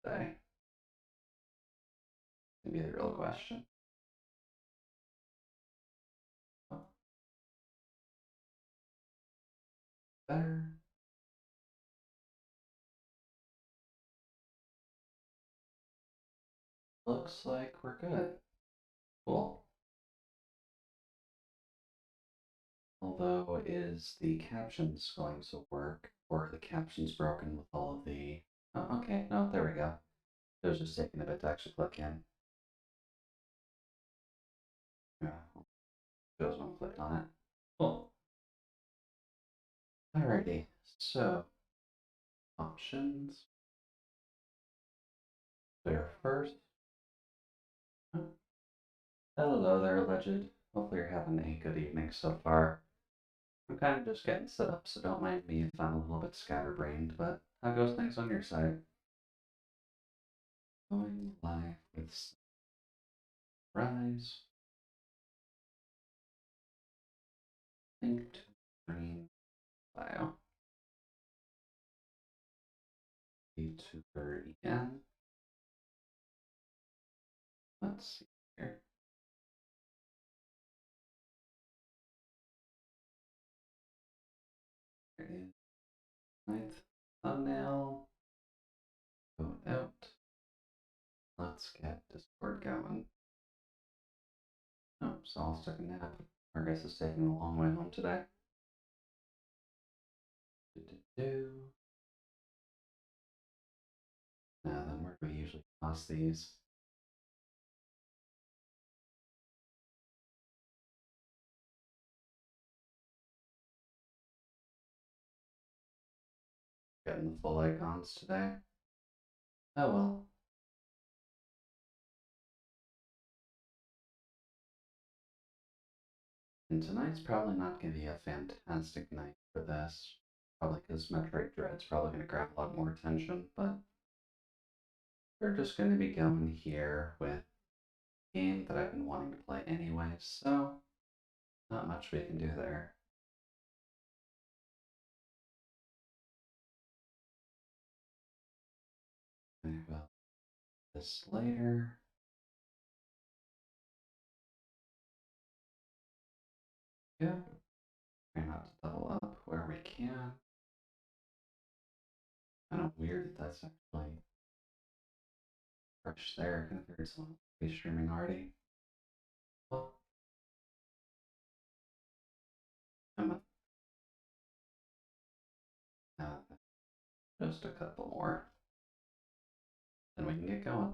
today? Maybe the real question. Oh, better. Looks like we're good. Cool. Although, is the captions going to work? Or are the captions broken with all of the... Oh, okay, no, there we go. It was just taking a bit to actually click in. Yeah, shows when I clicked on it. Cool. Alrighty, so options. There first. Hello there, Alleged. Hopefully you're having a good evening so far. I'm kind of just getting set up, so don't mind me if I'm a little bit scatterbrained, but how goes things on your side? Going live with Rise. Link to green bio. YouTuber again. Let's see here. There it is. Ninth thumbnail. Go out. Let's get Discord going. Oh, Saul's took a nap. Our guest is taking a long way home today. Now then, where do we usually toss these? Getting the full icons today. Oh well. And tonight's probably not going to be a fantastic night for this. Probably because Metroid Dread's probably going to grab a lot more attention, but we're just going to be going here with a game that I've been wanting to play anyway, so not much we can do there. I will this later. Yeah. Try not to double up where we can. Kind of weird that that's actually fresh there compared to someone who's streaming already. Well, I'm up. Just a couple more. Then we can get going.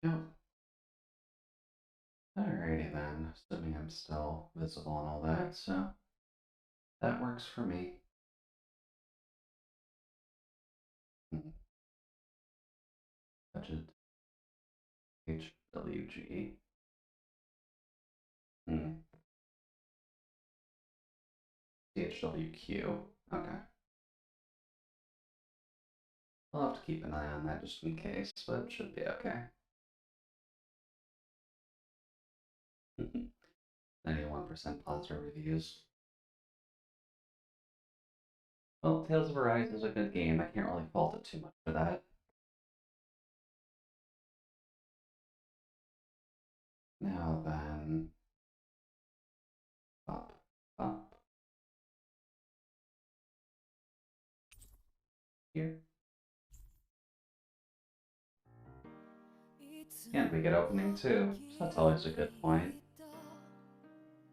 Yep. Alrighty then, assuming I'm still visible and all that, so that works for me. Budget HWG. CHWQ. Okay. I'll have to keep an eye on that just in case, but it should be okay. 91% positive reviews. Well, Tales of Arise is a good game. I can't really fault it too much for that. Now then, up, up. Here. And we get opening too, so that's always a good point.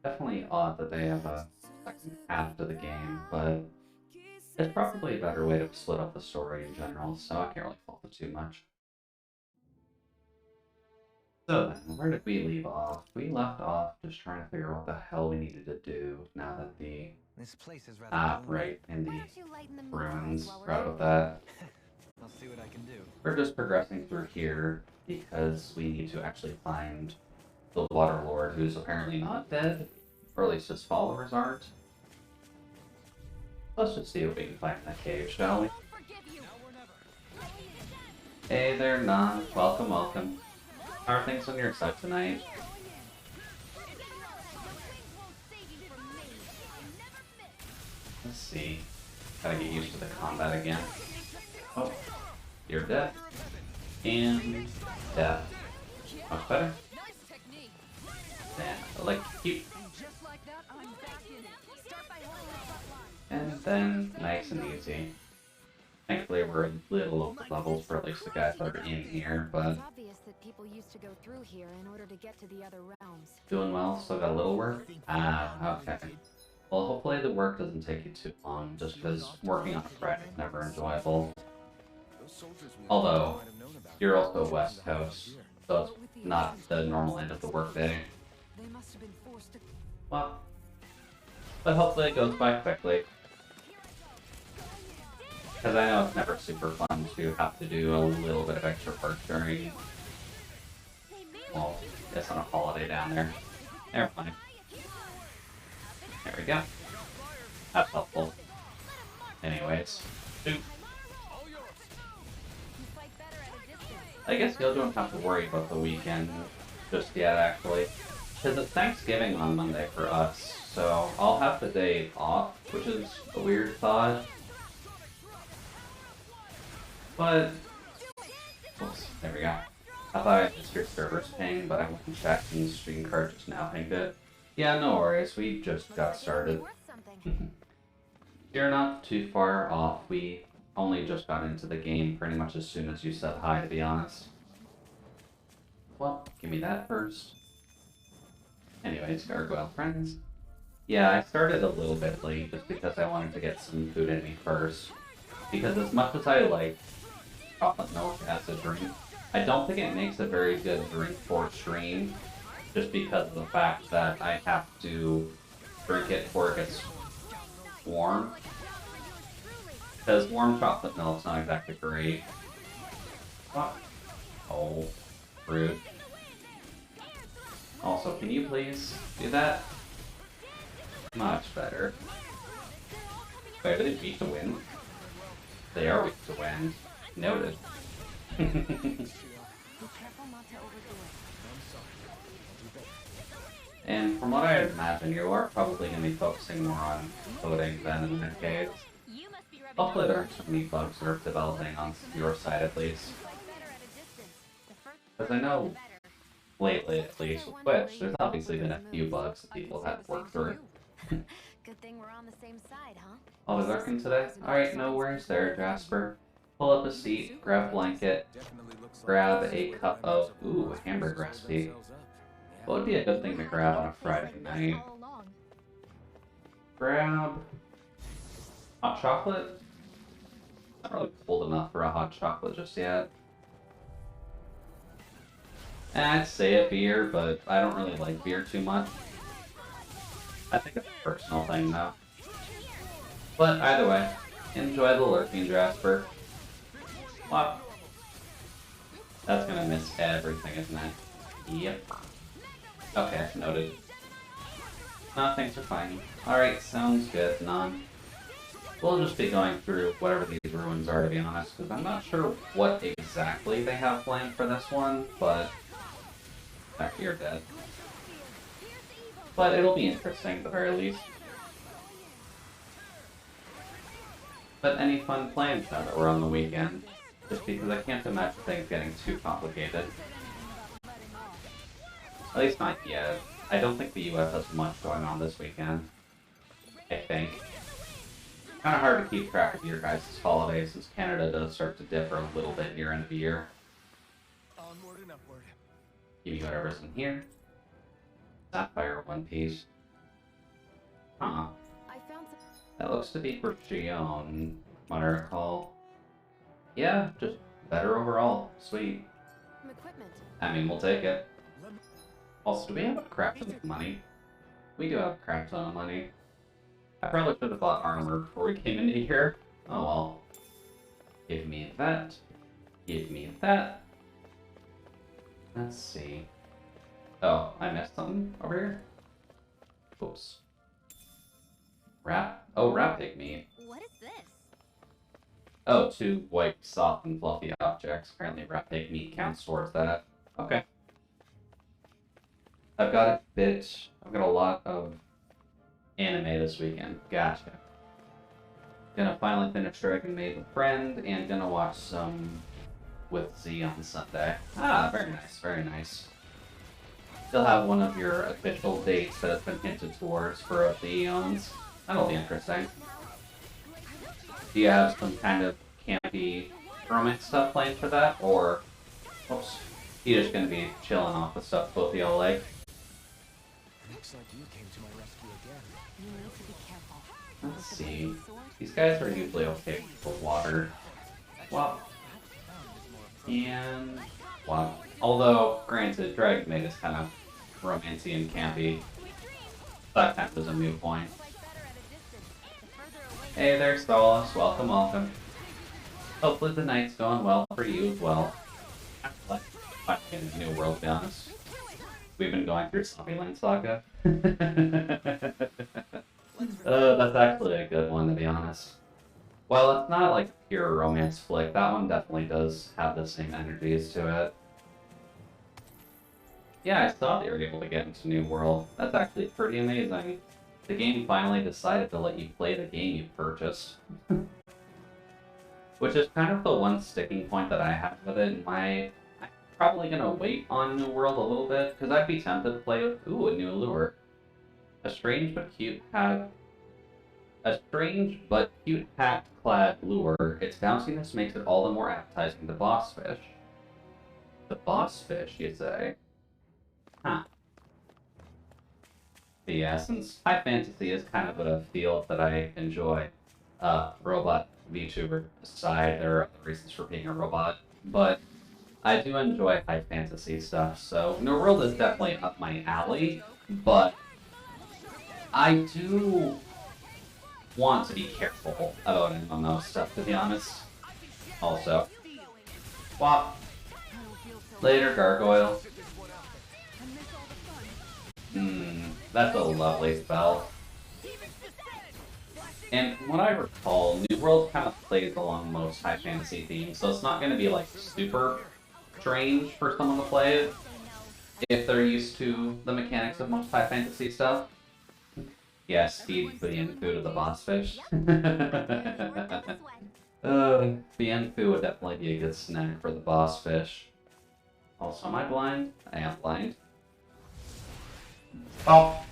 Definitely odd that they have a second half to the game, but it's probably a better way to split up the story in general, so I can't really fault it too much. So then, where did we leave off? We left off just trying to figure out what the hell we needed to do now that the... This place is rather right, in the ruins. Right with that. I'll see what I can do. We're just progressing through here because we need to actually find the Water Lord, who's apparently not dead, or at least his followers aren't. Let's just see what we can find in that cave, shall we? Hey there, Nah. Welcome, welcome. How are things on your side tonight? Let's see. Gotta get used to the combat again. Oh, you're dead. And dead. Much better. Then electrocute. And then nice and easy. Thankfully we're a little over levels for at least the guys that are in here, but It's obvious that people used to go through here in order to get to the other realms. doing well, still got a little work. Ah, okay. Well, hopefully the work doesn't take you too long, just because working on a Friday is never enjoyable. Although, you're also West Coast, so it's not the normal end of the workday. They must have been forced to. Well, but hopefully it goes by quickly. Because I know it's never super fun to have to do a little bit of extra work during, well, I guess on a holiday down there. Never mind. There we go. That's helpful. Anyways, shoot. I guess you don't have to worry about the weekend just yet, actually. Because it's Thanksgiving on Monday for us, so I'll have the day off, which is a weird thought. But, oops, there we go. I thought I missed your server's ping, but I went and checked and the stream card just now pinged it. Yeah, no worries, we just got started. You're not too far off. We only just got into the game pretty much as soon as you said hi, to be honest. Well, give me that first. Anyways, gargoyle friends. Yeah, I started a little bit late just because I wanted to get some food in me first. Because as much as I like chocolate milk as a drink, I don't think it makes a very good drink for stream, just because of the fact that I have to drink it before it gets warm. Because warm chocolate milk's not exactly great. Oh, rude. Also, can you please do that? Much better. Wait, are they weak to wind? They are weak to wind. Noted. And from what I imagine, you are probably going to be focusing more on coding than in that case. Hopefully there aren't so many bugs that are developing on your side at least. Because I know, lately at least, with Twitch, there's obviously been a few bugs that people have had to work through. Good thing we're on the same side, huh? Oh, is lurking today? Alright, no worries there, Jasper. Pull up a seat, grab a blanket, grab a cup of, ooh, a hamburger recipe. What would be a good thing to grab on a Friday night? Grab hot chocolate? Not really cold enough for a hot chocolate just yet. I'd say a beer, but I don't really like beer too much. I think it's a personal thing though. But either way, enjoy the lurking, Jasper. Wow. That's gonna miss everything, isn't it? Yep. Okay, noted. No, things are fine. Alright, sounds good, None. We'll just be going through whatever these ruins are, to be honest, because I'm not sure what exactly they have planned for this one, but... You're dead. But it'll be interesting, at the very least. But any fun plans now that we're on the weekend? Just because I can't imagine things getting too complicated. At least not yet. I don't think the US has much going on this weekend. I think. Kind of hard to keep track of your guys' holidays since Canada does start to differ a little bit near end of the year. Onward and upward. Give me whatever's in here. Sapphire One Piece. Huh. That looks to be for Gion, what I recall. Yeah, just better overall. Sweet. I mean, we'll take it. Also, do we have a crap ton of money? We do have a crap ton of money. I probably should have bought armor before we came into here. Oh well. Give me that. Give me that. Let's see. Oh, I missed something over here? Oops. Rat? Oh, rat pig meat. What is this? Oh, to wipe soft and fluffy objects. Apparently rat pig meat counts towards that. Okay. I've got a lot of anime this weekend. Gotcha. Gonna finally finish Dragon Maid with Friend, and gonna watch some with Z on Sunday. Ah, very nice, very nice. Still have one of your official dates that has been hinted towards for the Eons. That'll be interesting. Do you have some kind of campy romance stuff planned for that, or oops, you just gonna be chilling off the stuff both of y'all like? Looks like you came to my rescue again. You need to be careful. Let's see. These guys are usually okay with the water. Well, and well, although granted, Dragon Maid is kind of romancy and campy. That kind of is a moot point. Hey there, Solace. Welcome, welcome. Hopefully the night's going well for you as well. I'm in a new world, to be honest. We've been going through Zombieland Saga. That's actually a good one, to be honest. Well, it's not like a pure romance flick. That one definitely does have the same energies to it. Yeah, I saw they were able to get into New World. That's actually pretty amazing. The game finally decided to let you play the game you purchased. Which is kind of the one sticking point that I have with it. I'm probably gonna wait on New World a little bit, because I'd be tempted to play with, ooh, a new lure. A strange but cute hat clad lure. Its bounciness makes it all the more appetizing to boss fish. The boss fish, you say? Huh. But yeah, since high fantasy is kind of a field that I enjoy, robot VTuber aside, there are other reasons for being a robot, but I do enjoy high fantasy stuff, so New World is definitely up my alley, but I do want to be careful about MMO stuff, to be honest. Also. Swap. Later, Gargoyle. That's a lovely spell. And from what I recall, New World kind of plays along most high fantasy themes, so it's not going to be like super strange for someone to play it if they're used to the mechanics of most high fantasy stuff. Yes, feed the Infu to the boss fish. The Infu would definitely be a good snack for the boss fish. Also, am I blind? I am blind. Oh!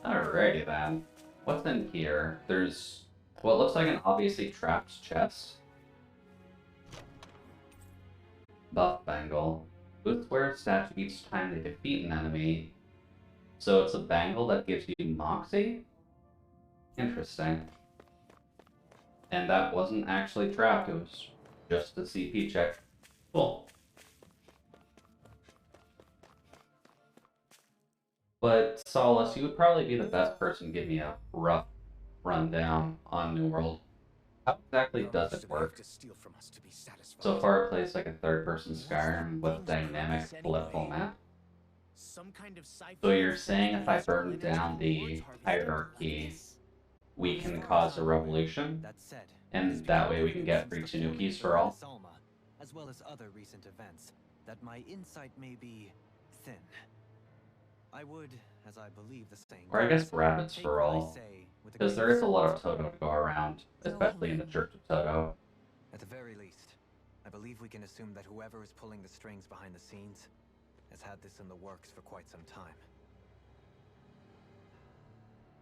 Alrighty then. What's in here? There's what looks like an obviously trapped chest. Buff bangle. Boots wear a statue each time they defeat an enemy. So it's a bangle that gives you moxie? Interesting. And that wasn't actually trapped, it was just a CP check. Cool. But Solace, you would probably be the best person to give me a rough rundown on New World. How exactly does it work? So far it plays like a third-person Skyrim with a dynamic political map. So you're saying if I burn down the hierarchy, we can cause a revolution? And that way we can get free Tanukis for all? As well as other recent events, that my insight may be thin. I would, as I believe the saying, or I guess rabbits for all, because there is a lot of Toto to go around, especially in the Church of Toto. At the very least, I believe we can assume that whoever is pulling the strings behind the scenes has had this in the works for quite some time.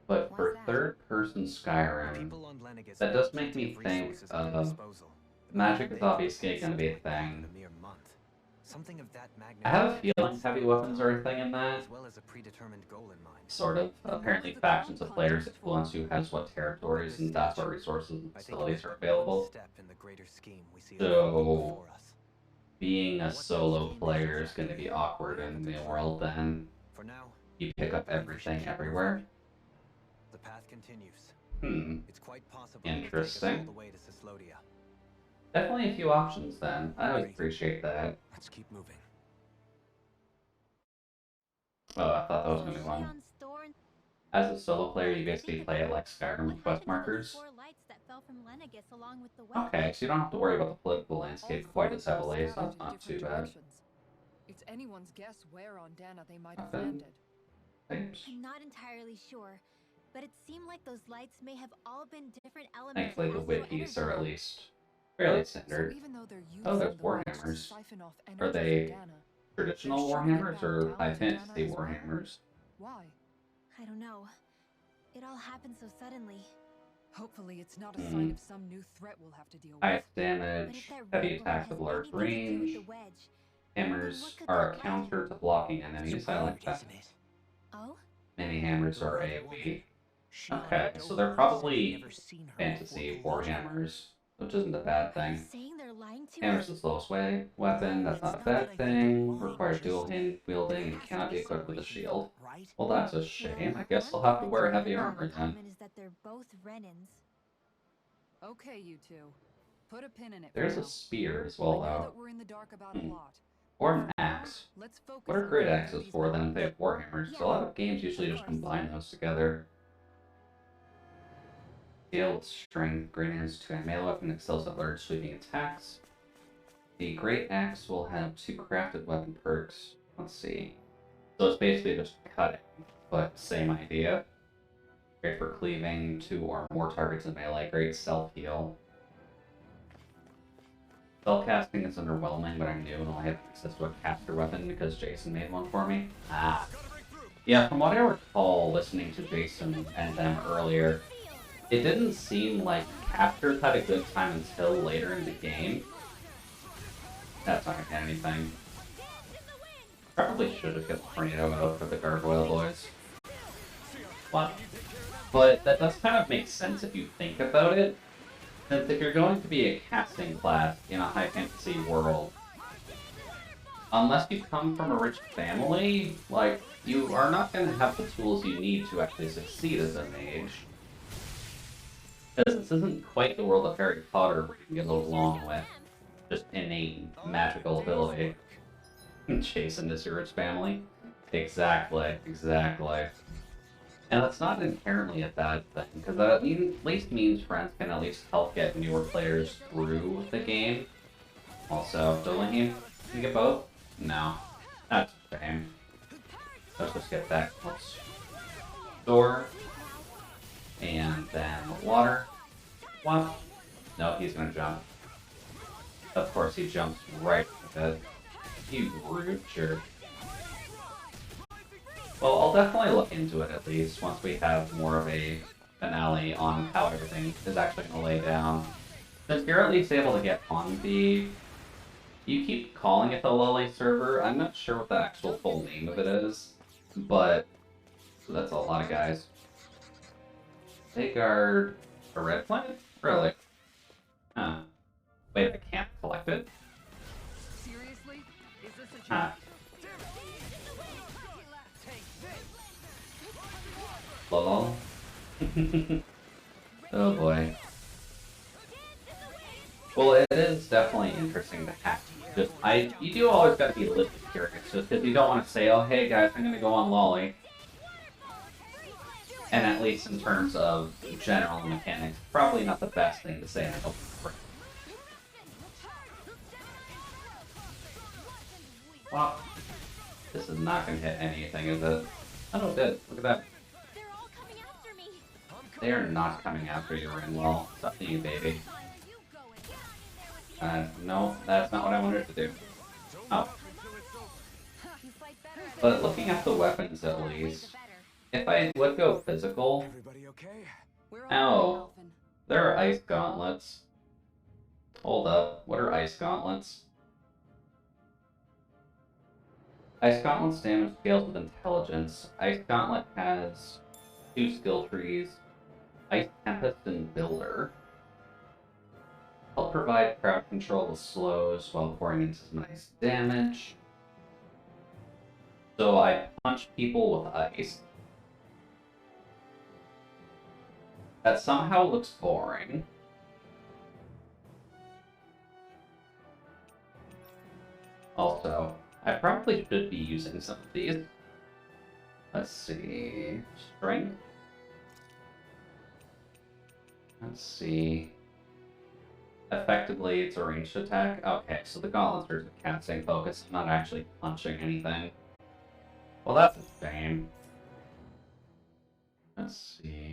But for third-person Skyrim, that does make me think of magic is obviously going to be a thing. I have a feeling heavy weapons are a thing in that. Sort of. Apparently factions of players influence who has what territories and that's what resources and facilities are available. So, being a solo player is going to be awkward in the world then. You pick up everything everywhere. The path continues. It's quite possible. Interesting. Definitely a few options then. I always appreciate that. Let's keep moving. Oh, I thought that was going to be one. As a solo player, you basically play it like Skyrim with quest markers. Okay, so you don't have to worry about the political landscape quite as heavily, so that's not too bad. It's anyone's guess where on Dana they might have landed. I'm not entirely sure. but it seemed like those lights may have all been different elements Thankfully, the of astral wikis are energy. at least fairly So standard. even though they're Oh, there's using the light to Warhammers. siphon off Are energy they from Dana, traditional they're shooting it Warhammers back or down high to fantasy Dana as well? Warhammers? Why? I don't know. It all happened so suddenly. Hopefully it's not a sign of some new threat we'll have to deal with. Ice But damage, if that heavy red one attacks has with large anything to do with range. the wedge, Hammers could are a that counter to blocking enemies. I like that. isn't it? oh? Mini hammers The are red AoE. She Okay, wanted so they're Dover, probably said he'd never seen her fantasy before. Warhammers, which isn't a bad Are you thing. saying they're lying to Hammer's us? the slowest weapon, that's It's not a not that bad I think thing. they're lying, Requires just dual hand wielding and has cannot to be be equipped with a some reason, shield. right? Well, that's a shame. I guess Well, I'll have to one wear thing heavy they have armor in then. common is that they're both Renans. Okay, you two. Put a pin in it There's for a now. spear as I well, know though. that we're in the dark about a lot. Or For an now, axe. let's focus What are on great getting axes these for then if bombs. they have Warhammers? A lot of games usually just combine those together. Shield, strength, grenades, 2 melee weapon, excels at large sweeping attacks. The great axe will have 2 crafted weapon perks. Let's see. So it's basically just cutting, but same idea. Great for cleaving 2 or more targets in melee. Great self heal. Spellcasting is underwhelming, but I'm new and only have access to a caster weapon because Jason made one for me. Ah. Yeah, from what I recall listening to Jason and them earlier, it didn't seem like captors had a good time until later in the game. That's not gonna get anything. Probably should have got the tornado out for the gargoyle boys. What? But that does kind of make sense if you think about it. Since if you're going to be a casting class in a high fantasy world, unless you come from a rich family, like, you are not going to have the tools you need to actually succeed as a mage. Because this isn't quite the world of Harry Potter where you can get along with just innate magical ability. Jason is your rich family? Exactly, exactly. And that's not inherently a bad thing, because that at least means friends can at least help get newer players through the game. Also, don't you get both? No. That's a shame. Let's just get that. Whoops. Door. And then water. What? No, he's gonna jump. Of course, he jumps right ahead. You rude jerk. Well, I'll definitely look into it at least once we have more of a finale on how everything is actually going to lay down. Since you're at least able to get on the... You keep calling it the Lully server. I'm not sure what the actual full name of it is, but that's a lot of guys. They guard a red planet? Really? Huh. Wait, I can't collect it? Seriously? Is this a Huh. joke? Lol. Oh boy. Well, it is definitely interesting to hack. Just, you do always gotta be a little curious, just because you don't want to say, oh hey guys, I'm gonna go on Lolly. And at least in terms of general mechanics, probably not the best thing to say in an open frame. Wow. This is not gonna hit anything, is it? Oh, it did. Look at that. They're all coming after me. They are not coming after you, Renwell. It's up to you, baby. No, that's not what I wanted to do. Oh. You fight better at But looking at the weapons at least, if I would go physical, Everybody okay? We're Ow. all right, Elfin. there are ice gauntlets. Hold up, what are ice gauntlets? Ice gauntlets damage scales with intelligence. Ice gauntlet has 2 skill trees. Ice tempest and builder. Help provide crowd control with slows while pouring in some nice damage. So I punch people with ice. That somehow looks boring. Also, I probably should be using some of these. Let's see. Strength. Let's see. Effectively, it's a ranged attack. Okay, so the gauntlets are casting focus, not actually punching anything. Well, that's a shame. Let's see.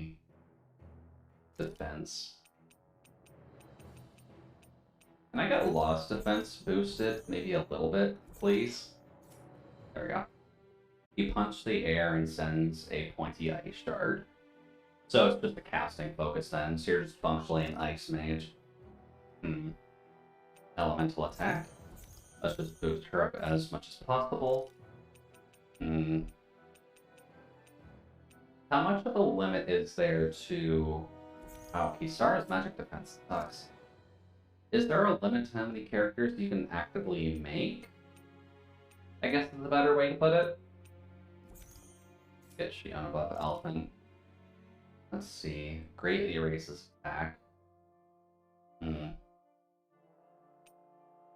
defense. Can I get Lost defense boosted maybe a little bit, please? There we go. He punches the air and sends a pointy ice shard. So it's just a casting focus then, so you're just functionally an ice mage. Elemental attack. Let's just boost her up as much as possible. How much of a limit is there to... Wow, Kisara's magic defense sucks. Is there a limit to how many characters you can actively make? I guess is a better way to put it. Get Shion above Alphen. Let's see. Greatly erases attack. Can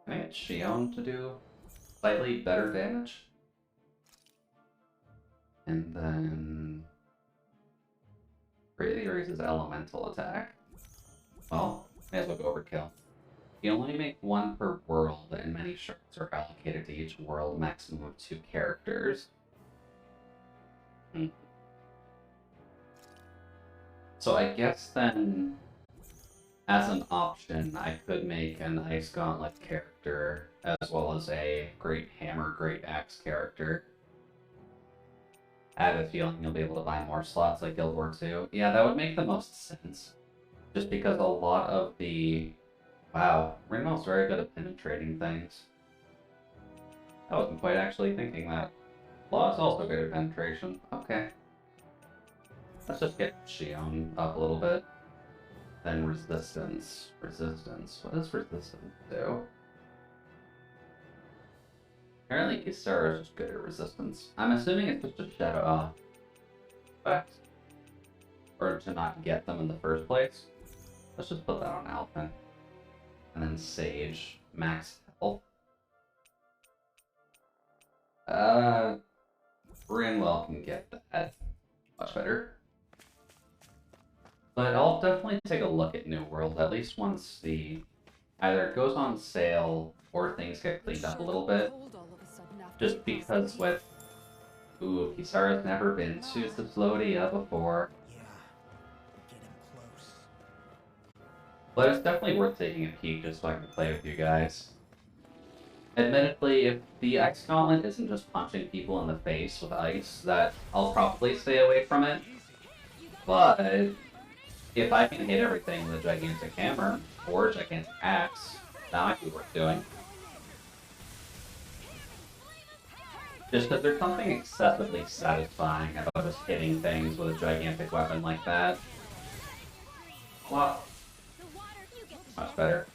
I get Shion to do slightly better damage? And then... Greatly raises elemental attack. Well, may as well go overkill. You only make one per world, and many shards are allocated to each world, maximum of 2 characters. So I guess then, as an option, I could make an Ice Gauntlet character, as well as a Great Hammer, Great Axe character. I have a feeling you'll be able to buy more slots like Guild Wars 2. Yeah, that would make the most sense. Just because a lot of the... Wow, Rinmel's very good at penetrating things. I wasn't quite actually thinking that. Law's also good at penetration. Okay. Let's just get Shion up a little bit. Then resistance. Resistance. What does resistance do? Apparently Kisara is just good at resistance. I'm assuming it's just a shadow effect. Or to not get them in the first place. Let's just put that on Alphen. And then Sage. Max health. Brinwell can get that. Much better. But I'll definitely take a look at New World, at least once the... either it goes on sale, or things get cleaned up a little bit. Just because with... Ooh, Kisara's never been to Solitude before. Yeah, getting close. But it's definitely worth taking a peek just so I can play with you guys. Admittedly, if the Ice Gauntlet isn't just punching people in the face with ice, that I'll probably stay away from it. But if I can hit everything with a gigantic hammer or a gigantic axe, that might be worth doing. Just because there's something excessively satisfying about just hitting things with a gigantic weapon like that. Wow. Much better.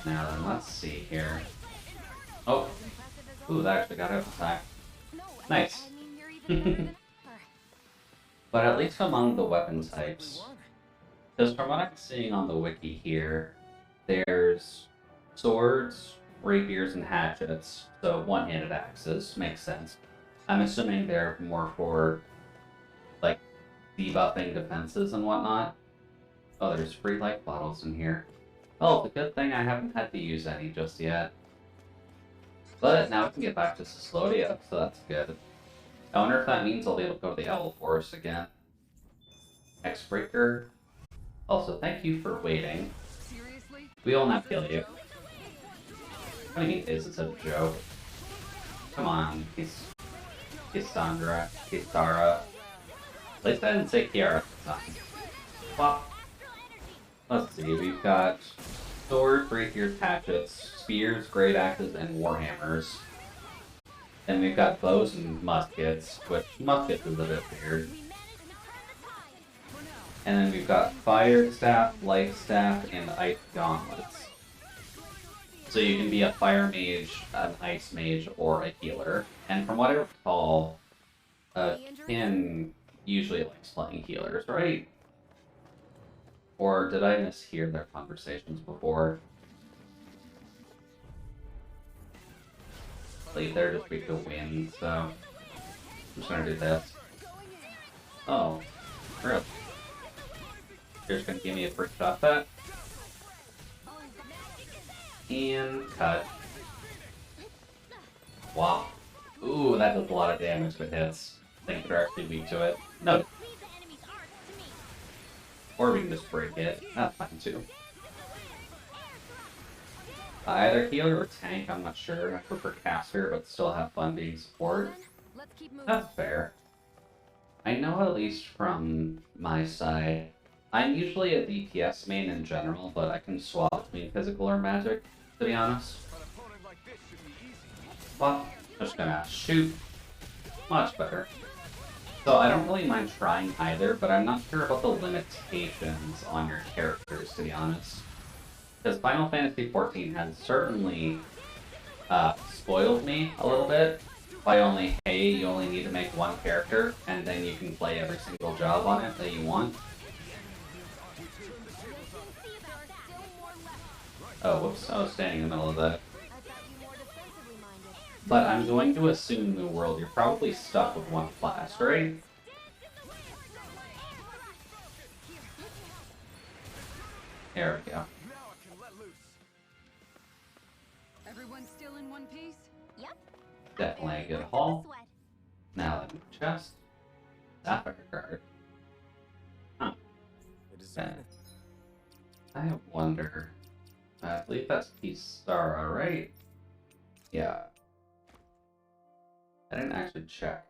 Now then, let's see here. Oh. Ooh, that actually got out of attack. Nice. But at least among the weapon types, because from what I'm seeing on the wiki here, there's swords, rapiers, and hatchets, so one-handed axes, makes sense. I'm assuming they're more for, like, debuffing defenses and whatnot. Oh, there's free life bottles in here. Well, it's a good thing I haven't had to use any just yet. But now we can get back to Solitude, so that's good. I wonder if that means I'll be able to go to the Owl Forest again. X-Breaker. Also, thank you for waiting. We will not kill you. What do you mean, is this a joke? Come on, Kisara. At least I didn't say Kiara at the time. Well, let's see, we've got swords, rapiers, hatchets, spears, great axes, and warhammers. And we've got bows and muskets, which muskets is a bit weird. And then we've got fire staff, life staff, and ice gauntlets. So you can be a fire mage, an ice mage, or a healer. And from what I recall, Kin usually likes playing healers, right? Or did I mishear their conversations before? Leave there just be to win, so I'm just gonna do this. Oh, really? You're just gonna give me a free shot at that? And cut. Wow. Ooh, that does a lot of damage with hits. I think they're actually weak to it. No. Or we can just break it. That's fine too. Either healer or tank, I'm not sure. I prefer caster, but still have fun being support. Let's keep moving. That's fair. I know at least from my side, I'm usually a DPS main in general, but I can swap between physical or magic, to be honest. But just gonna shoot. Much better. So I don't really mind trying either, but I'm not sure about the limitations on your characters, to be honest. Because Final Fantasy XIV has certainly spoiled me a little bit by only, hey, you only need to make one character, and then you can play every single job on it that you want. Oh, whoops, I was standing in the middle of that. But I'm going to assume in the world you're probably stuck with one class, right? There we go. Everyone's still in one piece? Yep. Definitely a good haul. Now then, chest. Sapphire card. Huh. Okay. I wonder. I believe that's Kisara, right? Yeah. I didn't actually check.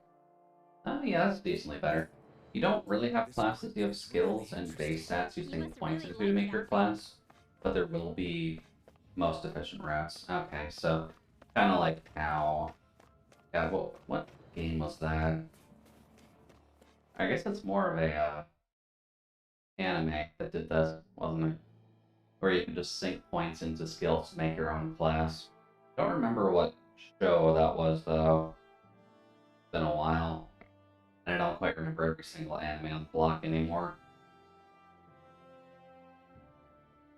Oh yeah, that's decently better. You don't really have classes, you have skills and base stats using points to make your class, but there will be most efficient routes. Okay, so kind of like how... God, what game was that? I guess it's more of a anime that did this, wasn't it? Where you can just sink points into skills to make your own class. Don't remember what show that was though. It's been a while. And I don't quite remember every single anime on the block anymore.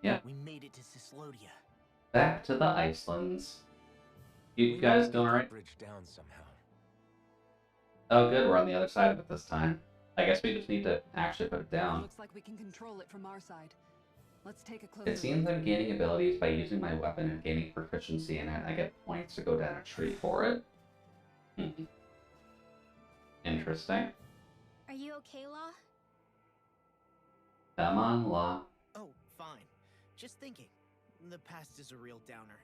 Yeah. We made it to Solitude. Back to the Icelands. You guys doing alright? Bridge down somehow. Oh good, we're on the other side of it this time. I guess we just need to actually put it down. Looks like we can control it from our side. Let's take a closer It seems I'm gaining abilities by using my weapon and gaining proficiency in it. I get points to go down a tree for it. Interesting. Are you okay, Law? Come on, Law. Oh, fine. Just thinking. The past is a real downer.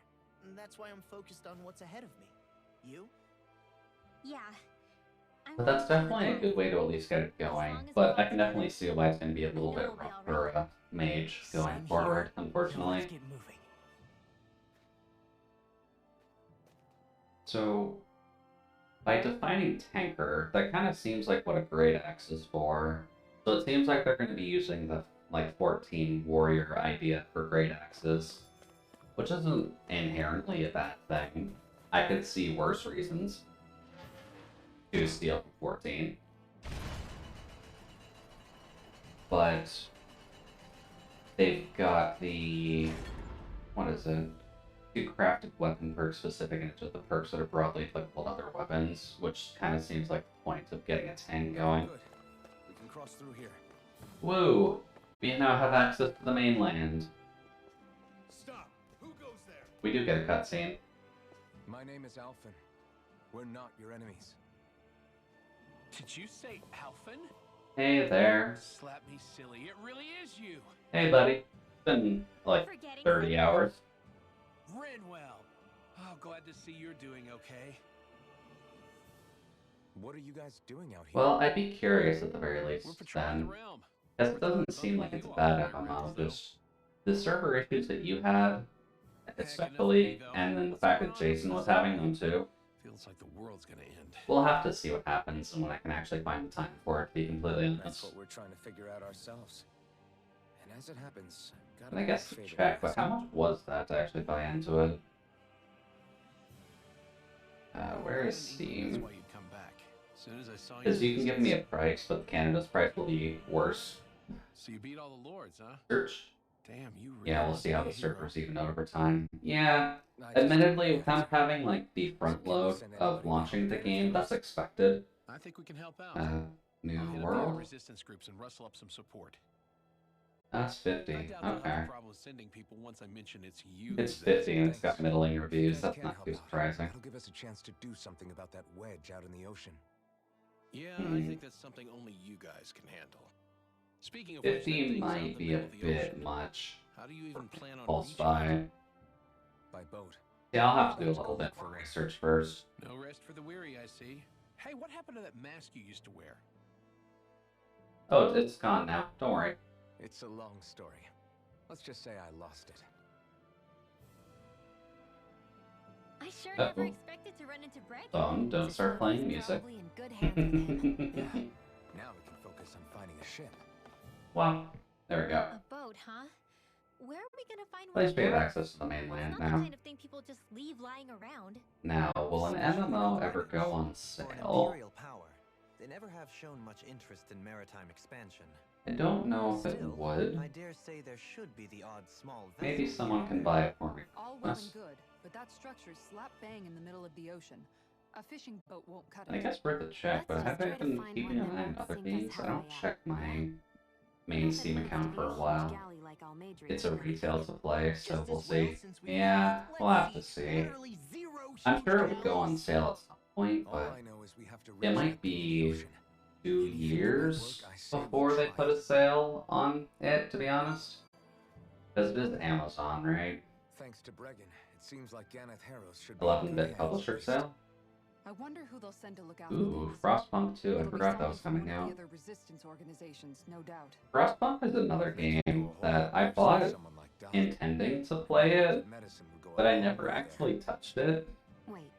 That's why I'm focused on what's ahead of me. You? Yeah. But that's definitely a good way to at least get it going. But I can definitely see why it's going to be a little bit rough for a mage going forward, unfortunately. Let's get moving. So, by defining tanker, that kind of seems like what a great axe is for. So it seems like they're going to be using the 14 warrior idea for great axes, which isn't inherently a bad thing. I could see worse reasons to steal from 14. But they've got the, what is it? Two crafted weapon perks specific and just the perks that are broadly applicable to other weapons, which kind of seems like the point of getting a 10 going. Good. We can cross through here. Woo! We now have access to the mainland. Stop! Who goes there? We do get a cutscene. My name is Alphen. We're not your enemies. Did you say Alphen? Hey there. Slap me silly. It really is you. Hey buddy. It's been like 30 hours. Rinwell. Oh, glad to see you're doing okay. What are you guys doing out here? Well, I'd be curious at the very least We're patrolling then. the realm. Because it doesn't seem like it's a bad MMO, just the server issues that you had, especially, and then the fact that Jason was having them too. Feels like the world's gonna end. We'll have to see what happens and when I can actually find the time for it, to be completely That's honest. what we're trying to figure out ourselves. And as it happens, And I guess to check, but how much was that to actually buy into it? Where is That's Steam? why you'd come back. As soon as I saw Because you can give me a price, but Canada's price will be worse. So you beat all the lords, huh? Search. Damn, you really Yeah, we'll see how the a hero. servers even out over time. Yeah, I just- admittedly, with them having like the front load of launching the game, that's expected. I think we can help out. New I'll hit up the world. resistance groups and rustle up some support. That's I 50. doubt they'll have Okay. a problem sending people once I mention it's you. It's that- 50 and it's got Thanks. middling If you reviews. guys That's can not help too out, surprising. that'll give us a chance to do something about that wedge out in the ocean. Yeah, Hmm. I think that's something only you guys can handle. Speaking of which, that 50 thing's out in might the be a middle of the bit ocean. much. How do you even plan on Pulse reaching by. it? By boat. Yeah, I'll have to do a Let's little go bit for more it. research first. No rest for the weary, I see. Hey, what happened to that mask you used to wear? Oh, it's gone now. Don't worry. It's a long story. Let's just say I lost it. I sure Uh-oh. never expected to run into Bregan. Don't So start playing he's music. probably in good hands with him. Yeah. Now we can focus on finding a ship. Well, there we go. A boat, huh? Where are we gonna find At one? least we have now? access to the mainland It's not the now. kind of thing people just leave lying around. Now, will an MMO ever go on For an sale? imperial power, they never have shown much interest in maritime expansion. I don't know if it Still, would. I dare say there should be the odd small vessel. Maybe here someone and can there. buy it for me. All well Yes. and good, but that structure's slap bang in the middle of the ocean. A fishing boat won't cut And I it. guess worth a check, but Let's have just I try to been find keeping one an that eye on won't other sink us games? I don't halfway out. check my main Not that Steam it needs account to for be a huge while. galley like Almadrian. It's a retail to play, so Just we'll as well see. since we Yeah, have, we'll let's have to see, see. literally zero I'm huge sure it would go on galleys. sale at some point, All but I know is we have to it reach might that bit of the be ocean. 2 If it won't years work, I say we before they try put it. a sale on it, to be honest. Because it is Amazon, right? Thanks to Bregan, it seems like Ganeth Harrows should be in 11-bit good hands publisher at least. sale. I wonder who they'll send to look after Ooh, things. Frostpunk 2. I It'll be forgot that was someone coming from one out. of the other resistance organizations, no doubt. Frostpunk is another Makes me game go a whole that lot I worse bought if someone like Doc. intending to play it, Medicine would go a but I long never way there. actually touched it. Wait,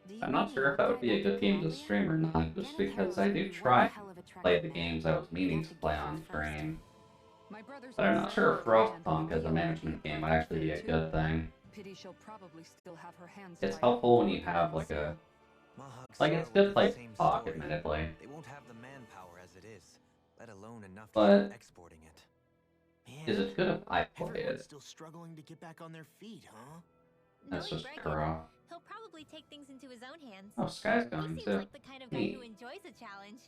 do you I'm not mean sure the if that would old be guy a good back game to in stream or not, just Ganeth because I Harrow's do gonna be try one to hell of a play trucker the man. games I was We meaning have to to play get on there first. stream. My brother's But I'm been not set sure up if to land Frostpunk as a on management the game might actually be a too. good thing. Pity she'll probably still have her hands It's tied helpful when before you have the like a Mahag's like Star it's will good be the place same to talk, story. admittedly. They won't have the manpower as it is, let alone enough to But- keep exporting it. Man, Is it good if I play everyone's it? still struggling to get back on their feet, huh? That's Knowing just Bregan, Kuro. he'll probably take things into his own hands. Oh, Sky's He going seems too. like the kind of guy Neat. who enjoys a challenge.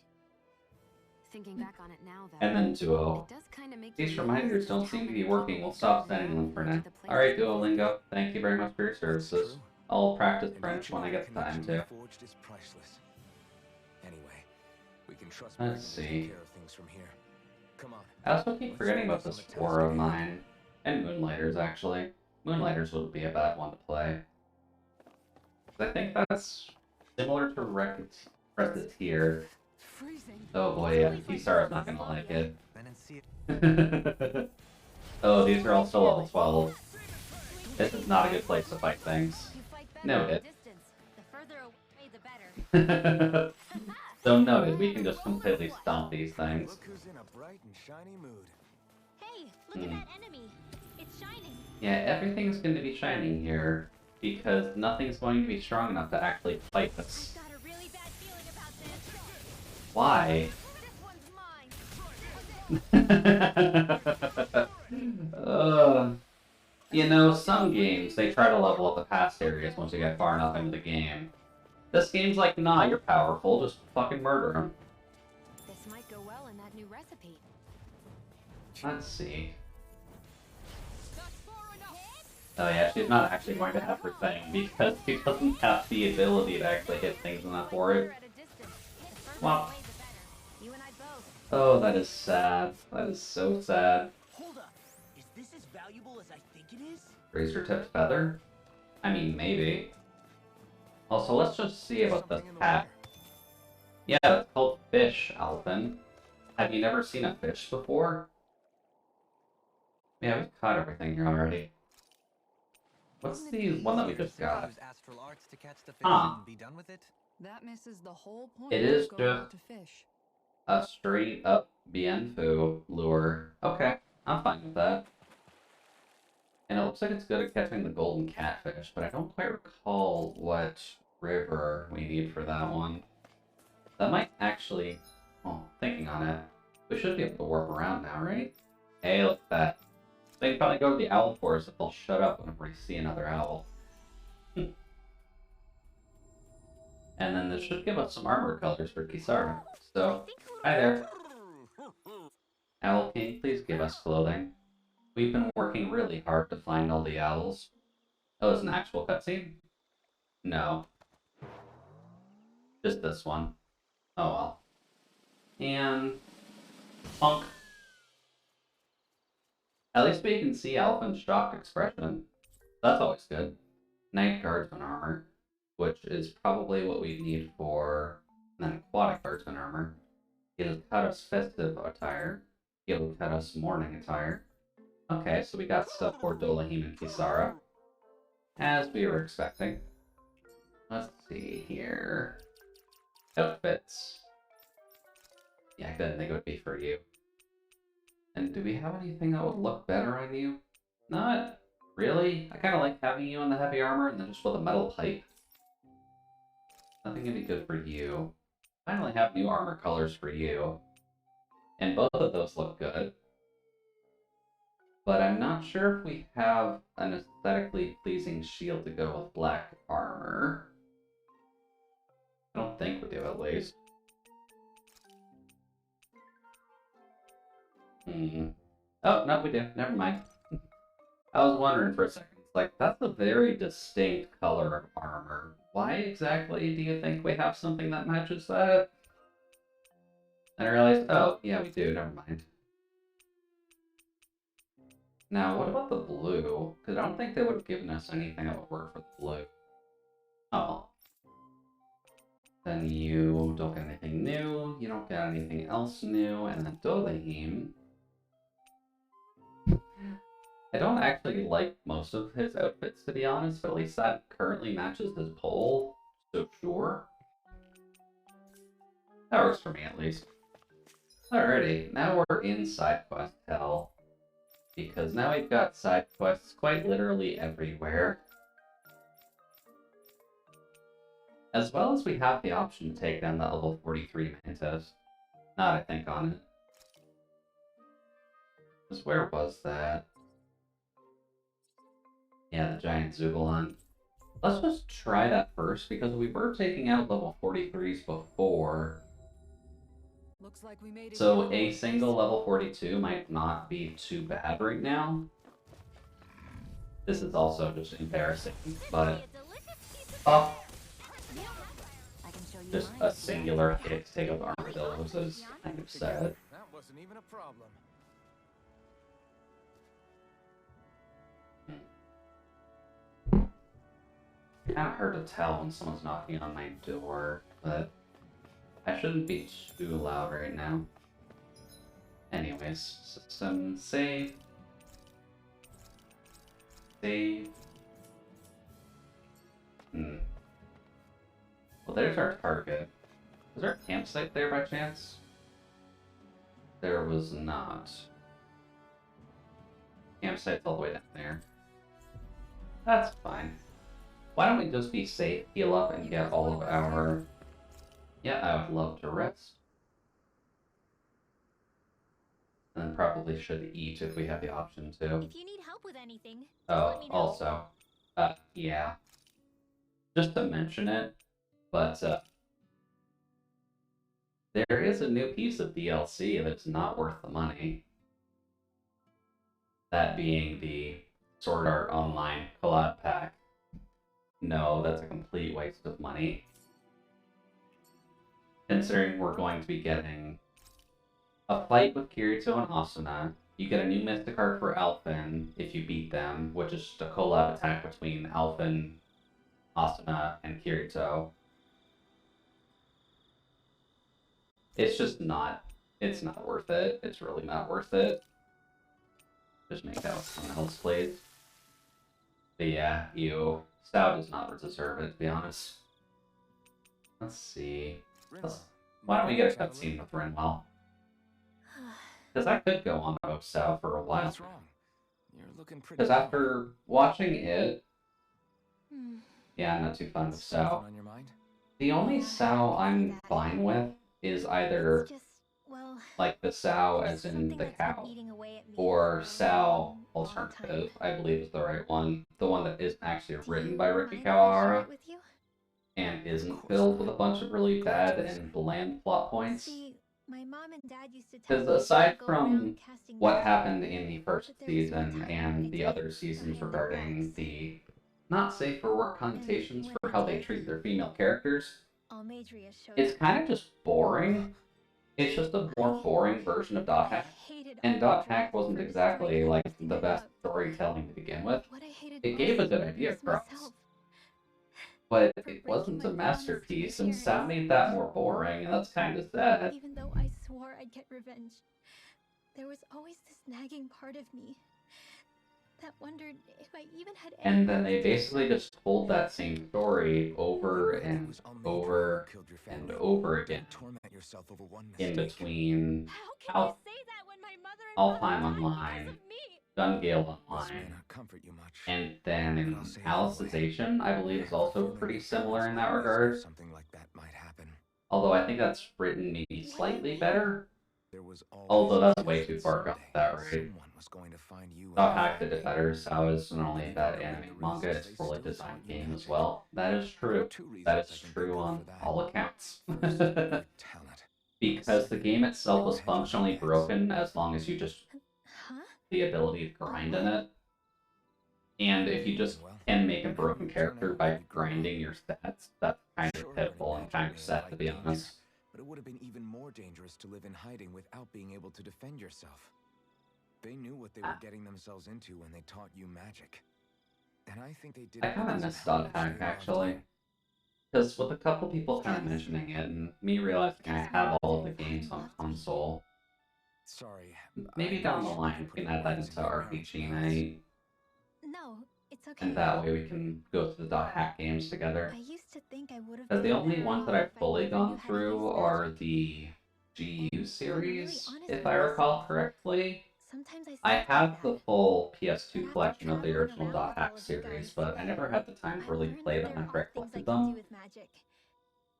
Thinking back on it now, though, And then Duo. it does kind of make These you reminders realize don't just seem how to many be working. people We'll stop go sending them for to now. the places Alright, they visit. Duolingo, thank you very much for your That's services. true. I'll practice And French each when I and every get the time connection to. we forged is priceless. Anyway, we can trust Let's Bregan to see. take care of things from here. Come on. I also keep Let's forgetting about focus this on the War task of at hand. mine. And Moonlighters, actually. Moonlighters would be a bad one to play. 'Cause I think that's similar to Recketeer. Freezing. Oh boy, yeah, Kisara's not gonna like it. Menancia Oh, these are all still level 12. This is not a good place to fight things. You fight better Note at a it. distance. The further away, the better. So noted, we can just completely stomp these things. Look who's in a bright and shiny mood. Hey, look at Hmm. that enemy. It's shining. Yeah, everything's going to be shining here, because nothing's going to be strong enough to actually fight I've this. got a really bad feeling about this. Why? This one's mine. You know, some games, they try to level up the past areas once you get far enough into the game. This game's like, nah, you're powerful, just fucking murder him. This might go well in that new recipe. Let's see. Oh yeah, she's not actually going to have her thing, because she doesn't have the ability to actually hit things enough for it. At a distance. The further Wow. away, the better. You and I both. Oh, that is sad. That is so sad. Hold up. Is this as valuable as I think it is? Razor tip feather? I mean, maybe. Also, let's just see about the Something in the cat. water. Yeah, it's called fish, Alvin. Have you never seen a fish before? Yeah, we've caught everything here already. What's the one that we just got? Use astral arts to catch the fish Huh. and be done with it? That misses the whole point It of is going out just- to fish. A straight up Bien Phu lure. Okay, I'm fine with that. And it looks like it's good at catching the golden catfish, but I don't quite recall what river we need for that one. That might actually... Oh, thinking on it. We should be able to warp around now, right? Hey, look at that. They can probably go to the owl forest if they'll shut up whenever we see another owl. And then this should give us some armor colors for Kisara. So, hi there. Owl, can you please give us clothing? We've been working really hard to find all the owls. Oh, it's an actual cutscene? No. Just this one. Oh well. And... Punk. At least we can see Alphen's shocked expression. That's always good. Night Guardsman armor, which is probably what we need for an aquatic guardsman armor. Ilkata's festive attire. Ilkata's morning attire. Okay, so we got stuff for Dolahim and Kisara, as we were expecting. Let's see here. Outfits. Yeah, I didn't think it would be for you. And do we have anything that would look better on you? Not really. I kind of like having you in the heavy armor and then just with a metal pipe. Nothing can be good for you. I only have new armor colors for you. And both of those look good. But I'm not sure if we have an aesthetically pleasing shield to go with black armor. I don't think we do, at least. Oh, no, we do. Never mind. I was wondering for a second. It's like, that's a very distinct color of armor. Why exactly do you think we have something that matches that? And I realized, oh, yeah, we do. Never mind. Now, what about the blue? Because I don't think they would have given us anything that would work for the blue. Oh. Then you don't get anything new, you don't get anything else new, and then Dolahim. I don't actually like most of his outfits, to be honest, but at least that currently matches his pole, so sure. That works for me, at least. Alrighty, now we're in side quest hell. Because now we've got side quests quite literally everywhere. As well as we have the option to take down the level 43 Mantis. Now that I think on it. Because where was that? Yeah, the giant Zugalon. Let's just try that first, because we were taking out level 43s before. Looks like we made it. So a single level 42 might not be too bad right now. This is also just embarrassing, but... Oh! Just a singular hit to take up armadillos is kind of sad. That wasn't even a problem. Kind of hard to tell when someone's knocking on my door, but I shouldn't be too loud right now. Anyways, system save. Save. Well, there's our target. Was there a campsite there by chance? There was not. Campsite's all the way down there. That's fine. Why don't we just be safe, heal up, and get all of our... Yeah, I would love to rest. And then probably should eat if we have the option to. If you need help with anything, Oh, let me know. also, yeah. Just to mention it, but, there is a new piece of DLC that's not worth the money. That being the Sword Art Online Collab pack. No, that's a complete waste of money. Considering we're going to be getting a fight with Kirito and Asuna, you get a new Mystic Art for Alphen if you beat them, which is just a collab attack between Alphen, Asuna, and Kirito. It's just not, it's not worth it. It's really not worth it. Just make that with someone else, please. But yeah, Stout does not deserve it, to be honest. Let's see. Why don't we get a cutscene with Renwell? Because I could go on about Stout for a while. What's wrong? You're looking pretty. Because after watching it, yeah, I'm not too fond of Stout. Something on your mind? The only Sao I'm fine with is either It's just, well, like the Sao as in something the that's been cow, eating away at me or for a Sao long Alternative, time. I believe is the right one. The one that is actually Do written you by Ricky mind if I share Kawahara it with you? and isn't filled with a bunch of really bad and bland plot points. See, My mom and dad used to tell Because me to aside go from around casting what magic, happened in the first but there was one season time when I and the did, other so I seasons had no regarding regrets. the not safe for work connotations when for I how they did, treat their female characters, Almadria showed it's up. kind of just boring. It's just a more boring version of Dot I Hack. hated And Dot Almadria Hack wasn't for exactly destroying like everything the I best loved. storytelling to begin with. What I hated It gave a most good idea was across, myself. but For it breaking wasn't my a promise to my masterpiece, and parents. Sam made that more boring, and that's kind of sad. Even though I swore I'd get revenge, there was always this nagging part of me that wondered if I even had any And then they reason to basically revenge. just told that same story over You heard it and was Almadria over who killed your and family. over again Don't torment yourself over one in mistake. between How can Al- you say that when my mother and All brother Time died Online, because of me? Gun Gale This may Online, not comfort you much. and But then I'll say it anyway. Alicization, I believe, I is have a also feeling pretty your similar in parents that always knew regard. something like that might happen. Although I think that's written maybe slightly better. There was always Although a that's way chance too that far gone someday with that, right? someone was going to find you Dot and your Hack did it family. better, so is not only Even that though anime the manga, risks, it's they a fully still designed taught you game as magic. well. That is There are true. two reasons That I is can think true of on for that. all accounts. First, your talent. Because the game itself was Hedge your functionally bets. broken as long as you just Huh? the ability to grind in it. And if you just Well, can make a how broken you turn character out by when you grow up. grinding your stats, that's kind Sure, of pitiful and learning kind magic of may sad, to invite be danger, honest. but it would have been even more dangerous to live in hiding without being able to defend yourself. They knew what they were getting themselves into when they taught you magic. And I think they did I it kind of because of missed how Dot much Hack, they loved actually. you. Because with a couple people kind of Yes. mentioning it, and me realizing I Because my have all of mother the games and on loved me. console, Sorry. maybe I down the shouldn't line have we put can add that words into your parents' RPG mouths. night, No, it's okay. and that way we can go through the Dot Hack games together. I used to think I would have Because been the only better ones off that I've if I fully never knew gone how to through use are magic. the GU And series, I'm really honest if with I recall myself. correctly. Sometimes I I sleep have like the that. full But PS2 after collection of the traveling original around Dot with all Hack of you series, guys, but I never had the time to I've really learned play that them there after I are things I collected can do them. with magic.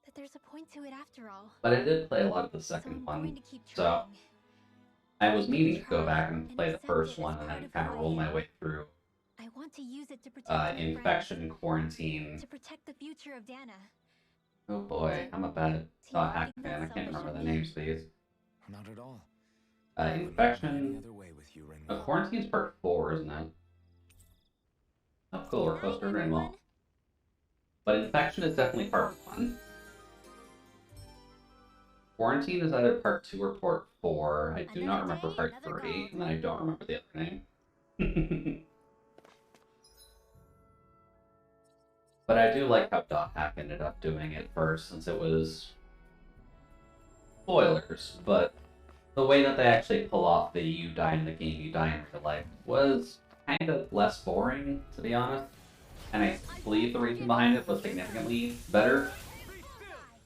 That there's a point to it after all. But I did play a lot of the So second I'm going one, to keep so trying. I was I'm meaning gonna to go try back and play the accept first it as one and part then of kind who of I roll my am. way through I want to use it to protect my Infection, friends, Quarantine. to protect the future of Dana. Oh boy, I'm a bad Do Dot you Hack think fan. I that's can't selfish remember of the me? names of these. Not at all. Couldn't have it any Infection. other way with you, Rinwell. Quarantine's part 4, isn't it? Oh, cool, we're close to Rinwell. But Infection is definitely part 1. Quarantine is either part 2 or part 4. I do not remember part 3, and then I don't remember the other name. But I do like how Dot Hack ended up doing it first, since it was spoilers, but the way that they actually pull off the you die in the game, you die in real life was kind of less boring, to be honest. And I believe the reason behind it was significantly better.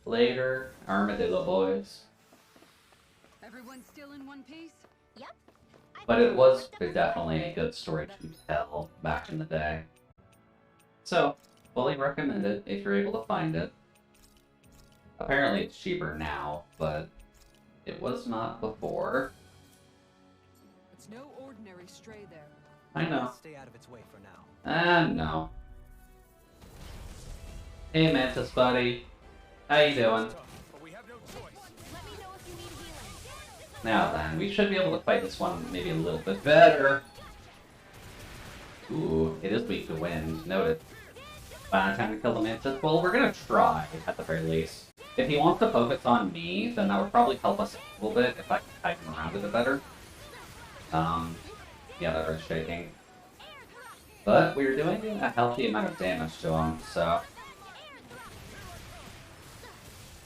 Later, Armadillo Boys. Everyone still in one piece? Yep. But it was definitely a good story to tell back in the day. So, fully recommend it if you're able to find it. Apparently it's cheaper now, but it was not before. It's no ordinary stray there. I know. Let's stay out of its way for now. No. Hey Mantis buddy. How you doing? But we have no choice. Let me know if you need healing. Now then, we should be able to fight this one maybe a little bit better. Ooh, it is weak to wind. Noted. Time to kill the Mantis. Well, we're gonna try, at the very least. If he wants to focus on me, then that would probably help us a little bit if I can type him around it better. Yeah, that was shaking. But we're doing a healthy amount of damage to him, so...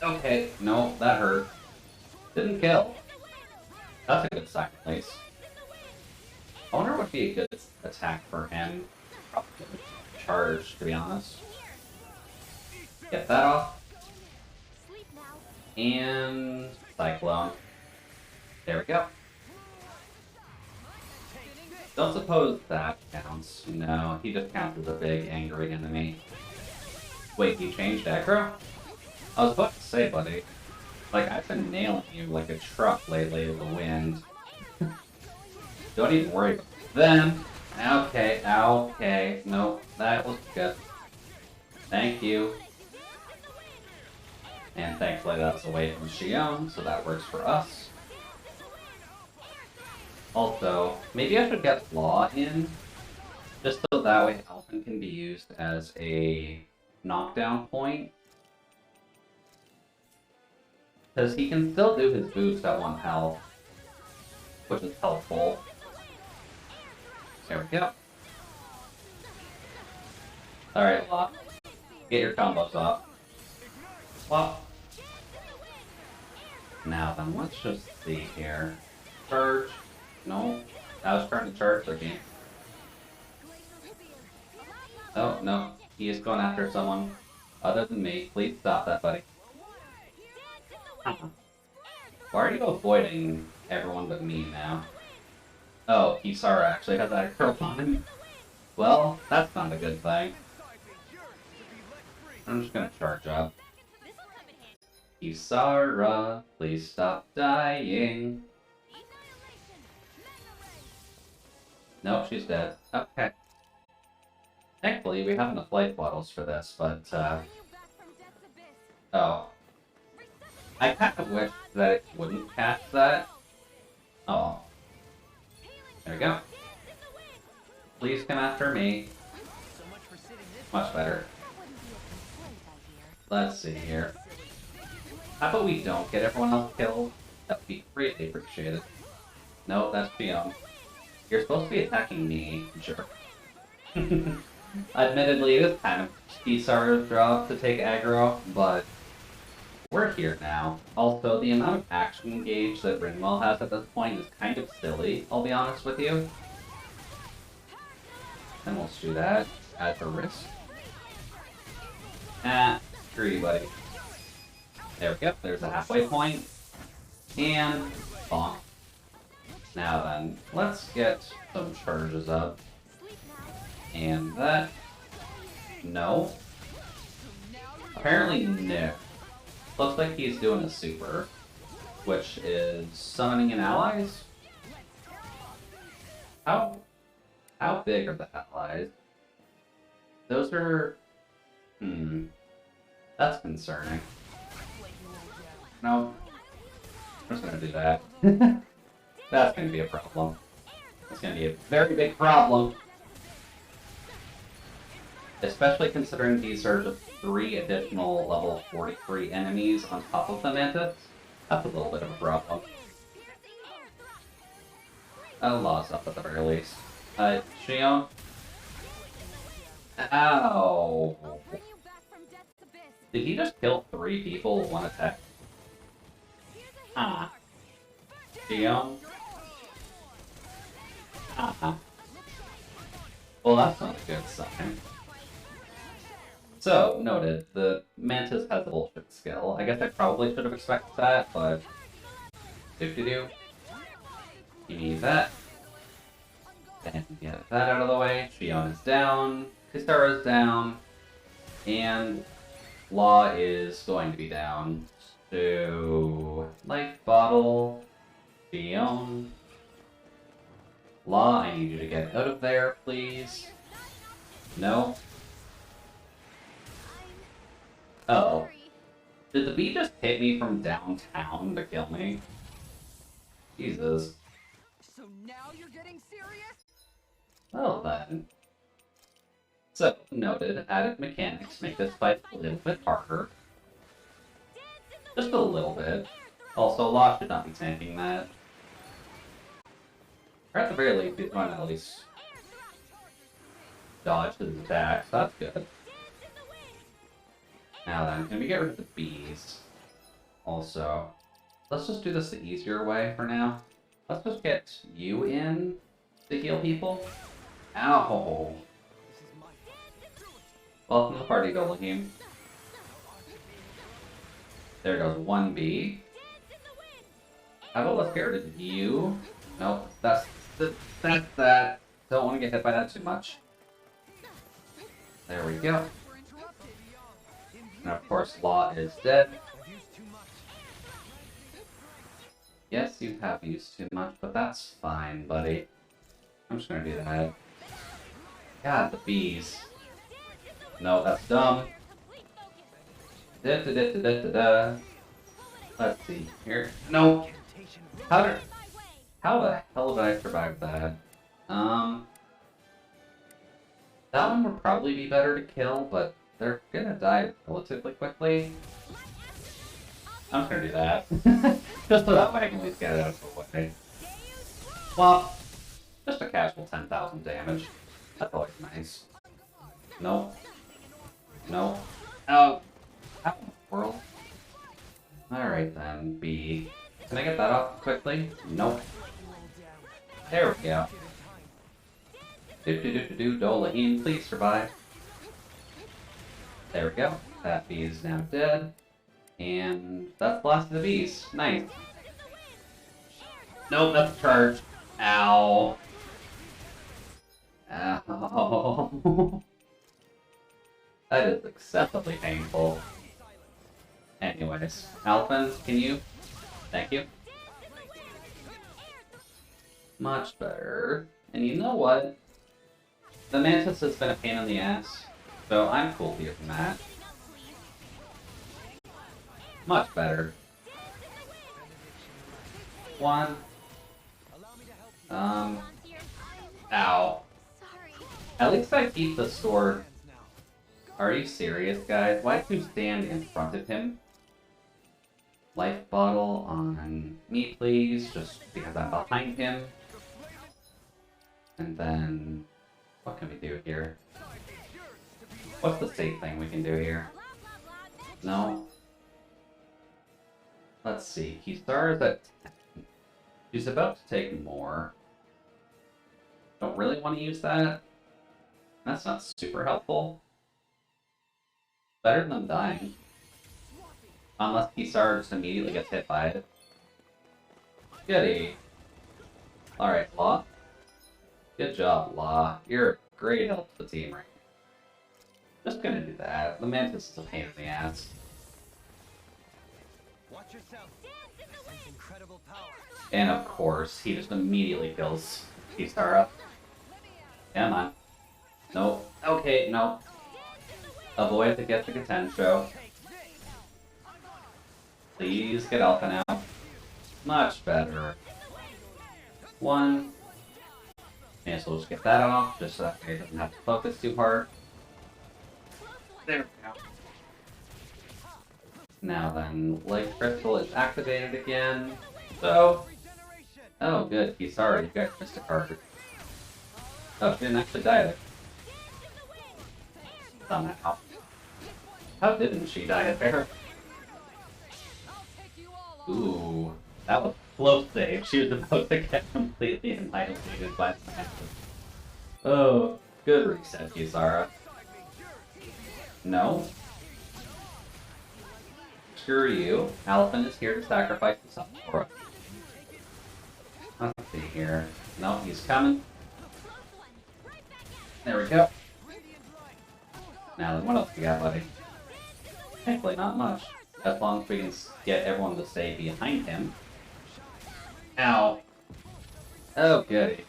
Okay, no, that hurt. Didn't kill. That's a good sign, at least. I wonder what would be a good attack for him. Probably charge, to be honest. Get that off. Sleep now. And Cyclone. There we go. Don't suppose that counts. No, he just counts as a big, angry enemy. Wait, he changed aggro? I was about to say, buddy. Like, I've been nailing you like a truck lately with the wind. Don't even worry about them. Okay, okay. Nope, that was good. Thank you. And thankfully that was away from Xion, so that works for us. Also, maybe I should get Law in, just so that way Alphen can be used as a knockdown point. Because he can still do his boost at 1 health, which is helpful. There we go. Alright, Law. Get your combos off. Well, now then, let's just see here. Charge. No. I was trying to charge their game. Oh, no. He is going after someone other than me. Please stop that, buddy. Why are you avoiding everyone but me now? Oh, Kisara actually has that curl on him. Well, that's not a good thing. I'm just gonna charge up. Kisara, please stop dying. Nope, she's dead. Okay. Thankfully, we have enough life bottles for this, but, oh. I kind of wish that it wouldn't cast that. Oh. There we go. Please come after me. Much better. Let's see here. How about we don't get everyone else killed? That would be greatly appreciated. No, that's Xion. You're supposed to be attacking me, jerk. Admittedly, it was kind of Kisara's job to take aggro, but we're here now. Also, the amount of action gauge that Rinwell has at this point is kind of silly, I'll be honest with you. And we'll do that at the risk. Ah, screw you, buddy. There we go, there's a halfway point. And bonk. Now then, let's get some charges up. And that... No. Apparently, no. Looks like he's doing a super, which is summoning in allies? How big are the allies? Those are... That's concerning. No. I'm just gonna do that. That's gonna be a problem. That's gonna be a very big problem. Especially considering these are just 3 additional level 43 enemies on top of the Mantis. That's a little bit of a problem. Law's up at the very least. Xion? Ow! Did he just kill 3 people with 1 attack? Ah. Xion? Well, that's not a good sign. So, noted, the Mantis has a bullshit skill. I guess I probably should have expected that, but... Do-do-do. Give me that. And get that out of the way. Xion is down. Kisara's down. And... Law is going to be down. So... Life bottle. Xion. Law, I need you to get out of there, please. No. Uh-oh. Did the bee just hit me from downtown to kill me? Jesus. So now you're getting serious? Well then. So, noted, added mechanics make this fight a little bit harder. Just a little bit. Also, Law should not be tanking that. Or at the very least, he's going to at least dodge his attacks. That's good. Now then, can we get rid of the bees? Also, let's just do this the easier way for now. Let's just get you in to heal people. Ow! Welcome to the party, Golahim. There goes 1 bee. How about let's get rid of you? Nope, that's that. Don't want to get hit by that too much. There we go. And of course, Law is dead. Yes, you have used too much, but that's fine, buddy. I'm just gonna do that. God, the bees. No, that's dumb. Let's see here. No. How the hell did I survive that? That one would probably be better to kill, but they're gonna die relatively quickly. I'm just gonna do that. Just so that way I can at least get it out of the way. Well, just a casual 10,000 damage. That's always nice. Nope. Nope. Oh. How in the world? Alright then, B. Can I get that off quickly? Nope. There we go. Dolaheen, please survive. There we go. That bee is now dead. And that's the last of the bees. Nice. Nope, that's a charge. Ow. Ow. That is excessively painful. Anyways, Alphins, can you? Thank you. Much better. And you know what? The Mantis has been a pain in the ass, so I'm cool with that. Much better. One. Ow. At least I keep the sword. Are you serious, guys? Why do you stand in front of him? Life bottle on me, please, just because I'm behind him. And then, what can we do here? What's the safe thing we can do here? No? Let's see, he starts at 10. He's about to take more. Don't really want to use that. That's not super helpful. Better than dying. Unless Kisar immediately gets hit by it. Goody. Alright, Law. Good job, Law. You're a great help to the team right now. Just gonna do that. The Mantis is a pain in the ass. Watch yourself. Incredible power. And of course, he just immediately kills Kisara. Come on. Nope. Okay, nope. Avoid to get the Katensho. Please get Alpha now. Much better. One. Okay, so we'll just get that off, just so that guy doesn't have to focus too hard. There we go. Now then, Light Crystal is activated again. So... Oh good, he's sorry, you guys missed a card. Oh, she didn't actually die there. Somehow. How didn't she die there? Ooh, that was a close save. She was about to get completely annihilated by the Mantis. Oh, good reset, Kisara. No. Screw you. Alphen is here to sacrifice himself for us. Let's see here. No, he's coming. There we go. Now then, what else we got, buddy? Thankfully, not much. As long as we can get everyone to stay behind him. Ow. Oh, goody.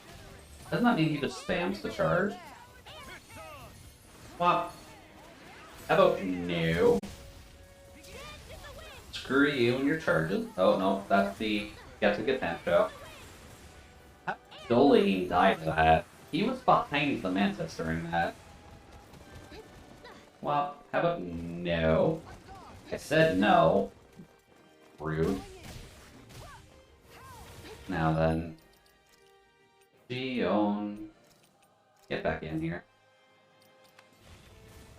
Doesn't that mean he just spams the charge? What? How about no? Screw you and your charges. Oh, no, that's the get to get Tancho. How solely he died to that? He was behind the Mantis during that. Well, how about no? I said no. Rude. Now then. Gion. Get back in here.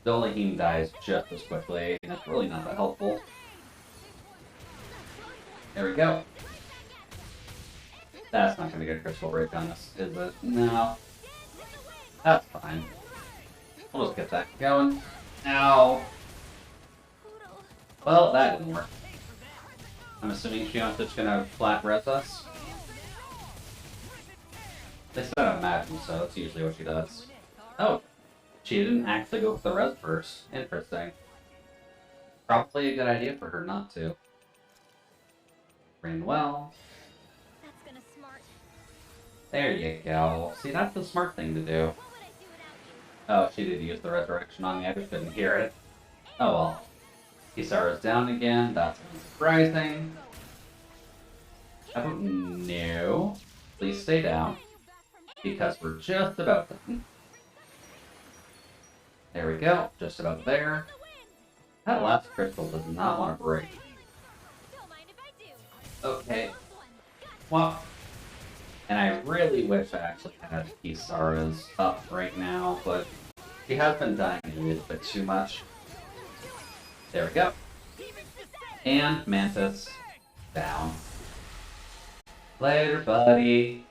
Dolaheen dies just as quickly. That's really not that helpful. There we go. That's not going to get a crystal break on us, is it? No. That's fine. We'll just get that going. Ow. Well, that didn't work. I'm assuming Shion's just gonna flat res us. They said I imagine, so that's usually what she does. Oh, she didn't actually go with the res first. Interesting. Probably a good idea for her not to. Ring well. That's gonna smart. There you go. See, that's the smart thing to do. Oh, she did use the resurrection on me. I just didn't hear it. Oh well. Kisara's down again. That's surprising. How about no? Please stay down. Because we're just about done. There we go. Just about there. That last crystal does not want to break. Okay. Well, and I really wish I actually had Kisara's up right now, but she has been dying a little bit too much. There we go. And Mantis down. Later, buddy.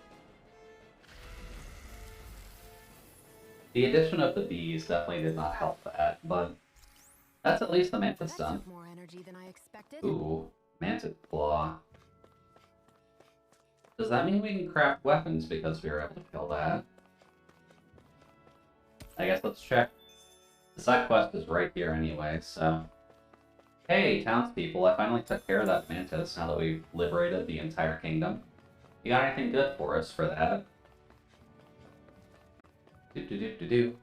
The addition of the bees definitely did not help that, but that's at least the Mantis done. More energy than I expected. Ooh, Mantis Claw. Does that mean we can craft weapons because we were able to kill that? I guess let's check. The side quest is right here anyway, so... Hey, townspeople, I finally took care of that Mantis now that we've liberated the entire kingdom. You got anything good for us for that? Do-do-do-do-do.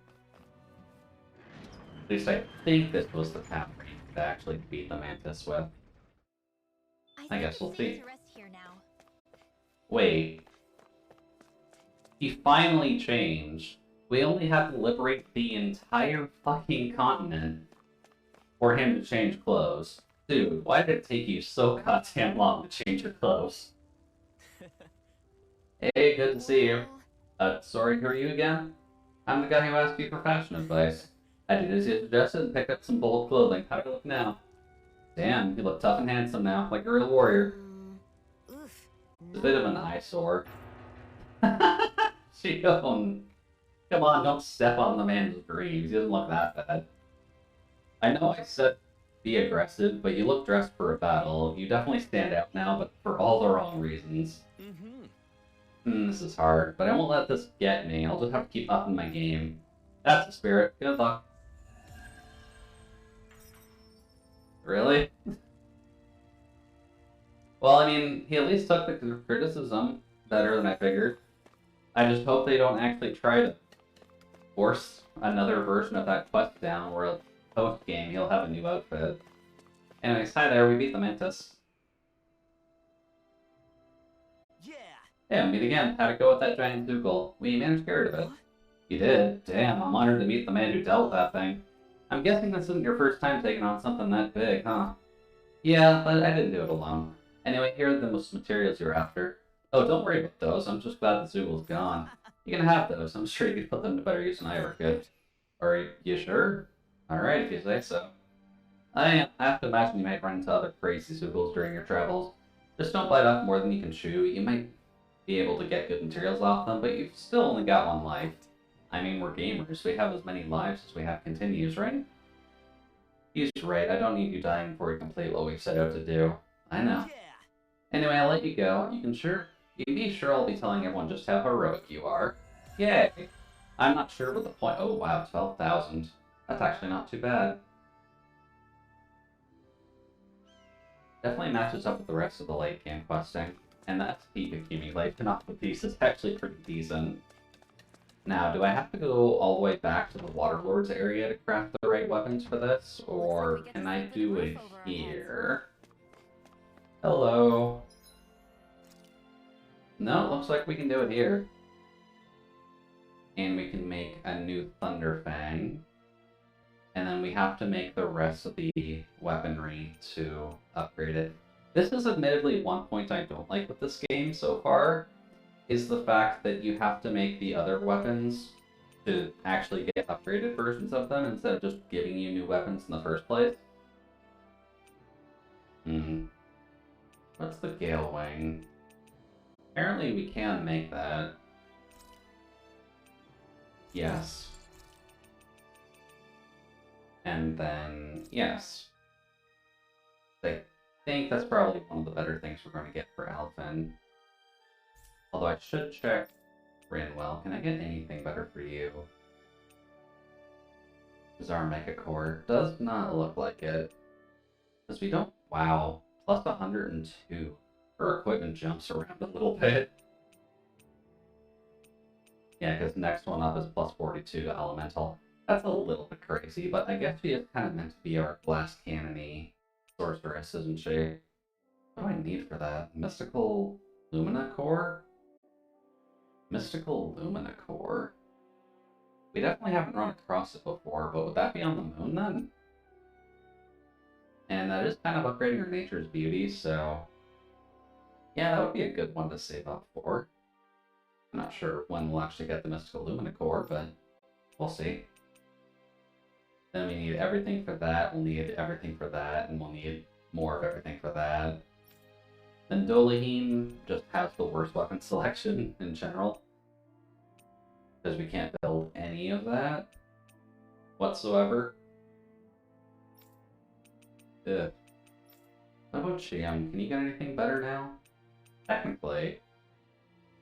At least I think this was the path we needed to actually beat the Mantis with. I guess we'll see. Wait. He finally changed. We only had to liberate the entire fucking continent for him to change clothes. Dude, why did it take you so goddamn long to change your clothes? Hey, good to see you. Sorry, who are you again? I'm the guy who asked you for fashion advice. I did as you suggested and picked up some bold clothing. How do you look now? Damn, you look tough and handsome now, like a real warrior. It's a bit of an eyesore. Shion. Come on, don't step on the man's dreams. He doesn't look that bad. I know I said be aggressive, but you look dressed for a battle. You definitely stand out now, but for all the wrong reasons. This is hard, but I won't let this get me. I'll just have to keep upping my game. That's the spirit. Good luck. Really? Well, I mean, he at least took the criticism better than I figured. I just hope they don't actually try to force another version of that quest down where post-game he'll have a new outfit. Anyways, hi there, we beat the Mantis. Yeah, meet again. How'd it go with that giant Zoogle? We managed to get rid of it. You did? Damn, I'm honored to meet the man who dealt with that thing. I'm guessing this isn't your first time taking on something that big, huh? Yeah, but I didn't do it alone. Anyway, here are the most materials you're after. Oh, don't worry about those. I'm just glad the Zoogle's gone. You can have those. I'm sure you could put them to better use than I ever could. Are you sure? Alright, if you say so. I have to imagine you might run into other crazy Zoogles during your travels. Just don't bite off more than you can chew. You might be able to get good materials off them, but you've still only got one life. I mean, we're gamers. We have as many lives as we have continues, right? He's right. I don't need you dying before we complete what we've set out to do. I know. Anyway, I'll let you go. You can be sure I'll be telling everyone just how heroic you are. Yay! I'm not sure what the point. Oh wow, 12,000. That's actually not too bad. Definitely matches up with the rest of the late game questing. And that's peak accumulate. Piece is actually pretty decent. Now, do I have to go all the way back to the Waterlord's area to craft the right weapons for this? Or can I do it here? Hello. No, it looks like we can do it here. And we can make a new Thunder Fang. And then we have to make the rest of the weaponry to upgrade it. This is admittedly one point I don't like with this game so far, is the fact that you have to make the other weapons to actually get upgraded versions of them instead of just giving you new weapons in the first place. What's the Gale Wing? Apparently we can make that. Yes. And then, yes. I think that's probably one of the better things we're going to get for Alphen. Although I should check Rinwell. Can I get anything better for you? Bizarre Mecha Core does not look like it. Because we don't... Wow. Plus 102. Her equipment jumps around a little bit. Yeah, because next one up is plus 42 to Elemental. That's a little bit crazy, but I guess she is kind of meant to be our glass cannon-y sorceress, isn't she? What do I need for that? Mystical Lumina Core? Mystical Lumina Core? We definitely haven't run across it before, but would that be on the moon then? And that is kind of upgrading her nature's beauty, so... yeah, that would be a good one to save up for. I'm not sure when we'll actually get the Mystical Lumina Core, but we'll see. Then we need everything for that, we'll need everything for that, and we'll need more of everything for that. Then Dolaheen just has the worst weapon selection in general. Because we can't build any of that whatsoever. Ugh. What about Shiam? Can you get anything better now? Technically.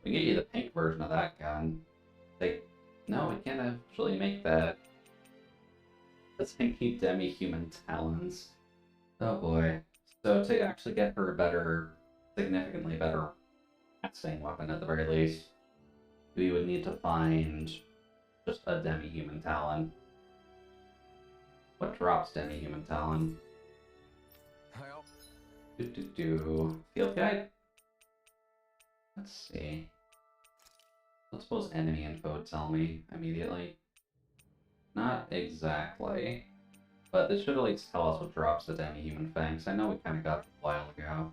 We get you the pink version of that gun. Like, no, we can't actually make that. Let's make you demi-human talons. Oh boy. So to actually get her a better, significantly better casting weapon at the very least, we would need to find just a demi-human talon. What drops demi-human talon? Field guide? Let's see. Let's suppose enemy info would tell me immediately. Not exactly. But this should at least tell us what drops the demi-human fangs. I know we kind of got it a while ago.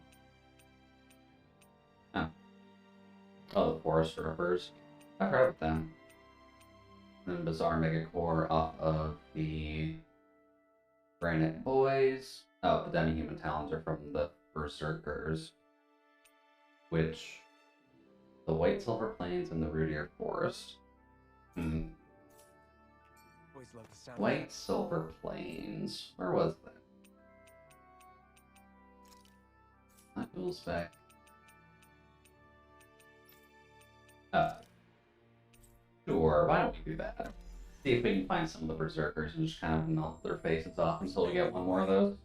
Oh, the Forest Rippers. I've heard of them. And Bizarre Megacore off of the Granite Boys. Oh, the demi-human talons are from the Berserkers. Which... the White Silver Plains and the Rudier Forest. White Silver Plains. Where was that? That goes back. Sure, why don't we do that? See if we can find some of the Berserkers and just kind of melt their faces off until we get one more of those.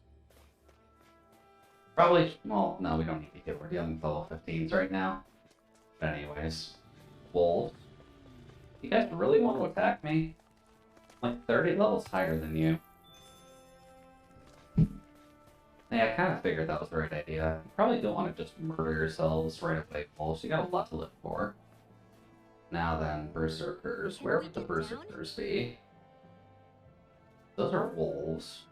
Probably, well, no, we don't need to get, we're dealing with level 15s right now. But anyways, wolves. You guys really want to attack me? Like 30 levels higher than you. Yeah, I kind of figured that was the right idea. You probably don't want to just murder yourselves right away, wolves. You got a lot to live for. Now then, Berserkers. Where would the Berserkers be? Those are wolves.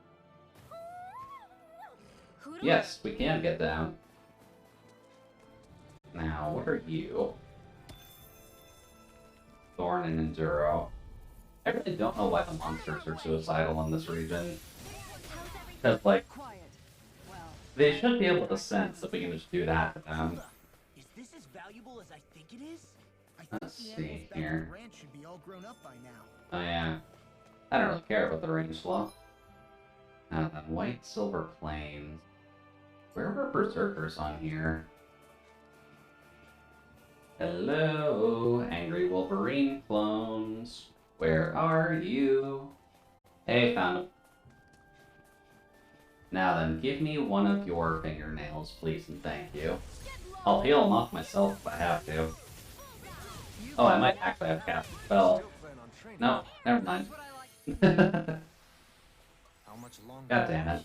Yes, we can get down. Now, what are you? Thorn and Enduro. I really don't know why the monsters are suicidal in this region. Because, like, they should be able to sense that we can just do that to them. Is this as valuable as I think it is? Let's see here. Ranch should be all grown up by now. Oh yeah. I don't really care about the range slow. Now then, White Silver Plains. Where were Berserkers on here? Hello, Angry Wolverine clones. Where are you? Hey, found him. Now then, give me one of your fingernails, please and thank you. I'll peel them off myself if I have to. Oh, I might actually have cast a spell. No, never mind. God damn it.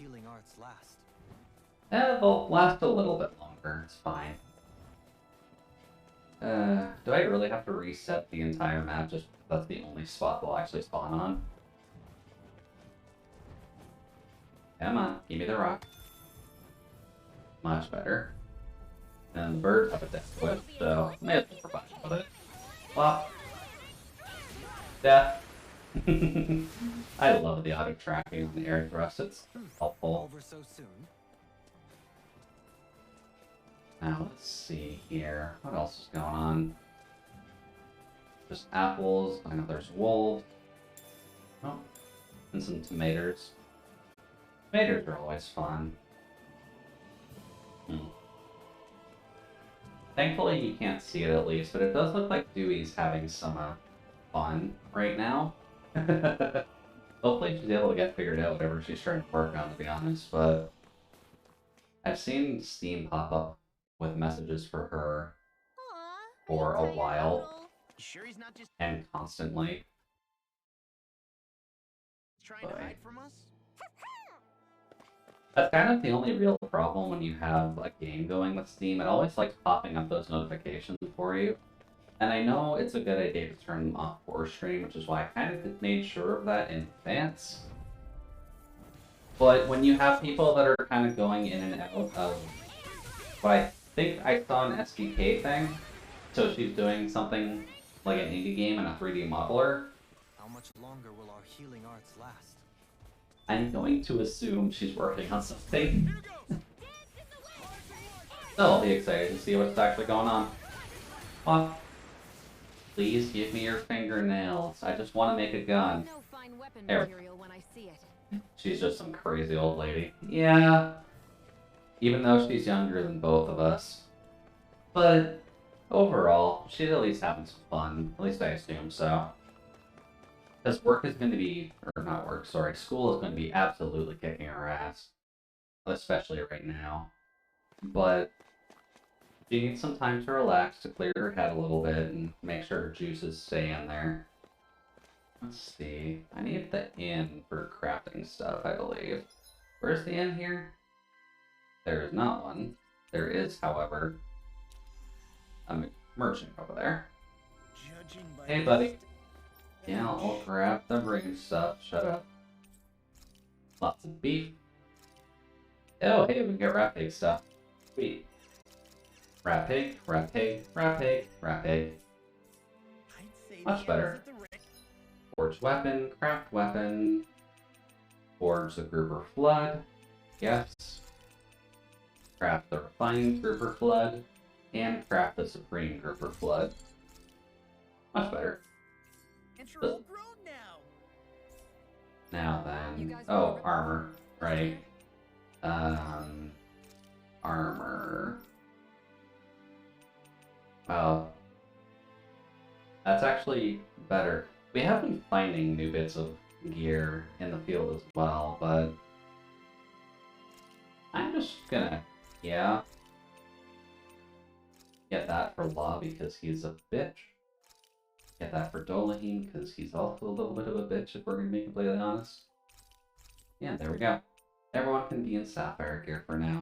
Yeah, they'll last a little bit longer, it's fine. Do I really have to reset the entire map just because that's the only spot they'll actually spawn on? Come on, give me the rock. Much better. And the birds have a death whip, so I may have to provide with it. Well, death. I love the auto tracking on the air thrust, it's helpful. Over so soon. Now let's see here. What else is going on? Just apples. I know there's wolves. Oh, and some tomatoes. Tomatoes are always fun. Thankfully you can't see it at least, but it does look like Dewey's having some fun right now. Hopefully she's able to get figured out whatever she's trying to work on, to be honest, but I've seen Steam pop up with messages for her for a while, Sure he's not just and constantly. trying to Boy. hide from us? That's kind of the only real problem when you have a game going with Steam. It always likes popping up those notifications for you. And I know it's a good idea to turn them off for stream, which is why I kind of made sure of that in advance. But when you have people that are kind of going in and out of what I think I saw an SDK thing, so she's doing something like an indie game and a 3D modeler, How much longer will our healing arts last? I'm going to assume she's working on something. So I'll be excited to see what's actually going on. Please give me your fingernails. I just want to make a gun. No fine weapon There. material when I see it. She's just some crazy old lady. Yeah. Even though she's younger than both of us. But overall, she's at least having some fun. At least I assume so. Because work is going to be, or not work, sorry, school is going to be absolutely kicking her ass. Especially right now. But she needs some time to relax, to clear her head a little bit, and make sure her juices stay in there. Let's see. I need the inn for crafting stuff, I believe. Where's the inn here? There is not one. There is, however, a merchant over there. Judging by Hey, buddy. Yeah, I'll grab the ring stuff. Shut up. Lots of beef. Oh, hey, we can get rat pig stuff. Sweet. Rat pig, rat pig, rat pig, rat pig. I'd say Much the better. ends at the ring. Forge weapon, craft weapon. Forge the grouper flood. Yes. Craft the refined grouper flood. And craft the supreme grouper flood. Much better. Enter all grown now. Now You then. guys Oh, remember- armor. Right. Armor. Well, that's actually better. We have been finding new bits of gear in the field as well, but I'm just gonna, yeah, get that for Law because he's a bitch. Get that for Dolaheen because he's also a little bit of a bitch if we're gonna be completely honest. Yeah, there we go. Everyone can be in Sapphire gear for now.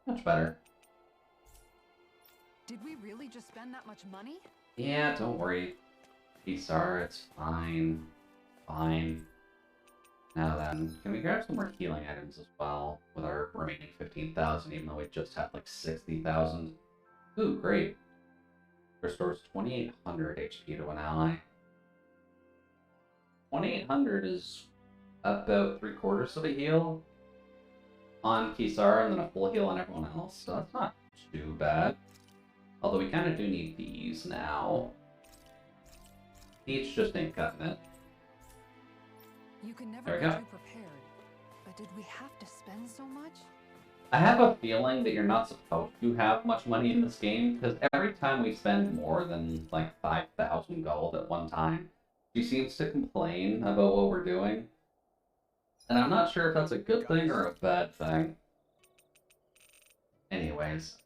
Much better. Did we really just spend that much money? Yeah, don't worry. Pisar, it's fine. Fine. Now then, can we grab some more healing items as well with our remaining 15,000, even though we just had like 60,000? Ooh, great. Restores 2,800 HP to an ally. 2,800 is about 3/4 of a heal on Kisara and then a full heal on everyone else, so that's not too bad. Although we kind of do need these now. Each just ain't cutting it. You can never There we be go. too prepared. But did we have to spend so much? I have a feeling that you're not supposed to have much money in this game, because every time we spend more than like 5,000 gold at one time, she seems to complain about what we're doing. And I'm not sure if that's a good thing or a bad thing. Anyways,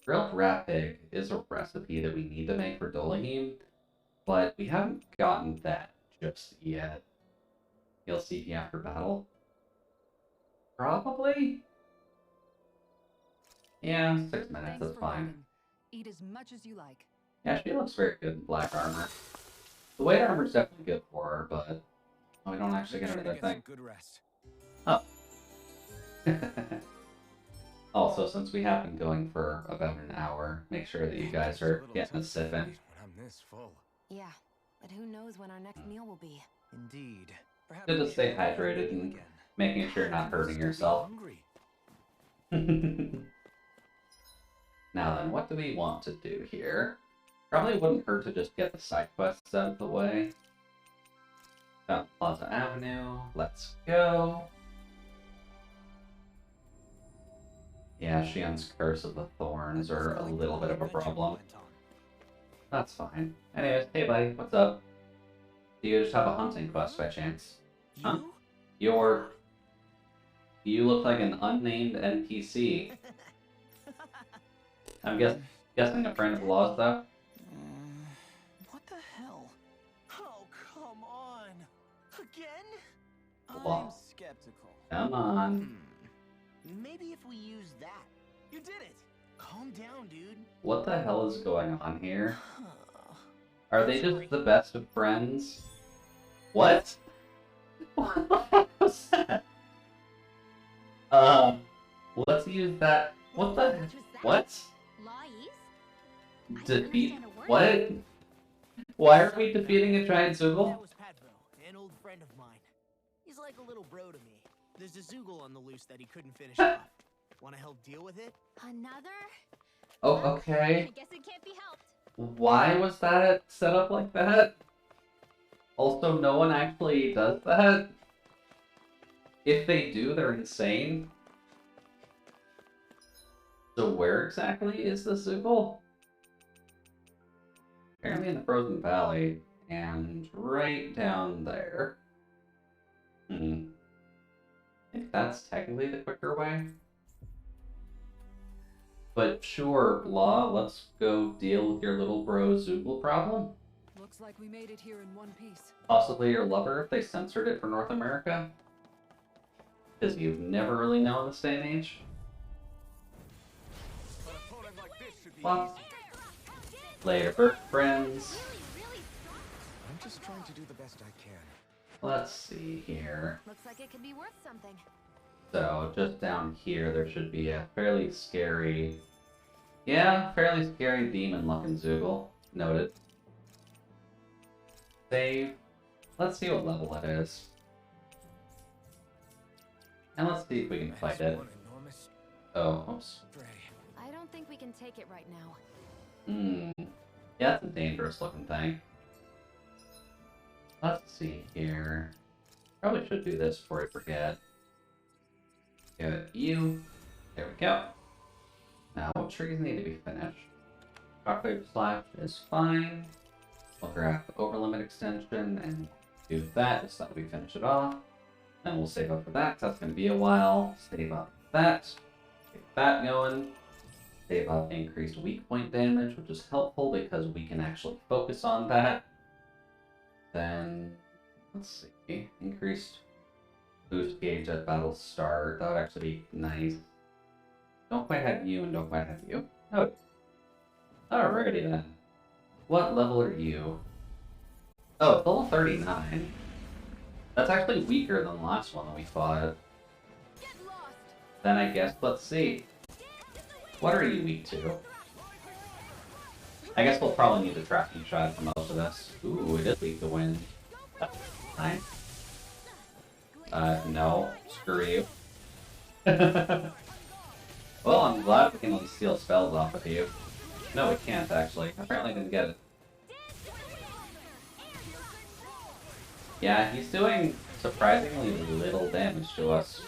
grilled rat pig is a recipe that we need to make for Dolaheen, but we haven't gotten that just yet. You'll see you after battle? Probably? Yeah, 6 minutes, Thanks that's for fine. waiting. Eat as much as you like. Yeah, she looks very good in black armor. The white armor's definitely good for her, but we don't actually get Sure to another some thing. good rest. Oh. Also, since we have been going for about an hour, make sure that you guys Just a are little getting a tough to sip in. eat when I'm this full. Yeah, but who knows when our next meal will be. Indeed. Perhaps Good to we stay should try hydrated eating and again. making sure you're not hurting yourself. Hungry. Now then, what do we want to do here? Probably wouldn't hurt to just get the side quests out of the way. Found Plaza Avenue, let's go. Yeah, Xian's Curse of the Thorns are a little bit of a problem. That's fine. Anyways, hey buddy, what's up? Do you just have a hunting quest by chance? Huh. You? You look like an unnamed NPC. I'm guessing a friend of Law's though? What the hell? Oh, come I'm skeptical. Come on. Maybe if we use that. You did it! Calm down, dude. What the hell is going on here? Are they just the best of friends? What? What the fuck was that? Let's use that. What the? What? Defeat? What? Why are we defeating a giant Zoogle? That was Patvo, an old friend of mine. He's like a little bro to me. There's a Zoogle on the loose that he couldn't finish off. Want to help deal with it? Another? Oh, okay. I guess it can't be helped. Why was that set up like that? Also, no one actually does that. If they do, they're insane. So where exactly is the Zoogle? Apparently in the Frozen Valley, and right down there. I think that's technically the quicker way. But sure, blah, let's go deal with your little bro Zoogle problem. Looks like we made it here in one piece. Possibly your lover if they censored it for North America. Because you've never really known this day and age. Well, later, friends. I'm just trying to do the best I can. Let's see here. Looks like it could be worth something. So, just down here, there should be a fairly scary... Yeah, fairly scary demon-looking Zoogle. Noted. Save. Let's see what level it is. And let's see if we can fight it. Oh, oops. I don't think we can take it right now. Yeah, that's a dangerous looking thing. Let's see here. Probably should do this before I forget. Give it you. There we go. Now, what trees need to be finished? Chocolate Slash is fine. We'll grab the overlimit extension and do that just so that we finish it off. Then we'll save up for that, 'cause that's going to be a while. Save up that. Get that going. Save up increased weak point damage, which is helpful because we can actually focus on that. Then, let's see. Increased boost gauge at battle start. That would actually be nice. Don't quite have you and don't quite have you. Oh. Alrighty then. What level are you? Oh, it's level 39. That's actually weaker than the last one that we fought. Then I guess, let's see. What are you weak to? I guess we'll probably need a tracking shot for most of this. Ooh, it is weak to wind. That's fine. No. Screw you. Well, I'm glad we can only steal spells off of you. No, we can't, actually. Apparently I didn't get it. Yeah, he's doing surprisingly little damage to us.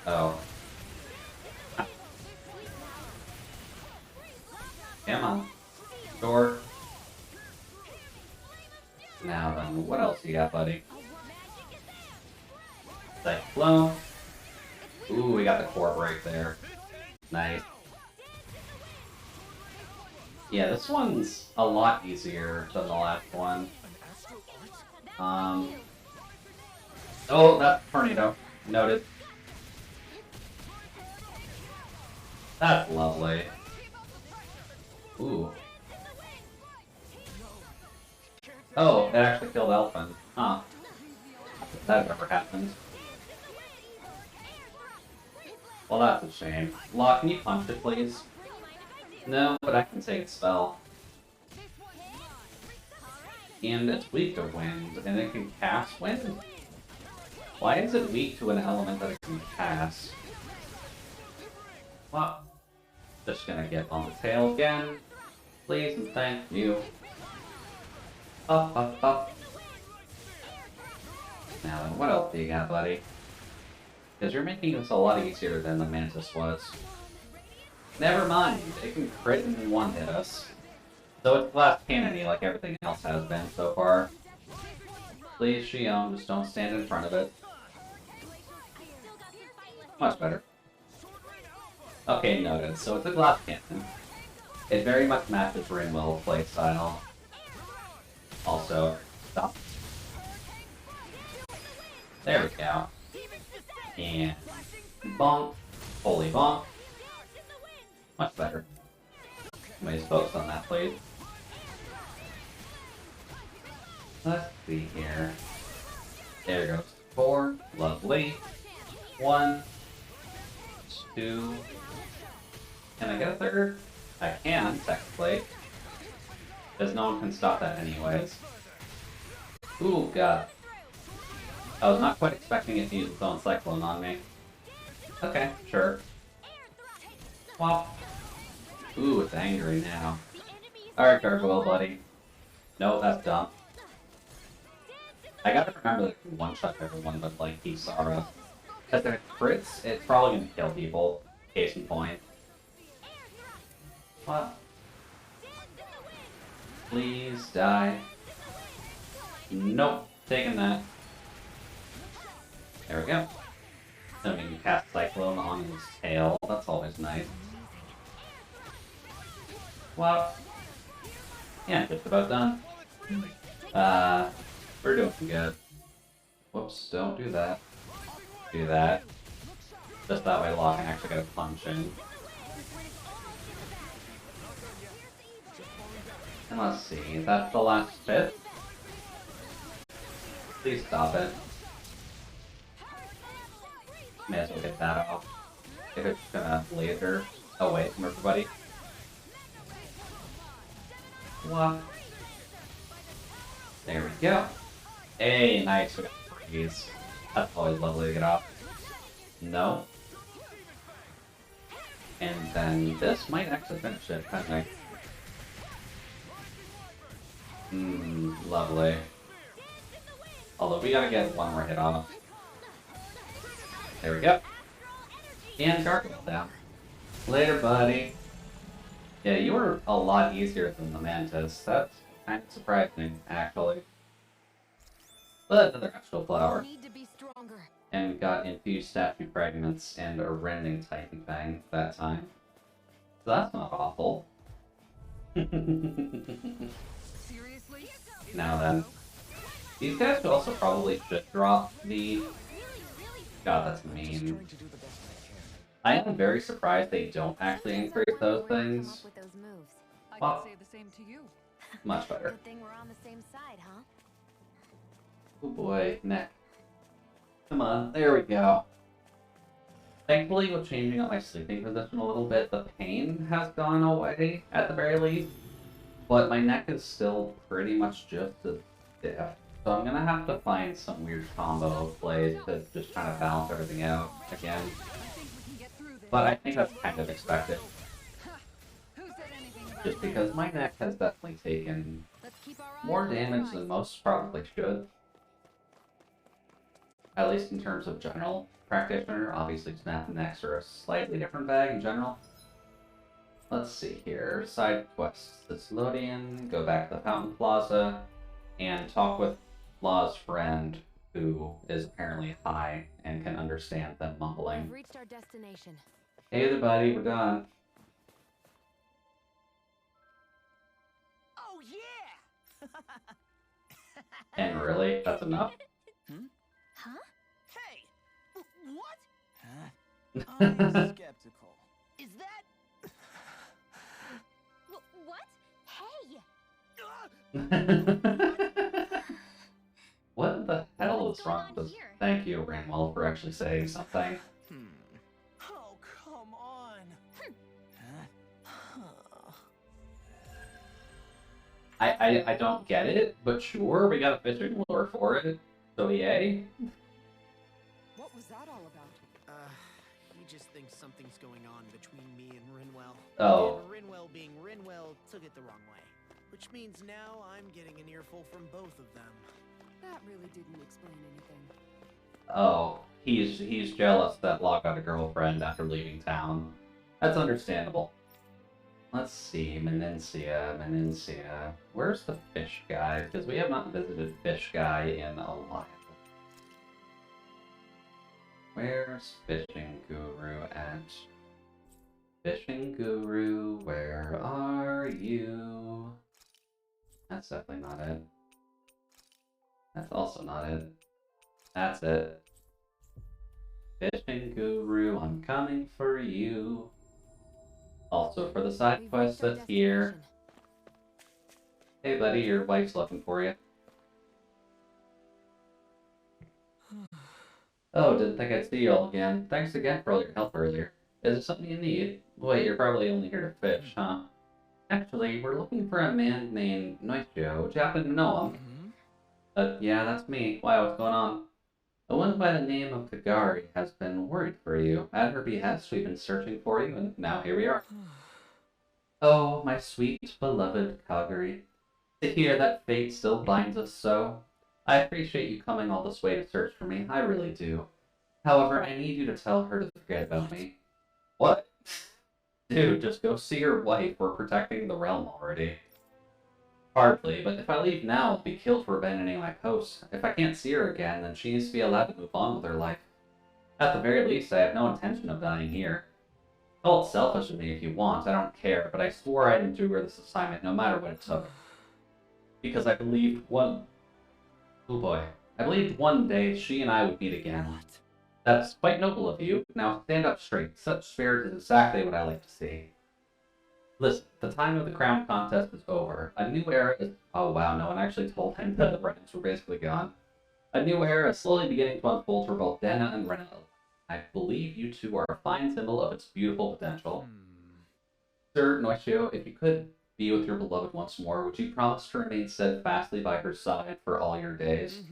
Oh. Come on. Sure. Now then, what else you got, buddy? Cyclone. Ooh, we got the core break there. Nice. Yeah, this one's a lot easier than the last one. Oh, that's tornado. Noted. That's lovely. Ooh. Oh, it actually killed Elfin. Huh. If that ever happened. Well, that's a shame. Law, can you punch it, please? No, but I can take its spell. And it's weak to wind, and it can cast wind? Why is it weak to an element that it can cast? Well, just gonna get on the tail again. Please and thank you. Up, up, up. Now then, what else do you got, buddy? Because you're making this a lot easier than the Mantis was. Never mind, it can crit and one-hit us. So it's glass cannon-y like everything else has been so far. Please, Shion, just don't stand in front of it. Much better. Okay, noted. So it's a glass cannon. It very much matches Rinwell's playstyle. Also, stop. There we go. And bonk. Holy bonk. Much better. Somebody's focus on that, please. Let's see here. There goes 4. Lovely. 1. 2. Can I get a third? I can, technically. Because no one can stop that anyways. Ooh, God. I was not quite expecting it to use its own Cyclone on me. Okay, sure. Well. Ooh, it's angry now. Alright, Gargoyle buddy. No, that's dumb. I gotta remember that you one-shot everyone, but like, Kisara. Because if it crits, it's probably gonna kill people. Case in point. What? Please die. Nope. Taking that. There we go. Then we can cast Cyclone on his tail. That's always nice. Well, yeah, just about done. We're doing good. Whoops, don't do that. Do that. Just that way Law can actually get a punch in. And let's see, that's the last bit. Please stop it. May as well get that off. If it's gonna laser away from everybody. What? There we go. Hey, nice. We got freeze. That's always lovely to get off. No. And then this might actually finish it, I think. Lovely. Although we gotta get one more hit off. There we go. And Gargoyle down. Later, buddy. Yeah, you were a lot easier than the Mantis. That's kind of surprising, actually. But another Astral Flower. Need to be stronger. And we got infused statue fragments and a rending Titan Fang that time. So that's not awful. Seriously? Now then. These guys also probably should drop the... God, that's mean. I am very surprised they don't actually increase those things. With those moves. I Well, can say the same to you. much better. Good thing we're on the same side, huh? Oh boy, neck. Come on, there we go. Thankfully, with changing up my sleeping position a little bit, the pain has gone away, at the very least. But my neck is still pretty much just as stiff. So I'm gonna have to find some weird combo plays to just kind of balance everything out again. But I think that's kind of expected. Just because my neck has definitely taken more damage than most probably should. At least in terms of general practitioner. Obviously, snap and necks are a slightly different bag in general. Let's see here. Side quests. This Lodian, go back to the Fountain Plaza, and talk with Law's friend, who is apparently high and can understand them mumbling. We've reached our destination. Hey everybody, we're done. Oh yeah! And really, that's enough? Huh? Hey! What? I'm skeptical. Is that... What? Hey! What the hell is wrong going with on this? here? Thank you, Ranwell, for actually saying something. Oh, come on! I don't get it, but sure, we got a fishing lure for it, so yay. What was that all about? He just thinks something's going on between me and Rinwell. Oh. And Rinwell being Rinwell took it the wrong way. Which means now I'm getting an earful from both of them. That really didn't explain anything. Oh, he's jealous that Law got a girlfriend after leaving town. That's understandable. Let's see, Menencia. Where's the fish guy? Because we have not visited fish guy in a while. Where's Fishing Guru at? Fishing Guru, where are you? That's definitely not it. That's also not it. That's it. Fishing guru, I'm coming for you. Also for the side We've quest reached our that's here. destination. Hey buddy, your wife's looking for you. Oh, didn't think I'd see you all again. Thanks again for all your help earlier. Is there something you need? Wait, you're probably only here to fish, huh? Actually, we're looking for a man named Noichio. Would you happen to know him? Yeah, that's me. Why, what's going on? A woman by the name of Kagari has been worried for you. At her behest, we've been searching for you, and now here we are. Oh, my sweet, beloved Kagari. To hear that fate still binds us so. I appreciate you coming all this way to search for me. I really do. However, I need you to tell her to forget about me. What? Dude, just go see your wife. We're protecting the realm already. Hardly, but if I leave now, I'll be killed for abandoning my post. If I can't see her again, then she needs to be allowed to move on with her life. At the very least, I have no intention of dying here. Call it selfish of me if you want, I don't care, but I swore I'd endure this assignment no matter what it took. Because I believed one... Oh boy. I believed one day she and I would meet again. That's quite noble of you. Now stand up straight. Such spirit is exactly what I like to see. Listen, the time of the crown contest is over. A new era is... Oh wow, no one actually told him that the Renans were basically gone. A new era is slowly beginning to unfold for both Denna and Renna. I believe you two are a fine symbol of its beautiful potential. Sir Noichio, if you could be with your beloved once more, would you promise to remain steadfastly by her side for all your days?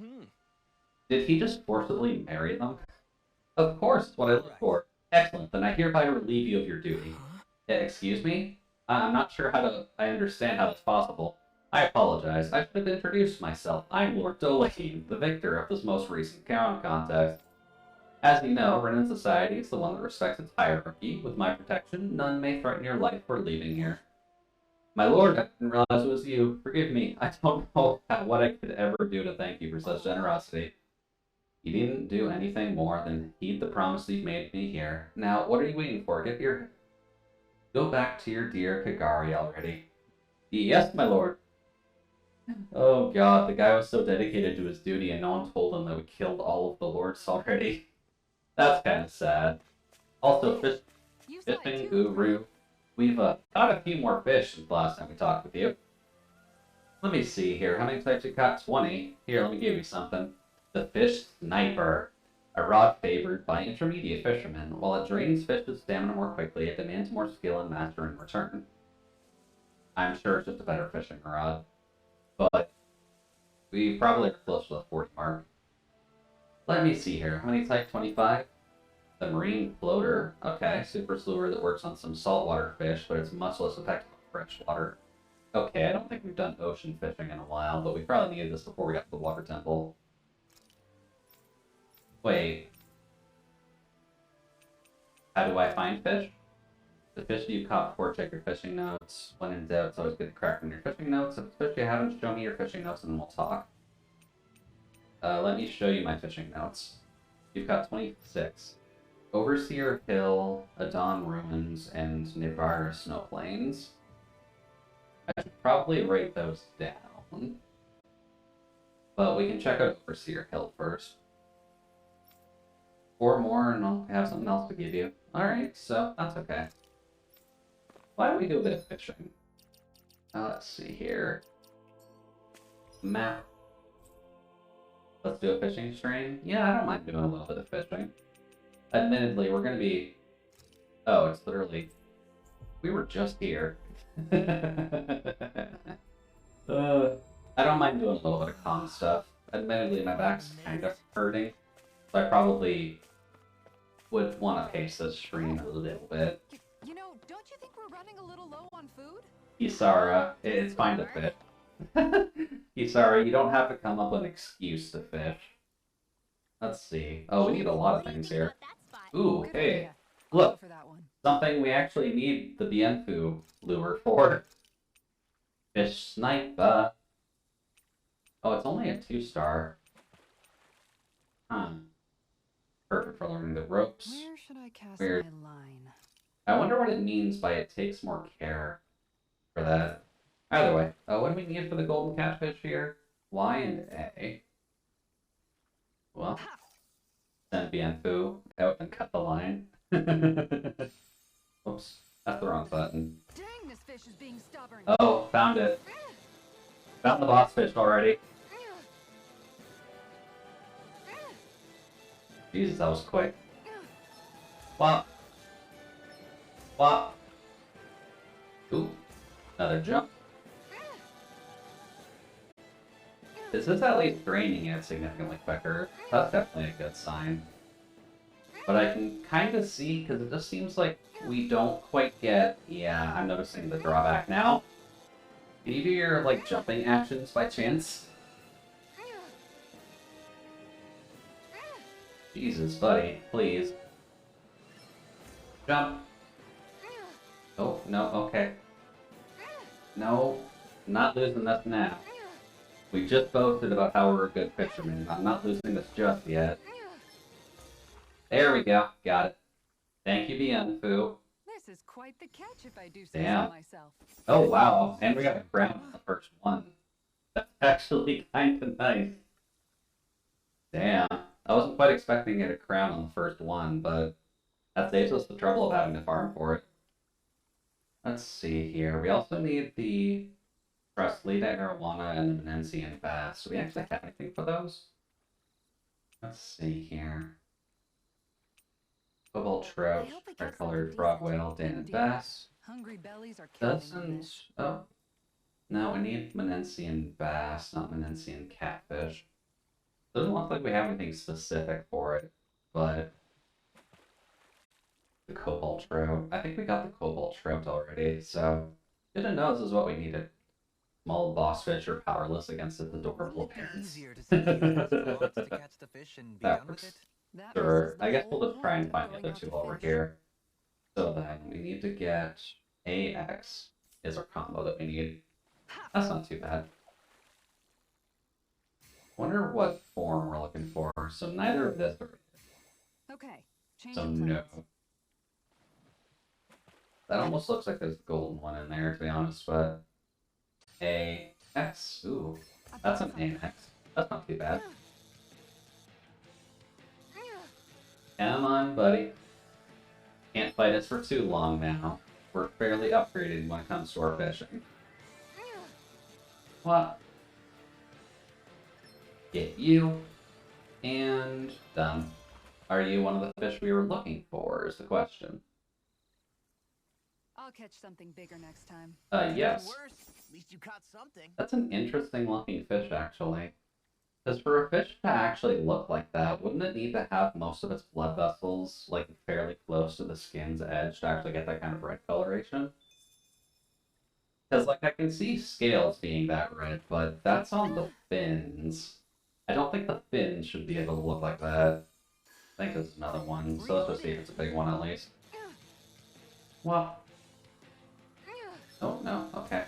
Did he just forcibly marry them? Of course, it's what I look for. Excellent, then I hereby relieve you of your duty. Excuse me? I'm not sure I understand how that's possible. I apologize. I should have introduced myself. I'm Lord Dolaheen, the victor of this most recent crown contest. As you know, Renan Society is the one that respects its hierarchy. With my protection, none may threaten your life for leaving here. My lord, I didn't realize it was you. Forgive me. I don't know what I could ever do to thank you for such generosity. You didn't do anything more than heed the promise you've made me here. Now, what are you waiting for? Go back to your dear Kagari already. Yes, my lord. Oh god, the guy was so dedicated to his duty and no one told him that we killed all of the lords already. That's kind of sad. Also, fishing guru. We've caught a few more fish since the last time we talked with you. Let me see here. How many types you caught? 20. Here, let me give you something. The fish sniper. A rod favored by intermediate fishermen. While it drains fish's stamina more quickly, it demands more skill and master in return. I'm sure it's just a better fishing rod. But we probably are close to the 40 mark. Let me see here. How many type 25? The marine floater. Okay, super lure that works on some saltwater fish, but it's much less effective on freshwater. Okay, I don't think we've done ocean fishing in a while, but we probably needed this before we got to the water temple. Wait. How do I find fish? The fish you caught before, check your fishing notes. When in doubt, it's always good to crack from your fishing notes. If it's fish you haven't, show me your fishing notes and then we'll talk. Let me show you my fishing notes. You've got 26. Overseer Hill, Adon Ruins, and Nivara Snow Plains. I should probably write those down. But we can check out Overseer Hill first. 4 more and I'll have something else to give you. Alright, so that's okay. Why don't we do a bit of fishing? Let's see here. Map. Let's do a fishing stream. Yeah, I don't mind doing a little bit of fishing. Admittedly, we're gonna be... Oh, it's literally... We were just here. I don't mind doing a little bit of comm stuff. Admittedly, my back's kind of hurting. So I probably would want to pace this stream a little bit. You know, don't you think we're running a little low on food? Isara, it's fine to fish. Isara, you don't have to come up with an excuse to fish. Let's see. Oh, we need a lot of things here. Ooh, Good hey. idea. I'll Look, go for that one. something we actually need the Bienfu lure for. Fish sniper. Oh, it's only a 2-star. Huh. Perfect for learning the ropes. Where should I cast Weird. my line? I wonder what it means by it takes more care for that. Either way, what do we need for the golden catfish here? Y and A. well, send Bianfu out and cut the line. Oops, that's the wrong button. Dang, this fish is being stubborn. Oh, found it. Found the boss fish already. Jesus, that was quick. What? What? Ooh, another jump. This is at least draining it significantly quicker. That's definitely a good sign. But I can kind of see, because it just seems like we don't quite get... Yeah, I'm noticing the drawback now. Can you do your, like, jumping actions by chance? Jesus, buddy, please. Jump. Oh, no, okay. No, not losing this now. We just boasted about how we're a good fisherman. I'm not losing this just yet. There we go. Got it. Thank you, Bianfu. This is quite the catch, if I do say Damn. so myself. Oh, wow. And we got a crown on the first one. That's actually kind of nice. Damn. I wasn't quite expecting to get a crown on the first one, but that saves us the trouble of having to farm for it. Let's see here. We also need the Truslita Arowana and the Menencian Bass. Do we actually have anything for those? Let's see here. Cobalt Trout, red-colored frog whale, Dan and Bass. Hungry bellies are killing Doesn't... fish. Oh. No, we need Menencian Bass, not Menencian Catfish. Doesn't look like we have anything specific for it, but... The Cobalt Trout. I think we got the Cobalt Trout already, so... Good to know this is what we needed. Small boss fish are powerless against its adorable appearance. Easier to simply cast rods to catch the fish and be That done with works. it. That Sure, misses the I guess whole we'll just try and point find of the going other two out to while we're fish. here. So then we need to get AX is our combo that we need. That's not too bad. Wonder what form we're looking for. So neither of this or Okay, change so of no. plans. That almost looks like there's a golden one in there, to be honest, but AX. Ooh, that's an AX. That's not too bad. Come on, buddy. Can't fight us for too long now. We're fairly upgraded when it comes to our fishing. What? Get you. And done. Are you one of the fish we were looking for, is the question. I'll catch something bigger next time. Yes. Worse, at least you caught something. That's an interesting looking fish, actually. Because for a fish to actually look like that, wouldn't it need to have most of its blood vessels, like, fairly close to the skin's edge to actually get that kind of red coloration? Because, like, I can see scales being that red, but that's on the fins. I don't think the fins should be able to look like that. I think there's another one, so let's just see if it's a big one at least. Well. Oh, no, okay.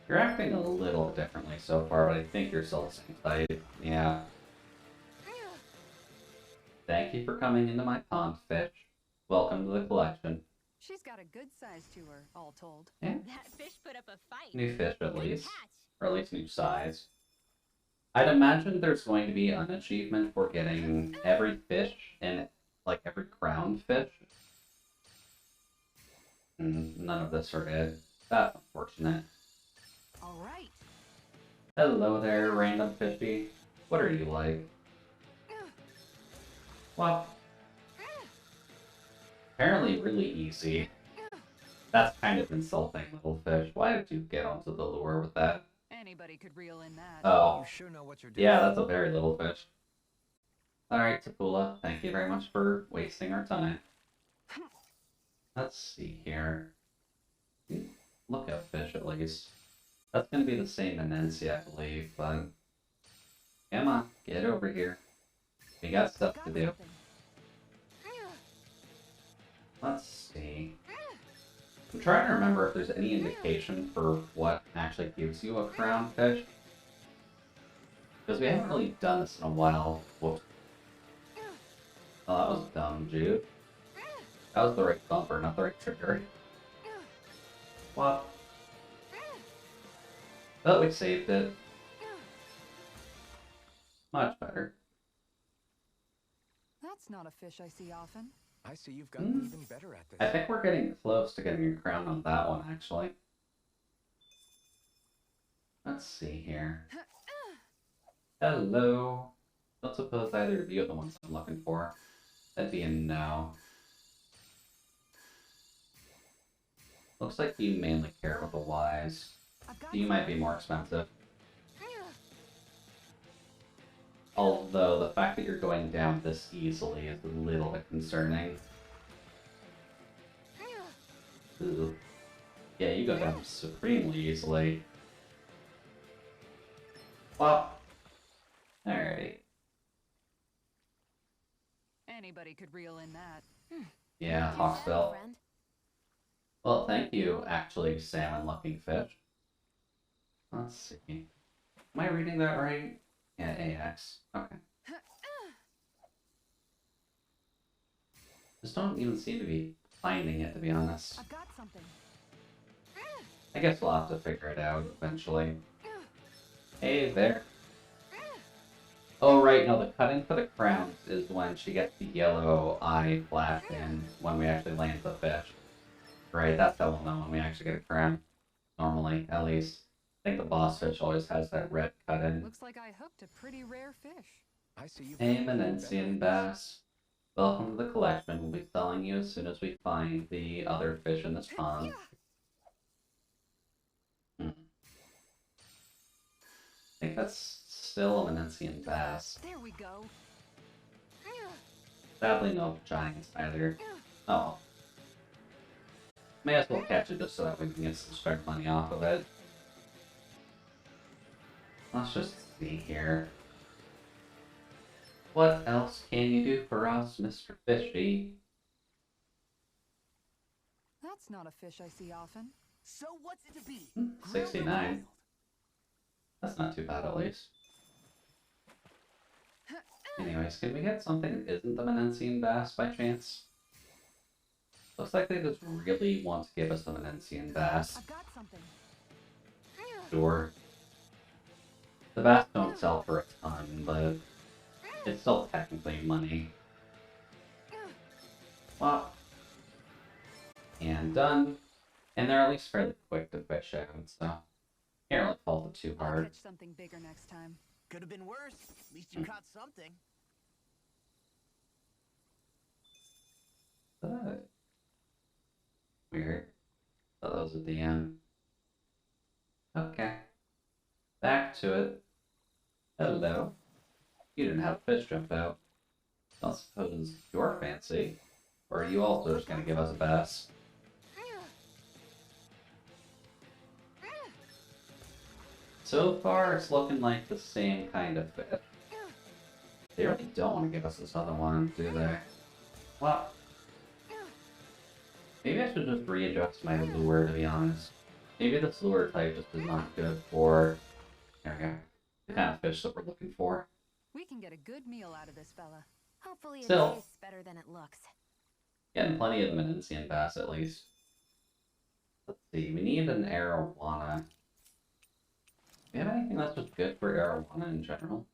You're acting a little differently so far, but I think you're still the same type. Yeah. Thank you for coming into my pond, fish. Welcome to the collection. She's got a good size to her, all told. Yeah. That fish put up a fight. New fish, at Good least. catch. Or at least new size. I'd imagine there's going to be an achievement for getting every fish and, like, every crowned fish. None of this are it. That's unfortunate. All right. Hello there, random fishy. What are you like? Well, apparently really easy. That's kind of insulting, little fish. Why did you get onto the lure with that? Anybody could reel in that. Oh, You sure know what you're doing. yeah, that's a very little fish. Alright, Tapula, thank you very much for wasting our time. Let's see here. Look at fish, at least. That's going to be the same Menencia, I believe, but... Come on, get over here. We got stuff to do. Let's see. I'm trying to remember if there's any indication for what actually gives you a crown fish. Because we haven't really done this in a while. Whoops. Oh, that was dumb, Jude. That was the right bumper, not the right trigger. What? Oh, we saved it. Much better. That's not a fish I see often. I see you've gotten even better at this. I think we're getting close to getting a crown on that one, actually. Let's see here. Hello. Don't suppose either of you are the ones I'm looking for. That'd be a no. Looks like you mainly care about the Ys. You might be more expensive. Although, the fact that you're going down this easily is a little bit concerning. Ooh. Yeah, you go down supremely easily. Well, alrighty. Anybody could reel in that. Yeah, Hawksbill. Well, thank you, actually, salmon-looking fish. Let's see. Am I reading that right? Yeah, AX. Okay. Just don't even seem to be finding it, to be honest. I've got something. I guess we'll have to figure it out eventually. Hey there. Oh, right, no, the cutting for the crowns is when she gets the yellow eye flash in when we actually land the fish. Right, that's how we'll know when we actually get a crown. Normally, at least. I think the boss fish always has that red cut in. Looks like I hooked a pretty rare fish. I see you've Hey, gotten even better Menencian at bass. Welcome to the collection. We'll be selling you as soon as we find the other fish in this pond. I think that's still a Menencian bass. There we go. Sadly, no giants either. Oh. May as well catch it just so that we can get some spare money off of it. Let's just see here. What else can you do for us, Mr. Fishy? That's not a fish I see often. So what's it to be? 69. That's not too bad, at least. Anyways, can we get something that isn't the Menencian bass by chance? Looks like they just really want to give us the Menencian bass. I've got something. Sure. The bass don't sell for a ton, but it's still technically money. Well, and done. And they're at least fairly quick to fish out, so can't really fault it too I'll hard. catch something bigger next time. Could have been worse. At least you caught something. Weird. Thought that was at the end. Okay. Back to it. Hello. You didn't have a fish jump out. Don't suppose you're fancy. Or are you also just gonna give us a bass? So far, it's looking like the same kind of fish. They really don't want to give us this other one, do they? Well, maybe I should just readjust my lure, to be honest. Maybe this lure type just is not good for, there we go, the kind of fish that we're looking for. We can get a good meal out of this fella. Hopefully it Still. tastes better than it looks. Getting plenty of Menencian bass, at least. Let's see, we need an arowana. Do you have anything that's just good for arowana in general?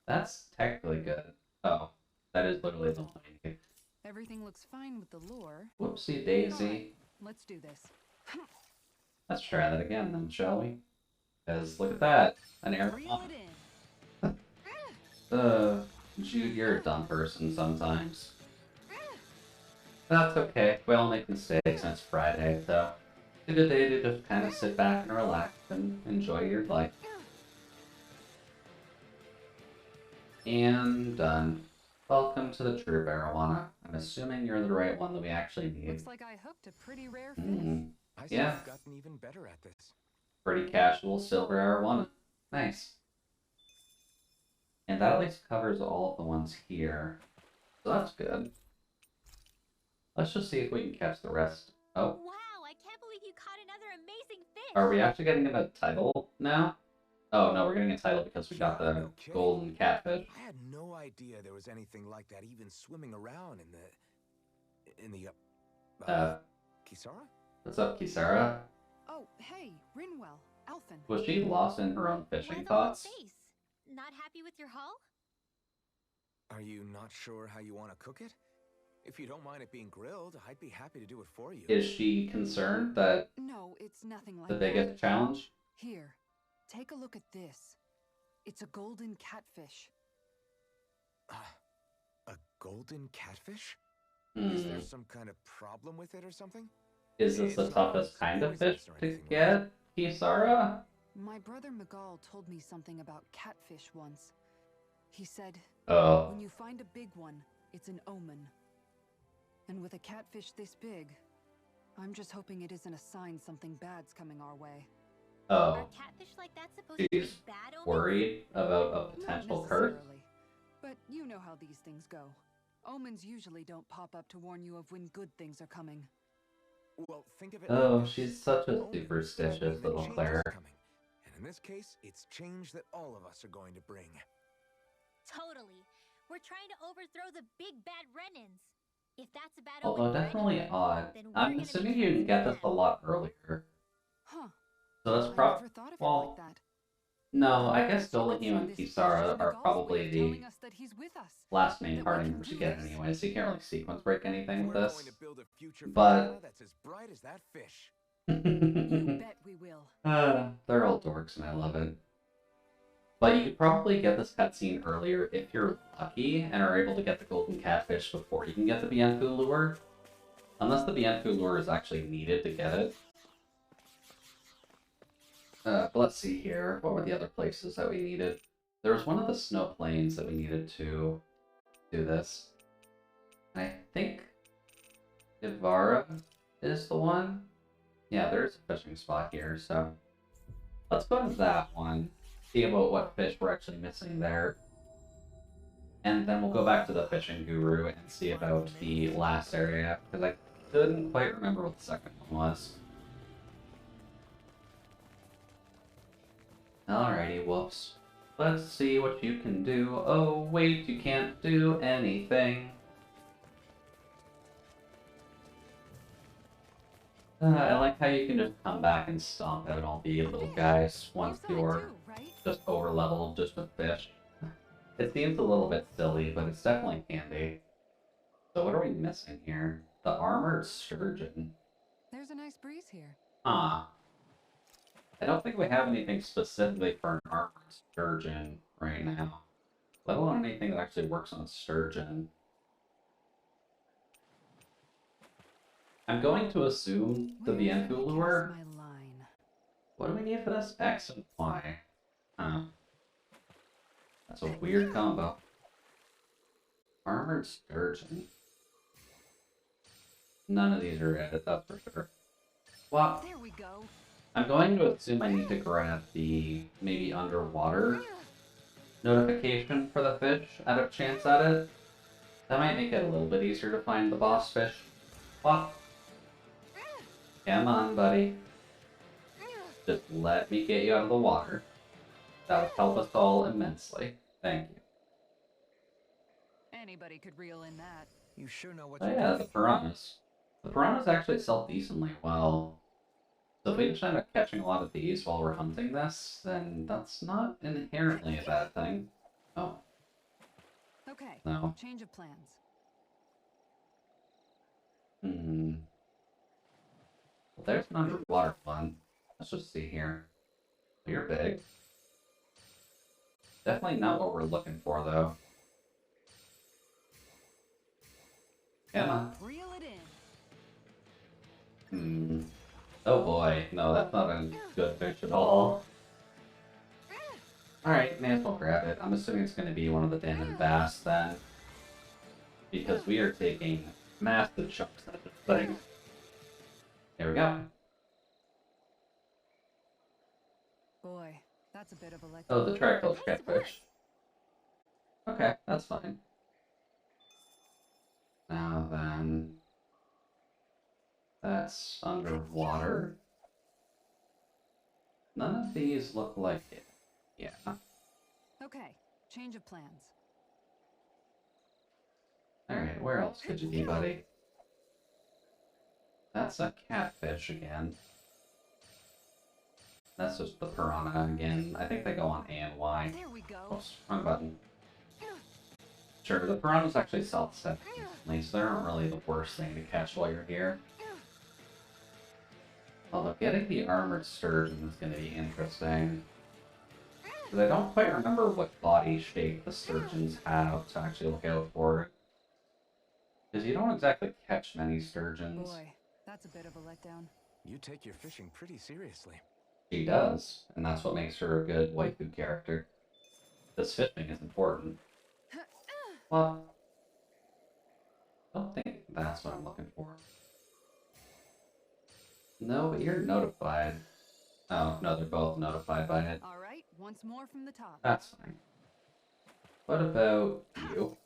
That's technically good. Oh, that is literally the one I need. Everything looks fine with the lure. Whoopsie daisy. Let's do this. Let's try that again then, shall we? Because look at that, an Reel arowana. it in. Jude, you're a dumb person sometimes. That's okay. We all make mistakes and it's Friday, so it's a good day to just kind of sit back and relax and enjoy your life. And done. Welcome to the true arowana. I'm assuming you're the right one that we actually need. Looks like I hooked a pretty rare fish. I see Yeah. you've gotten even better at this. Pretty casual silver arowana. Nice. And that at least covers all of the ones here. So that's good. Let's just see if we can catch the rest. Oh, Wow, I can't believe you caught another amazing fish. are we actually getting a title now? Oh no, we're getting a title because we got the Okay. golden catfish. I had no idea there was anything like that even swimming around in the Kisara? What's up, Kisara? Oh, hey, Rinwell. Alphen. Was she lost in her own Why fishing the whole thoughts? face? Not happy with your haul? Are you not sure how you want to cook it? If you don't mind it being grilled, I'd be happy to do it for you. Is she concerned that No, it's nothing like the biggest that. challenge? Here, take a look at this. It's a golden catfish. A golden catfish? Hmm. Is there some kind of problem with it or something? Is this the It's not toughest kind of fish poisonous or to anything, get, Kisara? My brother Miguel told me something about catfish once. He said, Oh. when you find a big one, it's an omen. And with a catfish this big, I'm just hoping it isn't a sign something bad's coming our way. Are Oh. catfish like that supposed to be She's bad omens? worried about a Not potential curse? necessarily, but you know how these things go. Omens usually don't pop up to warn you of when good things are coming. Well, think of it Oh, like this. she's such a Omens superstitious mean that little change Claire. is coming. And in this case, it's change that all of us are going to bring. Totally. We're trying to overthrow the big bad Renans. If that's a bad Although omen for definitely anyone, odd. then we're I'm gonna be assuming you can get this a transparent. lot earlier. Huh. So that's I probably... never thought of it Well, like that. no, I Then guess you could Dolahim say and this fish Kisara is are Miguel's way probably of the telling us that he's with us. last main That we party can members to do get this. anyway, so you can't really sequence break anything with We're this. going to build a future for But... Anna that's as bright as that fish. You bet we will. They're all dorks and I love it. But you could probably get this cutscene earlier if you're lucky and are able to get the golden catfish before you can get the Bienfu lure. Unless the Bienfu lure is actually needed to get it. But let's see here. What were the other places that we needed? There was one of the snow plains that we needed to do this. I think Ivara is the one. Yeah, there's a fishing spot here, so let's go to that one. See about what fish we're actually missing there. And then we'll go back to the fishing guru and see about the last area, because I couldn't quite remember what the second one was. Alrighty, whoops. Let's see what you can do. Oh, wait, you can't do anything. I like how you can just come back and stomp out all the little guys once You saw it you're too, right? just over leveled just with fish. It seems a little bit silly, but it's definitely handy. So what are we missing here? The armored sturgeon. There's a nice breeze here. Huh. I don't think we have anything specifically for an armored sturgeon right now. Let alone anything that actually works on sturgeon. I'm going to assume the Where Bienfu should I lure. cast my line? What do we need for this? X and Y. Huh. That's a weird combo. Armored sturgeon. None of these are it, that's for sure. Well, There we go. I'm going to assume I need to grab the maybe underwater notification for the fish out of chance at it. That might make it a little bit easier to find the boss fish. Well, come on, buddy. Just let me get you out of the water. That would help us all immensely. Thank you. Anybody could reel in that. You sure know what Oh you're yeah, doing. the piranhas. The piranhas actually sell decently well. So if we just end up catching a lot of these while we're hunting this, then that's not inherently a bad thing. Oh, Okay, no. change of plans. Hmm. Well, there's an underwater one. Let's just see here. You're big. Definitely not what we're looking for, though. Come on. Reel it in. Hmm. Oh boy. No, that's not a good fish at all. Alright, may as well grab it. I'm assuming it's going to be one of the damn bass then. Because we are taking massive chunks out of this thing. There we go. Boy, that's a bit of a letdown. Oh, the Untitled Nice work. Catfish. Okay, that's fine. Now then... That's underwater. None of these look like it. Yeah. Okay, change of plans. Alright, where else could you be, buddy? That's a catfish again. That's just the piranha again. I think they go on A and Y. There we go. Oops, wrong button. Sure, the piranhas actually self-set, so they aren't really the worst thing to catch while you're here. Although getting the armored sturgeon is going to be interesting. Because I don't quite remember what body shape the sturgeons have to actually look out for. Because you don't exactly catch many sturgeons. Boy, that's a bit of a letdown. You take your fishing pretty seriously. She does, and that's what makes her a good waifu character. This fishing is important. Well, I don't think that's what I'm looking for. No, but you're notified. Oh, no, they're both notified by it. All right, once more from the top. That's fine. What about you?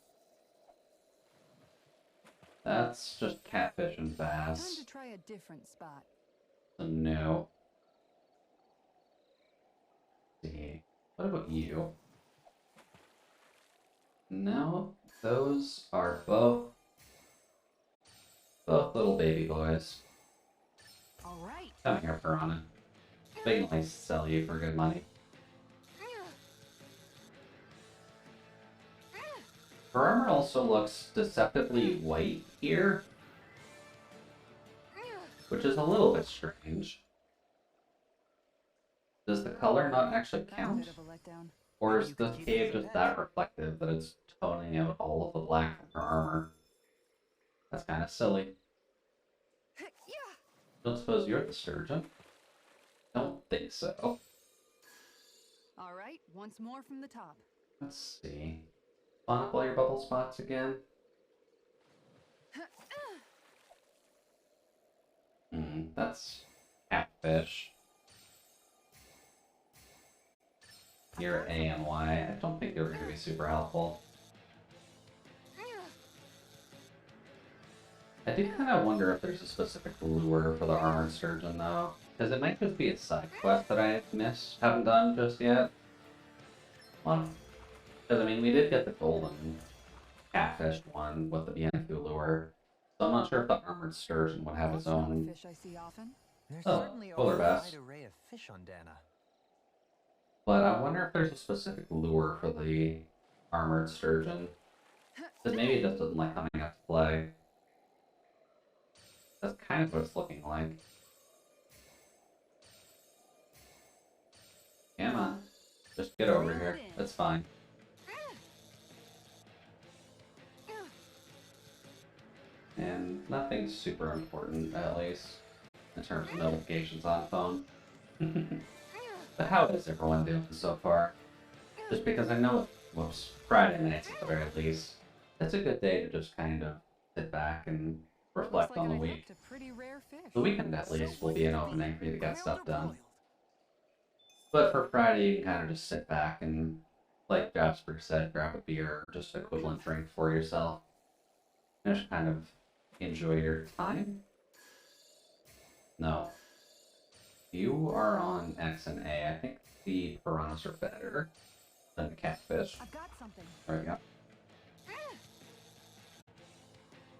That's just catfish and Time bass. to try a different spot. So no. Let's see. What about you? No, those are both little baby boys. All right. Come here, piranha. They can only sell you for good money. Her armor also looks deceptively white here, which is a little bit strange. Does the color not actually That's a count? bit of a letdown. Or is the cave just that reflective that it's toning out all of the black from her armor? That's kind of silly. Don't suppose you're the sturgeon? Don't think so. All right, once more from the top. Let's see. Spawn up all your bubble spots again. That's catfish. You're A and Y. I don't think they're going to be super helpful. I do kind of wonder if there's a specific lure for the armored sturgeon, though. Because it might just be a side quest that I missed, haven't done just yet. Well, because, I mean, we did get the golden catfish one with the Biancu lure. So I'm not sure if the armored sturgeon would have its That's not a own... fish I see often. There's Oh, certainly a polar wide bass. array of fish on Dana. But I wonder if there's a specific lure for the armored sturgeon. Because maybe it just doesn't like coming out to play. That's kind of what it's looking like. Come on. Just get over here. It's fine. And nothing super important, at least, in terms of notifications on phone. But how is everyone doing so far? Just because I know, whoops, Friday nights at the very least, it's a good day to just kind of sit back and reflect on the week. The weekend, at least, will be an opening for you to get stuff done. But for Friday, you can kind of just sit back and, like Jasper said, grab a beer or just equivalent drink for yourself. And just kind of enjoy your time. No. You are on X and A. I think the piranhas are better than the catfish. I've got something. There we go.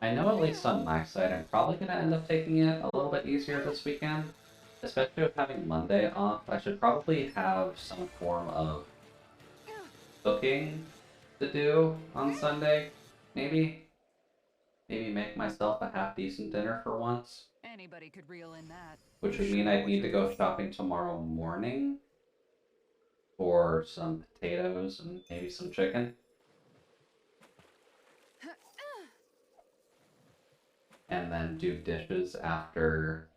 I know at least on my side I'm probably going to end up taking it a little bit easier this weekend. Especially with having Monday off, I should probably have some form of cooking to do on Sunday. Maybe make myself a half-decent dinner for once. Anybody could reel in that. Which would mean I'd need to go shopping tomorrow morning for some potatoes and maybe some chicken. And then do dishes after...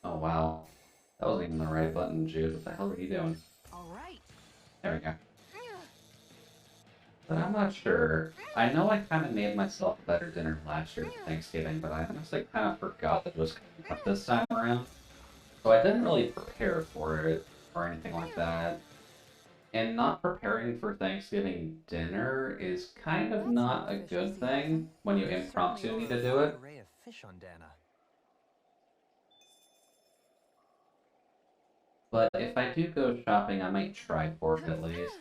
Oh wow. That wasn't even the right button, Jude. What the hell are you doing? Alright. There we go. But I'm not sure. I know I kind of made myself a better dinner last year for Thanksgiving, but I honestly kind of forgot that it was coming up this time around. So I didn't really prepare for it or anything like that. And not preparing for Thanksgiving dinner is kind of not a good thing when you impromptu need to do it. Array of fish on Dana. But if I do go shopping, I might try pork at least.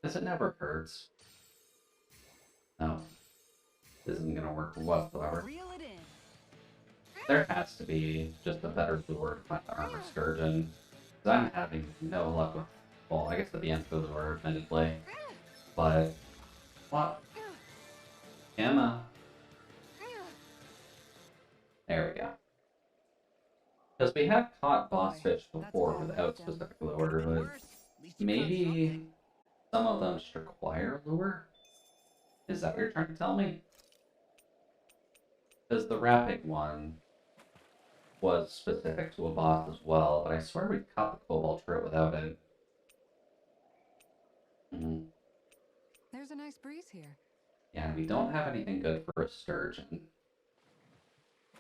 Because it never hurts. No. This isn't gonna work whatsoever. Reel it in. There has to be just a better lure to find the armored sturgeon. Because I'm having no luck with, well, I guess the Bianco lure, admittedly. But, what? Emma. There we go. Because we have caught boss fish before without specific lure, but maybe some of them just require lure? Is that what you're trying to tell me? Because the wrapping one was specific to a boss as well, but I swear we caught the cobalt turret without it. There's a nice breeze here. Yeah, we don't have anything good for a sturgeon.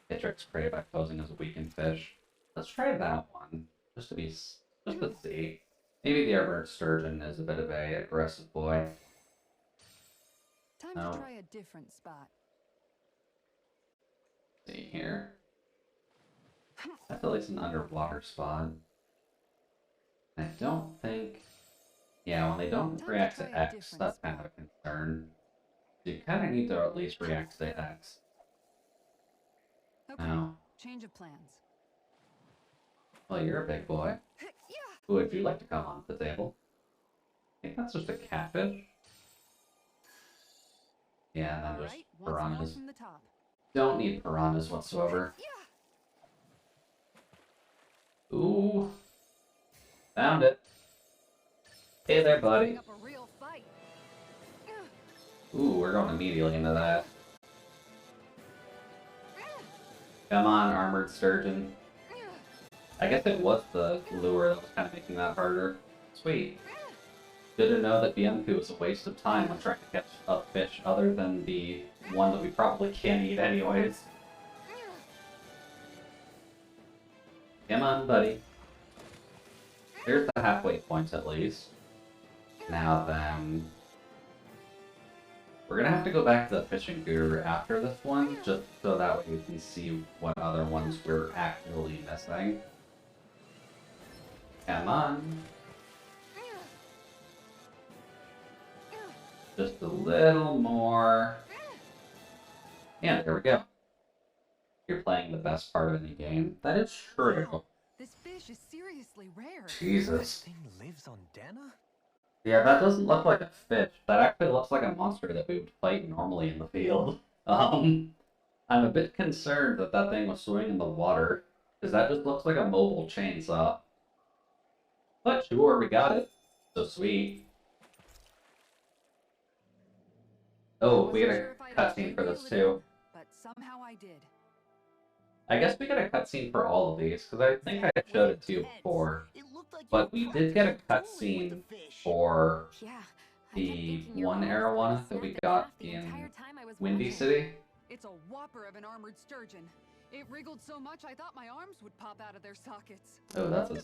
It tricks prey by posing as a weakened fish. Let's try that one, just to see. Maybe the armored sturgeon is a bit of a aggressive boy. Time to try a different spot. See here. I feel like it's an underwater spot. I don't think... Yeah, when they don't react to X, that's kind of a concern. You kind of need to at least react to X. Okay, Now, change of plans. well, you're a big boy. Who would you like to come on the table? I think that's just a catfish. Yeah, and then just piranhas. Don't need piranhas whatsoever. Ooh. Found it. Hey there, buddy. Ooh, we're going immediately into that. Come on, armored sturgeon. I guess it was the lure that was kind of making that harder. Sweet. Good to know that Bianco is a waste of time when trying to catch a fish other than the one that we probably can't eat anyways. Come on, buddy. There's the halfway point at least. Now then... We're gonna have to go back to the fishing guru after this one, just so that way we can see what other ones we're actually missing. Come on. Just a little more. And there we go. You're playing the best part of any game. That is true. This fish is seriously rare. Jesus. That thing lives on Dana? Yeah, that doesn't look like a fish. That actually looks like a monster that we would fight normally in the field. I'm a bit concerned that that thing was swimming in the water, because that just looks like a mobile chainsaw. But sure, we got it. So sweet. Oh, we get a cutscene for this too. But somehow I did. I guess we get a cutscene for all of these, because I think I showed it to you before. But we did get a cutscene for the one era one that we got in Windy City. It's a whopper of an armored sturgeon. It wriggled so much I thought my arms would pop out of their sockets. Oh, that's a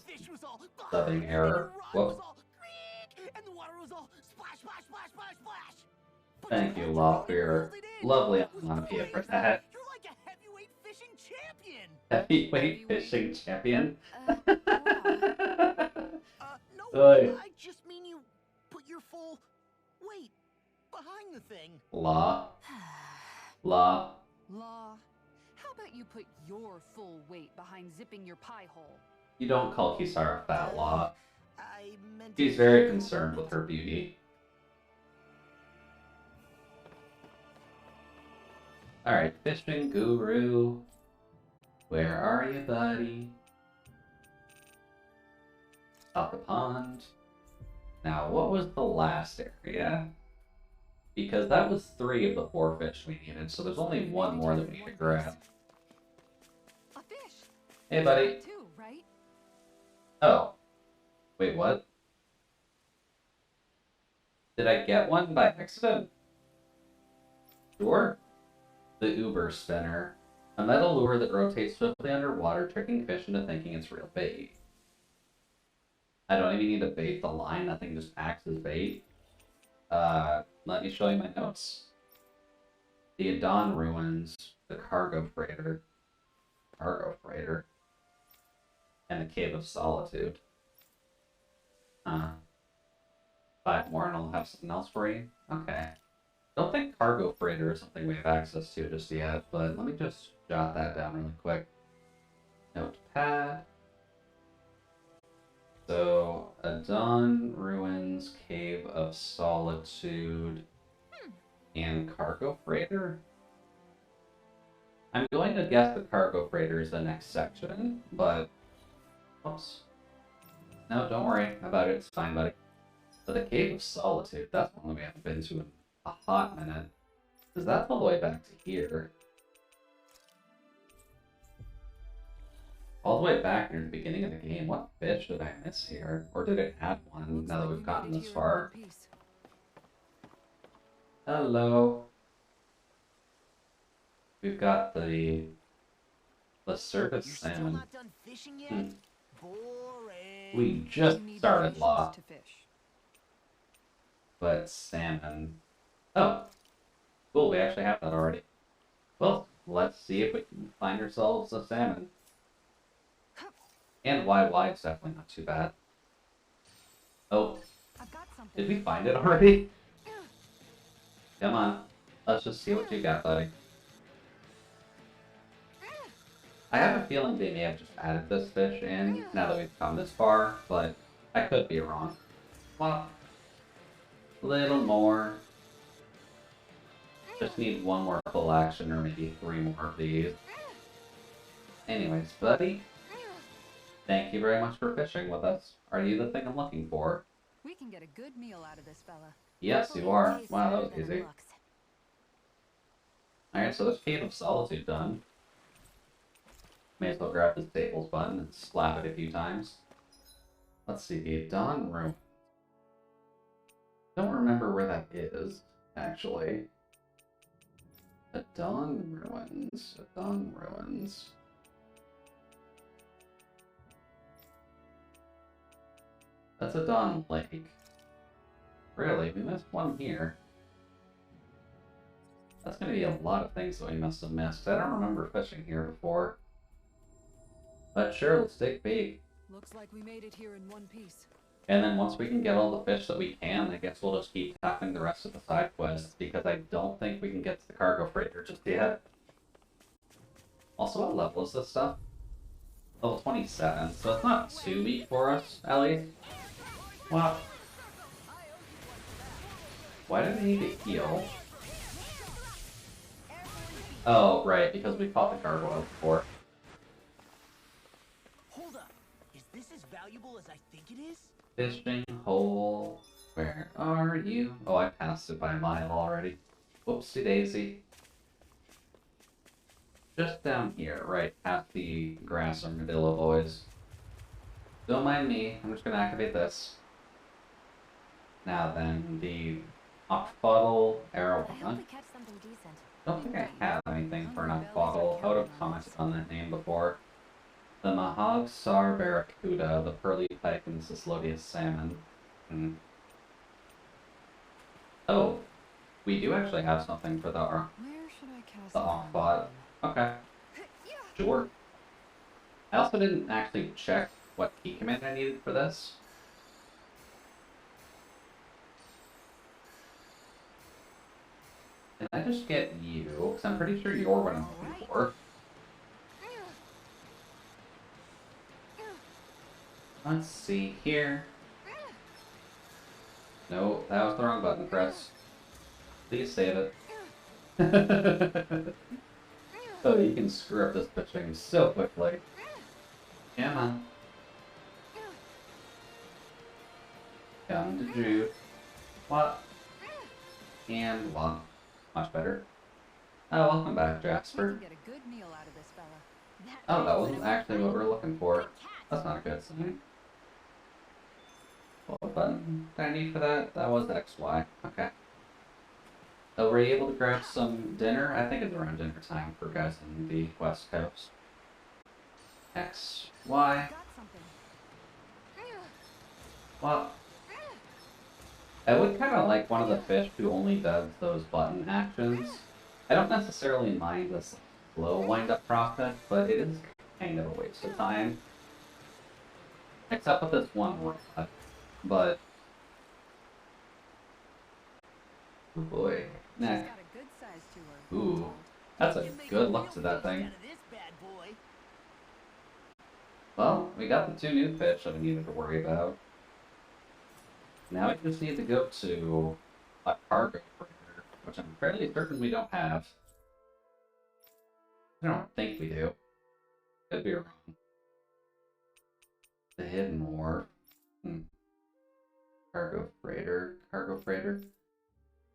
dubbing error. Whoa. And the water was all splash, splash, splash, splash, splash. Thank you, Law, for your lovely onomatopoeia for that. You're like a heavyweight fishing champion. Heavyweight fishing champion. No, Oy. I just mean you put your full weight behind the thing. Law. Law. Law, how about you put your full weight behind zipping your pie hole? You don't call Kisara fat, Law. I meant She's very concerned with her beauty. Alright, fishing guru. Where are you, buddy? Stop the pond. Now, what was the last area? Because that was 3 of the 4 fish we needed, so there's only one more that we need to grab. A fish. Hey, buddy. Too, right? Oh. Wait, what? Did I get one by accident? Sure. The Uber Spinner. A metal lure that rotates swiftly underwater, tricking fish into thinking it's real bait. I don't even need to bait the line, that thing just acts as bait. Let me show you my notes. The Adon Ruins, the Cargo Freighter, and the Cave of Solitude. 5 more and I'll have something else for you? Okay. Don't think Cargo Freighter is something we have access to just yet, but let me just jot that down really quick. Notepad. So, Adon Ruins, Cave of Solitude, and Cargo Freighter. I'm going to guess the Cargo Freighter is the next section, but... Oops. No, don't worry about it. It's fine, buddy. But the Cave of Solitude, that's one that we haven't been to in a hot minute. Because that's all the way back to here. All the way back near the beginning of the game. What fish did I miss here? Or did it have one Looks now that like we've we gotten made it this here in far? one piece. Hello. We've got the service You're still salmon. not done fishing yet? Boring. We just You need started patience law, to fish. but salmon. Oh, cool, we actually have that already. Well, let's see if we can find ourselves a salmon. And YY is definitely not too bad. Oh, I've got something. did we find it already? Come on, let's just see what you got, buddy. I have a feeling they may have just added this fish in now that we've come this far, but I could be wrong. Well, a little more. Just need one more full action or maybe 3 more of these. Anyways, buddy, thank you very much for fishing with us. Are you the thing I'm looking for? We can get a good meal out of this fella. Yes, you are. Wow, that was Better than it easy. looks. Alright, so this Cave of Solitude done. May as well grab this Staples button and slap it a few times. Let's see, the Dawn Room. Don't remember where that is, actually. Adon Ruins. Adon Ruins. That's Adon Lake. Really? We missed one here. That's gonna be a lot of things that we must have missed. I don't remember fishing here before. But sure, let's take a peek. Looks like we made it here in one piece. And then once we can get all the fish that we can, I guess we'll just keep tapping the rest of the side quests, because I don't think we can get to the cargo freighter just yet. Also, what level is this stuff? Level 27, so it's not too weak for us, at least. Wow. Why do we need to heal? Oh, right, because we fought the gargoyle before. Hold up. Is this as valuable as I think it is? Fishing hole, where are you? Oh, I passed it by a mile already. Whoopsie daisy. Just down here, right past the grass armadillo boys. Don't mind me, I'm just gonna activate this. Now then, the Octbottle I arowana. hope we catch something decent. Don't think I have anything for an Octbottle. I would have commented on that name before. The Mahog Sar Barracuda, the Pearly Pike, and the Cyslodius Salmon. Oh, we do actually have something for the Where should I cast the Octbot. Okay, sure. I also didn't actually check what key command I needed for this. Can I just get you? Because I'm pretty sure you're what I'm looking for. Let's see here. No, that was the wrong button press. Please save it. Oh, you can screw up this pitching so quickly. Come on. Come to Jude. What? And what? Much better. Oh, welcome back, We Jasper. can get a good meal out of this fella. Oh, that wasn't actually what we were looking for. That's not a good sign. What button did I need for that? That was XY. Okay. So were you able to grab some dinner? I think it's around dinner time for guys in the West Coast. X, Y. Got something. Well, I would kind of like one of the fish who only does those button actions. I don't necessarily mind this slow wind-up process, but it is kind of a waste of time. Except with this one rod. But... oh boy. She's Neck. got a good size to her. Ooh. That's a good look to that thing. Well, we got the 2 new fish that we needed to worry about. Now we just need to go to a cargo freighter, which I'm fairly certain we don't have. I don't think we do. Could be wrong. The hidden wharf. Cargo freighter.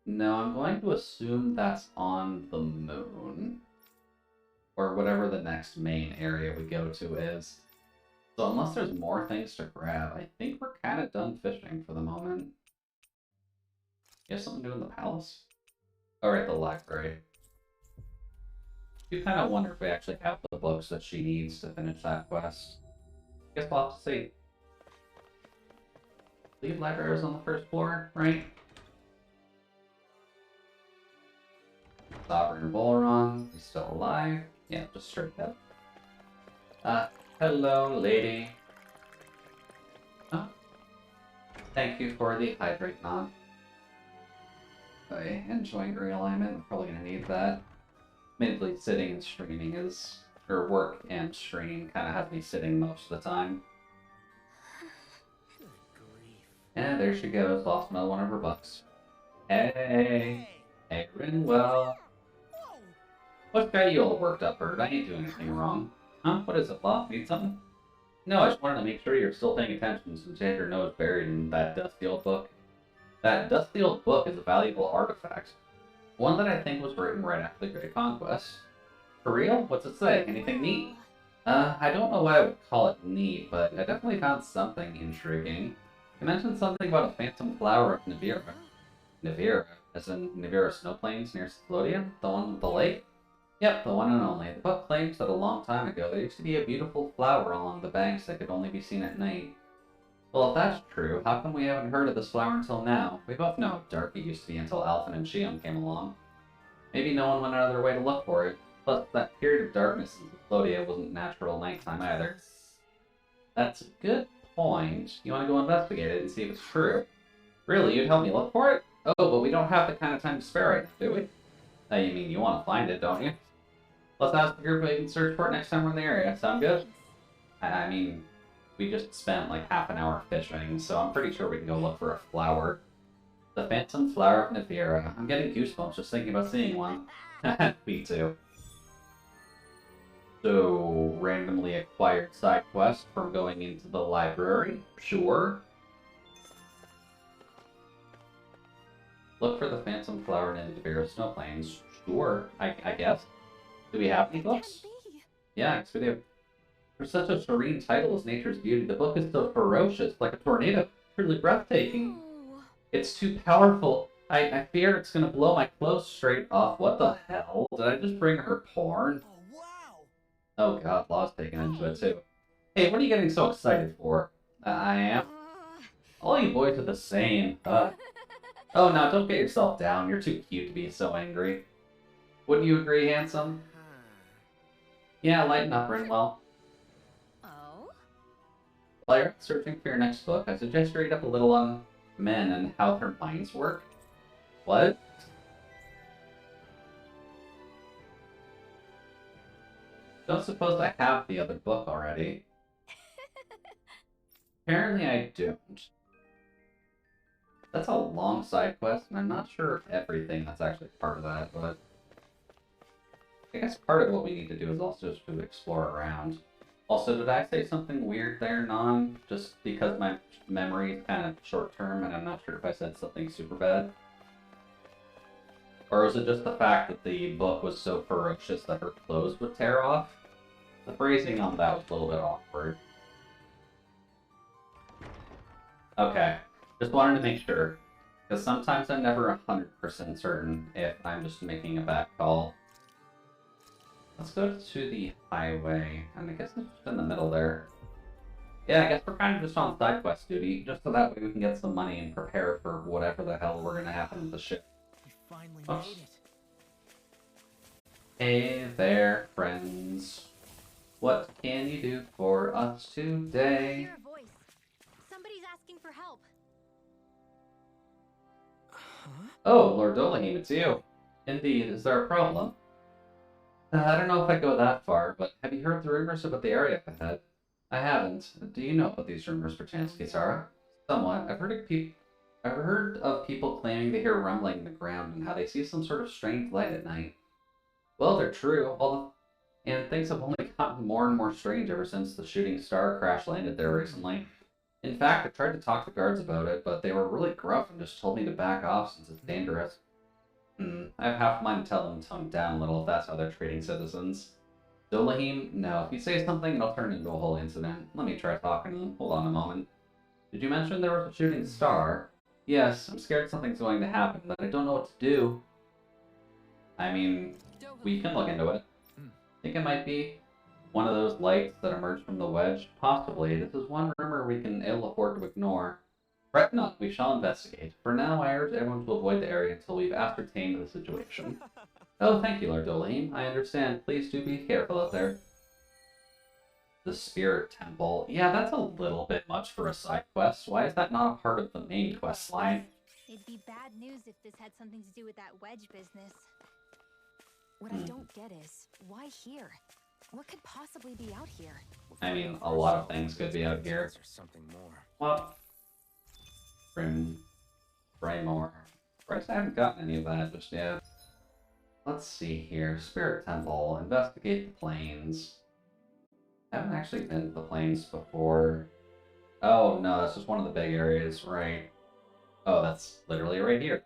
No, I'm going to assume that's on the moon. Or whatever the next main area we go to is. So unless there's more things to grab, I think we're kind of done fishing for the moment. You have something to do in the palace? Alright, the library. You kind of wonder if we actually have the books that she needs to finish that quest. Guess we'll have to see. I believe library is on the first floor, right? Sovereign Volron, he's still alive. Yeah, just straight up. Hello, lady. Oh. Thank you for the hydrate nod. Okay, enjoying realignment. I'm probably gonna need that. Admittedly, sitting and streaming is, or work and stream kind of have me sitting most of the time. Good grief. And there she goes, lost another one of her bucks. Hey, hey, Rinwell. Whoa! What's got you all worked up, Bird? I ain't doing anything wrong. Huh? What is it, Law? Need something? No, I just wanted to make sure you're still paying attention since you had your nose buried in that dusty old book. That dusty old book is a valuable artifact. One that I think was written right after the Great Conquest. For real? What's it say? Anything neat? I don't know why I would call it neat, but I definitely found something intriguing. You mentioned something about a phantom flower of Nivira. Nivira? As in Nivira snow plains near Solitude? The one with the lake? Yep, the one and only. The book claims that a long time ago there used to be a beautiful flower along the banks that could only be seen at night. Well, if that's true, how come we haven't heard of this flower until now? We both know how dark it used to be until Alphen and Shion came along. Maybe no one went out of their way to look for it. Plus, that period of darkness in Clodia wasn't natural nighttime either. That's a good point. You want to go investigate it and see if it's true? Really, you'd help me look for it? Oh, but we don't have the kind of time to spare right now, do we? You mean you want to find it, don't you? Let's ask the group if we can search for it next time we're in the area. Sound good? I mean, we just spent like half an hour fishing, so I'm pretty sure we can go look for a flower. The phantom flower of Nivira. I'm getting goosebumps just thinking about seeing one. Me too. So, randomly acquired side quest from going into the library? Sure. Look for the phantom flower in Nivira snow plains? Sure, I guess. Do we have any books? Yeah, yes we do. For such a serene title as Nature's Beauty, the book is so ferocious, like a tornado. Truly breathtaking. It's too powerful. I fear it's gonna blow my clothes straight off. What the hell? Did I just bring her porn? Oh, wow! Oh god, Law's taken into it too. Hey, what are you getting so excited for? I am. All you boys are the same. Oh, now don't get yourself down. You're too cute to be so angry. Wouldn't you agree, handsome? Yeah, lighten up, Rinwell. Oh? While you're searching for your next book, I suggest you read up a little on men and how their minds work. What? Don't suppose I have the other book already. Apparently I don't. That's a long side quest, and I'm not sure if everything that's actually part of that, but I guess part of what we need to do is also just to explore around. Also, did I say something weird there, Non? Just because my memory is kind of short-term, and I'm not sure if I said something super bad? Or was it just the fact that the book was so ferocious that her clothes would tear off? The phrasing on that was a little bit awkward. Okay, just wanted to make sure, because sometimes I'm never 100% certain if I'm just making a bad call. Let's go to the highway, and I guess it's just in the middle there. Yeah, I guess we're kind of just on side quest duty, just so that way we can get some money and prepare for whatever the hell we're gonna happen with the ship. You finally Oops. made it. Hey there, friends. What can you do for us I today? hear a voice. Somebody's asking for help. Huh? Oh, Lord Dolahim, it's you. Indeed, is there a problem? I don't know if I'd go that far, but have you heard the rumors about the area up ahead? I haven't. Do you know about these rumors, perchance, Kisara? Somewhat. I've heard of people claiming to hear rumbling in the ground and how they see some sort of strange light at night. Well, they're true, and things have only gotten more and more strange ever since the shooting star crash landed there recently. In fact, I tried to talk to guards about it, but they were really gruff and just told me to back off since it's dangerous. I have half a mind to tell them to tone down a little if that's how they're treating citizens. Dolahim, no, if you say something, it'll turn into a whole incident. Let me try talking to them. Hold on a moment. Did you mention there was a shooting star? Yes, I'm scared something's going to happen, but I don't know what to do. I mean, we can look into it. Think it might be one of those lights that emerged from the wedge? Possibly. This is one rumor we can ill afford to ignore. Fret not, we shall investigate. For now, I urge everyone to avoid the area until we've ascertained the situation. Oh, thank you, Lord Dolahim. I understand. Please do be careful out there. The Spirit Temple. Yeah, that's a little bit much for a side quest. Why is that not a part of the main quest line? It'd be bad news if this had something to do with that wedge business. What I don't get is, why here? What could possibly be out here? I mean, a lot of things could be out here. There's something more. What? Braymore. Christ, I haven't gotten any of that just yet. Let's see here. Spirit Temple. Investigate the plains. I haven't actually been to the plains before. Oh, no, that's just one of the big areas, right? Oh, that's literally right here.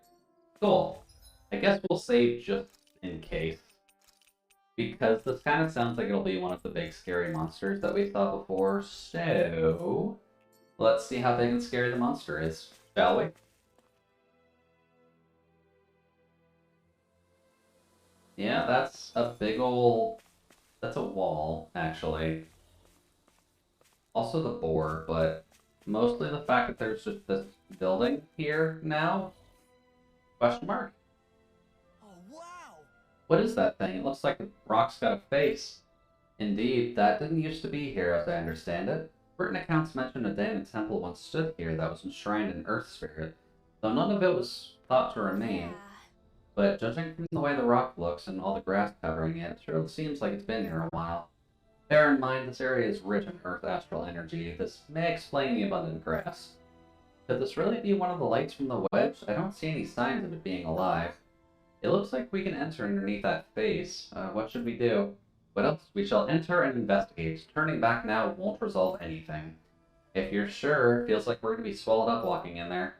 Cool. I guess we'll save just in case. Because this kind of sounds like it'll be one of the big scary monsters that we saw before, so... let's see how big and scary the monster is, shall we? Yeah, that's a big ol'... that's a wall, actually. Also the boar, but mostly the fact that there's just this building here now? Question mark? What is that thing? It looks like the rock's got a face. Indeed, that didn't used to be here, as I understand it. Written accounts mention a damned temple once stood here that was enshrined in Earth Spirit, though none of it was thought to remain. Yeah. But judging from the way the rock looks and all the grass covering it, it sure seems like it's been here a while. Bear in mind, this area is rich in Earth astral energy. This may explain the abundant grass. Could this really be one of the lights from the wedge? I don't see any signs of it being alive. It looks like we can enter underneath that face. What should we do? What else? We shall enter and investigate. Turning back now won't resolve anything. If you're sure, it feels like we're going to be swallowed up walking in there.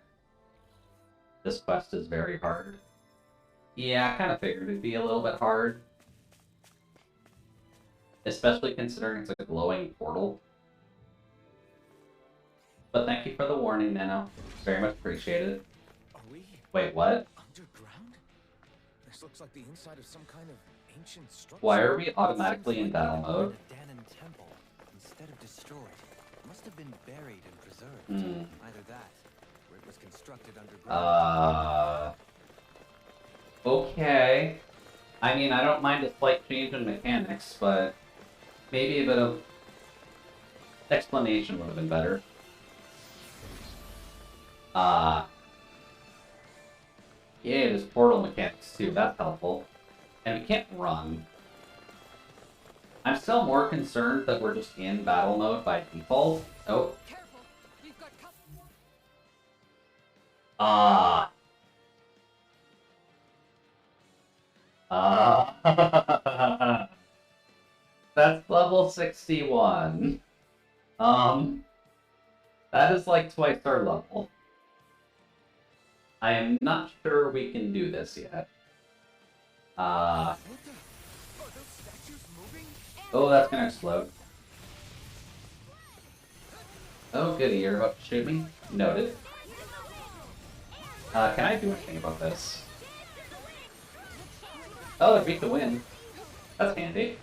This quest is very hard. Yeah, I kind of figured it'd be a little bit hard. Especially considering it's a glowing portal. But thank you for the warning, Nano. Very much appreciated. Are we Wait, what? underground? This looks like the inside of some kind of ancient structure. Why are we automatically in battle mode? The Danon Temple, instead of destroyed, must have been buried and preserved. Either that, or it was constructed underground. Okay. I mean, I don't mind a slight change in mechanics, but maybe a bit of explanation would have been better. Yeah, there's portal mechanics too, that's helpful. And we can't run. I'm still more concerned that we're just in battle mode by default. Oh. That's level 61. That is like twice our level. I am not sure we can do this yet. Oh, that's gonna explode. Oh, goody, you're about to shoot me? Noted. Can I do anything about this? Oh, they beat the wind. That's handy.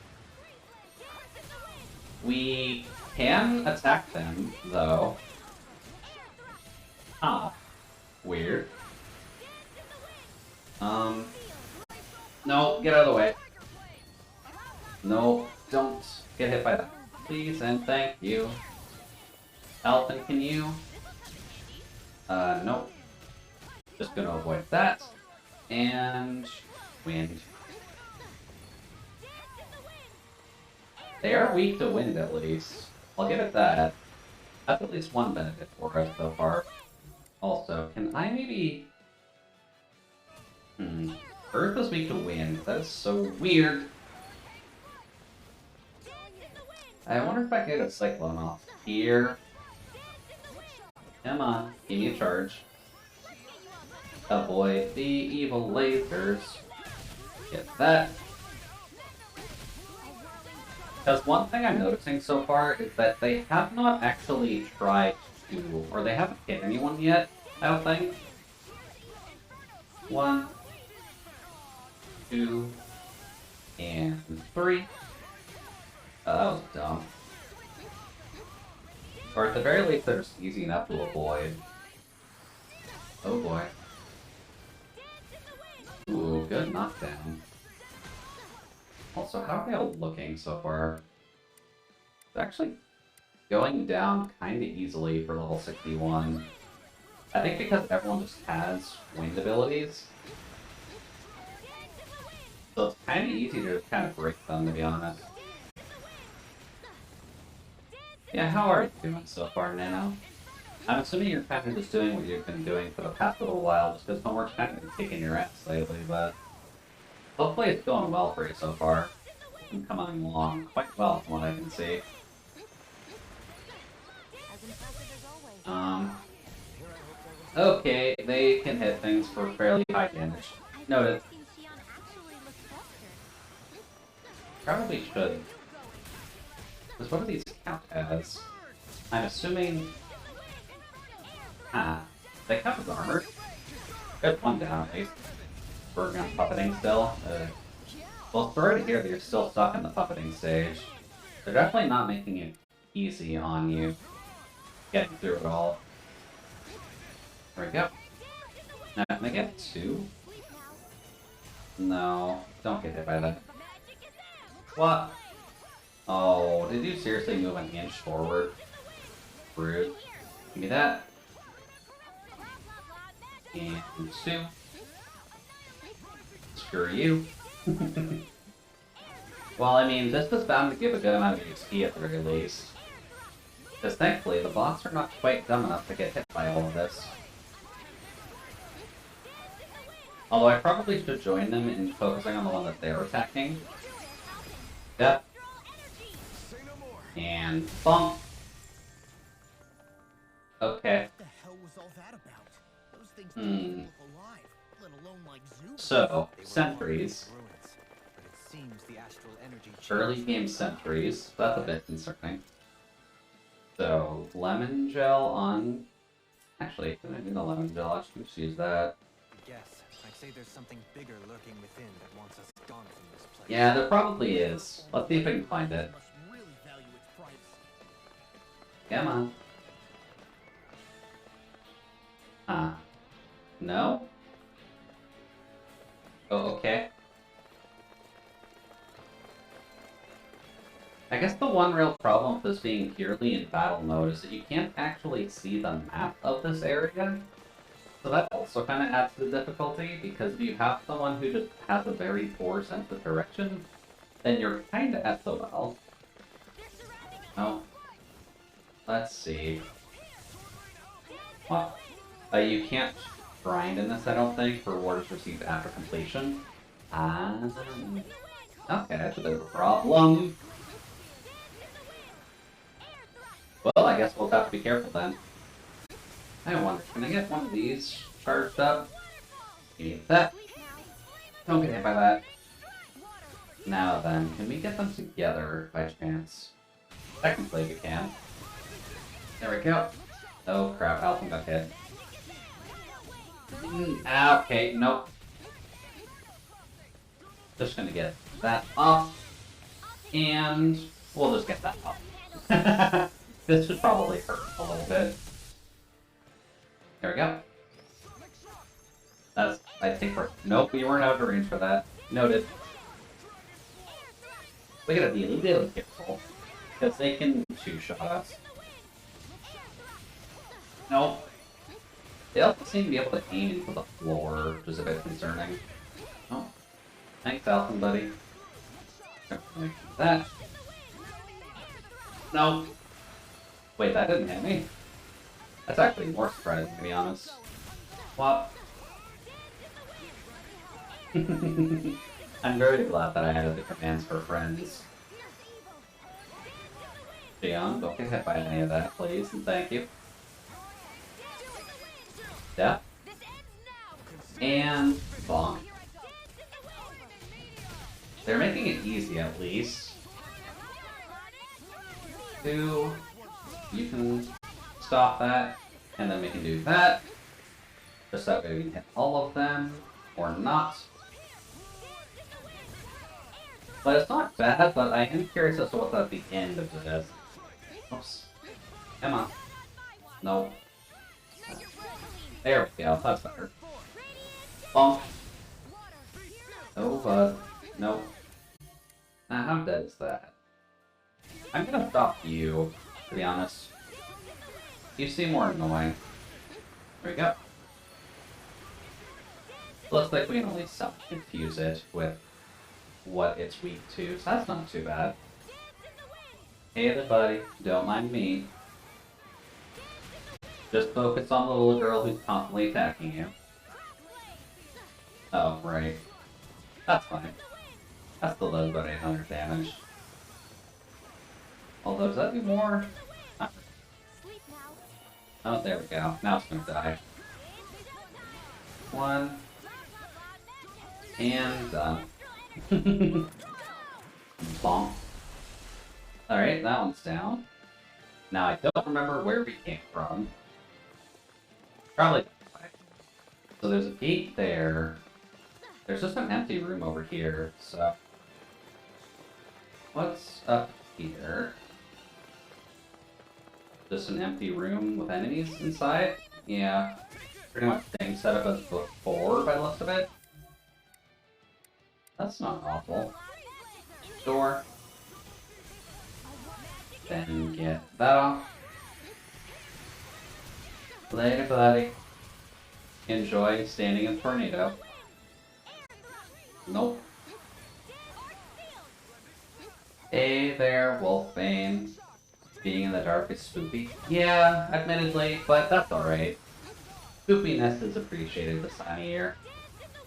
We can attack them, though. Huh. Weird. No, get out of the way. No, don't get hit by that. Please and thank you. Alphen, can you? Nope. Just gonna avoid that. And wind. They are weak to wind, at least. I'll give it that. That's at least one benefit for us so far. Also, can I maybe... Earth is weak to wind. That is so weird. I wonder if I can get a Cyclone off here. Come on, give me a charge. Avoid the evil lasers. Get that. Because one thing I'm noticing so far is that they have not actually tried to, or they haven't hit anyone yet, I don't think. 1, 2, and 3. Oh, that was dumb. Or at the very least, they're just easy enough to avoid. Oh boy. Ooh, good knockdown. Also, how are they all looking so far? It's actually going down kind of easily for level 61. I think because everyone just has wind abilities. So it's kind of easy to just kind of break them, to be honest. Yeah, how are you doing so far, Nano? I'm assuming you're kind of just doing what you've been doing for the past little while, just because homework's kind of been kicking your ass lately, but hopefully it's going well for you so far. It's been coming along quite well from what I can see. Okay, they can hit things for fairly high damage. Noted. Probably should. Because what do these count as? I'm assuming... they count as armor. Good one down, at least. Working on puppeting still. Well, sorry to hear that you're still stuck in the puppeting stage. They're definitely not making it easy on you. Getting through it all. There we go. Now, can I get 2? No, don't get hit by that. What? Oh, did you seriously move an inch forward? Rude. Give me that. And 2. Screw you. Well, I mean, this is bound to give a good amount of XP at the very least. Because thankfully, the bots are not quite dumb enough to get hit by all of this. Although I probably should join them in focusing on the one that they're attacking. Yep. And bump. Okay. What the hell was all that about? Those things didn't look alive, let alone like zoos. So, sentries. But it seems the astral energy Early game sentries. That's a bit concerning. So, lemon gel on... Actually, can I do the lemon gel? I should just use that. Yes, I'd say there's something bigger lurking within that wants us gone from this place. Yeah, there probably is. Let's see if I can find it. Must really value its privacy. Come on. No? Oh, okay. I guess the one real problem with this being purely in battle mode is that you can't actually see the map of this area. So that also kind of adds to the difficulty, because if you have someone who just has a very poor sense of direction, then you're kind of SOL. Oh. Let's see. What? You can't grind in this, I don't think, for rewards received after completion. Okay, that's a bit of a problem. Well, I guess we'll have to be careful then. I wonder, can I get one of these charged up? Need that. Don't get hit by that. Now then, can we get them together by chance? Technically we can. There we go. Oh crap, Alton got hit. Okay, nope. Just gonna get that off. And we'll just get that off. This should probably hurt a little bit. There we go. That's, I think we're... Nope, we weren't out of range for that. Noted. We gotta be a little careful, because they can two-shot us. Nope. They also seem to be able to aim into the floor, which is a bit concerning. Oh. Thanks, Alton, buddy. That. Nope. Wait, that didn't hit me? That's actually more surprising, to be honest. What? I'm very glad that I added the commands for friends. Leon, don't get hit by any of that, please, and thank you. Yeah. And bonk. They're making it easy, at least. 2. You can stop that, and then we can do that. Just that way we can hit all of them, or not. But it's not bad, but I am curious as to what's at the end of this. Oops. Come on. No. There we go, that's better. Bonk. Oh, but nope. Now, how dead is that? I'm gonna stop you, to be honest. You seem more annoying. There we go. Looks like we can only self-confuse it with what it's weak to, so that's not too bad. Hey there, buddy. Don't mind me. Just focus on the little girl who's constantly attacking you. Oh, right. That's fine. That's still does about 800 damage. Although, does that do more? Oh, there we go. Now it's gonna die. 1. And done. Bonk. Alright, that one's down. Now, I don't remember where we came from. Probably this way. So there's a gate there. There's just an empty room over here, so... What's up here? Just an empty room with enemies inside? Yeah. Pretty much same setup as before, by the looks of it. That's not awful. Door. Then get that off. Later, buddy. Enjoy standing in tornado. Nope. Hey there, Wolfbane. Being in the dark is spooky. Yeah, admittedly, but that's alright. Spoopiness is appreciated this time of year.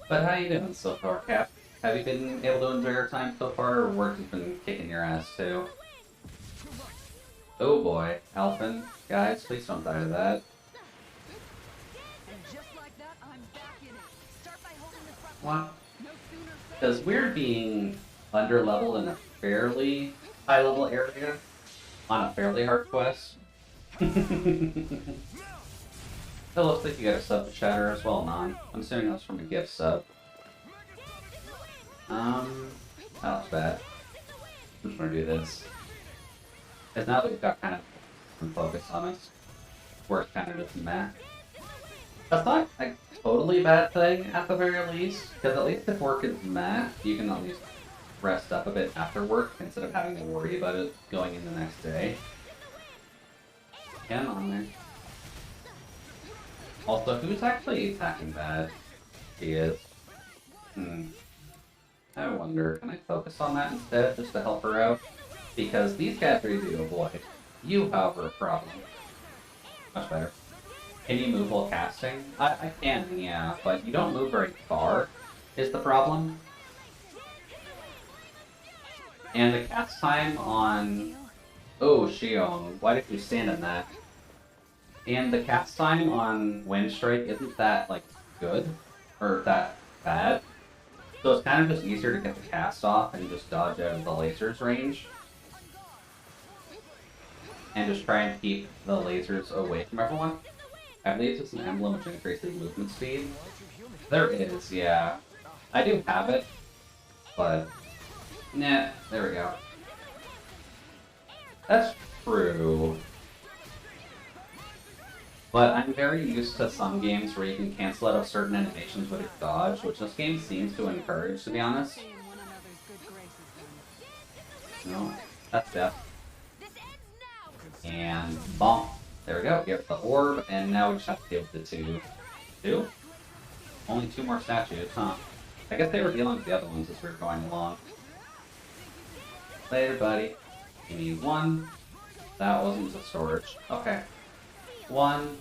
But how you doing so far, Cap? Have you been able to enjoy your time so far, or work has been kicking your ass too? Oh boy, Alphen. Guys, please don't die to that. What? Because we're being underleveled in a fairly high-level area on a fairly hard quest. It looks like you got a sub to Shatter as well, Non. I'm assuming that's from a gift sub. That was bad. I'm just gonna do this. Because now that we've got kind of some focus on us, work kind of just meh. That's not a totally bad thing at the very least, because at least if work is meh, you can at least rest up a bit after work instead of having to worry about it going in the next day. Come on there. Also, who's actually attacking that? He is. I wonder, can I focus on that instead just to help her out? Because these guys are easy to avoid. You, however, a problem. Much better. Can you move while casting? I can, yeah, but you don't move very far, is the problem. And the cast time on... Oh, Shion, why did you stand in that? And the cast time on Wind Strike isn't that, like, good? Or that bad? So it's kind of just easier to get the cast off and just dodge out of the laser's range. And just try and keep the lasers away from everyone. I believe it's an emblem which increases movement speed. There is, yeah. I do have it, but... Nah, there we go. That's true. But I'm very used to some games where you can cancel out of certain animations with your dodge, which this game seems to encourage, to be honest. No, that's death. And bonk. There we go, get the orb, and now we just have to deal with the two. Two? Only 2 more statues, huh? I guess they were dealing with the other ones as we were going along. Later, buddy. Give me 1. That wasn't the storage. Okay. 1,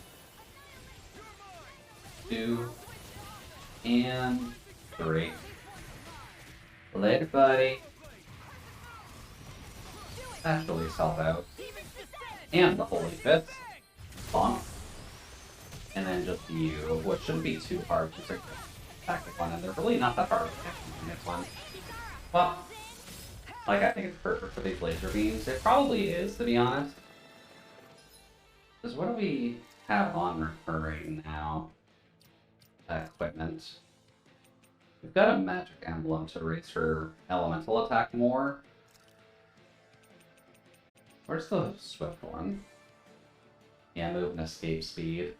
2, and 3. Later, buddy. Actually, self out. And the Holy Fist. Bonk. And then just you, which shouldn't be too hard to take the tactic one, and they're really not that hard in this one. Well, like, I think it's perfect for these laser beams. It probably is, to be honest. Because what do we have on her right now? Equipment. We've got a magic emblem to raise her elemental attack more. Where's the swift one? Yeah, move and escape speed.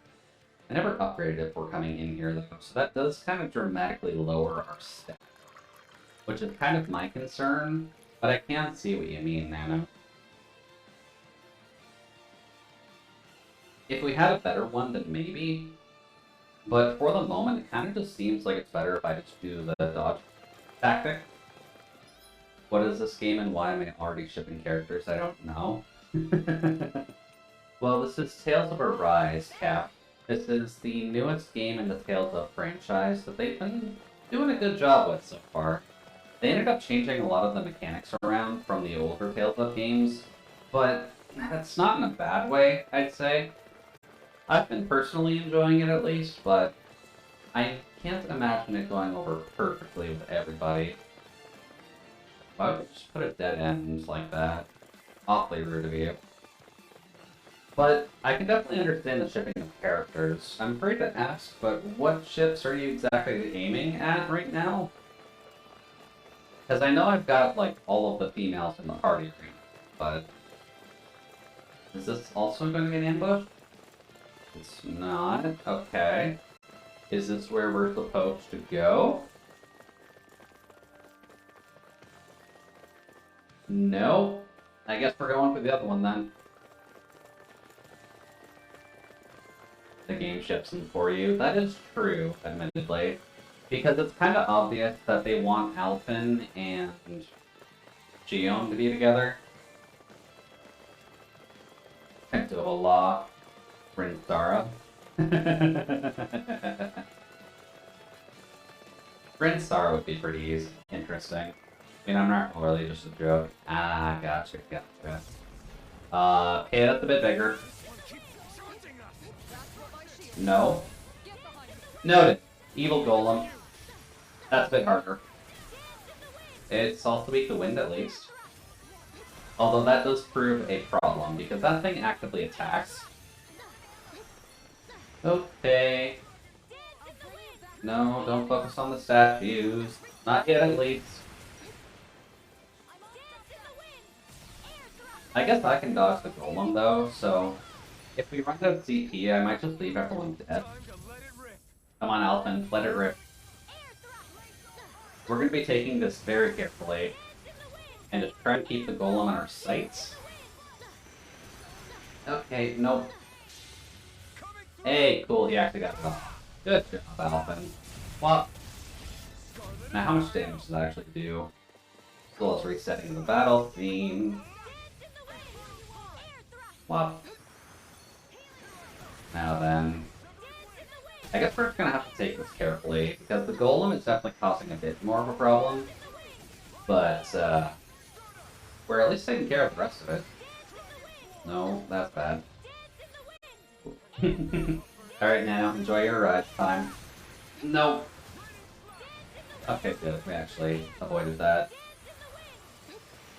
I never upgraded it before coming in here though, so that does kind of dramatically lower our stat. Which is kind of my concern, but I can see what you mean, Nano. If we had a better one, then maybe. But for the moment, it kind of just seems like it's better if I just do the dodge tactic. What is this game and why am I already shipping characters? I don't know. Well, this is Tales of Arise, Cap. This is the newest game in the Tales of franchise that they've been doing a good job with so far. They ended up changing a lot of the mechanics around from the older Tales of games, but that's not in a bad way, I'd say. I've been personally enjoying it at least, but I can't imagine it going over perfectly with everybody. Why would you just put a dead end like that? Awfully rude of you. But I can definitely understand the shipping of characters. I'm afraid to ask, but what ships are you exactly aiming at right now? Because I know I've got, like, all of the females in the party right now, but... Is this also going to get ambushed? It's not. Okay. Is this where we're supposed to go? No. I guess we're going for the other one then. The game ships them for you. That is true, admittedly. Because it's kind of obvious that they want Alphen and Geon to be together. Into a law. Rinsara. Rinsara would be pretty easy. Interesting. I mean, I'm not really just a joke. Ah, gotcha. Okay, that's a bit bigger. No. Noted. Evil Golem. That's a bit harder. It's also weak to wind at least. Although that does prove a problem, because that thing actively attacks. Okay. No, don't focus on the statues. Not yet, at least. I guess I can dodge the golem, though, so... If we run out of CP, I might just leave everyone dead. Come on, Alphen, let it rip. We're going to be taking this very carefully. And just try to keep the golem in our sights. Okay, nope. Hey, cool, he actually got it off. Good job, Alphen. Well, now how much damage does that actually do? As well as resetting the battle theme. Well, now then, I guess we're just gonna have to take this carefully, because the golem is definitely causing a bit more of a problem. But, we're at least taking care of the rest of it. No, that's bad. Alright, now, enjoy your ride time. No. Okay, good. We actually avoided that.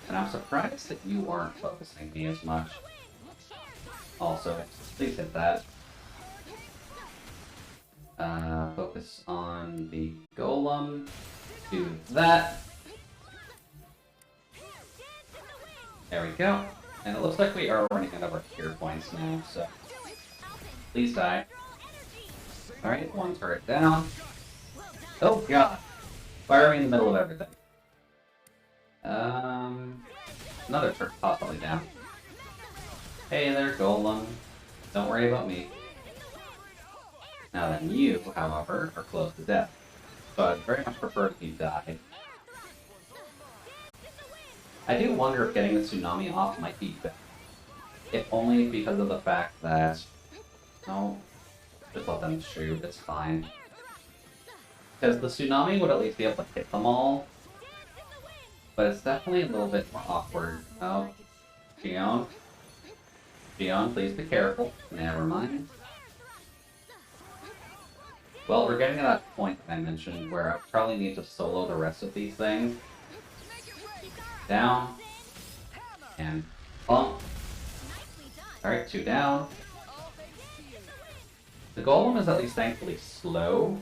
And I'm surprised that you weren't focusing me as much. Also, please hit that. Focus on the golem. Do that. There we go. And it looks like we are running out of our cure points now, so... Please die. Alright, one turret down. Oh god! Why are we in the middle of everything? Another turret possibly down. Hey there, golem. Don't worry about me. Now then, you, however, are close to death. So I'd very much prefer if you died. I do wonder if getting the tsunami off might be better. If only because of the fact that... No, just let them shoot, it's fine. Because the tsunami would at least be able to hit them all. But it's definitely a little bit more awkward. Oh, Gion. Gion, please be careful. Never mind. Well, we're getting to that point that I mentioned where I probably need to solo the rest of these things. Down. And bump. Alright, 2 down. The golem is at least thankfully slow.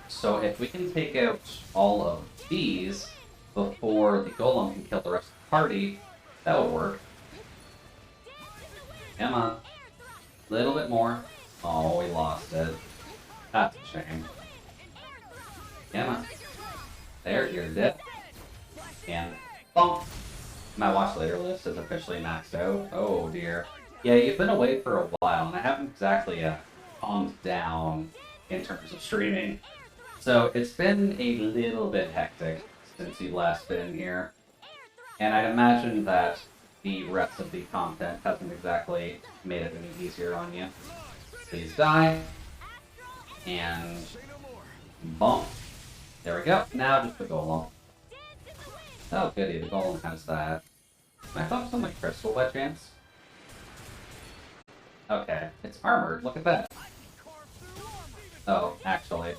So if we can take out all of these before the golem can kill the rest of the party, that would work. Come on. Little bit more. Oh, we lost it. That's a shame. Come on. There, you're dead. And bump. My watch later list is officially maxed out. Oh dear. Yeah, you've been away for a while, and I haven't exactly calmed down in terms of streaming. So it's been a little bit hectic since you've last been here. And I'd imagine that the rest of the content hasn't exactly made it any easier on you. Please die. And bump. There we go. Now just the golem. Oh goody, the golem has that. Can I focus on the crystal by chance? Okay, it's armored, look at that. Oh, actually.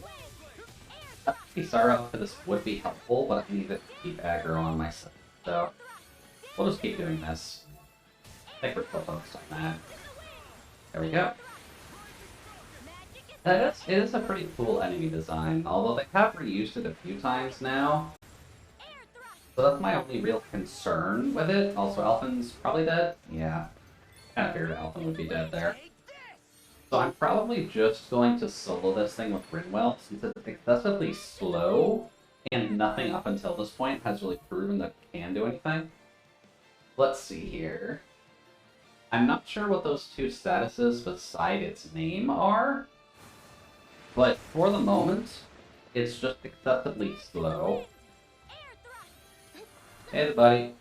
Kisara for this would be helpful, but I need to keep aggro on myself, so we'll just keep doing this. I think we're still focused on that. There we go. It is a pretty cool enemy design, although they have reused it a few times now. So that's my only real concern with it. Also, Elfin's probably dead. Yeah. Kind of figured Elfin would be dead there. So I'm probably just going to solo this thing with Rinwell, since it's excessively slow, and nothing up until this point has really proven that it can do anything. Let's see here. I'm not sure what those two statuses beside its name are, but for the moment, it's just excessively slow. Hey, buddy.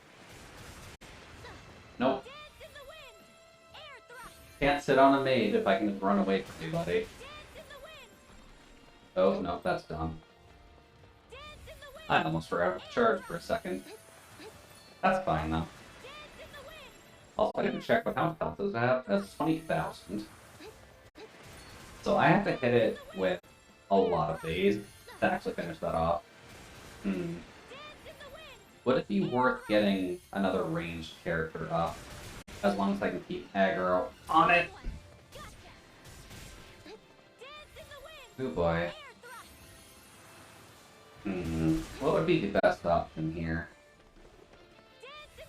Nope. Can't sit on a maid if I can just run away from you, buddy. Oh, no, that's dumb. I almost forgot to charge for a second. That's fine, though. Also, I didn't check what how much health does it have. That's 20,000. So I have to hit it with a lot of these to actually finish that off. Would it be worth getting another ranged character up? As long as I can keep aggro on it. Oh boy. What would be the best option here?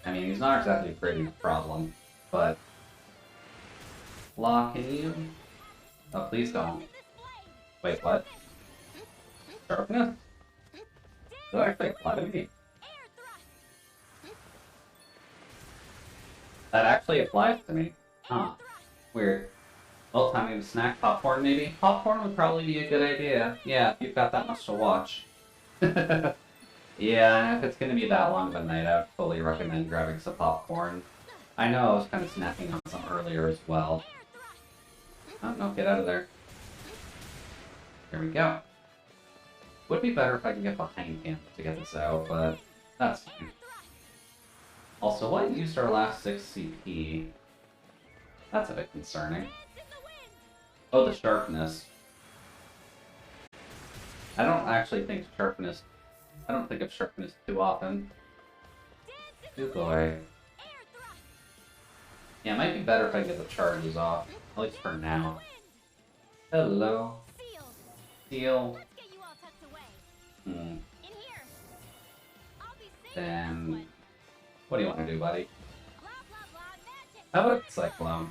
I mean, he's not exactly creating a problem, but... Law, can you... Oh, please don't. Wait, what? Sharpness? Oh, actually apply to me. That actually applies to me. Huh. Weird. Well, time to snack popcorn, maybe? Popcorn would probably be a good idea. Yeah, if you've got that much to watch. Yeah, if it's gonna be that long of a night, I would fully recommend grabbing some popcorn. I know I was kind of snacking on some earlier as well. Oh, no, get out of there. Here we go. Would be better if I can get behind him to get this out, but that's fine. Also, what used our last 6 CP? That's a bit concerning. Oh, the sharpness. I don't actually think sharpness... I don't think of sharpness too often. Oh boy. Yeah, it might be better if I get the charges off. At least for now. Hello. Seal. Then... What do you want to do, buddy? How about a Cyclone?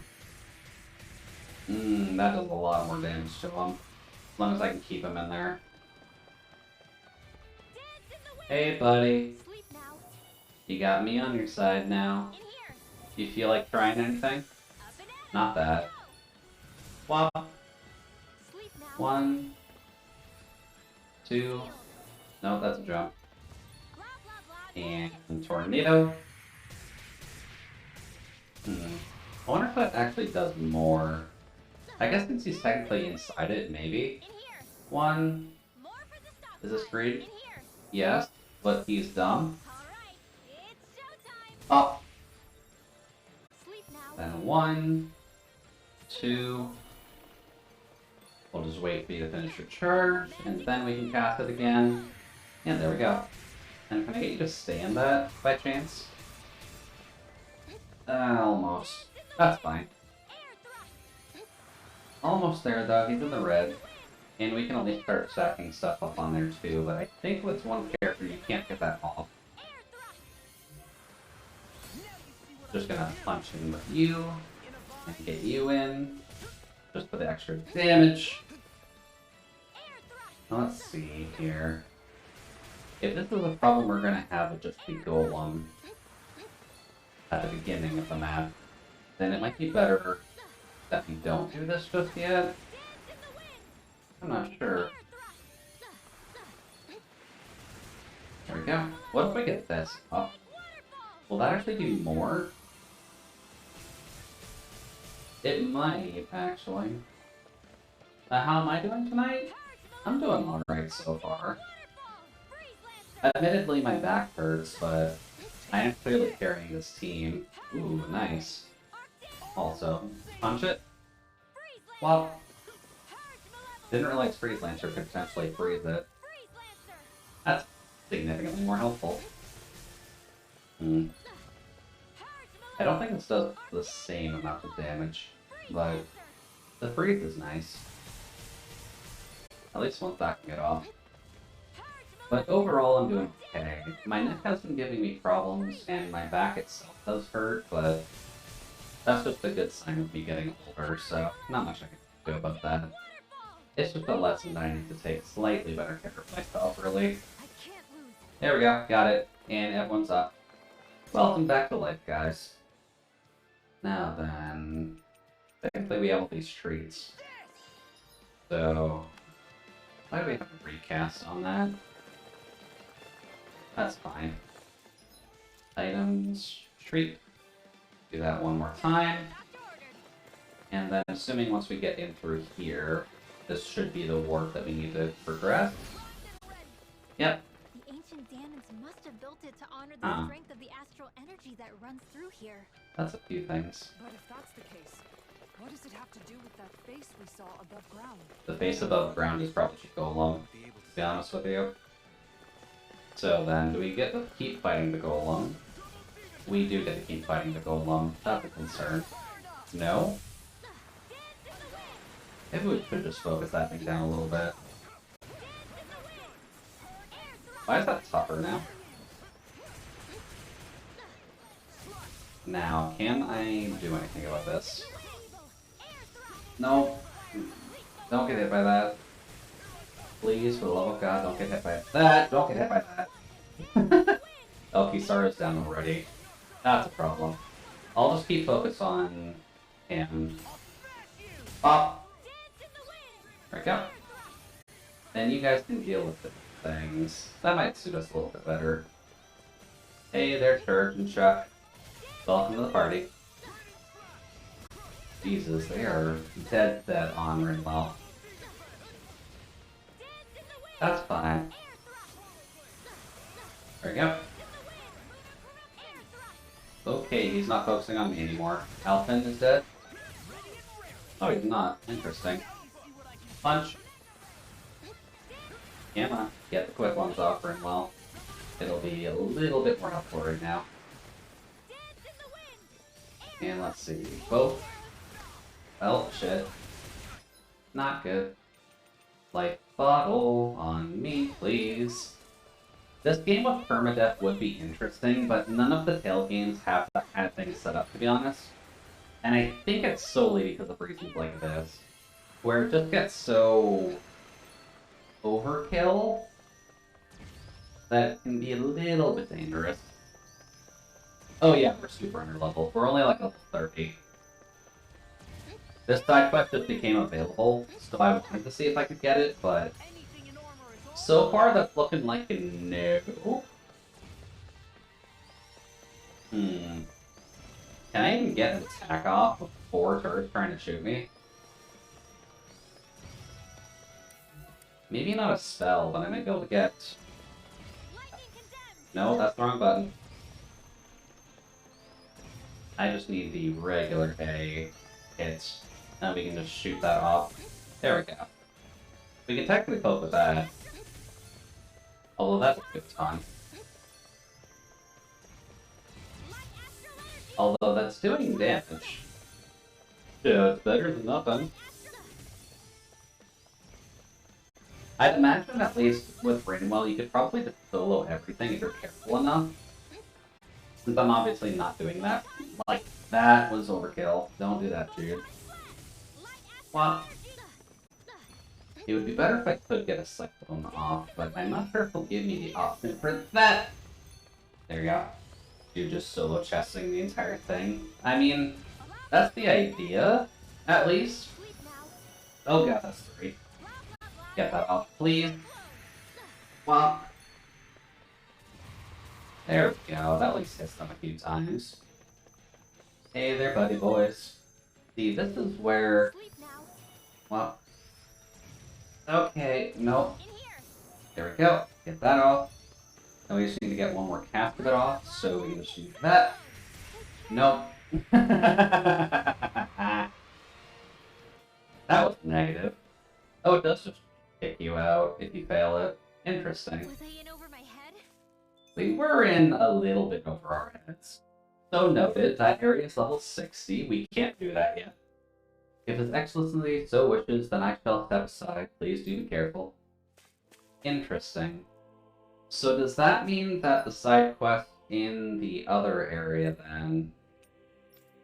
That does a lot more damage to him. As long as I can keep him in there. Hey, buddy. You got me on your side now. Do you feel like trying anything? Not that. Swap. 1, 2. No, that's a jump. And tornado. I wonder if that actually does more. I guess since he's technically inside it, maybe. One. Is this greed? Yes, but he's dumb. Up. Then 1, 2. We'll just wait for you to finish your charge, and then we can cast it again. And there we go. And can I get you to stay in that by chance? Almost. That's fine. Almost there though, he's in the red. And we can only start stacking stuff up on there too, but I think with one character you can't get that off. Just gonna punch in with you, and get you in, just for the extra damage. Let's see here. If this is a problem we're gonna have with just the golem at the beginning of the map, then it might be better that we don't do this just yet. I'm not sure. There we go. What if we get this up? Will that actually do more? It might, actually. How am I doing tonight? I'm doing alright so far. Admittedly, my back hurts, but I am clearly carrying this team. Ooh, nice. Also, punch it. Well, didn't realize Freeze Lancer could potentially freeze it. That's significantly more helpful. I don't think this does the same amount of damage, but the freeze is nice. At least once backing it off. But overall, I'm doing okay. My neck has been giving me problems, and my back itself does hurt, but that's just a good sign of me getting older, so not much I can do about that. It's just a lesson that I need to take slightly better care of myself, really. There we go, got it. And everyone's up. Welcome back to life, guys. Now then, technically we have all these treats. So, why do we have a recast on that? That's fine. Items, treat. Do that one more time. And then, assuming once we get in through here, this should be the warp that we need to progress. Yep. The ancient Damons must have built it to honor the strength of the astral energy that runs through here. That's a few things. But if that's the case, what does it have to do with that face we saw above ground? The face above ground is probably should go along, to be honest with you. So then, do we get to keep fighting the golem? We do get to keep fighting the golem. That's a concern. No? Maybe we could just focus that thing down a little bit. Why is that tougher now? Now, can I do anything about this? No. Don't get hit by that. Please, for the love of God, don't get hit by that. Don't get hit by that. Oh, Kisara's down already. That's a problem. I'll just keep focused on him. Pop! There we go. Then you guys can deal with the things. That might suit us a little bit better. Hey there, Church and Chuck. Welcome to the party. Jesus, they are dead on right well. That's fine. There we go. Okay, he's not focusing on me anymore. Alpin is dead? Oh, he's not. Interesting. Punch. Come on. Get the quick ones off for him well. It'll be a little bit more helpful right now. And let's see. Both. Well, shit. Not good. Light bottle on me, please. This game with permadeath would be interesting, but none of the tail games have that kind of thing set up, to be honest. And I think it's solely because of reasons like this, where it just gets so overkill that it can be a little bit dangerous. Oh yeah, we're super under level. We're only like level 30. This side quest just became available, so I wanted to see if I could get it, but so far that's looking like a no. Can I even get an attack off with 4 turrets trying to shoot me? Maybe not a spell, but I might be able to get... No, that's the wrong button. I just need the regular A hits. Now we can just shoot that off. There we go. We can technically cope with that. Although that's a good time. Although that's doing damage. Yeah, it's better than nothing. I'd imagine, at least with Rainwell, you could probably just solo everything if you're careful enough. Since I'm obviously not doing that. Like, that was overkill. Don't do that, Jude. Well, it would be better if I could get a Cyclone off, but I'm not sure if it'll give me the option for that. There you go. You're just solo chesting the entire thing. I mean, that's the idea, at least. Oh god, that's 3. Get that off, please. Well, there we go. That at least hits them a few times. Hey there, buddy boys. See, this is where... Well... Okay, no. There we go. Get that off. Now we just need to get one more cast of it off, so we can just use that. Nope. That was negative. Oh, it does just kick you out if you fail it. Interesting. Was I in over my head? We were in a little bit over our heads. So noted, that area is level 60. We can't do that yet. If His Excellency so wishes, then I shall step aside. Please do be careful. Interesting. So does that mean that the side quest in the other area then,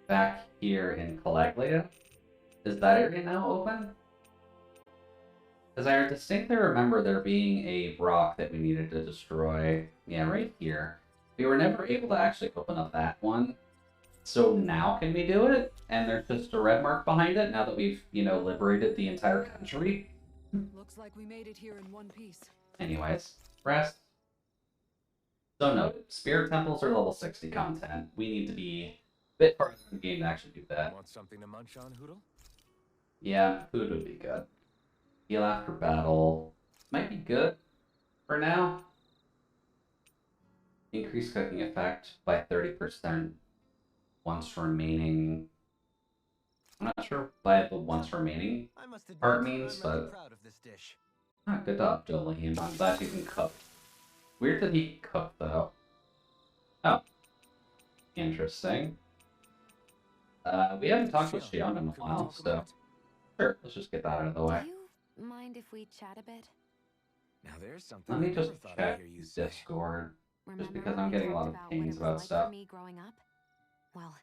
back here in Collab, is that area now open? Because I distinctly remember there being a rock that we needed to destroy. Yeah, right here. We were never able to actually open up that one. So now can we do it? And there's just a red mark behind it now that we've, you know, liberated the entire country. Looks like we made it here in one piece. Anyways, rest. So noted. Spirit temples are level 60 content. We need to be a bit farther in the game to actually do that. Want something to munch on, Hoodle? Yeah, food would be good. Heal after battle. Might be good for now. Increase cooking effect by 30% once remaining. I'm not sure by the once remaining part means, but proud of this dish. good job, Jolene. I'm glad you can cook. Weird that he cooked though. Oh, interesting. We haven't talked with Shion in a while, so sure, let's just get that out of the way. Do you mind if we chat a bit? Now there's something Let me I never just thought I'd check hear you say. Discord. Remember because when I'm we getting a lot talked of about pings what it about was like stuff. for me growing up? Well,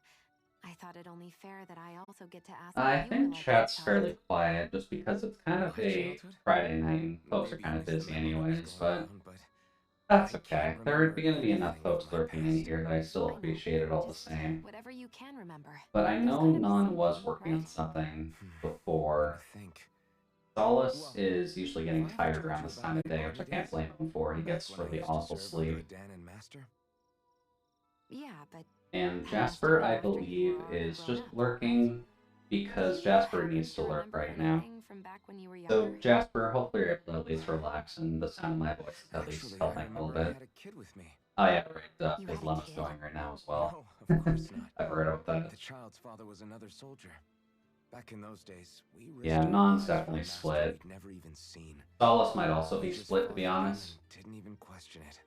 I thought it only fair that I also get to ask. I what you think were like chat's as a fairly child. quiet just because it's kind of My a childhood? Friday night. Folks are Maybe kind of I missed busy the memo anyways, going but around, but that's I okay. can't There are remember going to be enough anything folks from my lurking in past. here that I still I know. appreciate it all the Just same. whatever you can remember. But I There's know gotta be Non was something, working on right? something Let before. me think. Solace Well, is usually getting if I ever tired told around you this about time of my day, which I barter can't days, blame him for. He back gets when I really used to awful serve under a sleep. Dan and Master? Yeah, but And That must have Jasper, been I after you believe, were already is grown just up, lurking because do you Jasper happen needs to lurk remember right now. anything from back when you were So, younger? Jasper, hopefully you're able to at least relax, and the sound of my voice is at least Actually, I helping a little remember I bit. had a kid with me. Oh yeah, right, You his had a lum's kid? going right now as well. No, of course not. I've heard about that. The child's father was another soldier. Back in those days, we risked Yeah, our Non's lives for a definitely master split. we'd never even seen. Solace might also We be just split, to fought be for them honest. and didn't even question it.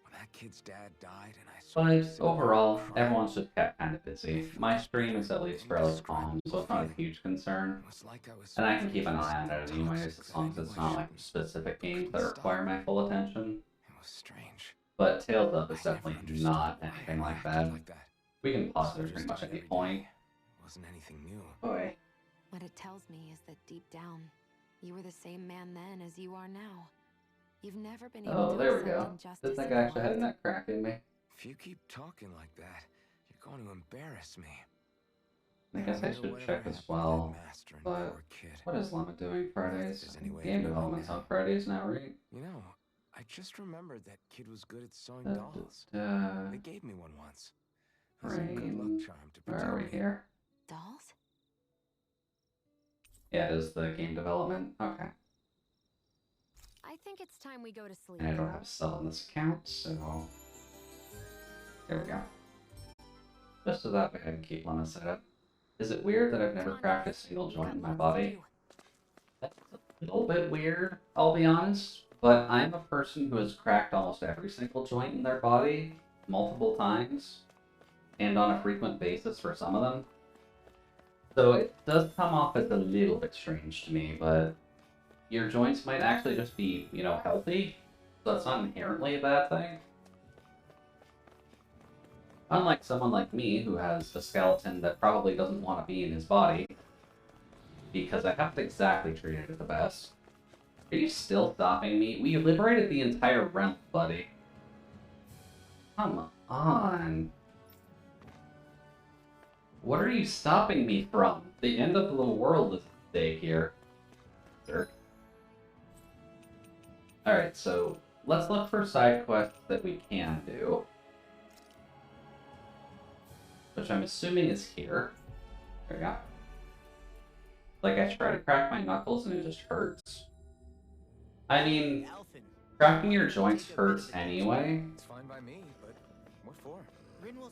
When that kid's dad died, and I sort of But sit there overall, crying, everyone's just kept kind of busy. My stream is at least fairly calm, so it's not a huge concern. it was like I was And I can keep an drinking eye on it something anyways, toxic as that long I as knew it's I not like shouldn't, specific but games that couldn't require stop. my full attention. It was strange. But Tales of is I never definitely understood not why anything I like acted that. like that. We can pause there Soldiers pretty much died at any every point. day. It wasn't anything new. Boy. What it tells me is that deep down, you were the same man then as you are now. You've never been able Oh, to there we accept go. injustice Didn't think in I the actually had a world. neck crack in me. If you keep talking like that, you're going to embarrass me. I guess I wonder should whatever check happened as to that well. master and But poor kid. what is Llama doing Fridays? there's any way of Game knowing development's now. on Fridays now, right? You know, I just remembered that kid was good at sewing Da, dolls. da, da. They gave me one once. That's a good luck Rain. charm to Where protect are we me. here? Dolls? Yeah, it is the game development. Okay. I think it's time we go to sleep. And I don't have sell on this account, so there we go. Just so that way I can keep Lemma set up. Is it weird that I've never cracked a single joint in my body? That's a little bit weird, I'll be honest. But I'm a person who has cracked almost every single joint in their body multiple times, and on a frequent basis for some of them. So it does come off as a little bit strange to me, but your joints might actually just be, you know, healthy. So that's not inherently a bad thing. Unlike someone like me who has a skeleton that probably doesn't want to be in his body, because I haven't exactly treated it the best. Are you still stopping me? We liberated the entire realm, buddy. Come on. What are you stopping me from? The end of the world is at stake here. Sir. Alright, so let's look for side quests that we can do. Which I'm assuming is here. There we go. Like, I try to crack my knuckles and it just hurts. I mean, cracking your joints hurts anyway. It's fine by me, but what for?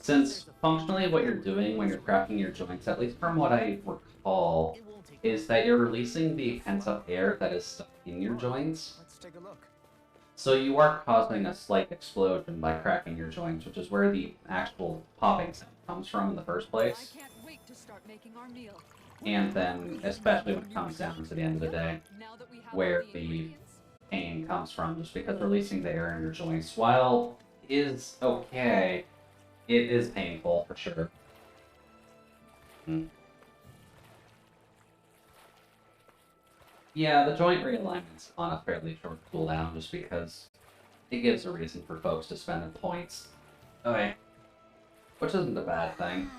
Since functionally what you're doing when you're cracking your joints, at least from what I recall, is that you're releasing the pent-up air that is stuck in your joints. Let's take a look. So you are causing a slight explosion by cracking your joints, which is where the actual popping sound comes from in the first place. I can't wait to start making our meal. And then, especially when it comes down to the end of the day, Now that we have where all the the ingredients, pain comes from, just because releasing the air in your joints, while is okay, it is painful for sure. Yeah, the joint realignment's on a fairly short cooldown, just because it gives a reason for folks to spend their points. Okay. Which isn't a bad thing.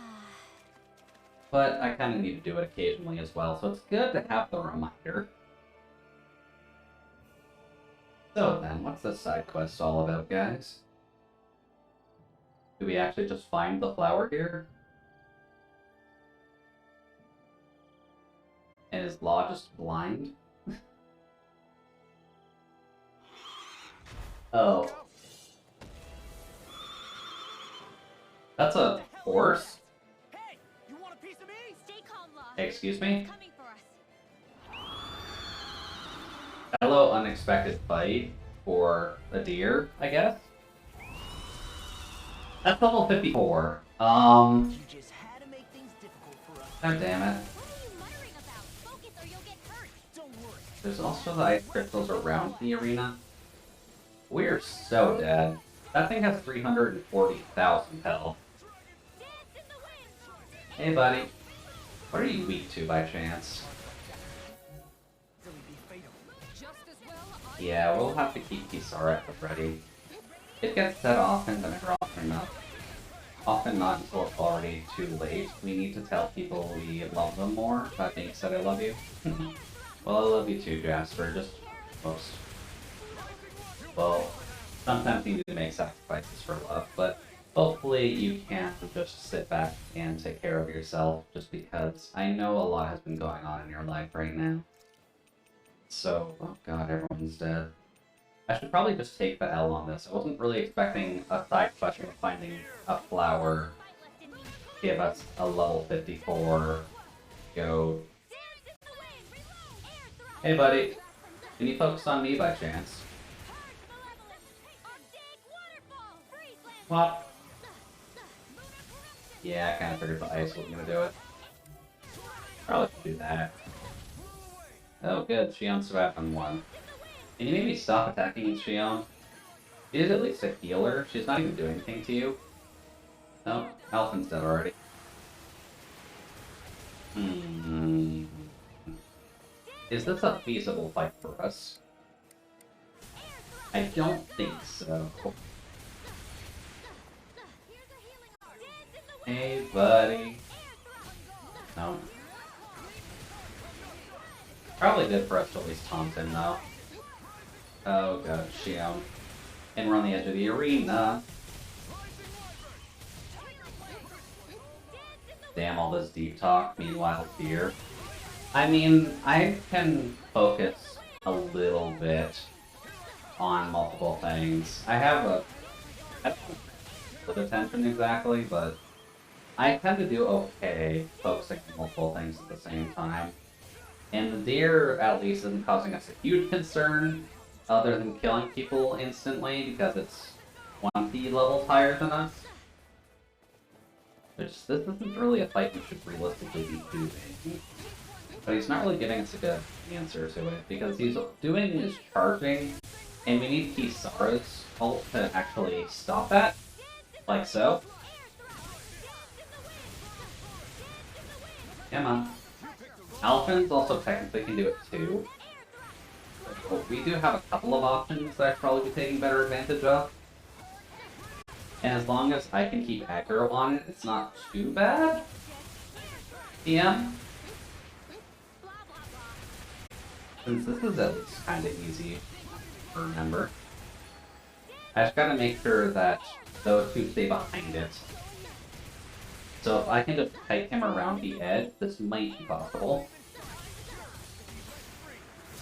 But I kind of need to do it occasionally as well, so it's good to have the reminder. So then, what's this side quest all about, guys? Do we actually just find the flower here? And is Law just blind? Oh. That's a horse? Hey, you want a piece of me? Stay calm, Law. Excuse me? Coming for us. Hello, unexpected fight for a deer, I guess? That's level 54. You just had to make things difficult for us. God damn it. What are you muttering about? Focus or you'll get hurt. Don't worry. There's also the ice crystals around the arena. We're so dead. That thing has 340,000 health. Hey, buddy. What are you weak to by chance? just as well I Yeah, we'll have to keep Kisara ready. It gets set often, but never often enough. Often not until it's already too late. We need to tell people we love them more. That being said, I love you. Well, I love you too, Jasper. Just most. Well, sometimes you need to make sacrifices for love, but hopefully you can just sit back and take care of yourself, just because I know a lot has been going on in your life right now. So, oh god, everyone's dead. I should probably just take the L on this. I wasn't really expecting a side quest of finding a flower give us a level 54 goat. Hey buddy, can you focus on me by chance? What? Yeah, I kind of figured the ice was gonna do it. Probably should do that. Oh good, Shion survived on one. Can you maybe stop attacking Shion? She is at least a healer. She's not even doing anything to you. No, Alphin's dead already. Is this a feasible fight for us? I don't think so. Hey, buddy. No. Probably good for us to at least taunt him, though. Oh god, Shion. And we're on the edge of the arena. Damn all this deep talk, meanwhile here. I mean, I can focus a little bit on multiple things. I don't know with attention exactly, but I tend to do okay focusing on multiple things at the same time. And the deer, at least, isn't causing us a huge concern, other than killing people instantly, because it's 20 levels higher than us. Which, this isn't really a fight we should realistically be doing. But he's not really giving us a good answer to it, because he's doing his charging, and we need Kisara's ult to actually stop that, like so. Come on. Alphins also technically can do it too. But we do have a couple of options that I'd probably be taking better advantage of. And as long as I can keep aggro on it, it's not too bad. Yeah. Since this is at least kind of easy to remember. I just gotta make sure that those two stay behind it. So if I can just kite him around the edge, this might be possible.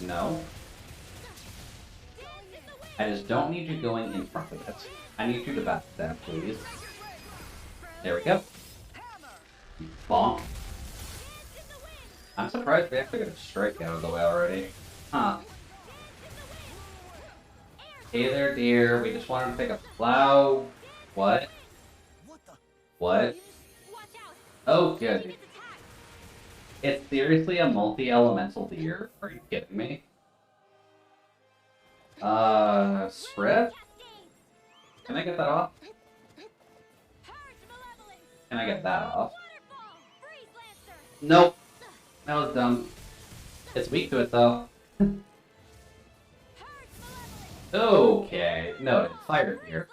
No. I just don't need you going in front of it. I need you to back that, please. There we go. Bonk. I'm surprised we actually got a strike out of the way already. Huh. Hey there, dear. We just wanted to pick a plow. What? What? Oh, good. It's seriously a multi-elemental deer? Are you kidding me? Spread? Can I get that off? Can I get that off? Nope. That was dumb. It's weak to it, though. Okay. Noted. Fire deer.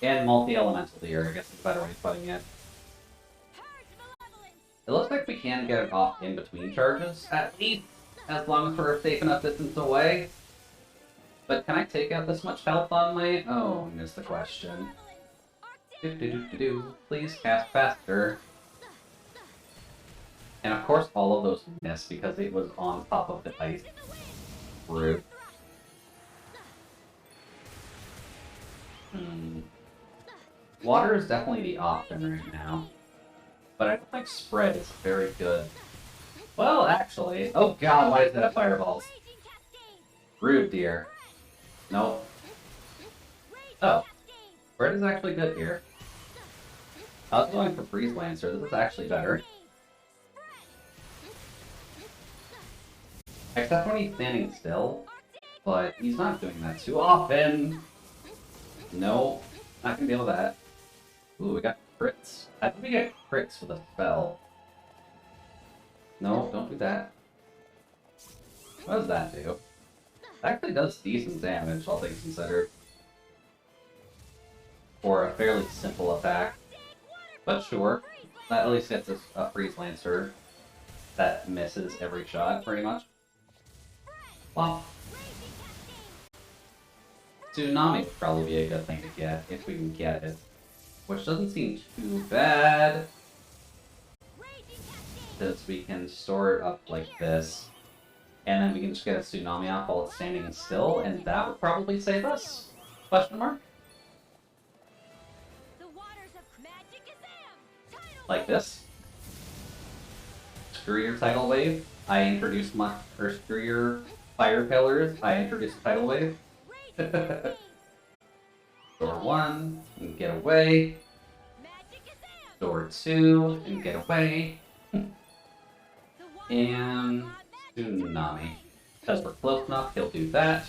And multi-elemental deer, I guess is a better way of putting it. It looks like we can get it off in between charges, at least, as long as we're a safe enough distance away. But can I take out this much health on my own, is the question. Please cast faster. And of course all of those missed because it was on top of the ice. Rude. Water is definitely the option right now. But I don't think spread is very good. Well, actually... Oh god, why is that a fireball? Rude, dear. Nope. Oh. Spread is actually good here. I was going for Freeze Lancer. This is actually better. Except when he's standing still. But he's not doing that too often. No. Not gonna deal with that. Ooh, we got crits. I think we get crits with a spell. No, don't do that. What does that do? It actually does decent damage, all things considered. For a fairly simple attack. But sure, that at least gets us a Freeze Lancer that misses every shot, pretty much. Well, Tsunami would probably be a good thing to get, if we can get it. Which doesn't seem too bad. Because we can store it up like this. And then we can just get a Tsunami off while it's standing still, and that would probably save us? Question mark? Like this. Screw your tidal wave. I introduced screw your fire pillars. I introduced a tidal wave. Door 1, and get away. Door 2, and get away. And Tsunami. Because we're close enough, he'll do that.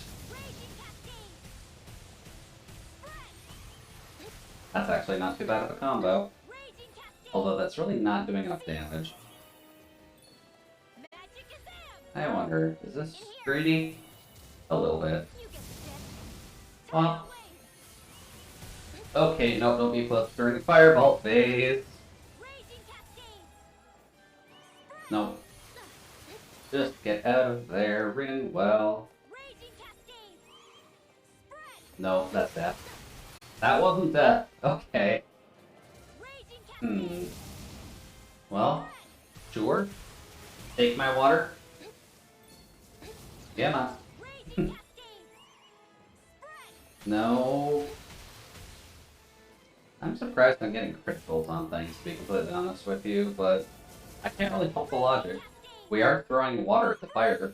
That's actually not too bad of a combo. Although that's really not doing enough damage. I wonder, is this greedy? A little bit. Well. Okay, no, don't be close during the fireball phase. No. Just get out of there, Rinwell. No, that's death. That wasn't death. Okay. Well, sure. Take my water. Yeah, man. No. I'm surprised I'm getting criticals on things, to be completely honest with you, but I can't really fault the logic. We are throwing water at the fire.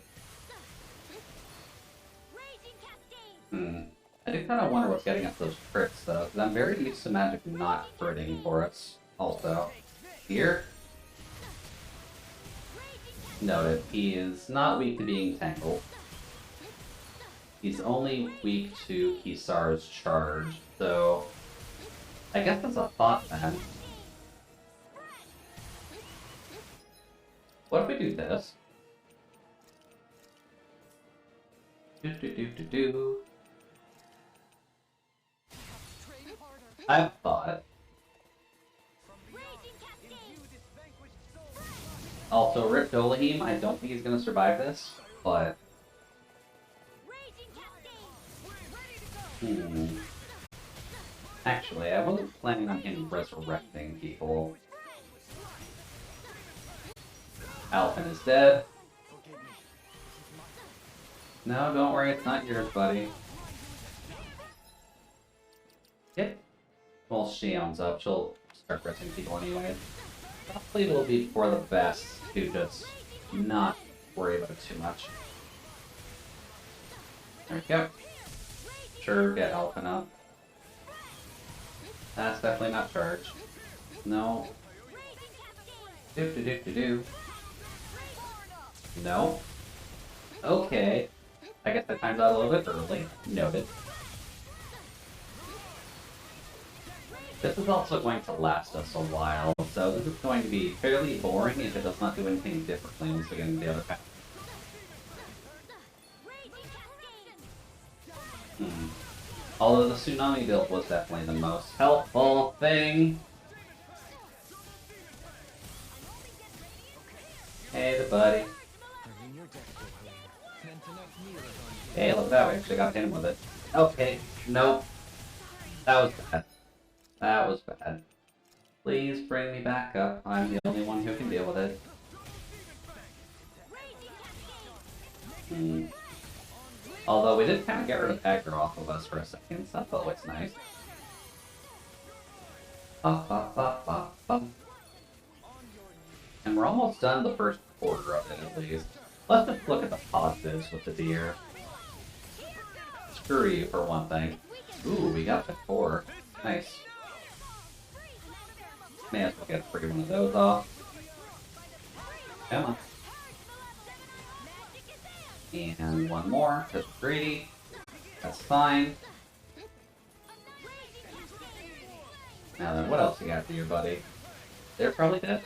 I do kind of wonder what's getting us those crits, though, because I'm very used to magic not critting for us, also. Here. Noted, he is not weak to being tangled. He's only weak to Kisar's charge, so I guess that's a thought then. What if we do this? Do. I have thought. Also, Rip Dolahim, I don't think he's gonna survive this, but... Actually, I wasn't planning on him resurrecting people. Alphen is dead. No, don't worry, it's not yours, buddy. Yep. Well, Shion's up, she'll start pressing people anyway. Probably it'll be for the best to just not worry about it too much. There we go. Sure, get Alphen up. That's definitely not charged. No. Do. No. Okay. I guess I timed out a little bit early. Noted. This is also going to last us a while, so this is going to be fairly boring if it does not do anything differently once we get into the other path. Although the tsunami build was definitely the most helpful thing. Hey, the buddy. Hey, look at that, we actually got him with it. Okay, nope. That was bad. That was bad. Please bring me back up. I'm the only one who can deal with it. Although we did kind of get rid of aggro off of us for a second, so that's always nice. And we're almost done the first quarter of it, at least. Let's just look at the positives with the deer. Screw you, for one thing. Ooh, we got the 4. Nice. May as well get one of those off. Come on. And one more, because we're greedy. That's fine. Now then, what else you got for your buddy? They're probably dead?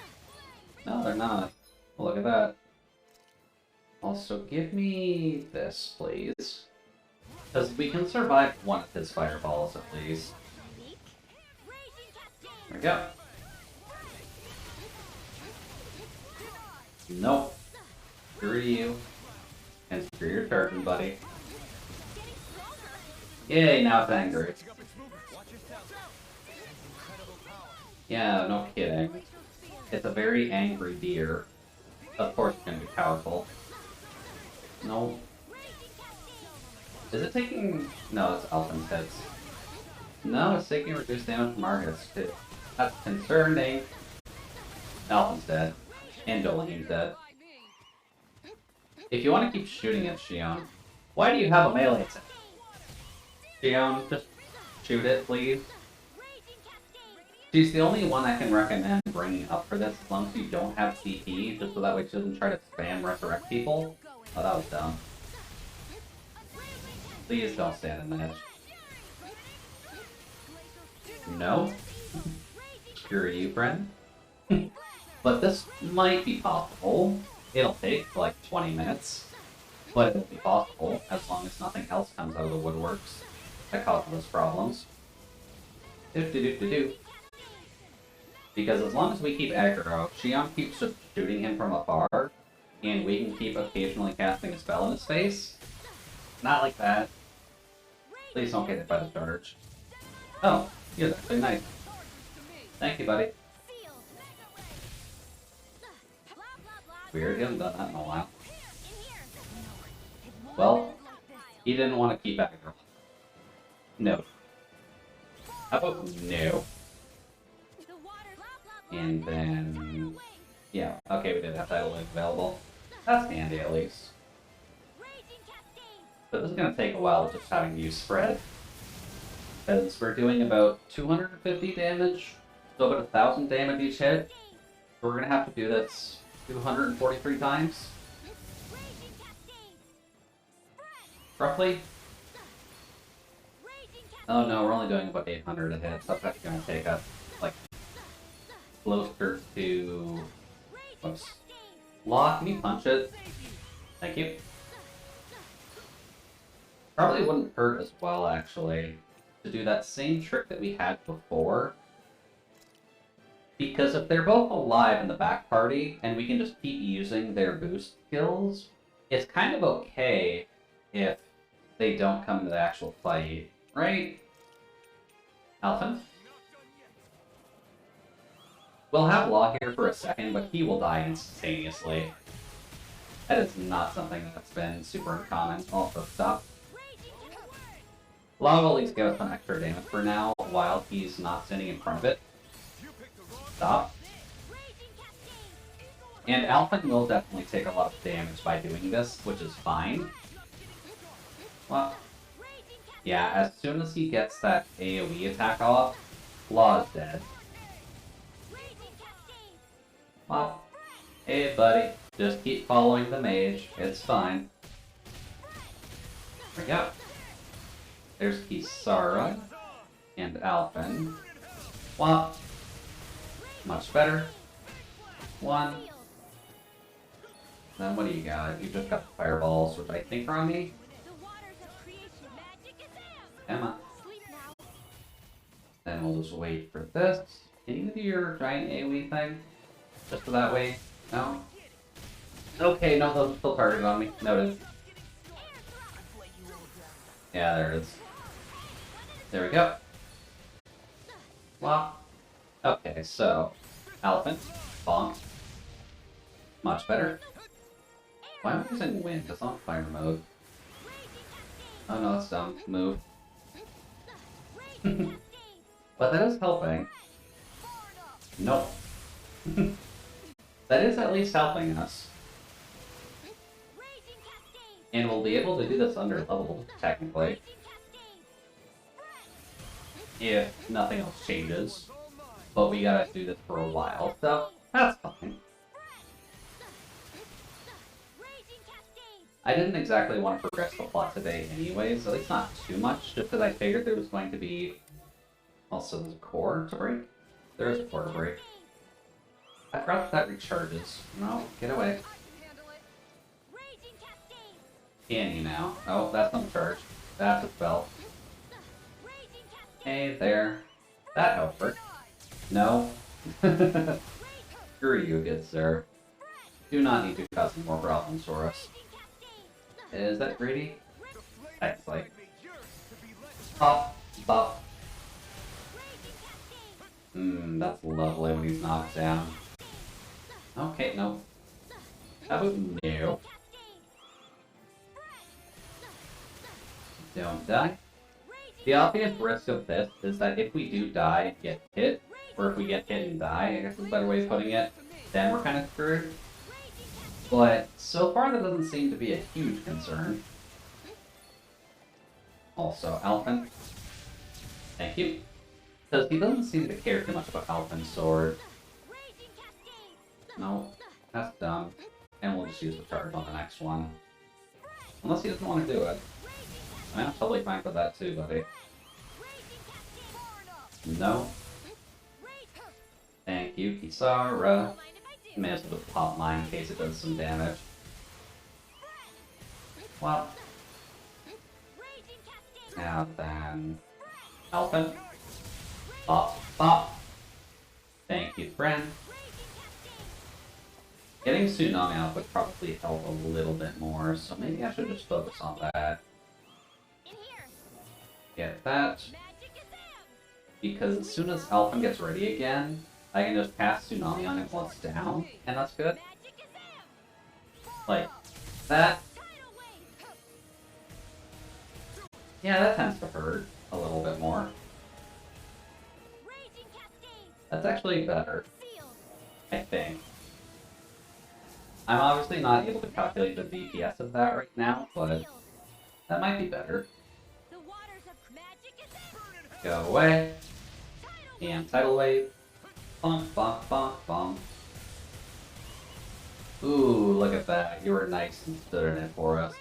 No, they're not. Well, look at that. Also, give me this, please. Because we can survive one of his fireballs, at least. There we go. Nope. Screw you. And screw your turban, buddy. Yay, now it's angry. Yeah, no kidding. It's a very angry deer. Of course it's gonna be powerful. No. Is it taking... No, it's Alphen's hits. No, it's taking reduced damage from our hits too. That's concerning. Alphen's dead. And Dolahim's dead. If you want to keep shooting at Shion, why do you have a melee attack? Shion, just shoot it, please. She's the only one I can recommend bringing up for this, as long as you don't have CP, just so that way she doesn't try to spam resurrect people. Oh, that was dumb. Please don't stand in the edge. No? Screw you, friend. But this might be possible. It'll take like 20 minutes, but it'll be possible as long as nothing else comes out of the woodworks that causes us problems. Because as long as we keep aggro, Shion keeps just shooting him from afar, and we can keep occasionally casting a spell in his face. Not like that. Please don't get hit by the charge. Oh, you're actually nice. Thank you, buddy. Weird, he hasn't done that in a while. Well, he didn't want to keep aggro. No. How about no? And then... yeah, okay, we did have that link available. That's handy at least. But this is going to take a while just having you spread. Because we're doing about 250 damage, so about 1,000 damage each hit. So we're going to have to do this 243 times. Roughly. Oh no, we're only doing about 800 a hit, so that's actually going to take us, like, closer to... whoops. Law, can you punch it? Thank you. Probably wouldn't hurt as well, actually, to do that same trick that we had before. Because if they're both alive in the back party, and we can just keep using their boost skills, it's kind of okay if they don't come to the actual fight, right? Alphen? We'll have Law here for a second, but he will die instantaneously. That is not something that's been super uncommon. Also, stop. Law will at least give us some extra damage for now, while he's not standing in front of it. Stop. And Alphen will definitely take a lot of damage by doing this, which is fine. Well, yeah, as soon as he gets that AoE attack off, Law is dead. Well, hey buddy, just keep following the mage, it's fine. There we go. There's Kisara and Alphen. Well, much better. One. Then what do you got? You just got fireballs, which I think are on me. Emma. Then we'll just wait for this. Can you do your giant AoE thing? Just for that way? No? Okay, no, they'll still target on me. Noted. Yeah, there it is. There we go. Well, okay, so Alphen, bonk. Much better. Why am I using wind? It's on fire mode. Oh no, it's dumb. Move. But that is helping. Nope. That is at least helping us. And we'll be able to do this under level, technically. If nothing else changes. But we gotta do this for a while, so that's fine. I didn't exactly want to progress the plot today anyways, at least not too much, just because I figured there was going to be... Also, there's a core to break? There is a core to break. I forgot that recharges. No, get away. Can you now? Oh, that's not charged. That's a spell. Hey there. That helped her. No. Screw you, good sir. Do not need to cause more problems for us. Is that greedy? Excellent. Pop, pop. That's lovely when he's knocked down. Okay, no. How about no? Don't die. The obvious risk of this is that if we do die, get hit, or if we get hit and die, I guess is a better way of putting it, then we're kind of screwed. But so far that doesn't seem to be a huge concern. Also, Alphen. Thank you. Because he doesn't seem to care too much about Alphen's sword. No, that's dumb. And we'll just use the charge on the next one. Unless he doesn't want to do it. I mean, I'm totally fine with that too, buddy. No. Thank you, Kisara. May as well pop mine in case it does some damage. Well. Now then. Alphen. Pop, pop. Thank you, friend. Getting Tsunami out would probably help a little bit more, so maybe I should just focus on that. Get that. Because as soon as Alphen gets ready again, I can just cast Tsunami on it once down, and that's good. Like, that. Yeah, that tends to hurt a little bit more. That's actually better, I think. I'm obviously not able to calculate the DPS of that right now, but that might be better. Go away. And tidal wave. Bonk, bonk, bonk, bonk. Ooh, look at that. You were nice and stood in it for us.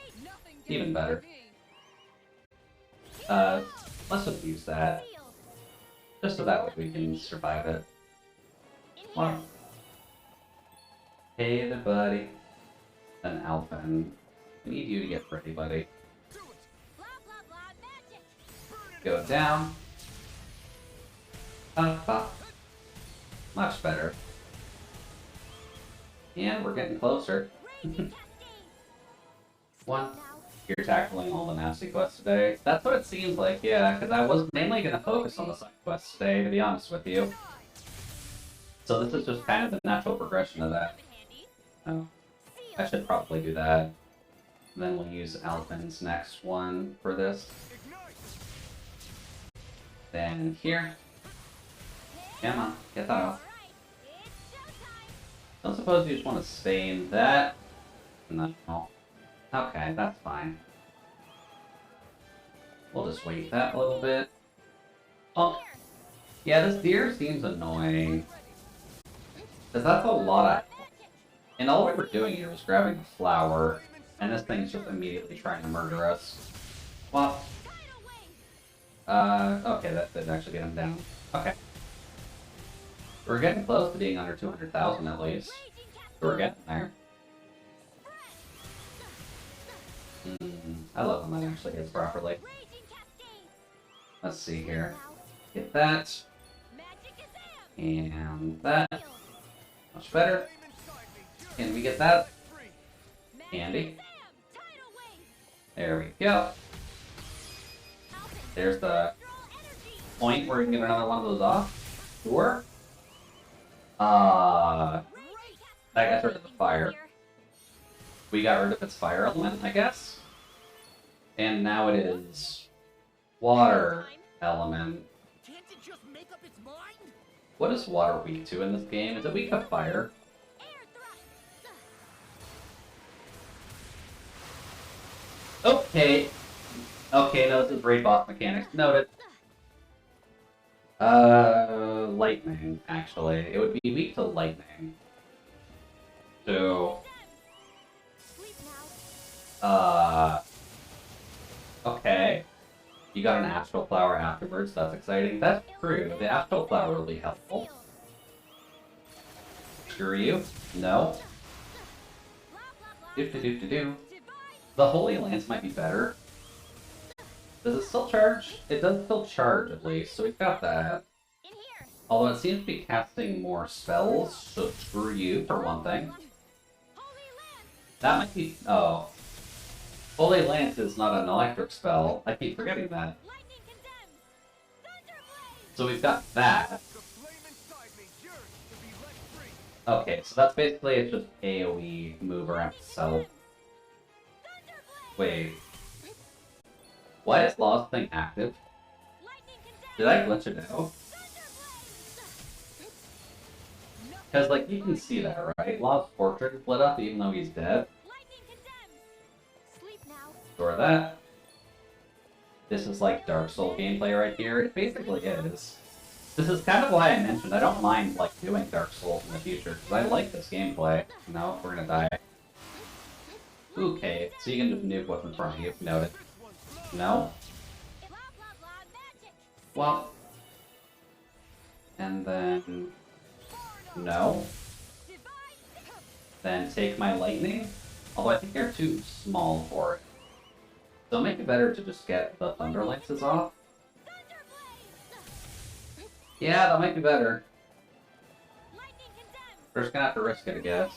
Even better. Let's just use that. Just so that way we can survive it. Well, hey there, buddy. An Alphen. We need you to get ready, buddy. Go down. Much better. And we're getting closer. One. You're tackling all the nasty quests today. That's what it seems like, yeah, because I was mainly going to focus on the side quests today, to be honest with you. So this is just kind of the natural progression of that. Oh, I should probably do that. And then we'll use Alphen's next one for this. Then here. Come on, get that off. I don't suppose you just want to stay in that. No. Okay, that's fine. We'll just wait that a little bit. Oh, yeah, this deer seems annoying. Because that's a lot of... And all we were doing here was grabbing a flower, and this thing's just immediately trying to murder us. Well... okay, that didn't actually get him down. Okay. We're getting close to being under 200,000 at least. So we're getting there. I love when that actually hits properly. Let's see here. Get that. And that. Much better. Can we get that? Handy. There we go. There's the point where we can get another one of those off. Sure. That got rid of the fire. We got rid of its fire element, I guess. And now it is water element. What is water weak to in this game? Is it weak to fire? Okay. Okay, no, this is raid boss mechanics. Noted. Lightning, actually. It would be weak to lightning. So... okay. You got an astral flower afterwards, that's exciting. That's true, the astral flower will be helpful. Screw you. No. Do. The Holy Lance might be better. Does it still charge? It does still charge, at least, so we've got that. Although it seems to be casting more spells, so screw you, for one thing. That might be... oh. Holy Lance is not an electric spell. I keep forgetting that. So we've got that. Okay, so that's basically it's just AoE move around itself. Wait. Why is Law's thing active? Did I glitch it out? Because, like, you can see that, right? Law's portrait is lit up even though he's dead. Store that. This is like Dark Souls gameplay right here. It basically is. This is kind of why I mentioned I don't mind, like, doing Dark Souls in the future, because I like this gameplay. No, we're gonna die. Okay, so you can just nuke what's in front of you. Noted. No? Well. And then... no. Then take my lightning. Although I think they're too small for it. So it might be better to just get the Thunder Lances off. Yeah, that might be better. We're just gonna have to risk it, I guess.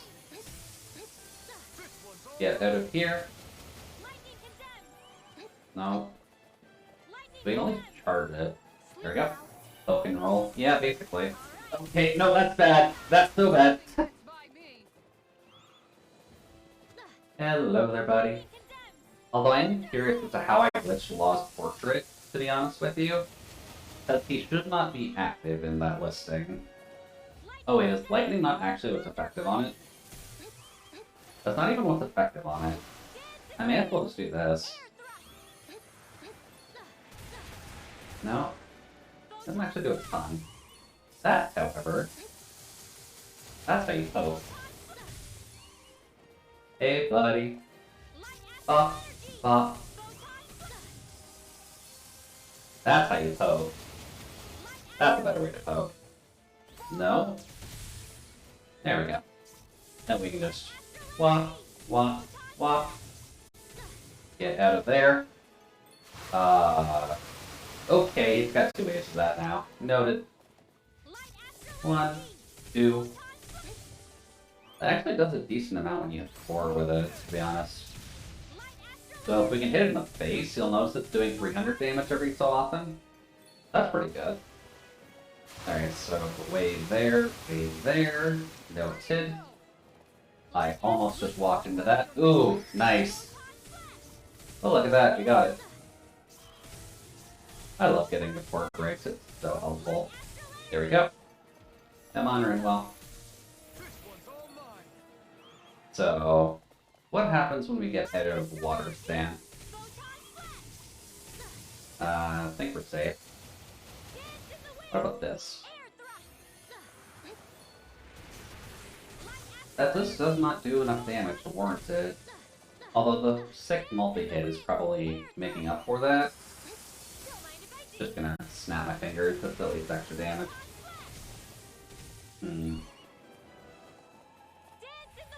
Get out of here. No. We can only charge it. There we go. Token roll. Yeah, basically. Okay, no, that's bad. That's so bad. Hello there, buddy. Although I am curious as to how I glitched Law's portrait, to be honest with you. Because he should not be active in that listing. Oh wait, is lightning not actually what's effective on it? That's not even what's effective on it. I may as well just do this. No? Doesn't actually do a ton. That, however, that's how you poke. Hey, buddy. Pop, pop. That's how you poke. That's a better way to poke. No? There we go. Then we can just walk, walk, walk. Get out of there. Okay, he's got 2 waves of that now. Noted. 1, 2. That actually does a decent amount when you hit 4 with it, to be honest. So if we can hit it in the face, you'll notice it's doing 300 damage every so often. That's pretty good. Alright, so wave there, noted. I almost just walked into that. Ooh, nice. Oh, look at that, you got it. I love getting the port breaks, it's so helpful. There we go. Come on, Rinwell. So, what happens when we get out of water stand? I think we're safe. What about this? This does not do enough damage to warrant it. Although the sick multi-hit is probably making up for that. Just gonna snap my fingers, that's at least extra damage.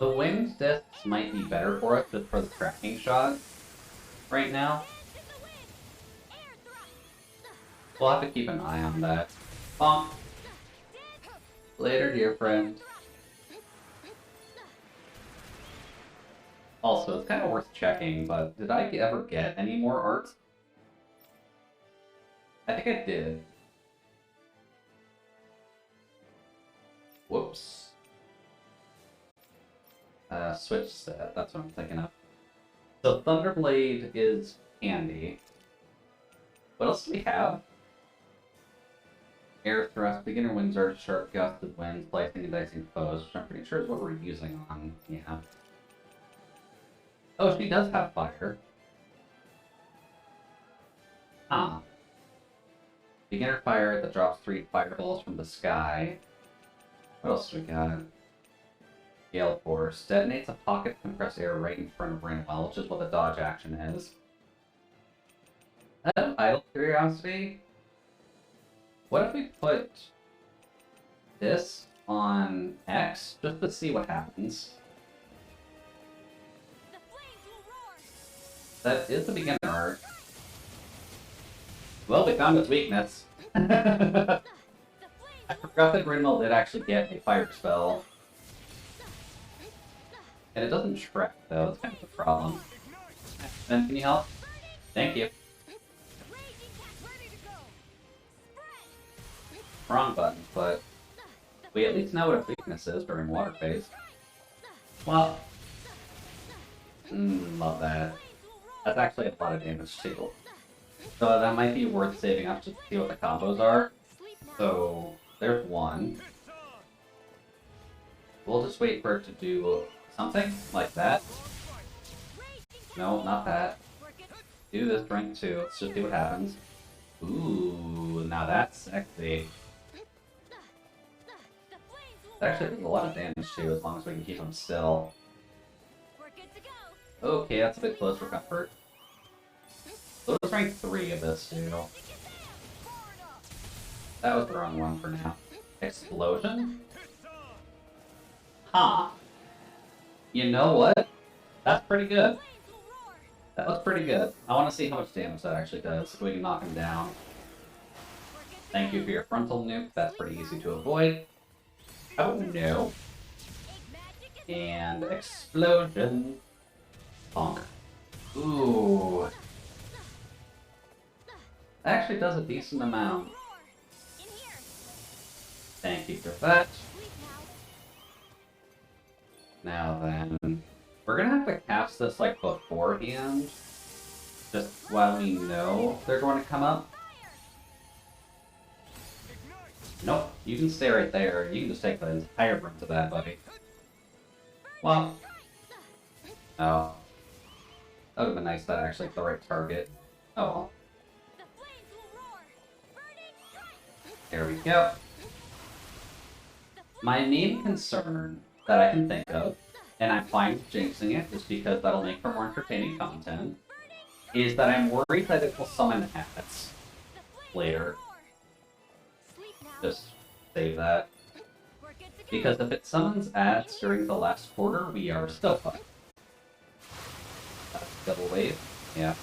The winged discs might be better for us just for the tracking shot right now. We'll have to keep an eye on that. Bonk. Later, dear friend. Also, it's kind of worth checking, but did I ever get any more art? I think I did. Whoops. Switch set, that's what I'm thinking of. So Thunderblade is handy. What else do we have? Air thrust, beginner winds are sharp gusted winds, slicing and dicing foes, which I'm pretty sure is what we're using on, yeah. Oh, she does have fire. Huh. Beginner fire that drops 3 fireballs from the sky. What else do we got? Gale Force. Detonates a pocket of compressed air right in front of Rinwell, which is what the dodge action is. Out of idle curiosity, what if we put this on X just to see what happens? That is the beginner art. Well, we found its weakness. I forgot that Rinwell did actually get a fire spell. And it doesn't Shrek, though. That's kind of the problem. Ben, can you help? Thank you. Wrong button, but we at least know what its weakness is during water phase. Well, love that. That's actually a lot of damage too. So that might be worth saving up just to see what the combos are. So there's one. We'll just wait for it to do something like that. No, not that. Do this drink too. Let's just see what happens. Ooh, now that's sexy. It actually does a lot of damage too, as long as we can keep him still. Okay, that's a bit close for comfort. So let's rank 3 of this too. That was the wrong one for now. Explosion? Huh. You know what? That's pretty good. That was pretty good. I want to see how much damage that actually does, if we can knock him down. Thank you for your frontal nuke. That's pretty easy to avoid. Oh no. And explosion. Bonk. Ooh. That actually does a decent amount. Thank you for that. Now then, We're gonna have to cast this like beforehand, just while we know they're going to come up. Nope, you can stay right there. You can just take the entire brunt of that, buddy. Well, oh, that would have been nice to actually hit the right target. Oh well. There we go. My main concern that I can think of, and I'm fine with jinxing it just because that'll make for more entertaining content, is that I'm worried that it will summon habits later. Just save that. Because if it summons ads during the last quarter, we are still fine. Double wave, yeah.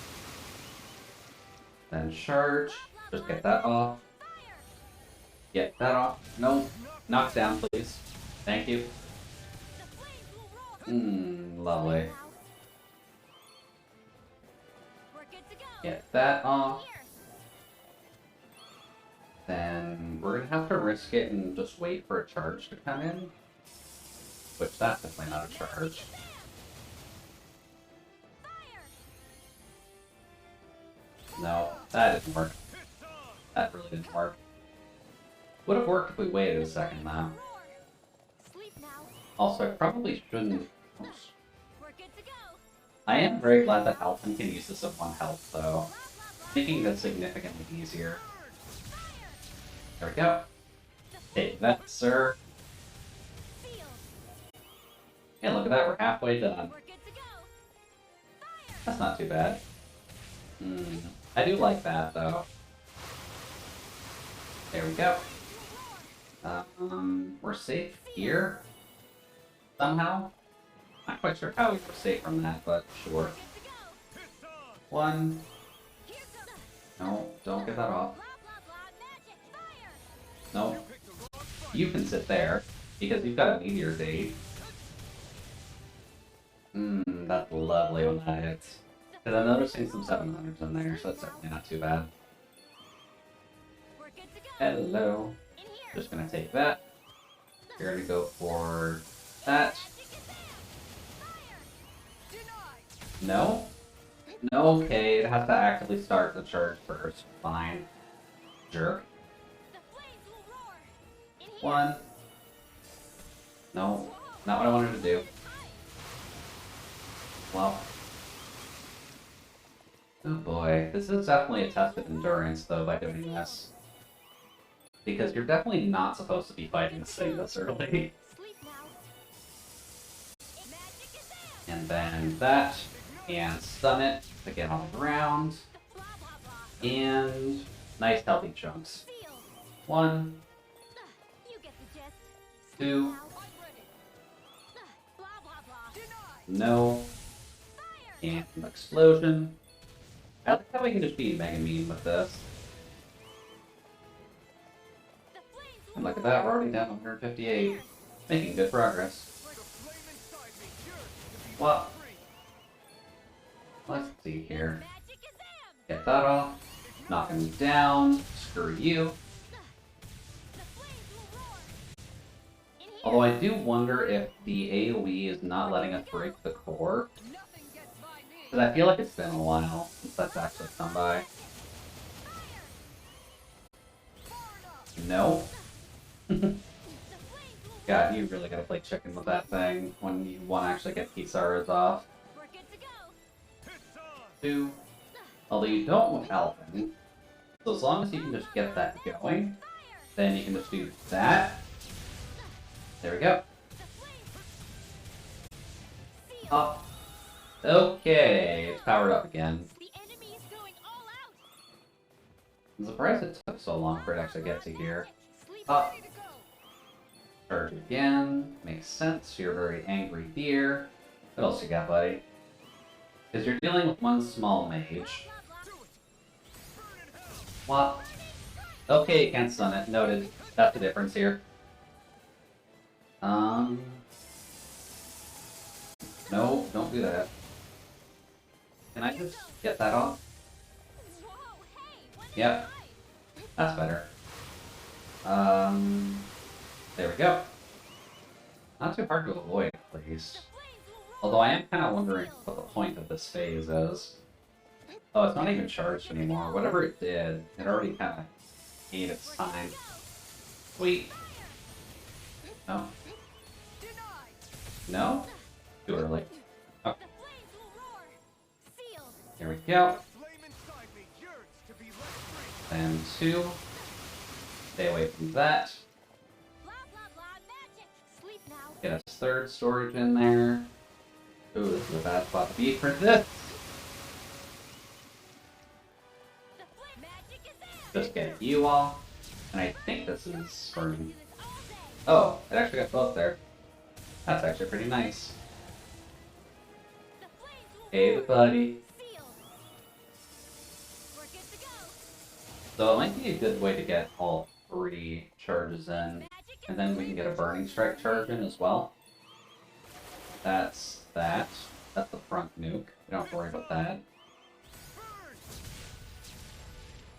Then charge, just get that off. Get that off. No, knock down, please. Thank you. Lovely. Get that off. Then we're gonna have to risk it and just wait for a charge to come in. Which that's definitely not a charge. No, that didn't work. That really didn't work. Would have worked if we waited a second though. Also, I probably shouldn't. I am very glad that Alphen can use this at 1 health though, making this significantly easier. There we go. Take that, sir. And look at that, we're halfway done. That's not too bad. I do like that, though. There we go. We're safe here. Somehow. Not quite sure how we were safe from that, but sure. 1. No, don't get that off. No. You can sit there, because you've got a meteor date. That's lovely when that hits. Because I'm noticing some 700s in there, so that's certainly not too bad. Hello. Just gonna take that. You're gonna go for that. No? No, okay, it has to actively start the charge first. Fine. Jerk. 1. No, not what I wanted to do. Well. Oh boy, this is definitely a test of endurance, though, by doing this. Because you're definitely not supposed to be fighting this thing this early. And then that, and stun it to get on the ground. And nice healthy chunks. 1. 2. No. And an explosion. I like how we can just be Mega Mean with this. And look at that, we're already down to 158. Making good progress. Well, let's see here. Get that off. Knock him down. Screw you. Although I do wonder if the AoE is not letting us break the core. Because I feel like it's been a while since that's actually come by. No. God, you really gotta play chicken with that thing when you want to actually get Kisara's off. 2. Although you don't with Alphen. So as long as you can just get that going, then you can just do that. There we go. Up. Okay, it's powered up again. I'm surprised it took so long for it to actually get to here. Up. Charge again. Makes sense. You're a very angry deer. What else you got, buddy? Because you're dealing with one small mage. What? Okay, you can't stun it. Noted. That's the difference here. No, don't do that. Can I just get that off? Yep. That's better. There we go. Not too hard to avoid, at least. Although I am kind of wondering what the point of this phase is. Oh, it's not even charged anymore. Whatever it did, it already kind of ate its time. Sweet. No. No? Too early. Oh. Here we go. And 2. Stay away from that. Get a third storage in there. Ooh, this is a bad spot to be for this. Just get you off. And I think this is for me. Oh, it actually got both there. That's actually pretty nice. Hey, buddy. So it might be a good way to get all 3 charges in. And then we can get a Burning Strike charge in as well. That's that. That's the front nuke. You don't have to worry about that.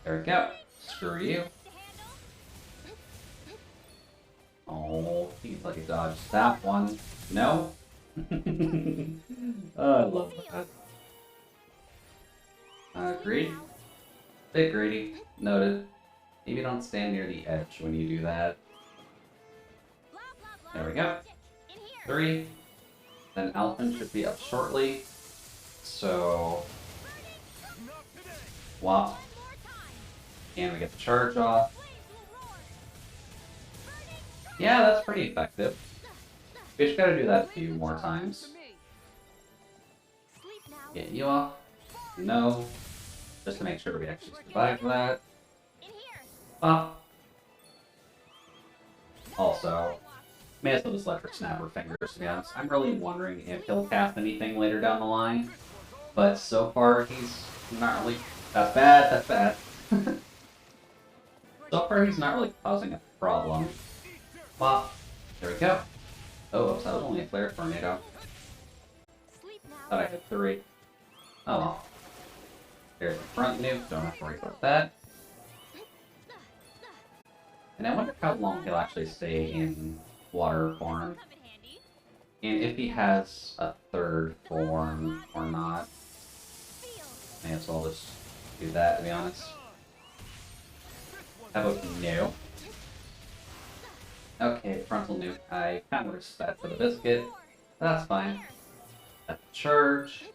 There we go. Screw you. Oh, he's like he dodged that one. No. Oh, I love that. Greedy. Bit greedy. Noted. Maybe don't stand near the edge when you do that. There we go. 3. Then Alphen should be up shortly. So... Wop. And we get the charge off. Yeah, that's pretty effective. We just gotta do that a few more times. Get you off. No. Just to make sure we actually survive that. Pop. Also, may as well just let her snap her fingers, to be honest. I'm really wondering if he'll cast anything later down the line. But so far, he's not really... That's bad, that's bad. So far, he's not really causing a problem. Pop. There we go. Oh, oops, that was only a flare tornado. Thought I had 3. Oh well. There's the front nuke, don't have to worry about that. And I wonder how long he'll actually stay in water form. And if he has a 3rd form or not. May as well just do that, to be honest. How about no? Okay, frontal nuke. I kind of risked that for the biscuit. That's fine. That's a charge.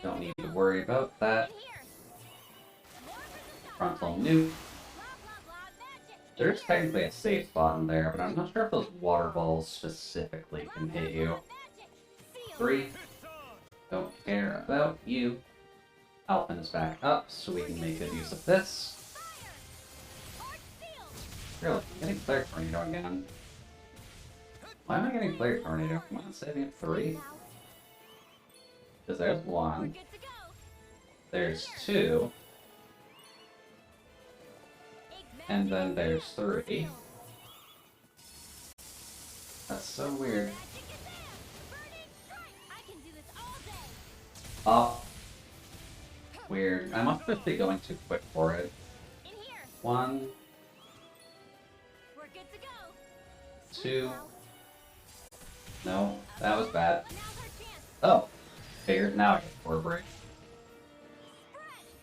Don't need to worry about that. Frontal nuke. There's technically a safe spot in there, but I'm not sure if those water balls specifically can hit you. 3. Don't care about you. Alphen is back up, so we can make good use of this. Really, getting Flare Tornado again. Why am I getting Flare Tornado? Come on, saving it 3. Because there's 1. There's 2. And then there's 3. That's so weird. Oh. Weird. I must just be going too quick for it. 1. 2. No, that was bad. Oh. Figured now I get 4 break.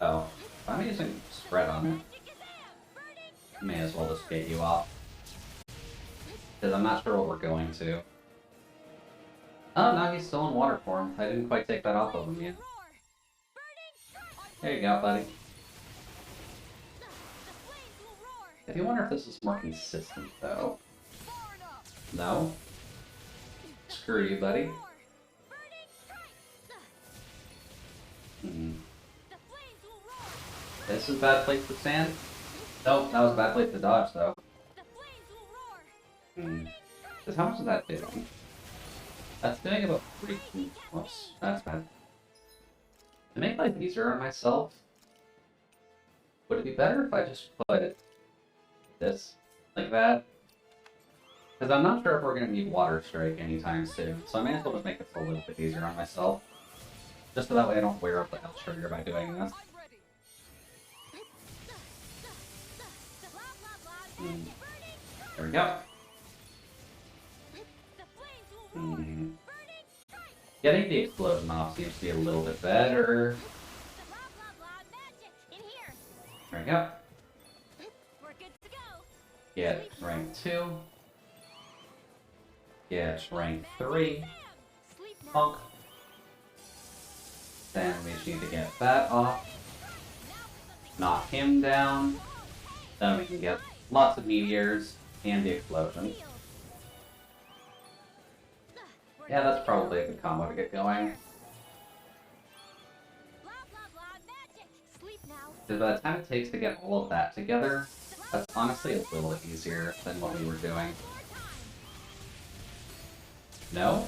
Oh. I'm using spread on it. May as well just get you off. Because I'm not sure what we're going to. Oh, no, he's still in water form. I didn't quite take that off of him yet. There you go, buddy. I do wonder if this is more consistent, though. No? Screw you, buddy. This is a bad place to stand? Nope, that was a bad place to dodge, though. Because how much is that doing? That's doing about 3... Whoops, that's bad. To make life easier on myself, would it be better if I just put this like that? Because I'm not sure if we're going to need Water Strike anytime soon, so I may as well just make this a little bit easier on myself. Just so that way I don't wear up the health trigger by doing this. There we go. Getting the explosion off seems to be a little bit better. There we go. Get rank 2. Get rank 3. Punk. Then we just need to get that off. Knock him down. Then we can get lots of meteors and the explosion. Yeah, that's probably a good combo to get going. Because by the time it takes to get all of that together, that's honestly a little easier than what we were doing. No?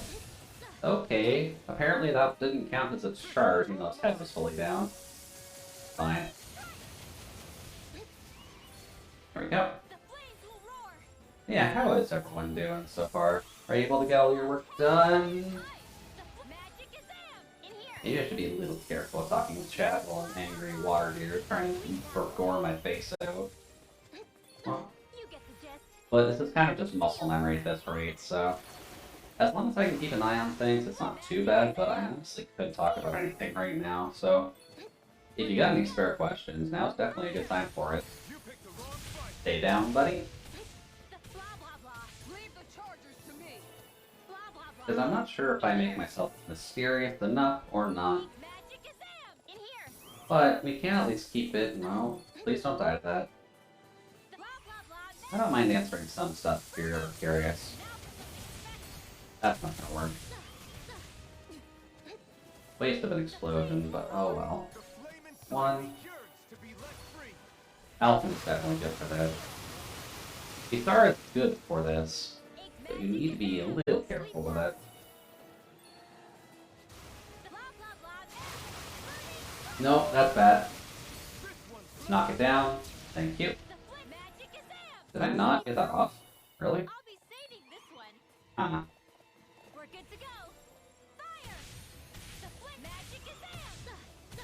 Okay, apparently that didn't count as its charge, even though its head was fully down. Fine. There we go. Yeah, how is everyone doing so far? Are you able to get all your work done? Maybe I should be a little careful talking with chat while I'm angry water deer trying to gore my face out. Well, but this is kind of just muscle memory at this rate, so as long as I can keep an eye on things, it's not too bad, but I honestly couldn't talk about anything right now, so if you got any spare questions, now's definitely a good time for it. Stay down, buddy. Because I'm not sure if I make myself mysterious enough or not. But we can at least keep it. No, please don't die to that. I don't mind answering some stuff if you're ever curious. That's not gonna work. Waste of an explosion, but oh well. 1. Alpha's definitely good for that. Isara is good for this. But you need to be a little careful with it. No, that's bad. Knock it down. Thank you. Did I not get that off? Really? Uh-huh.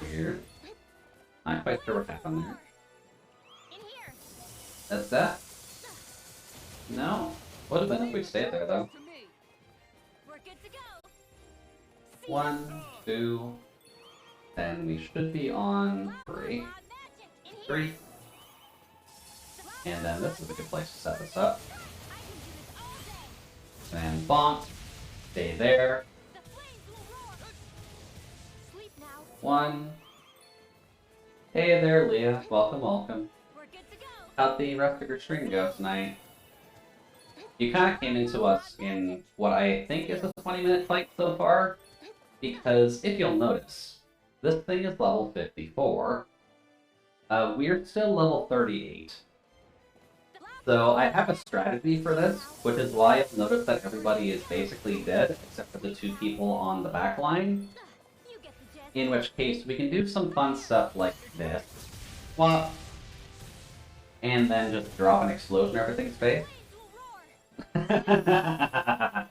Weird. Not quite sure what happened there. That's that? No. Would have been if we stayed there, though. 1, 2, then we should be on 3. 3. And then this is a good place to set this up. And bonk. Stay there. 1. Hey there, Leah. Welcome, welcome. How'd the rest of your stream go tonight? You kind of came into us in what I think is a 20-minute fight so far, because if you'll notice, this thing is level 54. We're still level 38. So I have a strategy for this, which is why I've noticed that everybody is basically dead, except for the 2 people on the back line. In which case, we can do some fun stuff like this. Swap. And then just drop an explosion in everything's face. I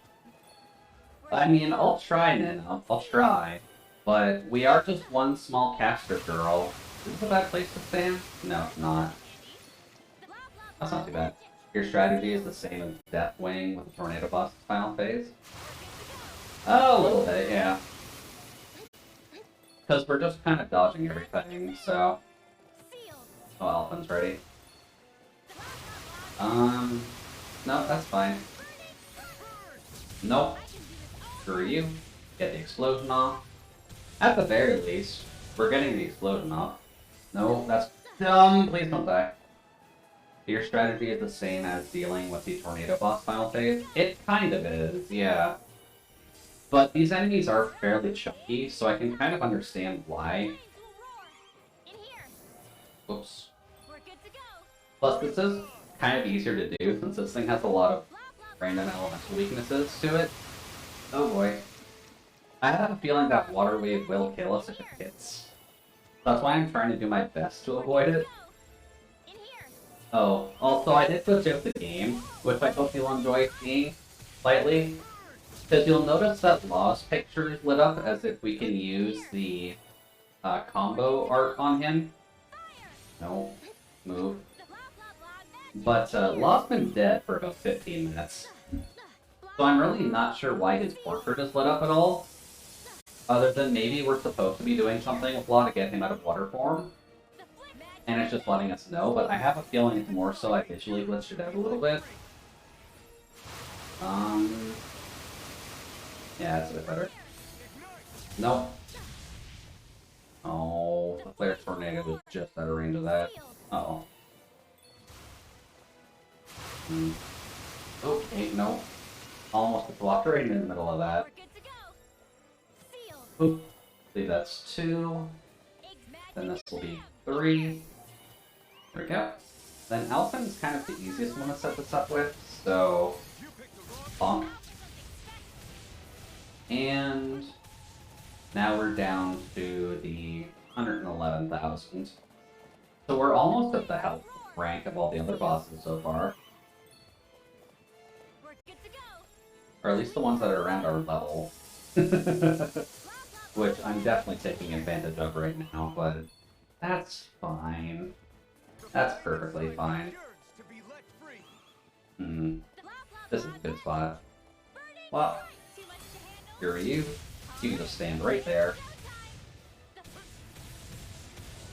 mean, I'll try, Nino. I'll try. But we are just one small caster girl. Is this a bad place to stand? No, it's not. That's not too bad. Your strategy is the same as Deathwing with the Tornado Boss's final phase? Oh, a little bit, yeah. Because we're just kind of dodging everything, so... Oh, Elephant's ready. No, that's fine. Nope. Screw you. Get the explosion off. At the very least, we're getting the explosion off. No, that's dumb. Please don't die. Your strategy is the same as dealing with the Tornado Boss final phase? It kind of is, yeah. But these enemies are fairly chunky, so I can kind of understand why. Oops. Plus, this is kind of easier to do since this thing has a lot of random elemental weaknesses to it. Oh boy. I have a feeling that Water Wave will kill us if it hits. That's why I'm trying to do my best to avoid it. Oh, also I did switch out the game, which I hope you'll enjoy seeing slightly. Because you'll notice that Lost picture is lit up as if we can use the combo art on him. No, move. But Lost's been dead for about 15 minutes. So I'm really not sure why his portrait is lit up at all. Other than maybe we're supposed to be doing something with Law to get him out of water form. And it's just letting us know, but I have a feeling it's more so I visually glitched it out a little bit. Yeah, it's a bit better. Nope. Oh, the Flare Tornado was just out of range of that. Uh-oh. Okay, no. Almost blocked right in the middle of that. Oop. I believe that's 2. Then this will be 3. There we go. Then Alphin's kind of the easiest one to set this up with, so... bonk. And... now we're down to the 111,000. So we're almost at the health rank of all the other bosses so far. Or at least the ones that are around our level. Which I'm definitely taking advantage of right now, but that's fine. That's perfectly fine. This is a good spot. Well, here are you. You can just stand right there.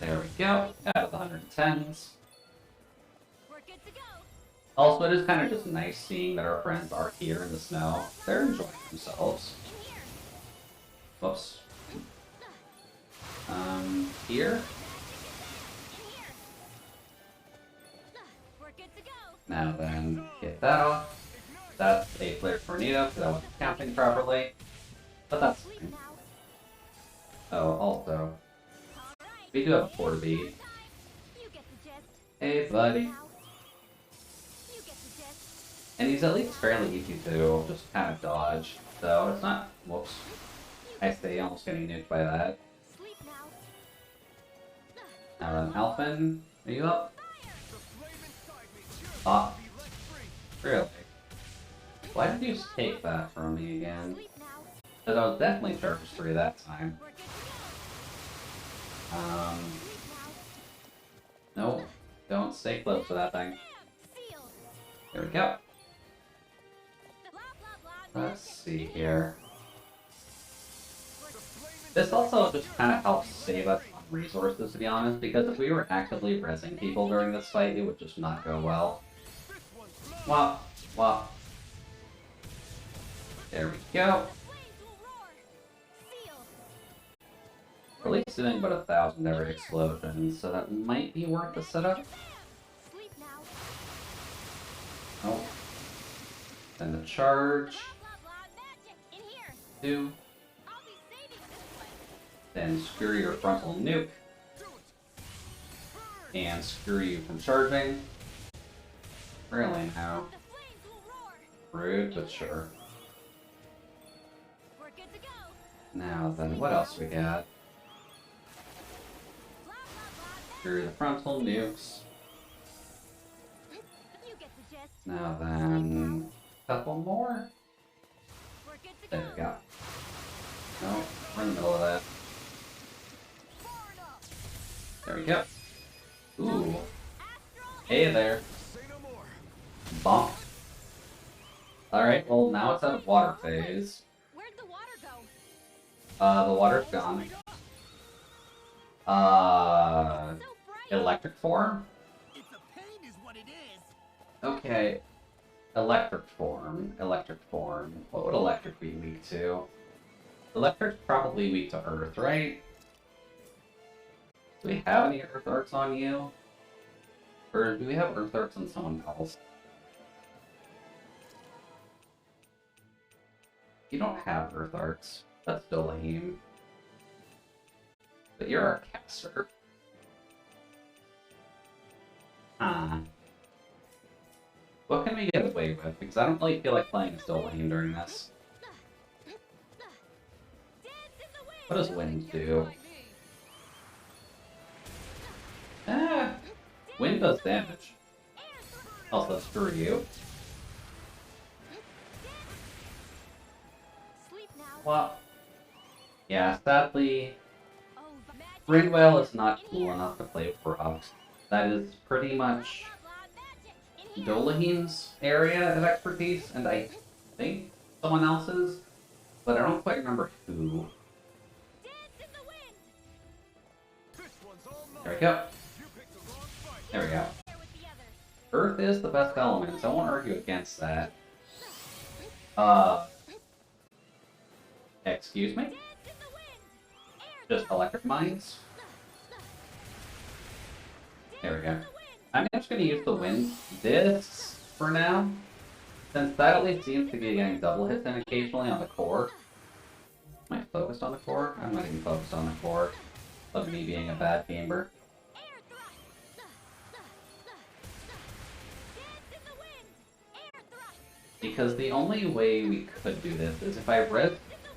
There we go. Out of the 110s. Also, it is kind of just nice seeing that our friends are here in the snow. They're enjoying themselves. Whoops. Here? Now then, get that off. That's a Flare Tornado, because I wasn't counting properly. But that's fine. Oh, also, we do have a 4 beat. Hey, buddy. And he's at least fairly easy to just kind of dodge. So it's not... whoops. I stay almost getting nuked by that. Now then, Alphin, are you up? Ah. Really? Why did you take that from me again? Because I was definitely Charge 3 that time. Nope. Don't stay close to that thing. There we go. Let's see here. This also just kind of helps save us on resources, to be honest, because if we were actively rezzing people during this fight, it would just not go well. Wah, wah. There we go. We're at least doing about 1,000 every explosion, so that might be worth the setup. Oh. Then the charge. 2. Then screw your frontal nuke. And screw you from charging. Really now. Rude, but sure. Now then, what else we got? Screw the frontal nukes. Now then, a couple more. There we go. No, we're in the middle of that. There we go. Ooh. Hey there. Bonk. Alright, well now it's out of water phase. Where'd the water go? The water's gone. Electric form? It's a pain is what it is. Okay. Electric form. Electric form. What would electric be weak to? Electric's probably weak to earth, right? Do we have any earth arts on you? Or do we have earth arts on someone else? You don't have earth arts. That's still lame. But you're our caster. What can we get away with? Because I don't really feel like playing still lame during this. What does wind do? Wind does damage. Also, screw you. Well, yeah, sadly, Ringwell is not cool enough to play with Rocks. That is pretty much Dolahim's area of expertise, and I think someone else's, but I don't quite remember who. There we go. There we go. Earth is the best element, so I won't argue against that. Excuse me? Just electric mines? There we go. I'm just gonna use the wind this for now, since that at least seems to be getting double hits and occasionally on the core. Am I focused on the core? I'm not even focused on the core. Of me being a bad gamer. Because the only way we could do this is if I res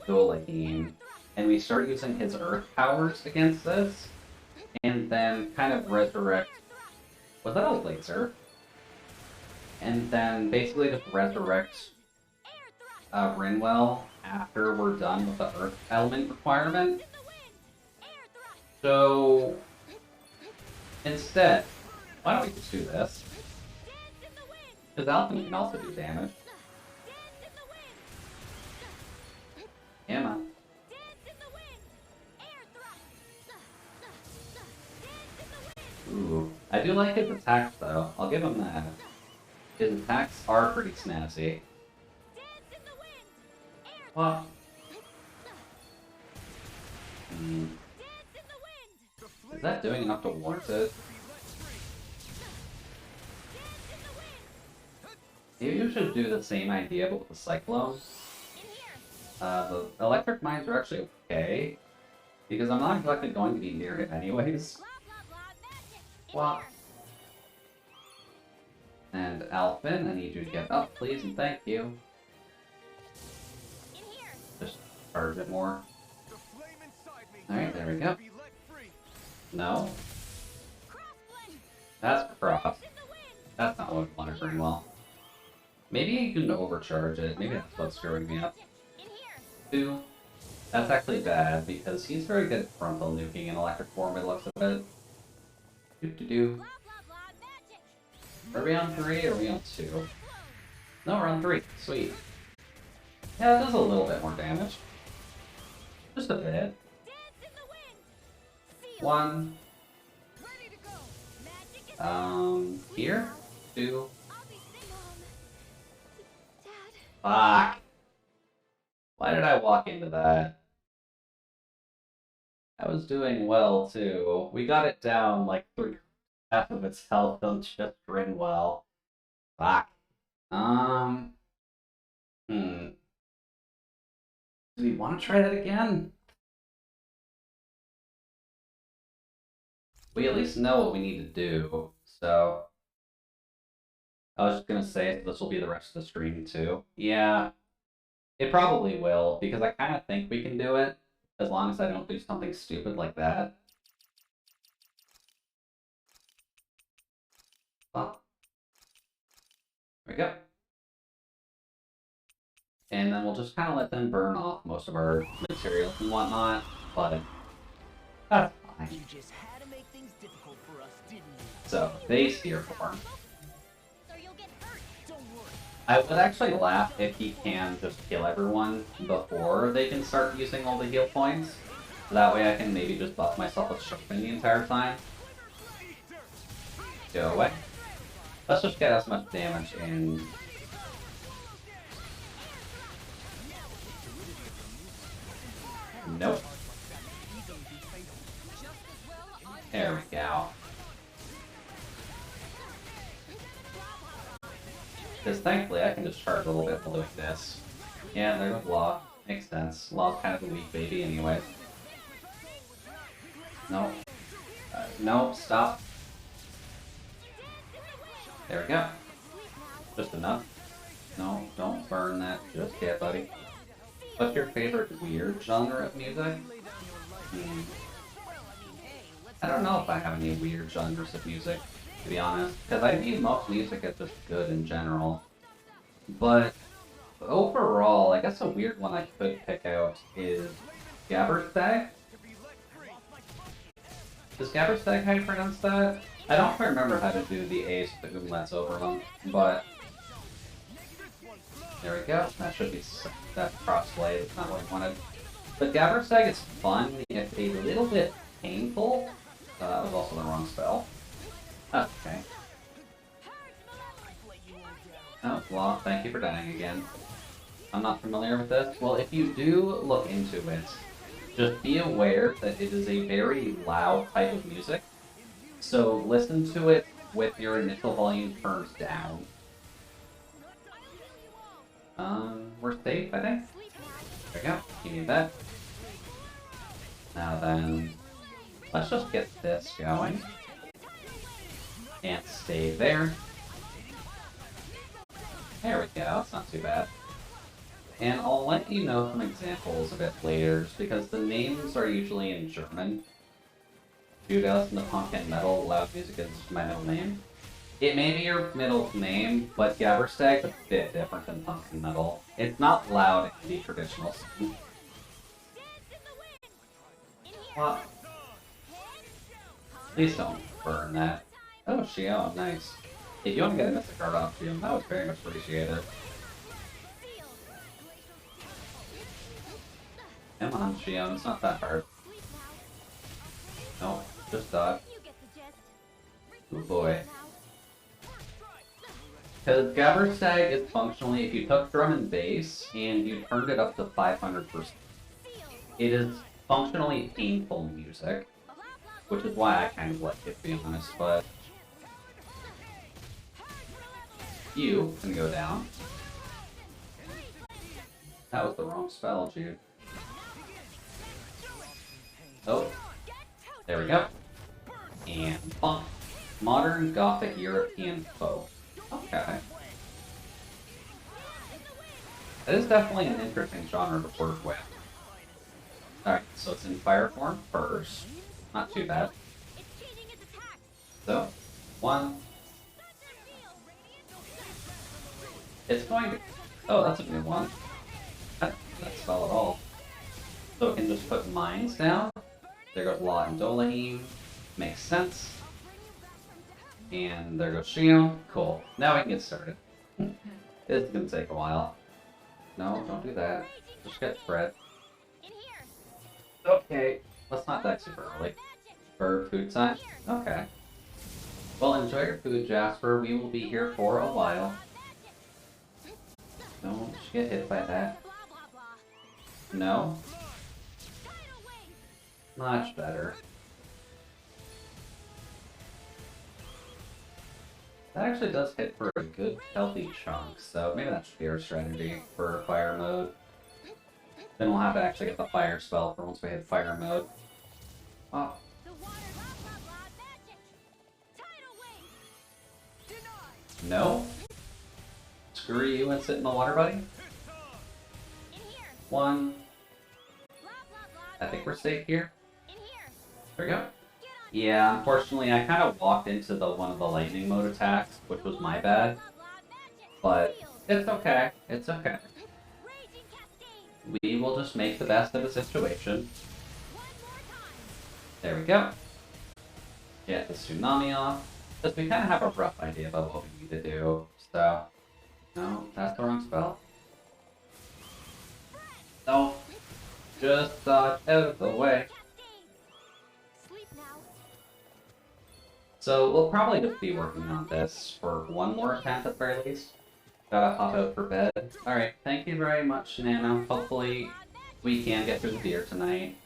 Dolaheen and we start using his earth powers against this, and then kind of resurrect. Was that a laser? And then basically just resurrect Rinwell after we're done with the earth element requirement. So instead, why don't we just do this? Because Alphen can also do damage. Emma. Ooh, I do like his attacks though. I'll give him that. His attacks are pretty snazzy. Well. Is that doing enough to warrant it? Maybe you should do the same idea but with the Cyclone. The electric mines are actually okay, because I'm not exactly going to be near it anyways. Wow. And Alphen, I need you to get up, please, and thank you. Just charge it more. Alright, there we go. No. That's cross. That's not what I wanted very well. Maybe you can overcharge it. Maybe that's what's screwing me up. Two. That's actually bad, because he's very good at frontal nuking in electric form, it looks of it. Do-do-do. Are we on 3 or are we on 2? No, we're on 3. Sweet. Yeah, it does a little bit more damage. Just a bit. 1. Here? 2. Fuck! Why did I walk into that? I was doing well, too. We got it down like 3/4 of its health on just Rinwell. Fuck. Do we want to try that again? We at least know what we need to do, so... I was just gonna say this will be the rest of the stream, too. Yeah. It probably will, because I kind of think we can do it, as long as I don't do something stupid like that. Oh. There we go. And then we'll just kind of let them burn off most of our materials and whatnot, but that's fine. You just had to make things difficult for us, didn't you? So, base Fear form. So you'll get hurt. Don't worry. I would actually laugh if he can just kill everyone before they can start using all the heal points. So that way I can maybe just buff myself with Sharpen the entire time. Go away. Let's just get as much damage in. Nope. There we go. Because thankfully I can just charge a little bit while doing this. Yeah, there's Law. Makes sense. Law's kind of a weak baby anyway. Nope. Nope, stop. There we go. Just enough. No, don't burn that just yet, buddy. What's your favorite weird genre of music? I don't know if I have any weird genres of music, to be honest, because I view most music as just good in general. But overall, I guess a weird one I could pick out is Gabberstag. Is Gabberstag how you pronounce that? I don't quite remember how to do the A's with the umlauts over them, but there we go. That should be that crossplay. It's not what I wanted. But Gabberstag is fun. It's a little bit painful That was also the wrong spell. Okay. Oh, well, thank you for dying again. I'm not familiar with this. Well, if you do look into it, just be aware that it is a very loud type of music. So listen to it with your initial volume turned down. We're safe, I think. There we go. You need that. Now then, let's just get this going. And stay there. There we go, it's not too bad. And I'll let you know some examples a bit later, because the names are usually in German. Due to us in the punk and metal, loud music is my middle name. It may be your middle name, but Gabberstag's a bit different than punk and metal. It's not loud in the traditional sense. What? Please don't burn that. Oh, Shion, nice. If you want to get a Mystic card off Shion, that would very much appreciate it. Come on, Shion, it's not that hard. No, just dodge. Oh boy. Because Gabberstag is functionally, if you took drum and bass and you turned it up to 500%, it is functionally painful music, which is why I kind of like it, to be honest, but you can go down. That was the wrong spell, dude. Oh, there we go. And bump. Modern Gothic European folk. Okay. That is definitely an interesting genre to work with. Alright, so it's in fire form first. Not too bad. So, one. It's going to... Oh, that's a new one. That spell at all. So it can just put mines down. There goes Law and Dolahim. Makes sense. And there goes Shion. Cool. Now we can get started. This is gonna take a while. No, don't do that. Just get spread. Okay. Let's not die super early. For food time? Okay. Well, enjoy your food, Jasper. We will be here for a while. Don't get hit by that. No? Much better. That actually does hit for a good, healthy chunk, so maybe that should be our strategy for fire mode. Then we'll have to actually get the fire spell for once we hit fire mode. Oh. No? Screw you and sit in the water, buddy. One. I think we're safe here. There we go. Yeah, unfortunately, I kind of walked into one of the lightning mode attacks, which was my bad. But it's okay. It's okay. We will just make the best of the situation. There we go. Get the tsunami off. Because we kind of have a rough idea about what we need to do. So, no, that's the wrong spell. No. Just dodge out of the way. So we'll probably just be working on this for one more attempt at the very least. Gotta hop out for bed. Alright, thank you very much, Nana. Hopefully we can get through the beer tonight.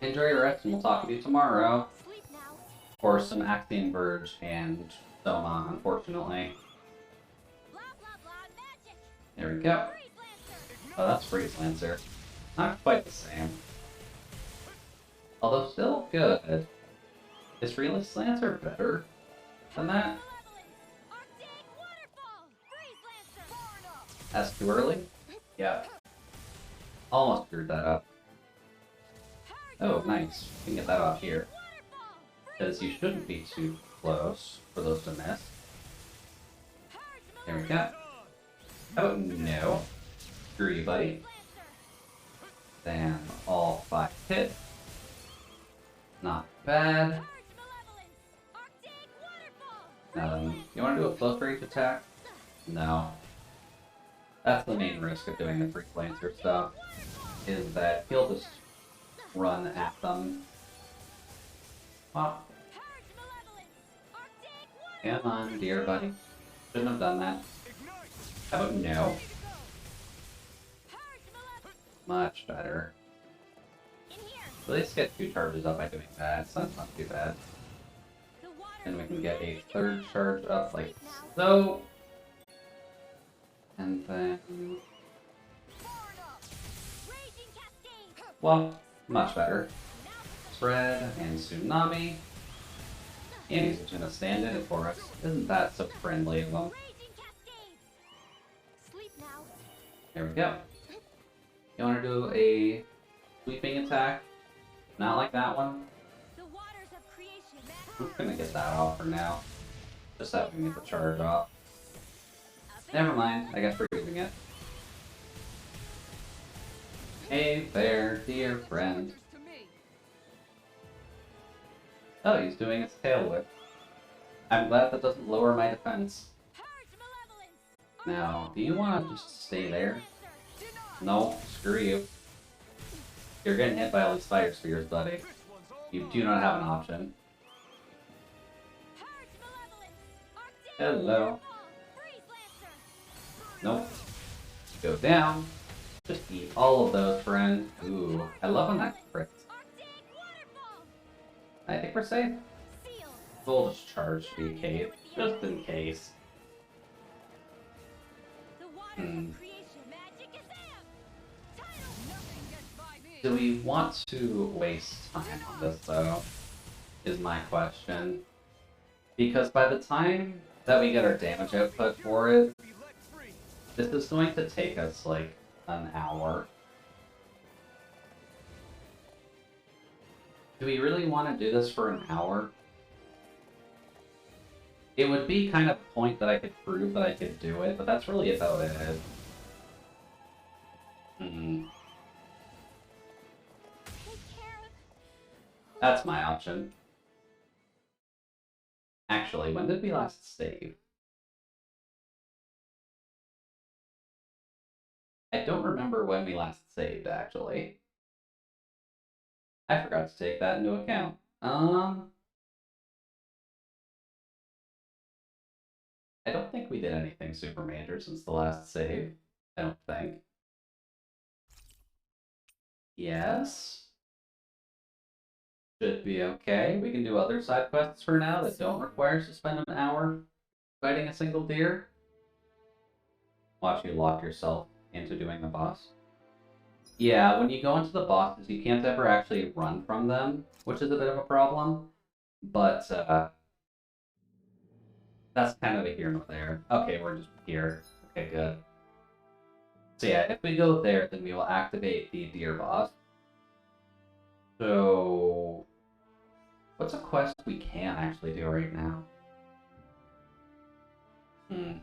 Enjoy your rest and we'll talk to you tomorrow. Of course, some Axiom Verge and so on, unfortunately. There we go. Oh, that's Freeze Lancer. Not quite the same. Although still good. Is Freeze Lancer better than that? That's too early? Yeah. Almost screwed that up. Oh, nice. We can get that off here. Because you shouldn't be too close for those to miss. There we go. Oh, no. Screw you, buddy. Then all 5 hit. Not bad. You want to do a close range attack? No. That's the main risk of doing the Freak Lancer stuff, is that he'll just run at them. Well, Come on, dear buddy. Shouldn't have done that. How about no? Much better. At least get 2 charges up by doing that, so that's not too bad. And we can get a 3rd charge up like so. And then... well, much better. Spread and Tsunami. And he's gonna stand in it for us. Isn't that so friendly of him? There we go. You wanna do a sweeping attack? Not like that one? I'm gonna get that off for now. Just so we can get the charge off. Never mind, I guess we're using it. Hey there, dear friend. Oh, he's doing his tail whip. I'm glad that doesn't lower my defense. Now, do you want to just stay there? No, screw you. You're getting hit by all these fire spheres, buddy. You do not have an option. Hello. Nope. Go down. Just eat all of those, friend. Ooh, I love when that crits. I think we're safe. We'll just charge the cave, just in case. Do we want to waste time on this, though? Is my question. Because by the time that we get our damage output for it, this is going to take us, like, an hour. Do we really want to do this for an hour? It would be kind of a point that I could prove that I could do it, but that's really about it. That's my option. Actually, when did we last save? I don't remember when we last saved, actually. I forgot to take that into account. I don't think we did anything super major since the last save. I don't think. Yes. Should be okay. We can do other side quests for now that don't require us to spend an hour fighting a single deer. Watch you lock yourself into doing the boss. Yeah, when you go into the bosses, you can't ever actually run from them, which is a bit of a problem. But, that's kind of a here nor there. Okay, we're just here. Okay, good. So yeah, if we go there, then we will activate the deer boss. So... what's a quest we can't actually do right now? I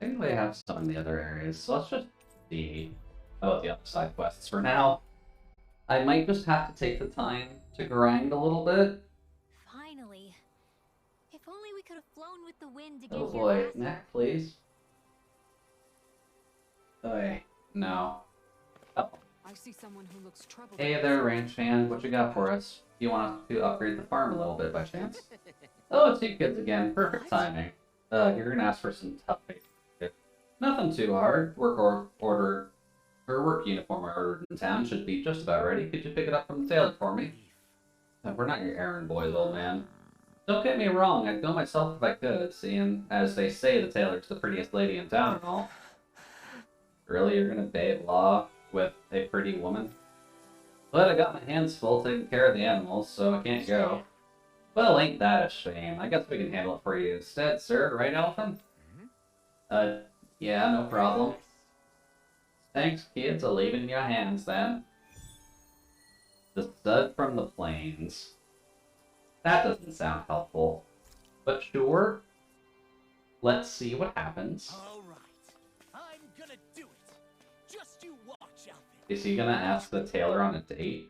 think they have some in the other areas, so let's just see about the other side quests for now. I might just have to take the time to grind a little bit. Finally. If only we could have flown with the wind to get Oh here boy, faster. neck, please. Oy, no. Oh. I see someone who looks troubled. Hey there, ranch hand. What you got for us? You want us to upgrade the farm a little bit by chance? Oh, it's you kids again. Perfect timing. You're gonna ask for some tough favors. Nothing too hard. Work uniform I ordered in town should be just about ready. Could you pick it up from the tailor for me? We're not your errand boys, old man. Don't get me wrong, I'd go myself if I could, seeing as they say the tailor's the prettiest lady in town and all. Really, you're gonna bait law with a pretty woman? But I got my hands full taking care of the animals, so I can't go. Well, ain't that a shame. I guess we can handle it for you instead, sir, right, Elephant? Yeah, no problem. Thanks, kids. I'll leave it in your hands, then. The stud from the plains. That doesn't sound helpful. But sure. Let's see what happens. Alright. I'm gonna do it. Just you watch, Alvin. Is he gonna ask the tailor on a date?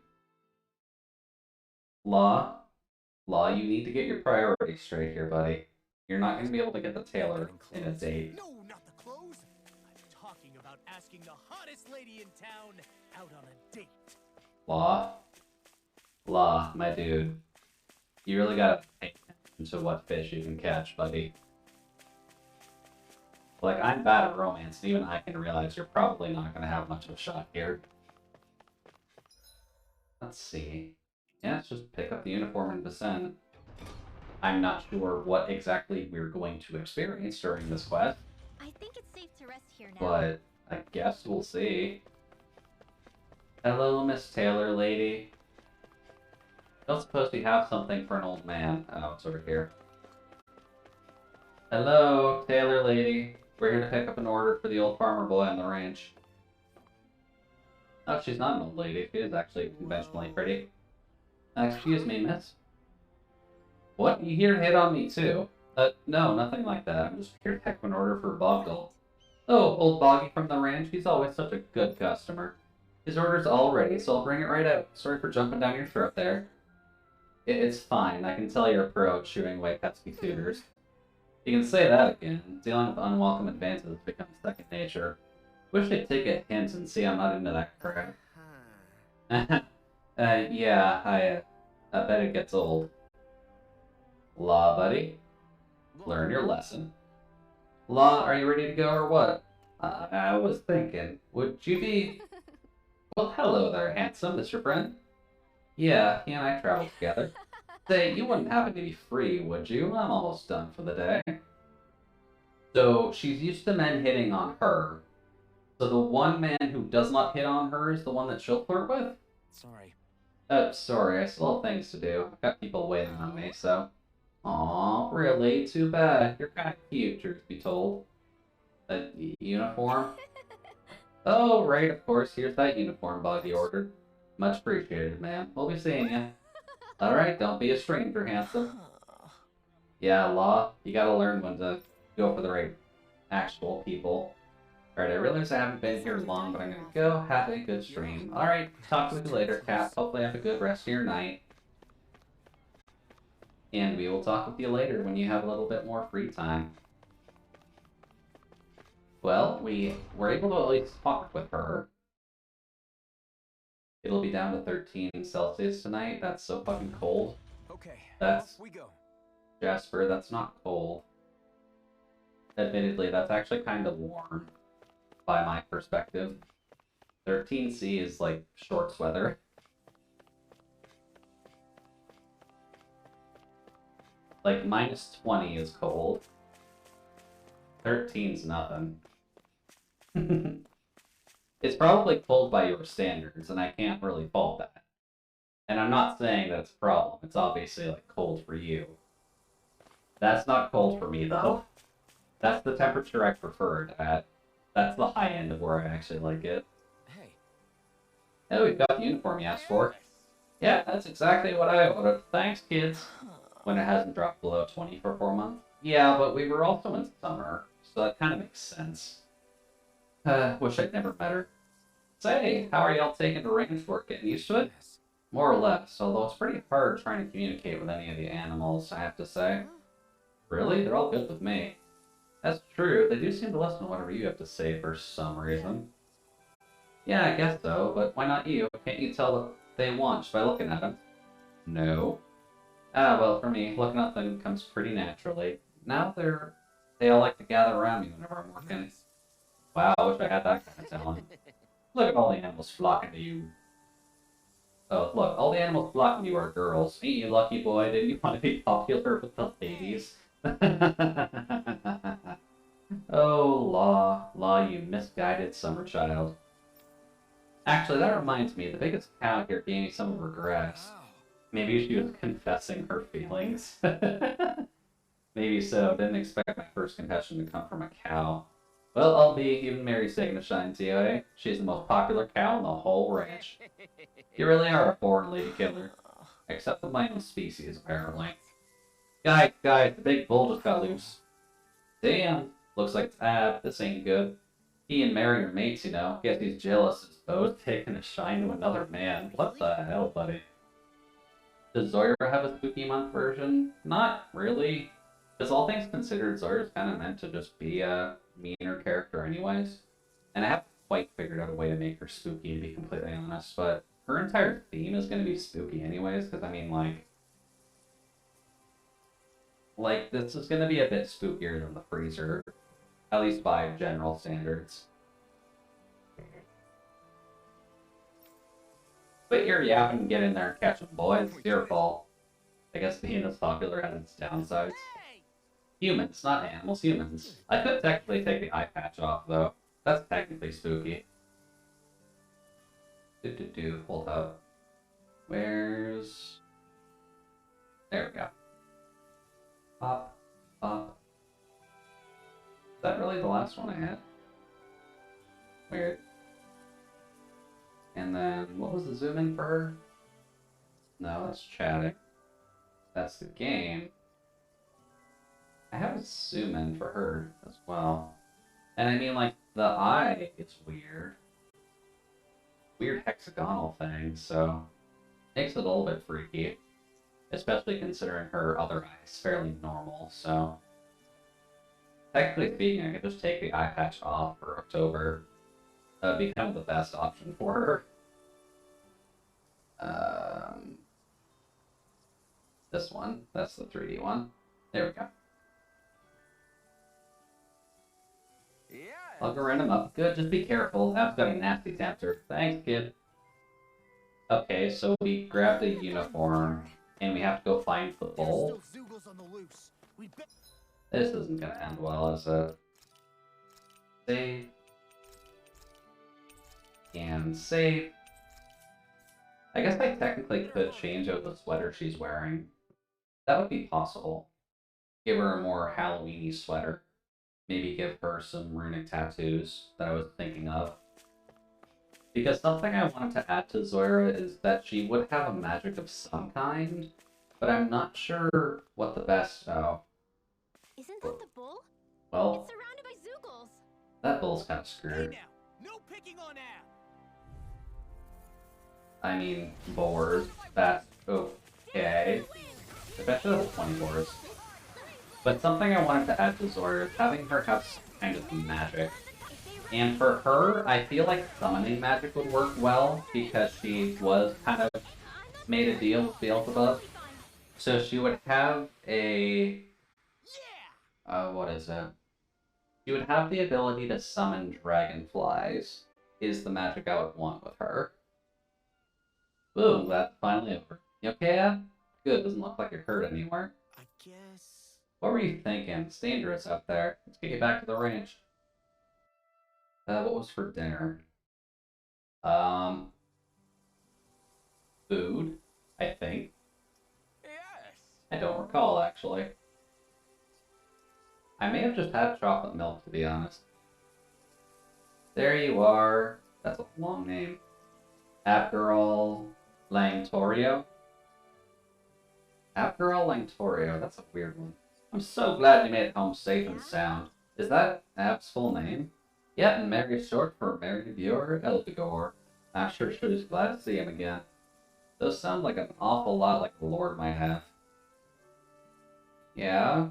Law, you need to get your priorities straight here, buddy. You're not gonna be able to get the tailor in a date. No, not the clothes. I'm talking about asking the hottest lady in town out on a date. Law, my dude. You really gotta pay attention to what fish you can catch, buddy. Like, I'm bad at romance, and even I can realize you're probably not gonna have much of a shot here. Let's see. Yeah, let's just pick up the uniform and descend. I'm not sure what exactly we're going to experience during this quest, I think it's safe to rest here now. but I guess we'll see. Hello, Miss Taylor lady. Don't suppose we have something for an old man. Oh, it's over here. Hello, Taylor lady. We're here to pick up an order for the old farmer boy on the ranch. Oh, she's not an old lady. She is actually conventionally pretty. Excuse me, miss. What? You here to hit on me, too? No, nothing like that. I'm just here to pick up an order for Boggle. Oh, old Boggy from the ranch. He's always such a good customer. His order's all ready, so I'll bring it right out. Sorry for jumping down your throat there. It's fine. I can tell you're a pro at shooing away pesky suitors. You can say that again. Dealing with unwelcome advances becomes second nature. Wish they'd take a hint and see I'm not into that crap. Yeah, I bet it gets old. Law, buddy. Learn your lesson. Law, are you ready to go or what? I was thinking, would you be... Well, hello there, handsome. This your friend? Yeah, he and I traveled together. Say, you wouldn't happen to be free, would you? I'm almost done for the day. So, she's used to men hitting on her. So the one man who does not hit on her is the one that she'll flirt with? Sorry. Sorry, I still have things to do. I've got people waiting on me, so... Aw, really? Too bad. You're kinda cute, truth be told. That uniform? Oh, right, of course. Here's that uniform Boggy ordered. Much appreciated, man. We'll be seeing ya. Alright, don't be a stranger, handsome. Yeah, Law, you gotta learn when to go for the right actual people. Alright, I realize I haven't been here long, but I'm gonna go. Have a good stream. Alright, talk with you later, Cap. Hopefully have a good rest of your night. And we will talk with you later when you have a little bit more free time. Well, we were able to at least talk with her. It'll be down to 13 Celsius tonight. That's so fucking cold. Okay, That's... off we go. Jasper, that's not cold. Admittedly, that's actually kind of warm, by my perspective. 13C is like shorts weather. Like, minus 20 is cold. 13's nothing. It's probably cold by your standards, and I can't really fault that. And I'm not saying that it's a problem. It's obviously, like, cold for you. That's not cold for me, though. That's the temperature I prefer it at. That's the high end of where I actually like it. Hey. Oh, we've got the uniform you asked for. Yeah, that's exactly what I ordered. Thanks, kids. When it hasn't dropped below 20 for 4 months. Yeah, but we were also in summer, so that kind of makes sense. Wish I'd never met her. Say, how are y'all taking the range work? Getting used to it? More or less, although it's pretty hard trying to communicate with any of the animals, I have to say. Really? They're all good with me. That's true, they do seem to listen to whatever you have to say for some reason. Yeah, I guess so, but why not you? Can't you tell what they want just by looking at them? No. Ah, well, for me, looking at them comes pretty naturally. Now they all like to gather around me whenever I'm working. Wow, I wish I had that kind of talent. Look at all the animals flocking to you. Oh, look, all the animals flocking to you are girls. Ain't you lucky boy, didn't you want to be popular with the ladies? Oh, Law, you misguided summer child. Actually, that reminds me, the biggest cow here gave me some of her grass. Maybe she was confessing her feelings. Maybe so. Didn't expect my first confession to come from a cow. Well, I'll be even Mary's taking a shine to you, eh? She's the most popular cow in the whole ranch. You really are a born lady killer. Except for my own species, apparently. Guys, the big bull just got loose. Damn, looks like this ain't good. He and Mary are mates, you know. Guess he's jealous. His both taking a shine to another man. What the hell, buddy? Does Zoya have a spooky month version? Not really. Because all things considered, Zoya's kind of meant to just be a meaner character anyways. And I haven't quite figured out a way to make her spooky, to be completely honest. But her entire theme is going to be spooky anyways, because I mean, like, like, this is gonna be a bit spookier than the freezer. At least by general standards. But you're yapping and get in there and catch them, boys. It's your fault. I guess being this popular has its downsides. Humans, not animals, humans. I could technically take the eye patch off, though. That's technically spooky. Hold up. Where's... There we go. Pop, pop. Is that really the last one I had? Weird. And then, what was the zoom in for her? No, that's chatting. That's the game. I have a zoom in for her as well. And I mean, like, the eye is weird. Weird hexagonal thing, so makes it a little bit freaky. Especially considering her other eye is fairly normal, so technically speaking, I could just take the eye patch off for October. That would be kind of the best option for her. This one, that's the 3D one. There we go. Yeah. I'll go random up. Good, just be careful. I've got a nasty tempter. Thanks, kid. Okay, so we grabbed a uniform, and we have to go find the bowl. This isn't gonna end well, is it? Save. And save. I guess I technically could change out the sweater she's wearing. That would be possible. Give her a more Halloween-y sweater. Maybe give her some runic tattoos that I was thinking of. Because something I wanted to add to Zoira is that she would have a magic of some kind, but I'm not sure what the best... Oh. Isn't that the bull? Well, It's surrounded by Zoogles. that bull's kind of screwed. Hey now, no picking on Ab. I mean, boars. That's okay. I bet she has 20 boars. But something I wanted to add to Zoira is having her have some kind of magic. And for her, I feel like summoning magic would work well, because she was kind of made a deal with Beelzebub. So she would have a... what is it? She would have the ability to summon dragonflies, is the magic I would want with her. Boom, that's finally over. You okay, Ab? Good, doesn't look like you're hurt anywhere. I guess. What were you thinking? It's dangerous out there. Let's get you back to the ranch. What was for dinner? Food, I think. Yes. I don't recall, actually. I may have just had chocolate milk, to be honest. There you are. That's a long name. Abgarol Langtorio. Abgarol Langtorio, that's a weird one. I'm so glad you made it home safe and sound. Is that Ab's full name? Yeah, and Mary's short for Mary Viewer Elvigor. I'm sure she's glad to see him again. Those sound like an awful lot like the Lord might have. Yeah?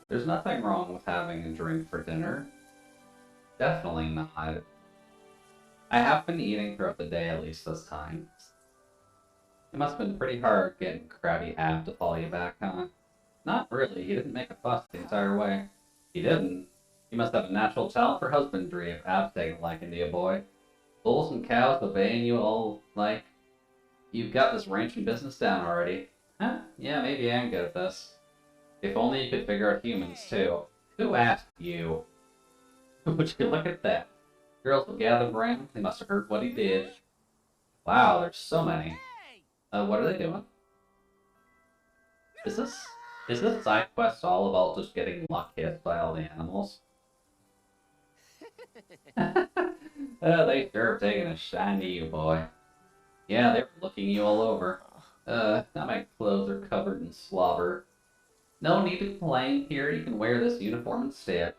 There's nothing wrong with having a drink for dinner. Definitely not. I have been eating throughout the day, at least this time. It must have been pretty hard getting Krabby Ab to follow you back, huh? Not really. He didn't make a fuss the entire way. He didn't. You must have a natural talent for husbandry if Ab's taking a liking to you, boy. Bulls and cows obeying you all like... You've got this ranching business down already. Huh? Yeah, maybe I am good at this. If only you could figure out humans, too. Who asked you? Would you look at that? Girls will gather around. They must have heard what he did. Wow, there's so many. What are they doing? Is this side quest all about just getting luck hit by all the animals? They sure have taken a shine to you, boy. Yeah, they were looking you all over. Now my clothes are covered in slobber. No need to complain. Here, you can wear this uniform instead.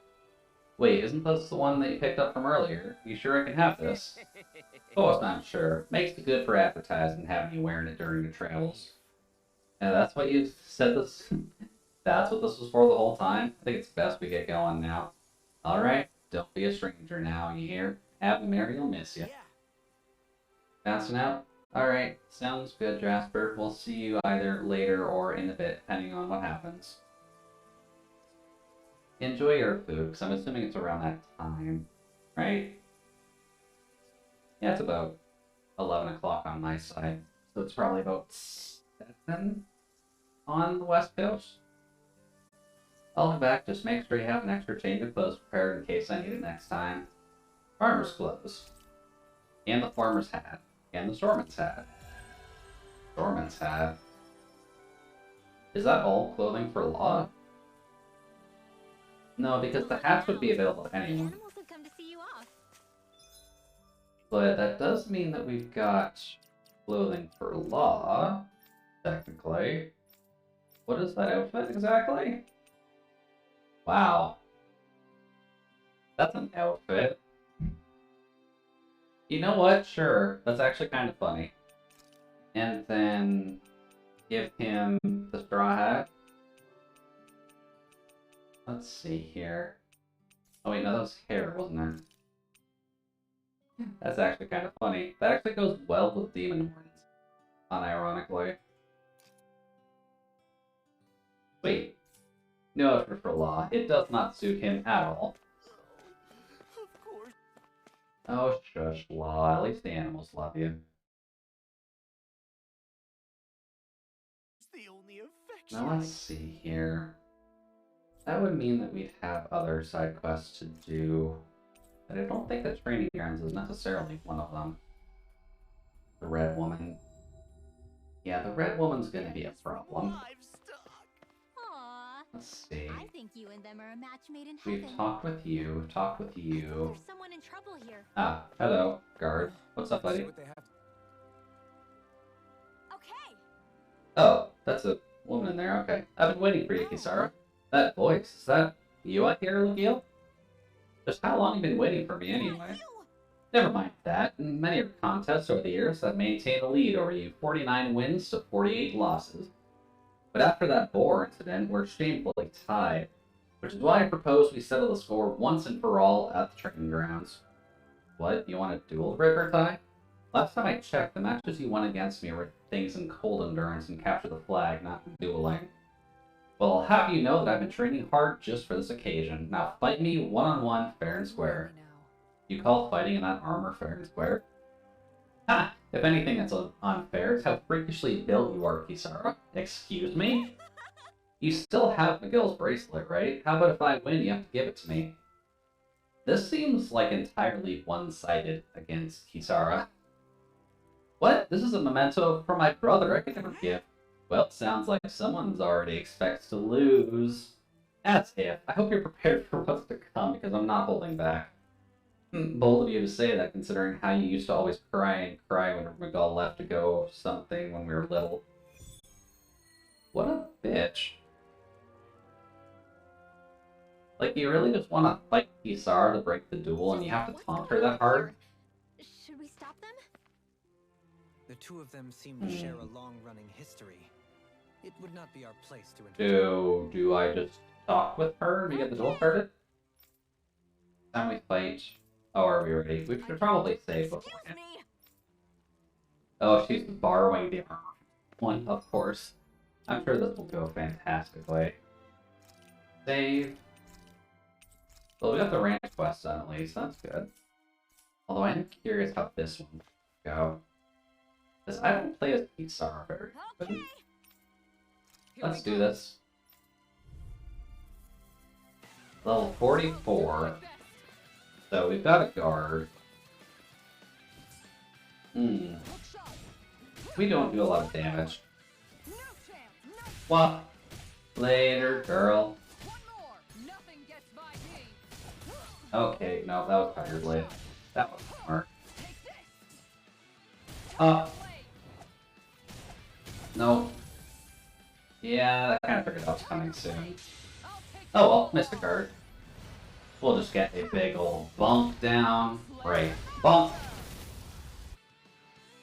Wait, isn't this the one that you picked up from earlier? You sure I can have this? Of course I'm sure. Makes it good for advertising, having you wearing it during your travels. And that's what you said this... That's what this was for the whole time? I think it's best we get going now. Alright, don't be a stranger now, you hear? Ab and Mary will miss you. Passing out? Alright, sounds good, Jasper. We'll see you either later or in a bit, depending on what happens. Enjoy your food, because I'm assuming it's around that time, right? Yeah, it's about 11 o'clock on my side, so it's probably about 7 on the west coast. I'll be back, just make sure you have an extra change of clothes prepared in case I need it next time. Farmer's clothes. And the farmer's hat. And the storeman's hat. Storeman's hat? Is that all clothing for law? No, because the hats would be available to anyone. Animals have come to see you off. But that does mean that we've got clothing for law, technically. What is that outfit exactly? Wow. That's an outfit. You know what? Sure. That's actually kind of funny. And then give him the straw hat. Let's see here. Oh wait, no, that was hair, wasn't it? That's actually kind of funny. That actually goes well with demon horns, unironically. Wait. No outfit for law. It does not suit him at all. Of course. Oh, shush, Law. At least the animals love you. It's the only affection. Now let's see here. That would mean that we'd have other side quests to do. But I don't think the training grounds is necessarily one of them. The Red Woman. Yeah, the Red Woman's gonna be a problem. Aww. Let's see. I think you and them are a match made in We've heaven. talked with you, There's someone in trouble here. Ah, hello, guard. What's up, Let's see buddy? what they have. Okay. Oh, that's a woman in there? Okay. I've been waiting for you, Kisara. That voice, is that you I hear, Lugiel? Just how long have you been waiting for me anyway? Never mind that. In many of your contests over the years, I've maintained a lead over you, 49 wins to 48 losses. But after that boar incident, we're shamefully tied. Which is why I propose we settle the score once and for all at the training grounds. What? You want a duel, Rippertie? Last time I checked, the matches you won against me were things in cold endurance and capture the flag, not dueling. Well, I'll have you know that I've been training hard just for this occasion. Now fight me one-on-one, fair and square. You call fighting in that armor fair and square? Ha! If anything that's unfair is how freakishly built you are, Kisara. Excuse me? You still have McGill's bracelet, right? How about if I win, you have to give it to me? This seems like entirely one-sided against Kisara. What? This is a memento from my brother I could never give. Well, it sounds like someone's already expects to lose. As if. I hope you're prepared for what's to come, because I'm not holding back. Bold of you to say that, considering how you used to always cry and cry when McGall left to go something when we were little. What a bitch. Like, you really just want to fight Kisara to break the duel, and you have to taunt her that hard? Should we stop them? The two of them seem to share a long-running history. It would not be our place to interfere. Do I just talk with her to get the duel started? Time we fight. Oh, are we ready? We should probably save beforehand. Oh, she's borrowing the armor one, of course. I'm sure this will go fantastically. Save. Well, we got the ranch quest done at least, that's good. Although I'm curious how this one will go. Because I don't play as Kisara very often. Let's do this. Level 44. So we've got a guard. We don't do a lot of damage. What? Later, girl. Okay, no, that was tiredly. That was smart. No. Yeah, I kind of figured that was coming soon. Oh well, missed a card. We'll just get a big old bump down. Right, bump.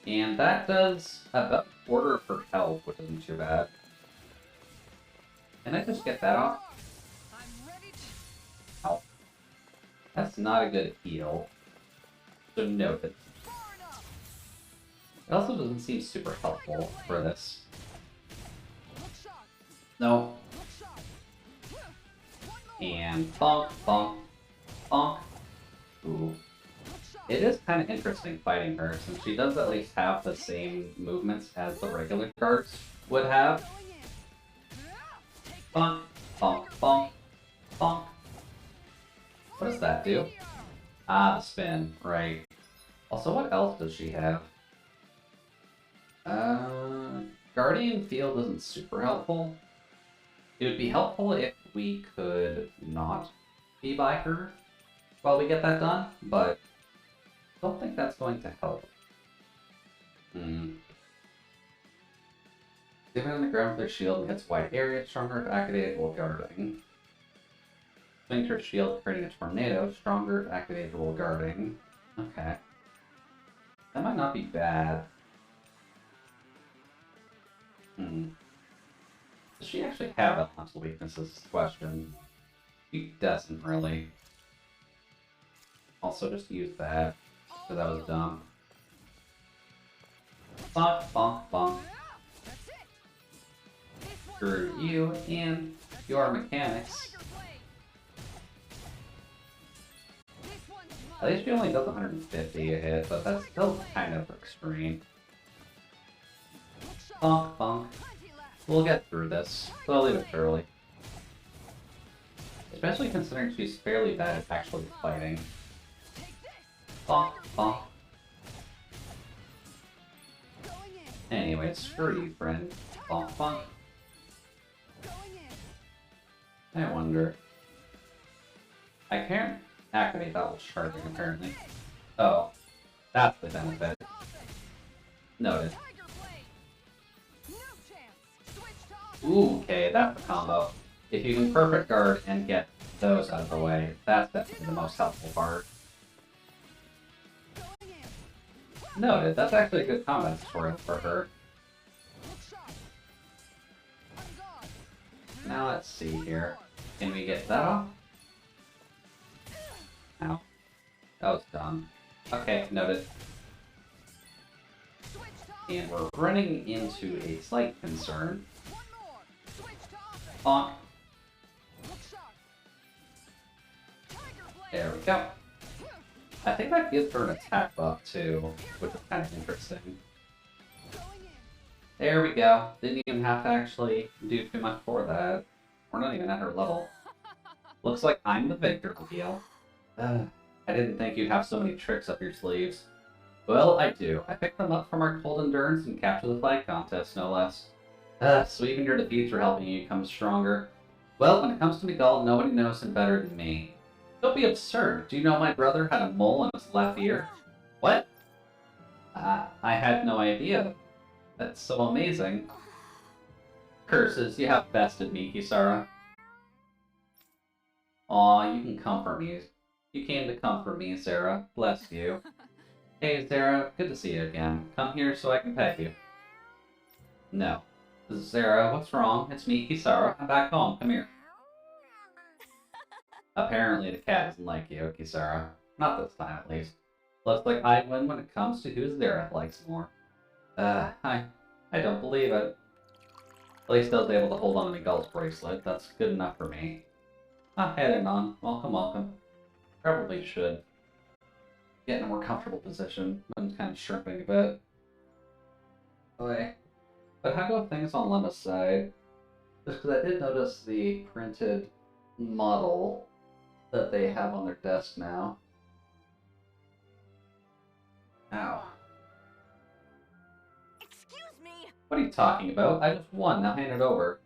And that does about a quarter of her health, which isn't too bad. Can I just get that off? Oh. That's not a good heal. So noted. It also doesn't seem super helpful for this. No. And bonk, bonk, bonk. Ooh. It is kind of interesting fighting her, since she does at least have the same movements as the regular guards would have. Bonk, bonk, bonk, bonk. What does that do? Ah, the spin, right. Also, what else does she have? Guardian Field isn't super helpful. It would be helpful if we could not be by her while we get that done, but I don't think that's going to help. Even on the ground with their shield and hits wide area, stronger if activated while guarding. Swings her shield, creating a tornado, stronger if activated while guarding. Okay. That might not be bad. Does she actually have elemental weaknesses? Is the question. She doesn't really. Also, just use that, because that was dumb. Bonk, bonk, bonk. Screw you and your mechanics. At least she only does 150 a hit, but that's still kind of extreme. Bonk, bonk. We'll get through this, slowly but surely. Especially considering she's fairly bad at actually fighting. Bonk, bonk. Anyway, screw you, friend. Bonk, bonk. I wonder. I can't activate that with charging, apparently. Oh, that's the benefit. Noted. Ooh, okay, that's the combo. If you can perfect guard and get those out of the way, that's definitely the most helpful part. Noted, that's actually a good combat tutorial for her. Now let's see here. Can we get that off? Ow. That was dumb. Okay, noted. And we're running into a slight concern. Bonk. There we go. I think that gives her an attack buff too, which is kind of interesting. There we go. Didn't even have to actually do too much for that. We're not even at her level. Looks like I'm the victor, Leo. I didn't think you'd have so many tricks up your sleeves. Well, I do. I picked them up from our Cold Endurance and Capture the Flag contest, no less. So even your defeats are helping you become stronger. Well, when it comes to Miguel, nobody knows him better than me. Don't be absurd. Do you know my brother had a mole in his left ear? What? I had no idea. That's so amazing. Curses, you have bested me, Kisara. Aw, you can comfort me. You came to comfort me, Sarah. Bless you. Hey, Sarah, good to see you again. Come here so I can pet you. No. Sarah, what's wrong? It's me, Kisara. I'm back home. Come here. Apparently the cat doesn't like you, Kisara. Not this time, at least. Looks like I win when it comes to who Zareth likes more. I don't believe it. At least I was able to hold on to Miguel's bracelet. That's good enough for me. Hey there, Non. Welcome, welcome. Probably should get in a more comfortable position. I'm kind of shrimping a bit. Okay. But how go things on Lemma's side? Just because I did notice the printed model that they have on their desk now. Ow. Excuse me! What are you talking about? I just won, now hand it over.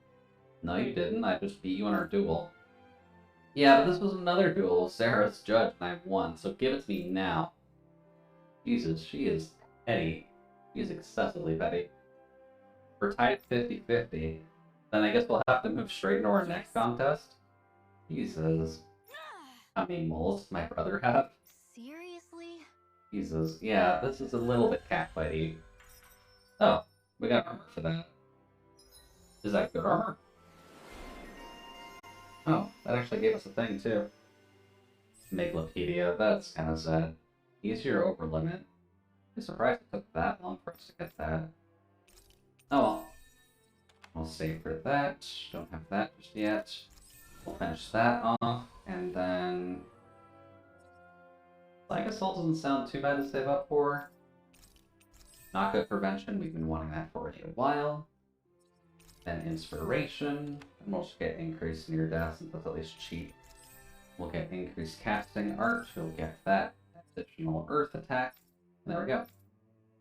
No, you didn't. I just beat you in our duel. Yeah, but this was another duel. Sarah's judge and I won, so give it to me now. Jesus, she is petty. She is excessively petty. We're tied at 50-50. Then I guess we'll have to move straight into our next contest. Jesus. How many moles does my brother have? Seriously? Jesus. Yeah, this is a little bit catfighty. Oh, we got armor for that. Is that good armor? Oh, that actually gave us a thing too. Megalopedia, that's kind of sad. Easier over limit. I'm surprised it took that long for us to get that. Oh well. We'll save for that. Don't have that just yet. We'll finish that off, and then... Like Assault doesn't sound too bad to save up for. Knockout Prevention, we've been wanting that for a while. Then Inspiration, and we'll just get increased near death since that's at least cheap. We'll get increased casting art, we'll get that additional earth attack. And there we go.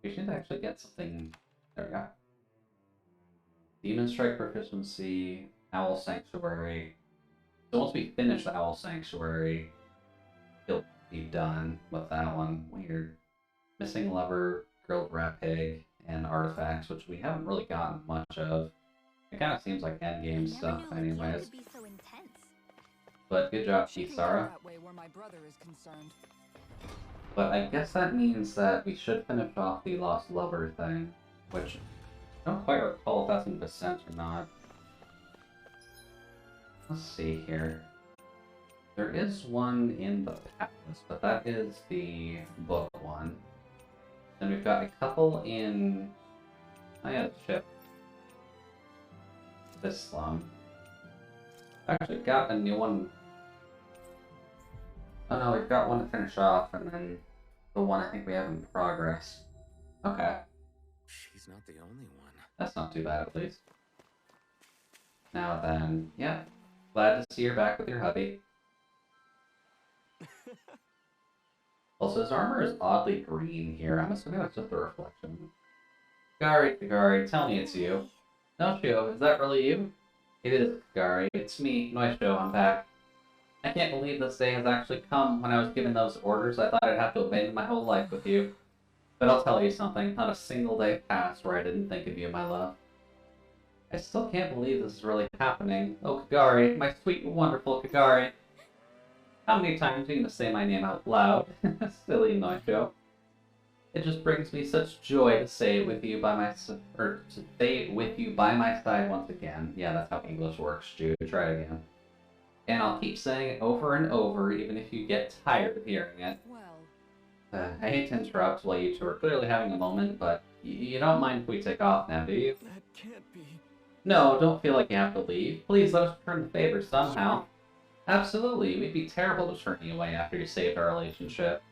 We should actually get something. There we go. Demon Strike proficiency, Owl Sanctuary. So once we finish the Owl Sanctuary, it'll be done with that one. Weird. Missing Lever, Grilled Rat Pig, and Artifacts, which we haven't really gotten much of. It kind of seems like endgame stuff anyways. But good job, Kisara. But I guess that means that we should finish off the Lost Lover thing, which I don't quite recall if that's in Descent or not. Let's see here. There is one in the palace, but that is the book one. Then we've got a couple in... Oh yeah, the ship. This slum. Actually got a new one. Oh no, we've got one to finish off, and then the one I think we have in progress. Okay. She's not the only one. That's not too bad, at least. Now then, yeah. Glad to see you're back with your hubby. Also, his armor is oddly green here. I'm assuming that's just a reflection. Kagari, tell me it's you. No, Shio, is that really you? It is, Kagari. It's me, Noisho, I'm back. I can't believe this day has actually come. When I was given those orders, I thought I'd have to abandon my whole life with you. But I'll tell you something, not a single day passed where I didn't think of you, my love. I still can't believe this is really happening. Oh, Kagari, my sweet and wonderful Kagari. How many times are you going to say my name out loud? Silly Noisho. It just brings me such joy to say it with you by my side once again. Yeah, that's how English works, Jude. Try it again. And I'll keep saying it over and over, even if you get tired of hearing it. I hate to interrupt while you two are clearly having a moment, but you don't mind if we take off now, do you? That can't be. No, don't feel like you have to leave. Please let us return the favor somehow. Absolutely, we'd be terrible to turn you away after you saved our relationship.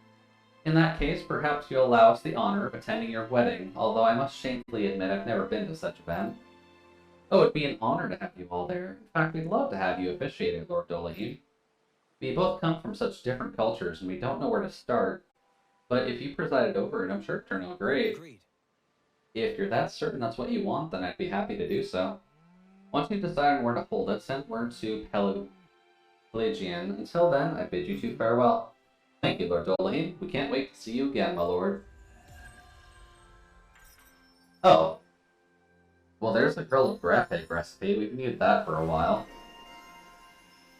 In that case, perhaps you'll allow us the honor of attending your wedding, although I must shamefully admit I've never been to such an event. Oh, it'd be an honor to have you all there. In fact, we'd love to have you officiating, Lord Dolahim. We both come from such different cultures, and we don't know where to start. But if you presided over it, I'm sure it'd turn out great. Agreed. If you're that certain that's what you want, then I'd be happy to do so. Once you've decided where to hold it, send word to Pelagian. Until then, I bid you two farewell. Thank you, Lord Dolahim. We can't wait to see you again, my lord. Oh. Well, there's the grilled rat pig recipe. We've needed that for a while.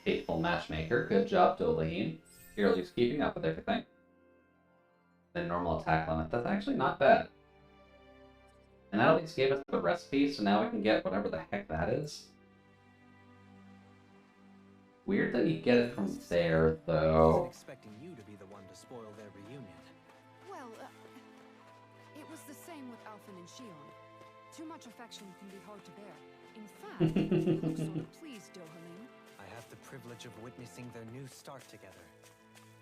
Faithful matchmaker. Good job, Dolahim. You're at least keeping up with everything. The normal attack limit. That's actually not bad. And that at least gave us the recipe, so now we can get whatever the heck that is. Weird that you get it from there, I though. wasn't expecting you to be the one to spoil their reunion. Well, it was the same with Alphen and Shion. Too much affection can be hard to bear. In fact, you look sort of pleased, Dohalim. I have the privilege of witnessing their new start together.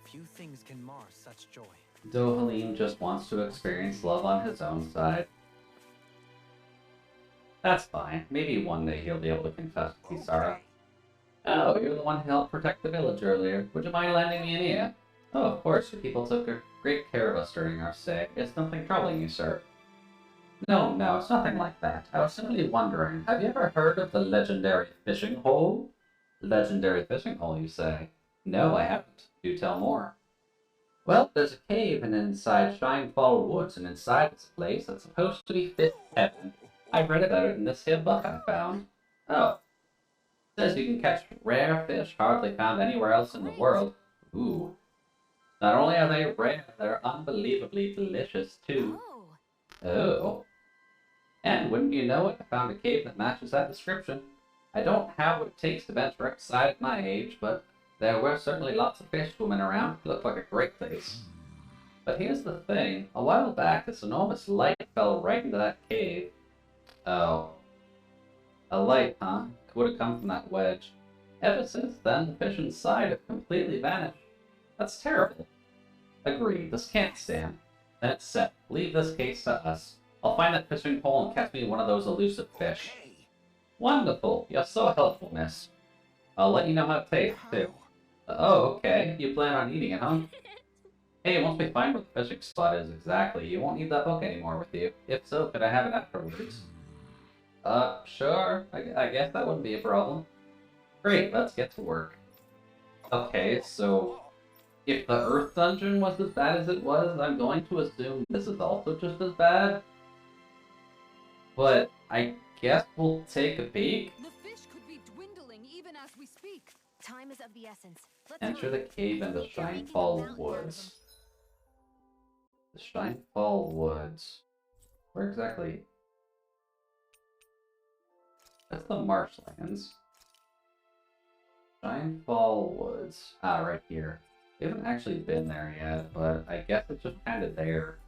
Few things can mar such joy. Dohalim just wants to experience love on his own side. That's fine. Maybe one day he'll be able to confess to Kisara. Oh, you're the one who helped protect the village earlier. Would you mind lending me an ear? Oh, of course. Your people took great care of us during our stay. Is something troubling you, sir? No, it's nothing like that. I was simply wondering, have you ever heard of the legendary fishing hole? Legendary fishing hole, you say? No, I haven't. Do tell more. Well, there's a cave and inside Shinefall Woods, and inside this place that's supposed to be fifth heaven. I've read about it in this here book I found. Oh. It says you can catch rare fish hardly found anywhere else in the world. Ooh. Not only are they rare, they're unbelievably delicious, too. Oh. And wouldn't you know it, I found a cave that matches that description. I don't have what it takes to venture outside at my age, but there were certainly lots of fish swimming around. It looked like a great place. But here's the thing. A while back, this enormous light fell right into that cave. Oh. A light, huh? Would have come from that wedge. Ever since then, the fish inside have completely vanished. That's terrible. Agreed, this can't stand. Then it's set. Leave this case to us. I'll find that fishing hole and catch me one of those elusive fish. Okay. Wonderful. You're so helpful, miss. I'll let you know how it tastes, too. Oh, okay. You plan on eating it, huh? Hey, once we find where the fishing spot is exactly, you won't need that book anymore with you. If so, could I have it afterwards? Sure. I guess that wouldn't be a problem. Great, let's get to work. Okay, so if the Earth Dungeon was as bad as it was, I'm going to assume this is also just as bad. But I guess we'll take a peek. The fish could be dwindling even as we speak. Time is of the essence. Let's Enter hurry. the cave in the Shinefall Woods. The Shinefall Woods. Where exactly? That's the marshlands. Shinefall Woods. Ah, right here. We haven't actually been there yet, but I guess it's just kind of there.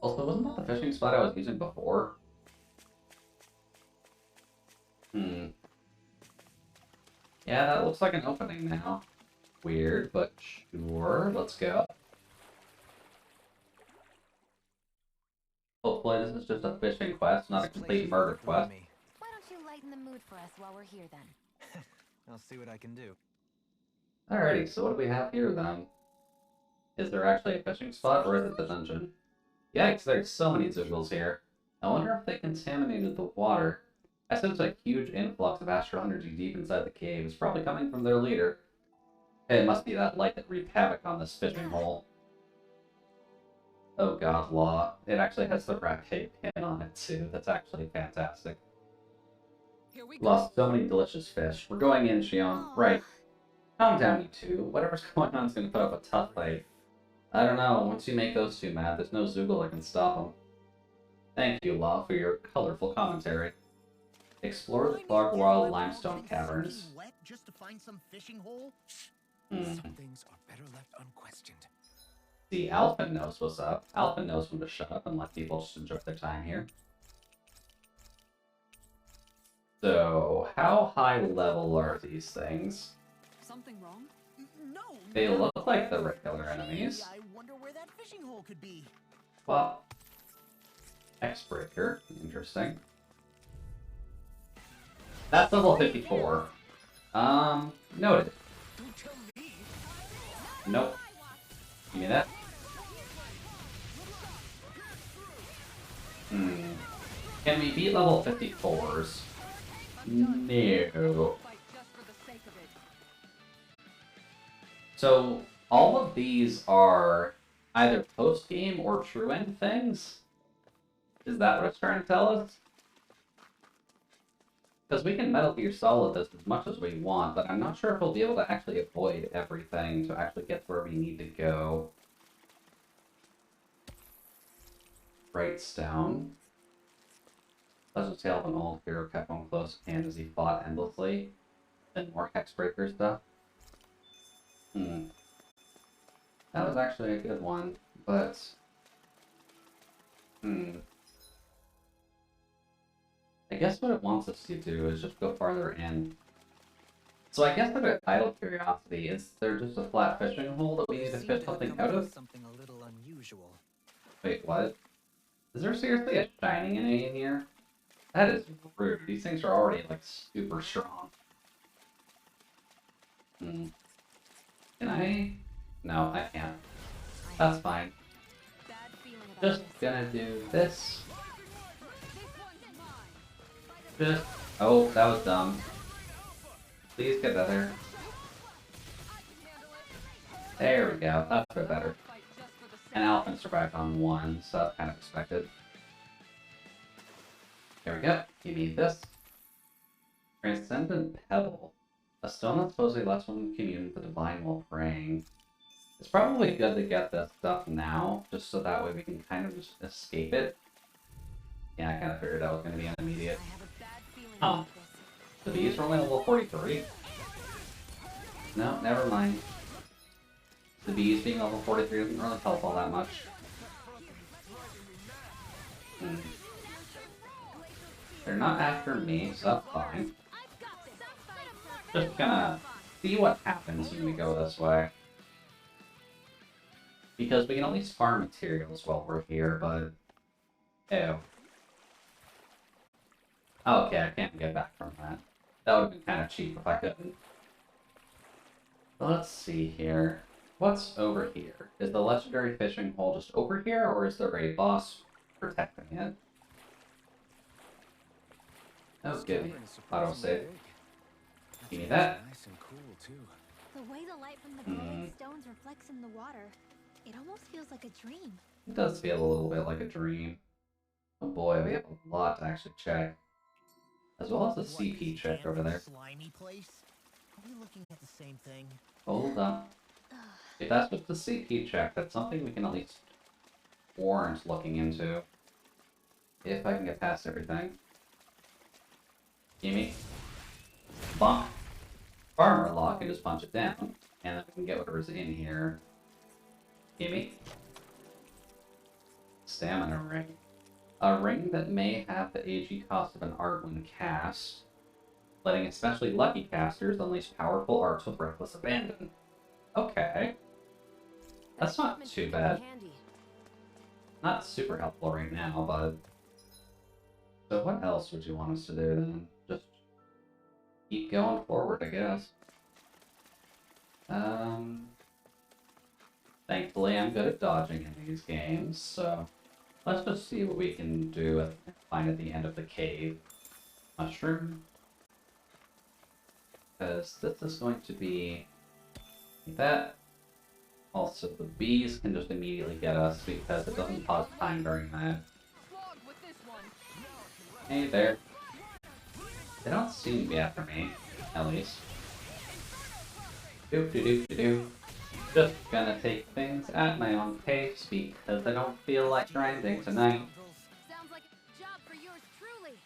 Also, wasn't that the fishing spot I was using before? Yeah, that looks like an opening now. Weird, but sure. Let's go. Hopefully this is just a fishing quest, not a This place complete is murder overwhelming quest. me. Why don't you lighten the mood for us while we're here then? I'll see what I can do. Alrighty, so what do we have here then? Is there actually a fishing spot or is it the dungeon? Yikes, there's so many Zoogles here. I wonder if they contaminated the water. I sense a huge influx of astral energy deep inside the cave. It's probably coming from their leader. Hey, it must be that light that wreaked havoc on this fishing hole. Oh god, Law. It actually has the rat cake pin on it too. That's actually fantastic. Here we go. Lost so many delicious fish. We're going in, Shion. Right. Calm down, you two. Whatever's going on is going to put up a tough fight. I don't know. Once you make those two mad, there's no Zoogle that can stop them. Thank you, Law, for your colorful commentary. Explore the Clarkwall limestone caverns. Wet just to find some fishing hole? Some things are better left unquestioned. See, Alphen knows what's up. Alphen knows when to shut up and let people just enjoy their time here. So, how high level are these things? Something wrong? No. They look like the regular enemies. I wonder where that fishing hole could be. Well, X-Breaker. Interesting. That's level 54. Noted. Nope. Give me that. Can we beat level 54s? No. So, all of these are either post-game or true-end things? Is that what it's trying to tell us? Because we can Metal Gear Solid this as much as we want, but I'm not sure if we'll be able to actually avoid everything to actually get where we need to go. Brightstone. Let's just help an old hero kept one close at hand as he fought endlessly. And more Hexbreaker stuff. That was actually a good one, but... I guess what it wants us to do is just go farther in. So I guess the title curiosity is there just a flat fishing hole that we need to fish something out of? Something a little unusual. Wait, what? Is there seriously a shining enemy in here? That is rude. These things are already, like, super strong. Can I? No, I can't. That's fine. Just gonna do this. Just... Oh, that was dumb. Please get better. There we go. That's a bit better. And Alphen survived on one, so that's kind of expected. There we go. You need this. Transcendent Pebble. A stone that supposedly lets one commune with the divine while praying. It's probably good to get this stuff now, just so that way we can kind of just escape it. Yeah, I kind of figured that was going to be an immediate. Oh. So these are only level 43. No, never mind. The bees being level 43 doesn't really help all that much. They're not after me, so that's fine. Just gonna see what happens when we go this way. Because we can at least farm materials while we're here, but... Ew. Oh, okay, I can't get back from that. That would have been kind of cheap if I couldn't. Let's see here. What's over here? Is the legendary fishing hole just over here, or is there a boss protecting it? That was good. Autosave. Give me that. Nice and cool too. The way the light from the glowing stones reflects in the water, it almost feels like a dream. It does feel a little bit like a dream. Oh boy, we have a lot to actually check. As well as the CP check over there. Slimy place? Are we looking at the same thing? Hold on. If that's just the CP check, that's something we can at least warrant looking into. If I can get past everything. Gimme. Bonk. Farmer lock and just punch it down. And then we can get whatever's in here. Gimme. Stamina ring. A ring that may have the AG cost of an art when cast, letting especially lucky casters unleash powerful arts with reckless abandon. Okay. That's not too bad. Not super helpful right now, but... So what else would you want us to do then? Just keep going forward, I guess. Thankfully I'm good at dodging in these games, so... Let's just see what we can do and find at the end of the cave. Mushroom. Because this is going to be like that. Also, the bees can just immediately get us because it doesn't pause time during that. Hey there. They don't seem to be after me, at least. Doop doo doop doo doo. Just gonna take things at my own pace because I don't feel like grinding tonight. Sounds like a job for yours truly.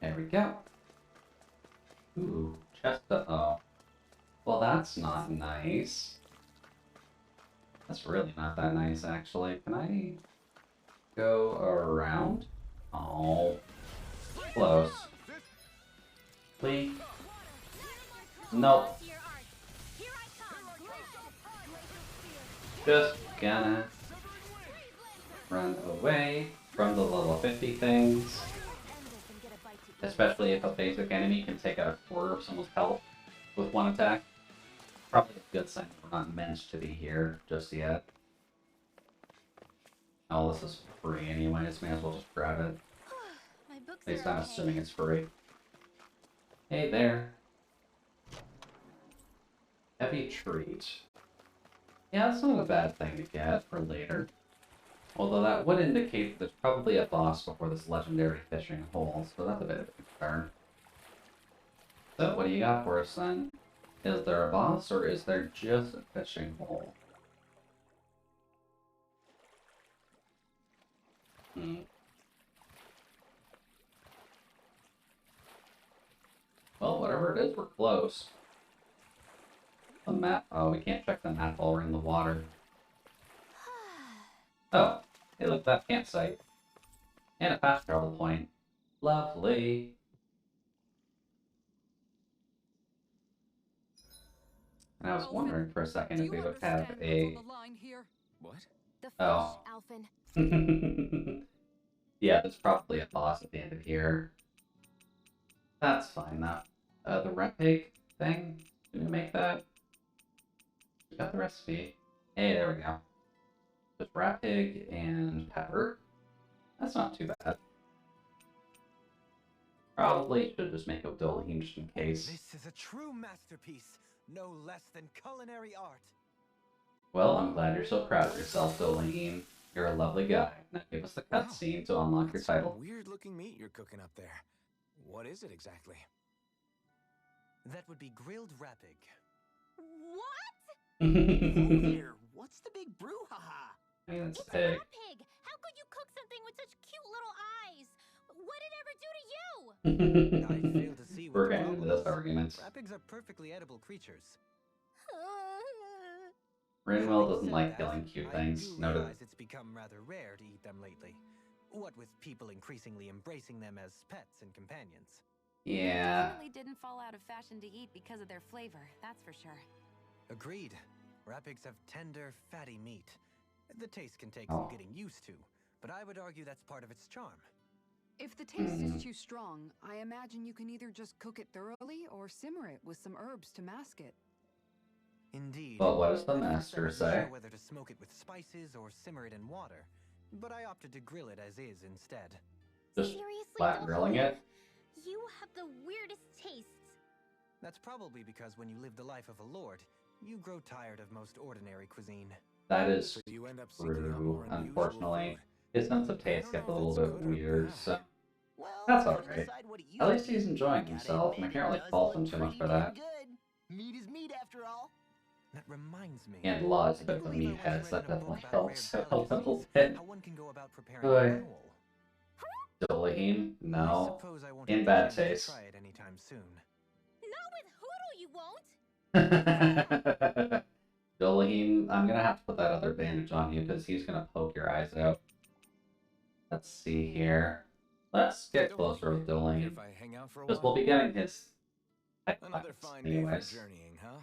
There we go. Ooh, chest oh. Well, that's not nice. That's really not that nice, actually. Can I go around? Oh, close. Please. Nope. Just gonna run away from the level 50 things. Especially if a basic enemy can take out a quarter of someone's health with one attack. Probably a good sign we're not meant to be here just yet. Oh, this is free anyways, may as well just grab it. At least I'm assuming it's free. Hey there. Heavy treat. Yeah, that's not a bad thing to get for later. Although that would indicate that there's probably a boss before this legendary fishing hole, so that's a bit of a concern. So, what do you got for us then? Is there a boss, or is there just a fishing hole? Well, whatever it is, we're close. The map. Oh, we can't check the map while we're in the water. Oh, hey, look at that campsite. And a fast travel point. Lovely. And I was wondering for a second if we would have a... What? The fish, Oh. Alphen. Yeah, there's probably a boss at the end of here. That's fine, though. The red pig thing? Did we make that? We got the recipe. Hey, there we go. Just rat pig and pepper. That's not too bad. Probably should just make a Dolaheen just in case. This is a true masterpiece, no less than culinary art. Well, I'm glad you're so proud of yourself, Dolaheen. You're a lovely guy. Now give us the cutscene to unlock your title. Weird-looking meat you're cooking up there. What is it exactly? That would be grilled rapig. Whoa there, what's the big brouhaha? I mean, it's a It's a pig. rat pig. How could you cook something with such cute little eyes? What did it ever do to you? I fail to see what We're the getting into problem this is. argument. Rapigs are perfectly edible creatures. Rinwell doesn't like killing cute I things. do Noted. realize it's become rather rare to eat them lately. What with people increasingly embracing them as pets and companions. Yeah. Definitely didn't fall out of fashion to eat because of their flavor, that's for sure. Agreed. Rapigs have tender, fatty meat. The taste can take Oh. some getting used to, but I would argue that's part of its charm. If the taste is too strong, I imagine you can either just cook it thoroughly or simmer it with some herbs to mask it. Indeed. But what does the At first I master wasn't say? sure whether to smoke it with spices or simmer it in water, but I opted to grill it as is instead. Just Seriously, flat grilling it? You have the weirdest tastes. That's probably because when you live the life of a lord, you grow tired of most ordinary cuisine. That is So you end up seeking out true, more unusual unfortunately. food. His sense of I taste don't gets a know if little it's bit good or weird, bad. so Well, that's you alright. decide what it used At to least be. he's enjoying Gotta himself, and I admit, can't really it does fault him look too much pretty for damn that. good. Meat is meat after all. That reminds me. And lots I of do it for believe I meatheads, once read that in a book definitely about helps rare out a little delicacies, bit. how one can go about preparing Oy. an owl. Dolaheen? I No. suppose I won't In have the bad chance to taste. try it anytime soon. Not with Hoodle, you won't. Dolaheen, I'm gonna have to put that other bandage on you because he's gonna poke your eyes out. Let's see here. Let's get Don't closer with mind Dolaheen. if I hang out for a Because while? we'll be getting his Another types fine day for anyways. journeying, huh?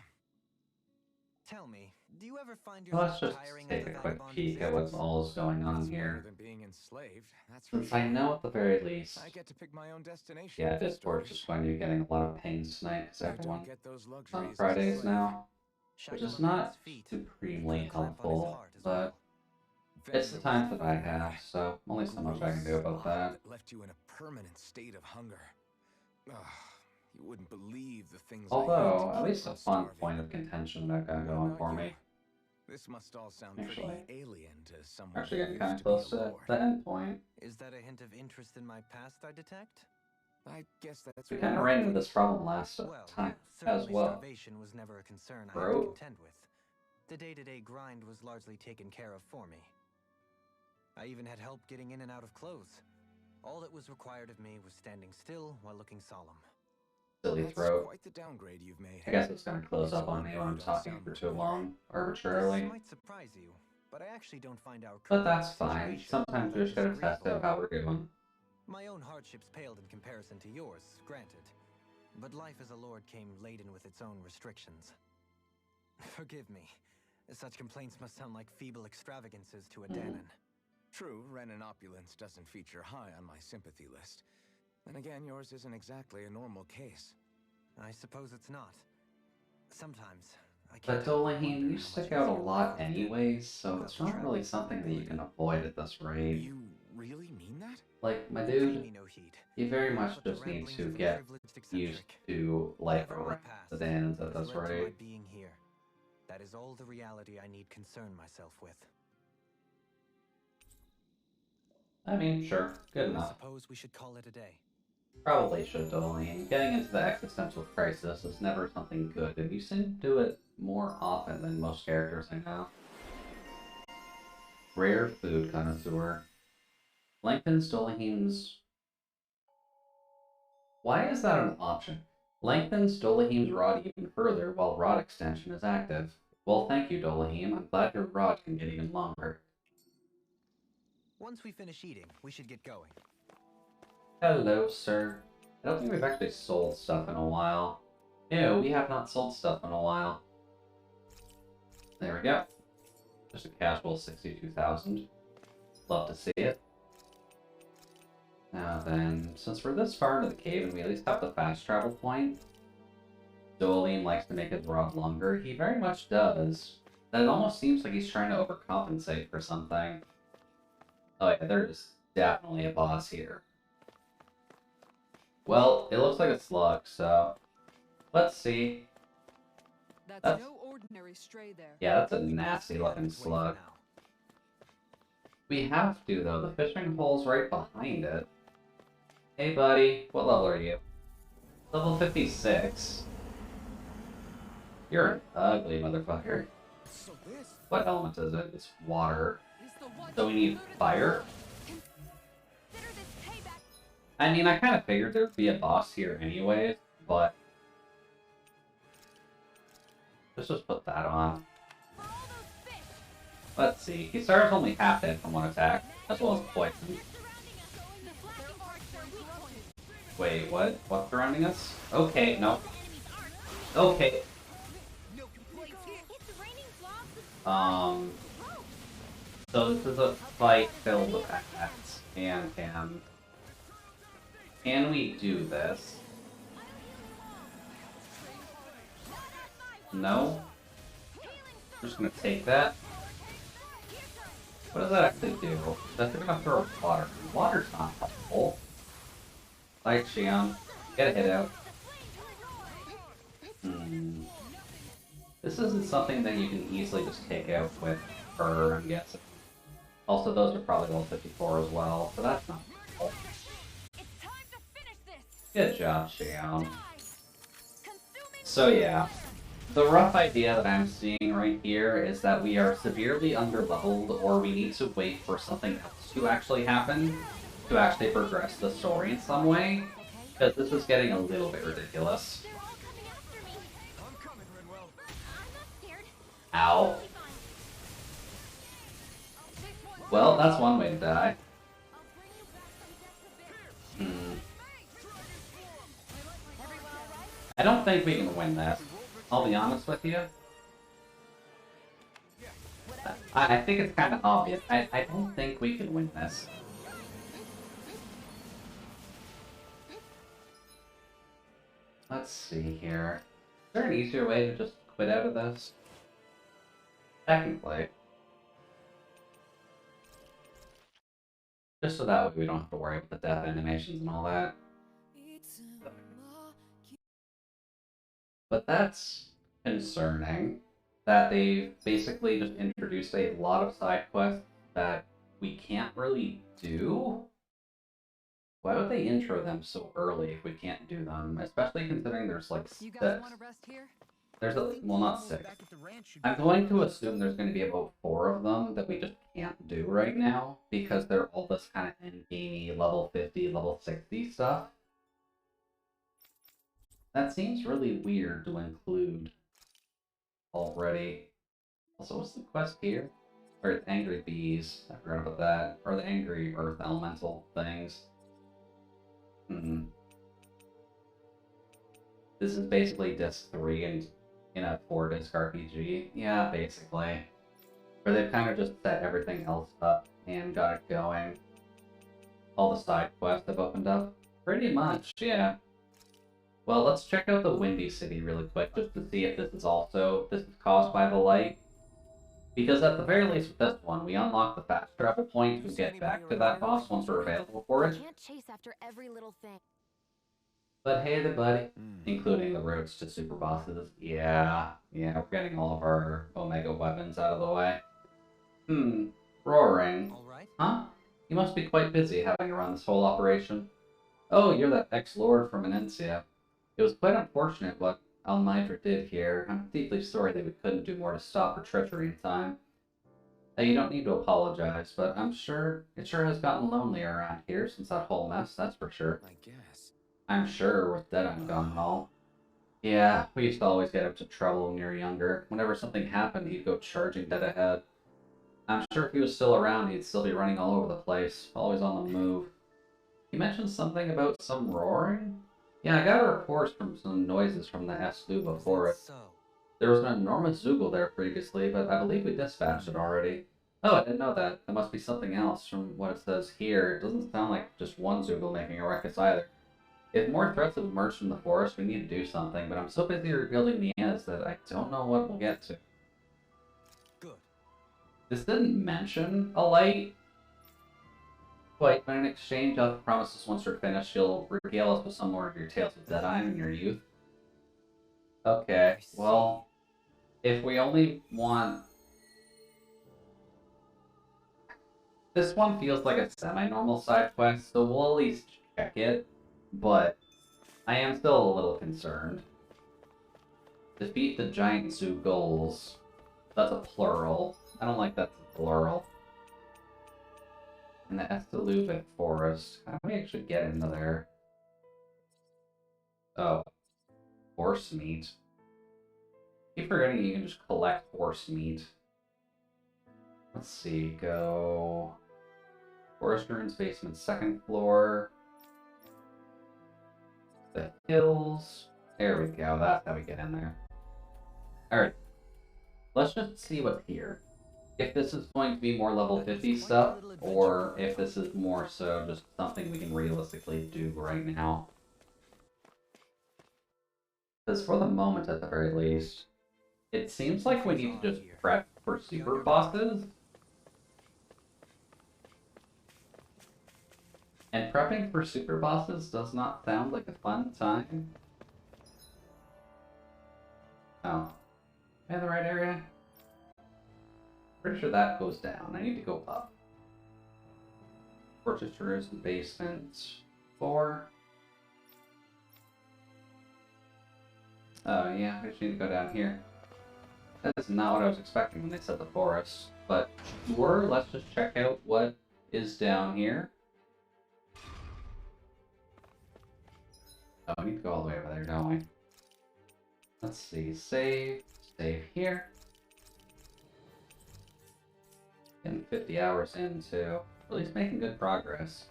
Tell me, do you ever find Let's yourself just tiring of take the a quick vagabond peek at what's existence? all is going on It's better here. than being enslaved, that's for Since sure. I know at the very least, I get to pick my own destination. yeah, for Discord's starters. just going to be getting a lot of pings tonight because You everyone don't get those is on luxuries as a Fridays slave. now, which Shackle is a man's not feet, supremely put a clamp on his helpful, heart as but well. it's the Then there time was that I have, so only so much I can do about gross that. law left you in a permanent state of hunger. Ugh, you wouldn't believe the things I ate Although, to at keep least a from fun starving. point of contention that got What going about for you? me. This must all sound Actually, pretty alien to someone We're actually who getting kind used of to be close a to lord. the end point. Is that a hint of interest in my past I detect? I guess that's We one kind of way ran to into put this it. problem last Well, time as certainly well. starvation was never a concern I had to Bro. contend with. The day-to-day grind was largely taken care of for me. I even had help getting in and out of clothes. All that was required of me was standing still while looking solemn. Silly That's throat. quite the downgrade you've made. I guess it's going to close Makes up you on me wonder when I'm it all talking sound for more too clear. long, This arbitrarily. might surprise you, but I actually don't find our But current that's fine. situation Sometimes all we just that gotta test disagreeable. out how we're doing. My own hardships paled in comparison to yours, granted. But life as a lord came laden with its own restrictions. Forgive me. Such complaints must sound like feeble extravagances to a Danon. True, rent and opulence doesn't feature high on my sympathy list. And again, yours isn't exactly a normal case. I suppose it's not. Sometimes I But can't help but Dolaheen, wonder you how stick much out a easier life lot would have been anyways, so without it's the not travel really and something that you can mobility. avoid at this rate. You really mean that? Like, my Pay dude, me no heed. you very Naught much but the just need ramblings to of a get privileged used eccentric. to life Whatever my around past the Danons at has this led to my rate. being here. That is all the reality I need concern myself with. I mean, sure, good I enough. suppose we should call it a day. Probably should, Dolaheen. Getting into the existential crisis is never something good, and you seem to do it more often than most characters I know. Rare food connoisseur. Lengthens Dolaheen's... Why is that an option? Lengthens Dolaheen's rod even further while rod extension is active. Well, thank you, Dolaheen. I'm glad your rod can get even longer. Once we finish eating, we should get going. Hello, sir. I don't think we've actually sold stuff in a while. Ew, we have not sold stuff in a while. There we go. Just a casual 62,000. Love to see it. Now then, since we're this far into the cave and we at least have the fast travel point, Dolaheen likes to make his rod longer. He very much does. That it almost seems like he's trying to overcompensate for something. Oh yeah, there's definitely a boss here. Well, it looks like a slug, so let's see. That's no ordinary stray there. Yeah, that's a We must nasty stay out of looking its way for slug. now. We have to, though. The fishing hole's right behind it. Hey, buddy. What level are you? Level 56. You're an ugly motherfucker. So this... What element is it? It's water. Is the one So we need fire? Consider this payback. I mean, I kind of figured there'd be a boss here anyways, but... let's just put that on. For all those Let's see. He starts only half hit from one attack, as well as poison. Wait, what? What's surrounding us? Okay, no. Okay. So this is a fight filled with attacks, and can we do this? No? I'm just gonna take that. What does that actually do? That's gonna throw water. Water's not helpful. Like Xion, get a hit out. This isn't something that you can easily just take out with her, I'm guessing. Also, those are probably level 54 as well, so that's not helpful. Good job, Xion. So yeah, the rough idea that I'm seeing right here is that we are severely underleveled, or we need to wait for something else to actually happen to actually progress the story in some way, because this is getting a little bit ridiculous. Ow. Well, that's one way to die. I don't think we can win this. I'll be honest with you. I think it's kind of obvious. I don't think we can win this. Let's see here. Is there an easier way to just quit out of this? Technically. Just so that way we don't have to worry about the death animations and all that. But that's concerning. That they basically just introduced a lot of side quests that we can't really do. Why would they intro them so early if we can't do them? Especially considering there's like 6. There's well, not 6. I'm going to assume there's going to be about 4 of them that we just can't do right now because they're all this kind of endgamey level 50, level 60 stuff. That seems really weird to include already. Also, what's the quest here? Or Angry Bees. I forgot about that. Or the Angry Earth Elemental things. This is basically disc 3 in a 4-disc RPG. Yeah, basically. Where they've kind of just set everything else up and got it going. All the side quests have opened up. Pretty much, yeah. Well, let's check out the Windy City really quick, just to see if this is caused by the light. Because at the very least with this one, we unlock the fast travel point to get back to that boss once we're available for it. Can't chase after every little thing. But hey there, buddy. Including the roads to super bosses. Yeah, we're getting all of our Omega weapons out of the way. Roaring. Huh? You must be quite busy having to run this whole operation. Oh, you're that ex-lord from Menencia. It was quite unfortunate what Almydra did here. I'm deeply sorry that we couldn't do more to stop her treachery in time. You don't need to apologize, but it sure has gotten lonely around here since that whole mess, that's for sure. I guess. I'm sure, with Deadeye gone and all. Yeah, we used to always get up to trouble when you were younger. Whenever something happened, he'd go charging dead ahead. I'm sure if he was still around, he'd still be running all over the place, always on the move. You mentioned something about some roaring? Yeah, I got a report from some noises from the S2 before it. There was an enormous Zoogle there previously, but I believe we dispatched it already. Oh, I didn't know that. There must be something else from what it says here. It doesn't sound like just one Zoogle making a ruckus either. If more threats have emerged from the forest, we need to do something, but I'm so busy rebuilding the ends that I don't know what we'll get to. Good. This didn't mention a light. But in exchange, Alpha promises once you're finished, you'll regale us with some more of your tales of Deadeye in your youth. Okay, well, if we only want... This one feels like a semi-normal side quest, so we'll at least check it, but I am still a little concerned. Defeat the giant zoo goals. That's a plural. I don't like that's a plural. In the Esteluvic Forest. How do we actually get into there? Oh. Horse meat. I keep forgetting you can just collect horse meat. Let's see, go... Forest Ruins basement, 2nd floor. The hills. There we go, that's how we get in there. Alright. Let's just see what's here. If this is going to be more level 50 stuff, or if this is more so just something we can realistically do right now. Because for the moment, at the very least, it seems like we need to just prep for super bosses. And prepping for super bosses does not sound like a fun time. Oh. Am I in the right area? Pretty sure that goes down. I need to go up. Fortress basement 4. Oh yeah, I just need to go down here. That is not what I was expecting when they said the forest. But sure, let's just check out what is down here. Oh, we need to go all the way over there, don't we? Let's see, save here. Getting 50 hours into, at least making good progress.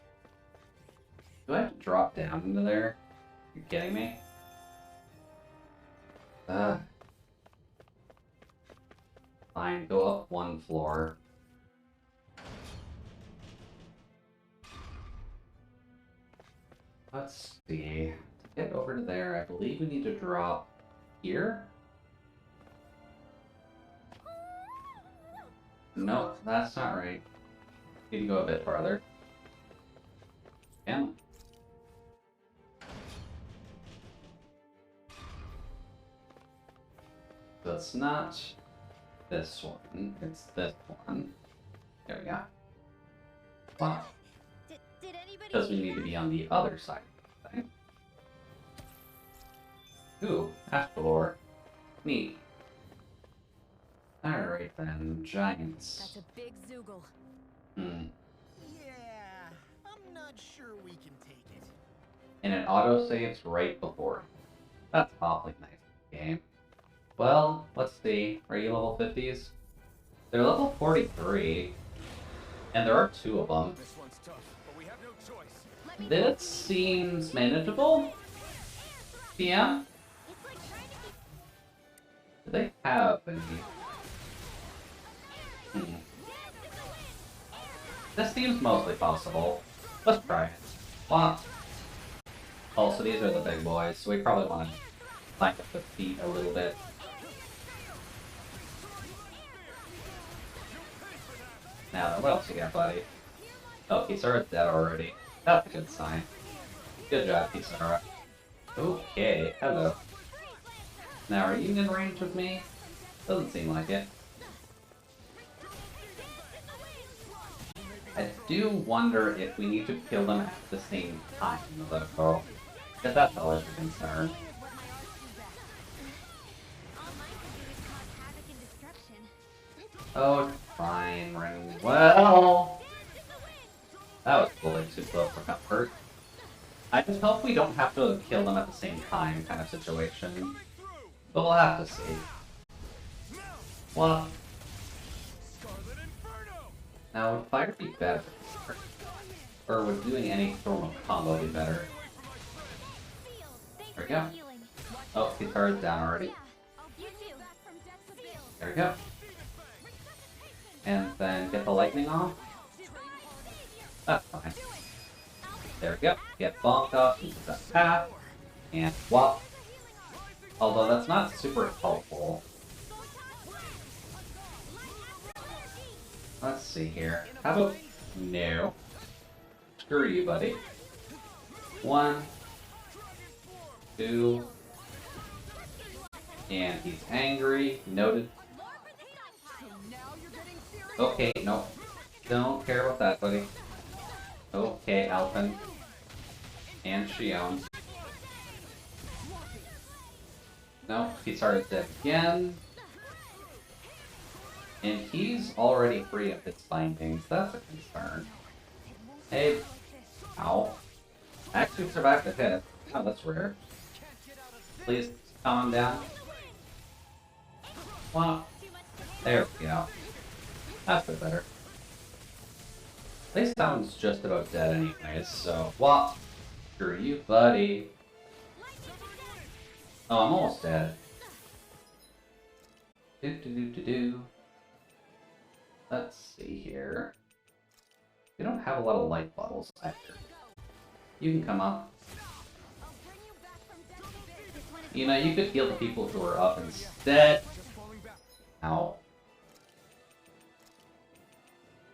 Do I have to drop down into there? You're kidding me? Fine, go up 1 floor. Let's see. To get over to there, I believe we need to drop here? Nope, that's not right. Need to go a bit farther. Yeah. So it's not this one, it's this one. There we go. Wow. Because we need to be on the other side of the thing. Ooh, Ashbalor. Neat. Alright then, giants. That's a big Zoogle. Yeah, I'm not sure we can take it. And it auto-saves right before. That's awfully nice game. Well, let's see. Are you level 50s? They're level 43. And there are 2 of them. This one's tough, but we have no choice. This seems manageable. Yeah. Do they have any? This seems mostly possible. Let's try it. What? Also, these are the big boys, so we probably want to climb up the feet a little bit. Now then, what else you got, buddy? Oh, Kisara's dead already. That's a good sign. Good job, Kisara. Okay, hello. Now, are you in range with me? Doesn't seem like it. I do wonder if we need to kill them at the same time, though. If that's all is concerned. Oh, it's fine, Ring. Well, that was fully too close for comfort. I just hope we don't have to kill them at the same time, kind of situation. But we'll have to see. What? Now, would fire be better? Or would doing any form of combo be better? There we go. Oh, Kisara's down already. There we go. And then get the lightning off. That's fine. There we go. Get bonked off into that path. And whop. Although that's not super helpful. Let's see here. How about... No. Screw you, buddy. 1, 2. And he's angry. Noted. Okay, no. Don't care about that, buddy. Okay, Alphen. And Shion. No, Kisara's dead again. And he's already free of his bindings. That's a concern. Hey. Ow. I actually survived the hit. Oh, that's rare. Please calm down. Well, there we go. That's a bit better. At least that one's just about dead anyways, so... What? Screw you, buddy. Oh, I'm almost dead. Do. Let's see here. We don't have a lot of light bottles either. You can come up. You know, you could heal the people who are up instead. Ow.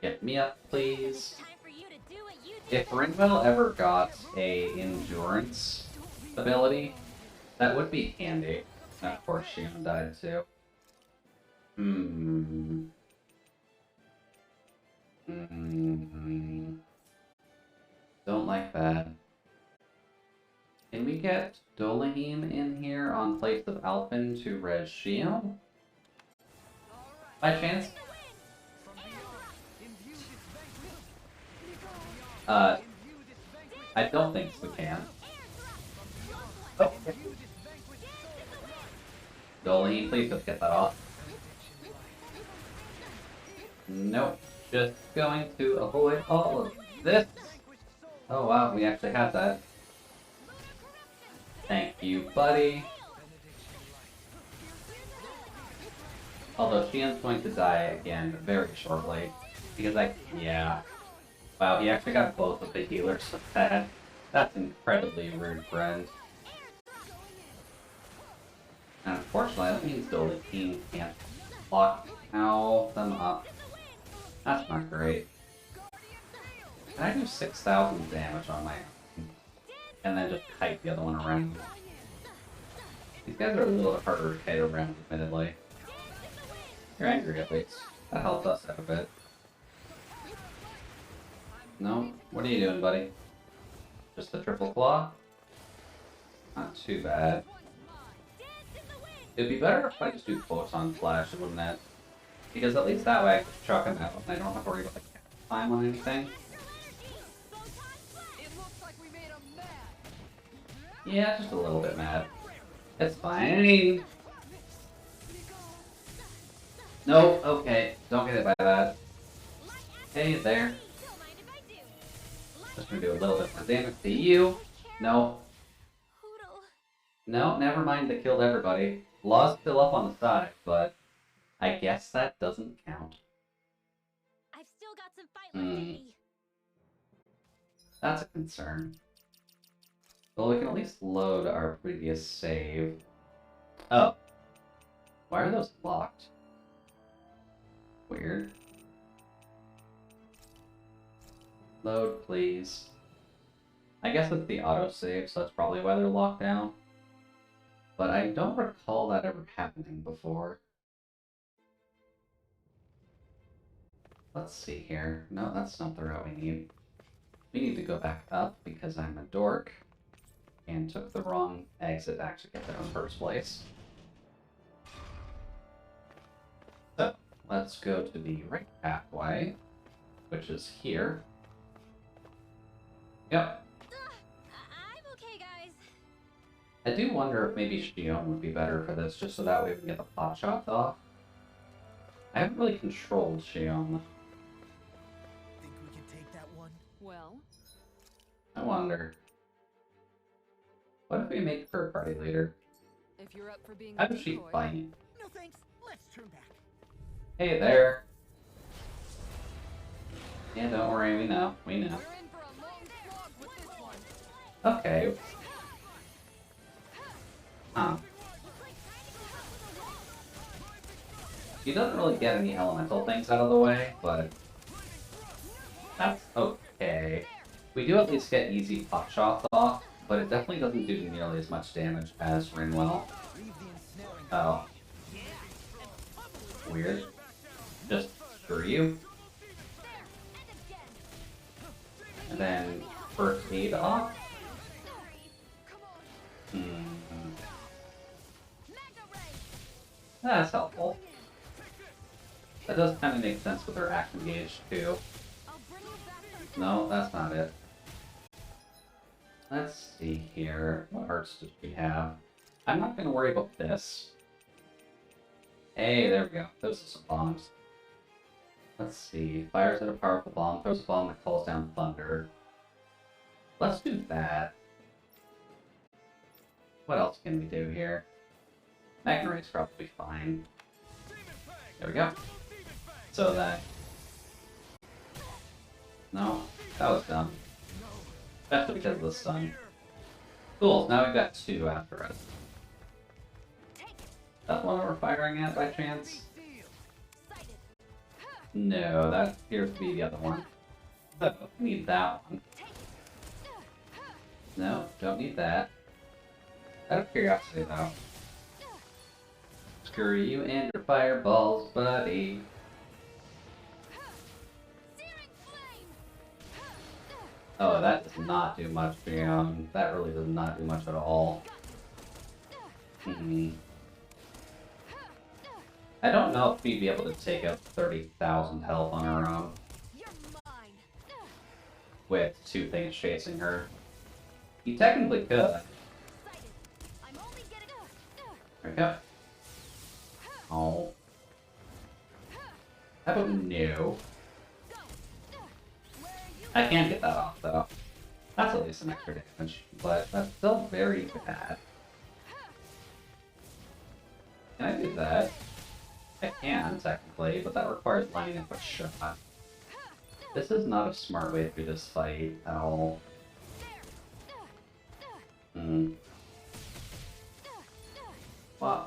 Get me up, please. If Rinwell ever got a endurance ability, that would be handy. And of course, Shion died too. Don't like that. Can we get Dolahim in here on place of Alphen to res Shion? By chance? I don't think we can. Oh. Dolahim, please don't get that off. Nope. Just going to avoid all of this. Oh wow, we actually have that. Thank you, buddy. Although Shion's going to die again very shortly. Because yeah. Wow, he actually got both of the healers with that. That's incredibly rude, friend. And unfortunately, that means Dolahim can't block them up. That's not great. Can I do 6,000 damage on my own? And then just kite the other one around? These guys are a little bit harder to kite around, admittedly. You're angry at least. That helped us out a bit. No? What are you doing, buddy? Just the triple claw? Not too bad. It'd be better if I just do photon flash, wouldn't it? Because at least that way I can chuck him out and I don't have to worry about the time on anything. Yeah, just a little bit mad. It's fine. No, okay. Don't get hit by that. Hey, there. Just gonna do a little bit more damage to you. No. No, never mind, they killed everybody. Law's still up on the side, but I guess that doesn't count. I've still got some fight left in me. That's a concern. Well, we can at least load our previous save. Oh. Why are those locked? Weird. Load, please. I guess it's the autosave, so that's probably why they're locked down. But I don't recall that ever happening before. Let's see here. No, that's not the route we need. We need to go back up because I'm a dork and took the wrong exit to actually get there in the first place. So, let's go to the right pathway, which is here. Yep. I'm okay, guys. I do wonder if maybe Shion would be better for this, just so that way we can get the pot shots off. I haven't really controlled Shion. Think we can take that one? Well, I wonder. What if we make her party leader? if you're up for being How a does she decoy, fight? No thanks. Let's turn back. Hey there. Yeah, don't worry, we know. We know. we're in for a long slog with this one. Okay. She doesn't really get any elemental things out of the way, but that's okay. We do at least get easy pot shots off, but it definitely doesn't do nearly as much damage as Rinwell. Oh. Weird. Just screw you. And then first aid off. That's helpful. That does kind of make sense with her action gauge too. No, that's not it. Let's see here. What arts does we have? I'm not going to worry about this. Hey, there we go. Those are some bombs. Let's see. Fires at a powerful bomb, throws a bomb that calls down thunder. Let's do that. What else can we do here? Magna Ray's probably fine. There we go. So that... No, that was dumb. Especially because of the sun. Cool, now we've got 2 after us. Is that the one we're firing at by chance? No, that appears to be the other one. But we need that one. No, don't need that. Out of curiosity though. Screw you and your fireballs, buddy. Oh, that does not do much beyond. That really does not do much at all. I don't know if we'd be able to take out 30,000 health on our own. With 2 things chasing her. You technically could. There we go. Oh. How about no? I can get that off though. That's at least some extra damage, but that's still very bad. Can I do that? I can, technically, but that requires lining up a shot. This is not a smart way to do this fight at all. Wow.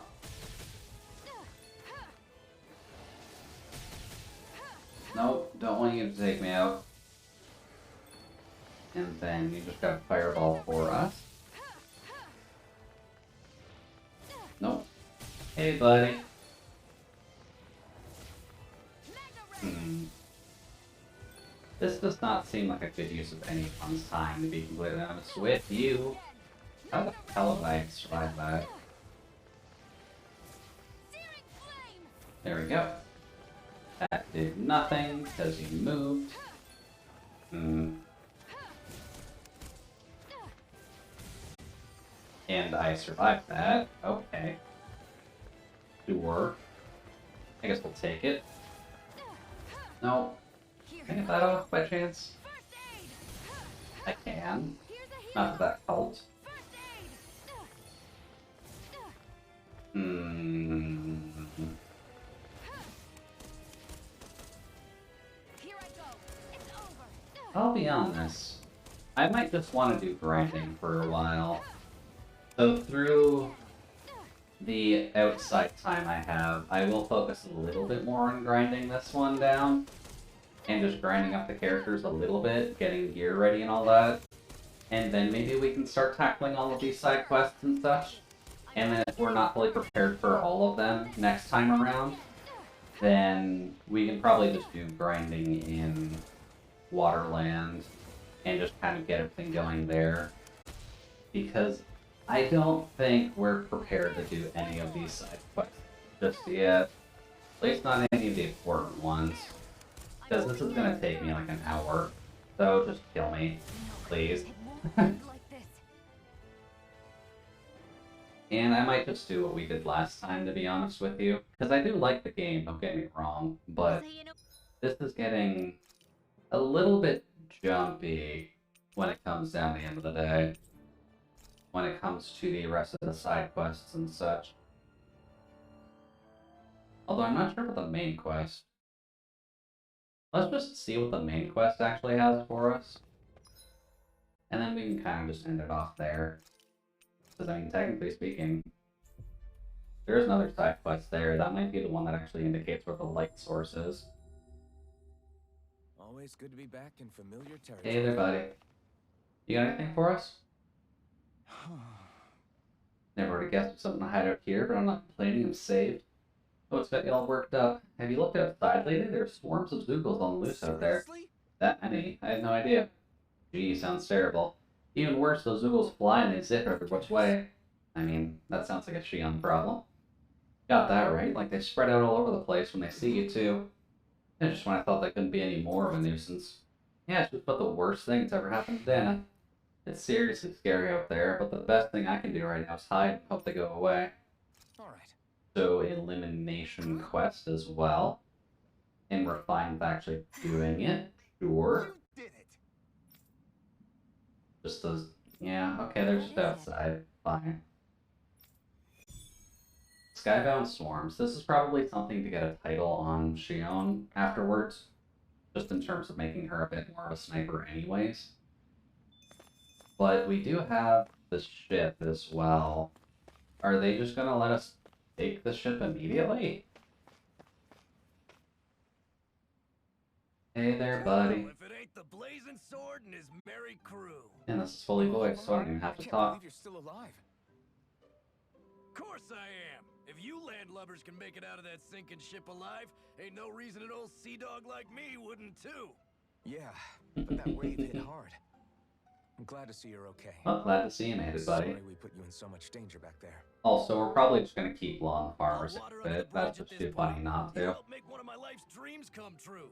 Nope, don't want you to take me out. And then you just got a fireball for us. Nope. Hey, buddy. This does not seem like a good use of anyone's time, to be completely honest with you. How the hell did I survive that? There we go. That did nothing because he moved. And I survived that. Okay. Sure. I guess we'll take it. No. Can I get that off by chance? I can. Not that helped. I'll be honest. I might just want to do grinding for a while. So through the outside time I have, I will focus a little bit more on grinding this one down. And just grinding up the characters a little bit, getting gear ready and all that. And then maybe we can start tackling all of these side quests and such. And then if we're not fully prepared for all of them next time around, then we can probably just do grinding in Waterland and just kind of get everything going there. Because I don't think we're prepared to do any of these side quests just yet. At least not any of the important ones. Because this is going to take me like an hour. So just kill me, please. And I might just do what we did last time, to be honest with you. Because I do like the game, don't get me wrong. But this is getting a little bit jumpy when it comes down to the end of the day. When it comes to the rest of the side quests and such. Although I'm not sure about the main quest. Let's just see what the main quest actually has for us. And then we can kind of just end it off there. Because, I mean, technically speaking, there is another side quest there. That might be the one that actually indicates where the light source is. Always good to be back in familiar territory. Hey there, buddy. You got anything for us? Never would have guessed there's something to hide out here, but I'm not complaining, I'm saved. Oh, it's got you all worked up. Have you looked outside lately? There's swarms of Zoogles on the loose out there. That many? I had no idea. Gee, sounds terrible. Even worse, those Zoogles fly and they zip every which way. I mean, that sounds like a Shion problem. Got that right, like they spread out all over the place when they see you too. It's just when I thought they couldn't be any more of a nuisance. Yeah, it's just about the worst thing that's ever happened to Dana. It's seriously scary out there, but the best thing I can do right now is hide and hope they go away. Alright. So, elimination quest as well. and we're fine with actually doing it. Sure. You did it. Just those. Yeah, okay, they're just outside. Fine. Skybound Swarms. This is probably something to get a title on Shion afterwards. Just in terms of making her a bit more of a sniper anyways. But we do have the ship as well. Are they just gonna let us take the ship immediately? Hey there, buddy. Well, if it ain't the blazing sword and his merry crew. And this is fully voiced, so I don't even have to I can't talk. believe you're still alive. Course I am. If you landlubbers can make it out of that sinking ship alive, ain't no reason an old sea dog like me wouldn't too. Yeah, but that wave hit hard. I'm glad to see you're okay. Well, glad to see you made it, buddy. Sorry we put you in so much danger back there. Also, we're probably just gonna keep Law and Farmers I'll water a under the bit. That's bridge just at too this funny point. not You to. helped make one of my life's dreams come true.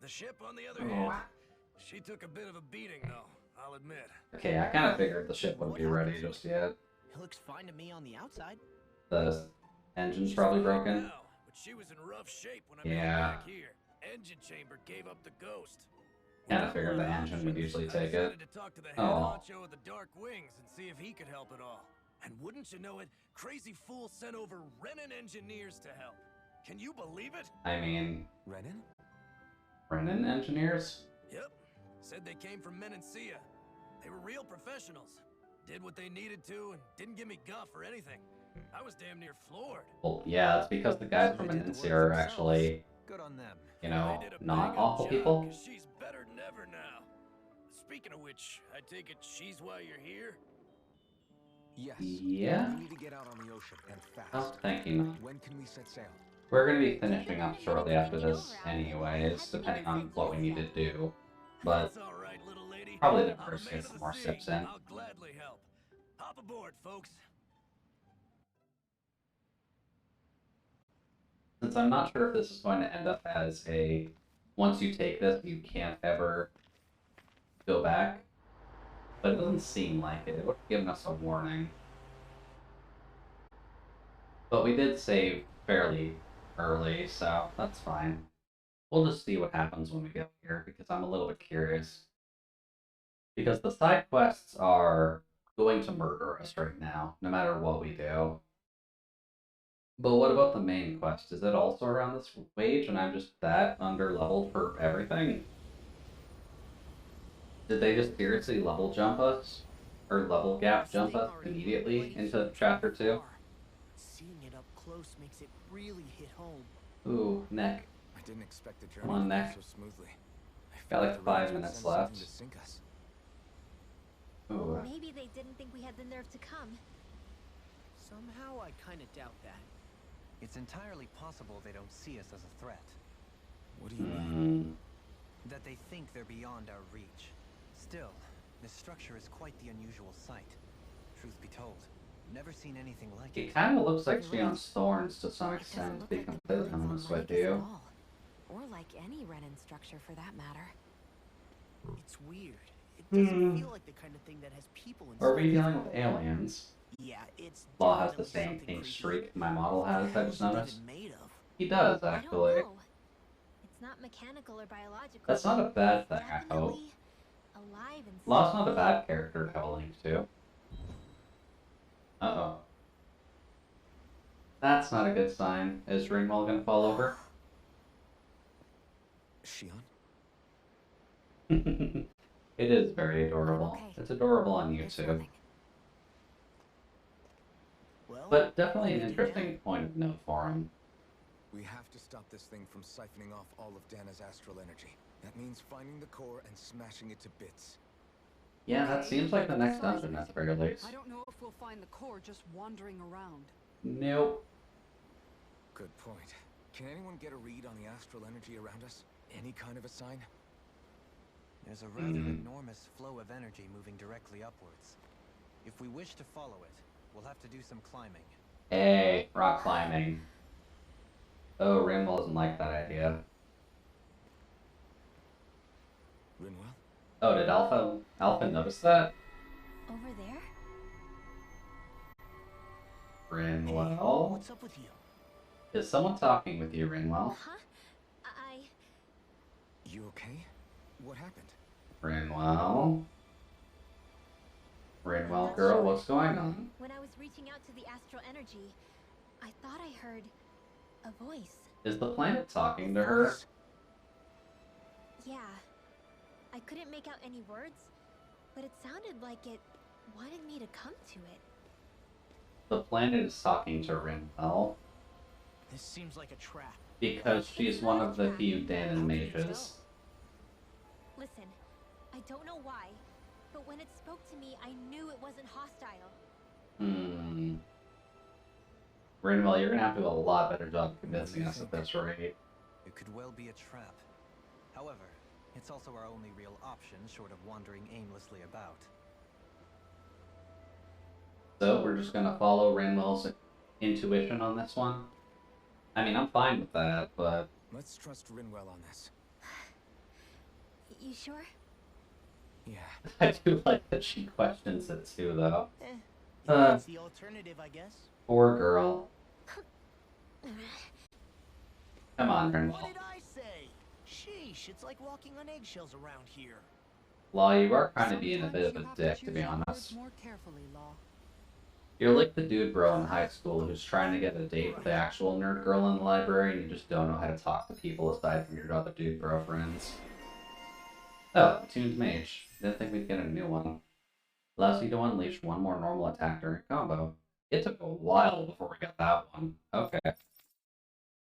The ship, on the other Oh. hand, she took a bit of a beating, though, I'll admit. Okay, I kind of figured the ship wouldn't be ready just yet. It looks fine to me on the outside. The engine's She's probably fine broken. now, but she was in rough shape when I made it Yeah. back here. Engine chamber gave up the ghost. Kinda figured the engine would usually take it. I decided to talk to the head Oh. honcho of the Dark Wings and see if he could help at all. And wouldn't you know it, crazy fool sent over Renan engineers to help. Can you believe it? I mean, Renan? Brennan engineers? Yep. Said they came from Menancia. They were real professionals. Did what they needed to and didn't give me guff or anything. I was damn near floored. Well, yeah, that's because the guys from Menancia are actually, Good on them. you know, They did a not bang-up awful job, people. 'cause she's better than ever now. Speaking of which, I take it she's why you're here? Yes. Yeah? We need to get out on the ocean and fast. Oh, thank you. When can we set sail? We're gonna be finishing up shortly after this anyways, depending on what we need to do. But That's all right, little lady. probably the I'm a first man get of some the more sea. sips in. I'll gladly help. Hop aboard, folks. Since I'm not sure if this is going to end up as a, once you take this, you can't ever go back. But it doesn't seem like it. It would have given us a warning. But we did save fairly early, so that's fine. We'll just see what happens when we get here, because I'm a little bit curious. Because the side quests are going to murder us right now, no matter what we do. But what about the main quest? Is it also around this wage and I'm just that under-leveled for everything? Did they just seriously level jump us? Or level gap jump us immediately into Chapter 2? Seeing it up close makes it really hit home. Ooh, neck. I didn't expect the Come journey on, to go Nick. so smoothly. I Got felt like the 5 rains would minutes send something left. to sink us. Ooh. Maybe they didn't think we had the nerve to come. Somehow I kind of doubt that. It's entirely possible they don't see us as a threat. What do you mean? That they think they're beyond our reach. Still, this structure is quite the unusual sight. Truth be told, never seen anything like it. It kind of looks like You're right. Shion's thorns to some It doesn't extent, to look be like the completely buildings on honest with Leviticus at you. all. Or like any Renan structure for that matter. It's weird. It doesn't feel like the kind of thing that has people inside. Are we dealing with aliens? Yeah, it's Law has the definitely same something pink creepy. streak my model has, I What just the hell is it noticed. even made of? He does, I don't actually. know. It's not mechanical or biological. That's not a bad thing, I hope. Definitely alive and Law's not a bad character to have a link to. Uh-oh. That's not a good sign. Is Ringwall gonna fall over? Shion? It is very adorable. Okay. It's adorable on It's YouTube. nothing. Well, But definitely what an do we do now? interesting point of note for him. We have to stop this thing from siphoning off all of Dana's astral energy. That means finding the core and smashing it to bits. Yeah, that seems like the next dungeon at the very least. I don't know if we'll find the core just wandering around. Nope. Good point. Can anyone get a read on the astral energy around us? Any kind of a sign? There's a rather enormous flow of energy moving directly upwards. If we wish to follow it, we'll have to do some climbing. Hey, rock climbing. Oh, Ringwall doesn't like that idea. Rinwell? Oh, did Alpha notice that? over there. Ringwell? What's up with you? Is someone talking with you, Ringwell? Huh? I You okay? What happened? Rainwell. Rainwell, Not girl, sure. what's going on? When I was reaching out to the astral energy, I thought I heard a voice. Is the planet talking to her? Yeah. I couldn't make out any words, but it sounded like it wanted me to come to it. The planet is talking to Rainwell This seems like a trap. because she's one of the few Danon mages. Listen, I don't know why, but when it spoke to me, I knew it wasn't hostile. Rainwell, you're gonna have to do a lot better job convincing us at this rate. It could well be a trap. However, it's also our only real option short of wandering aimlessly about. So we're just gonna follow Rainwell's intuition on this one. I mean, I'm fine with that, but Let's trust Rinwell on this. You sure? Yeah. I do like that she questions it too, though. That's the alternative, I guess. Poor girl. Come on, What Rainwell. did I say? Sheesh, it's like walking on eggshells around here. Law, you are kind of being a bit of a dick, to be honest. You're like the dude bro in high school who's trying to get a date with the actual nerd girl in the library and you just don't know how to talk to people aside from your other dude bro friends. Oh, Attuned Mage. Didn't think we'd get a new one. Allows you to unleash one more normal attack during combo. It took a while before we got that one. Okay.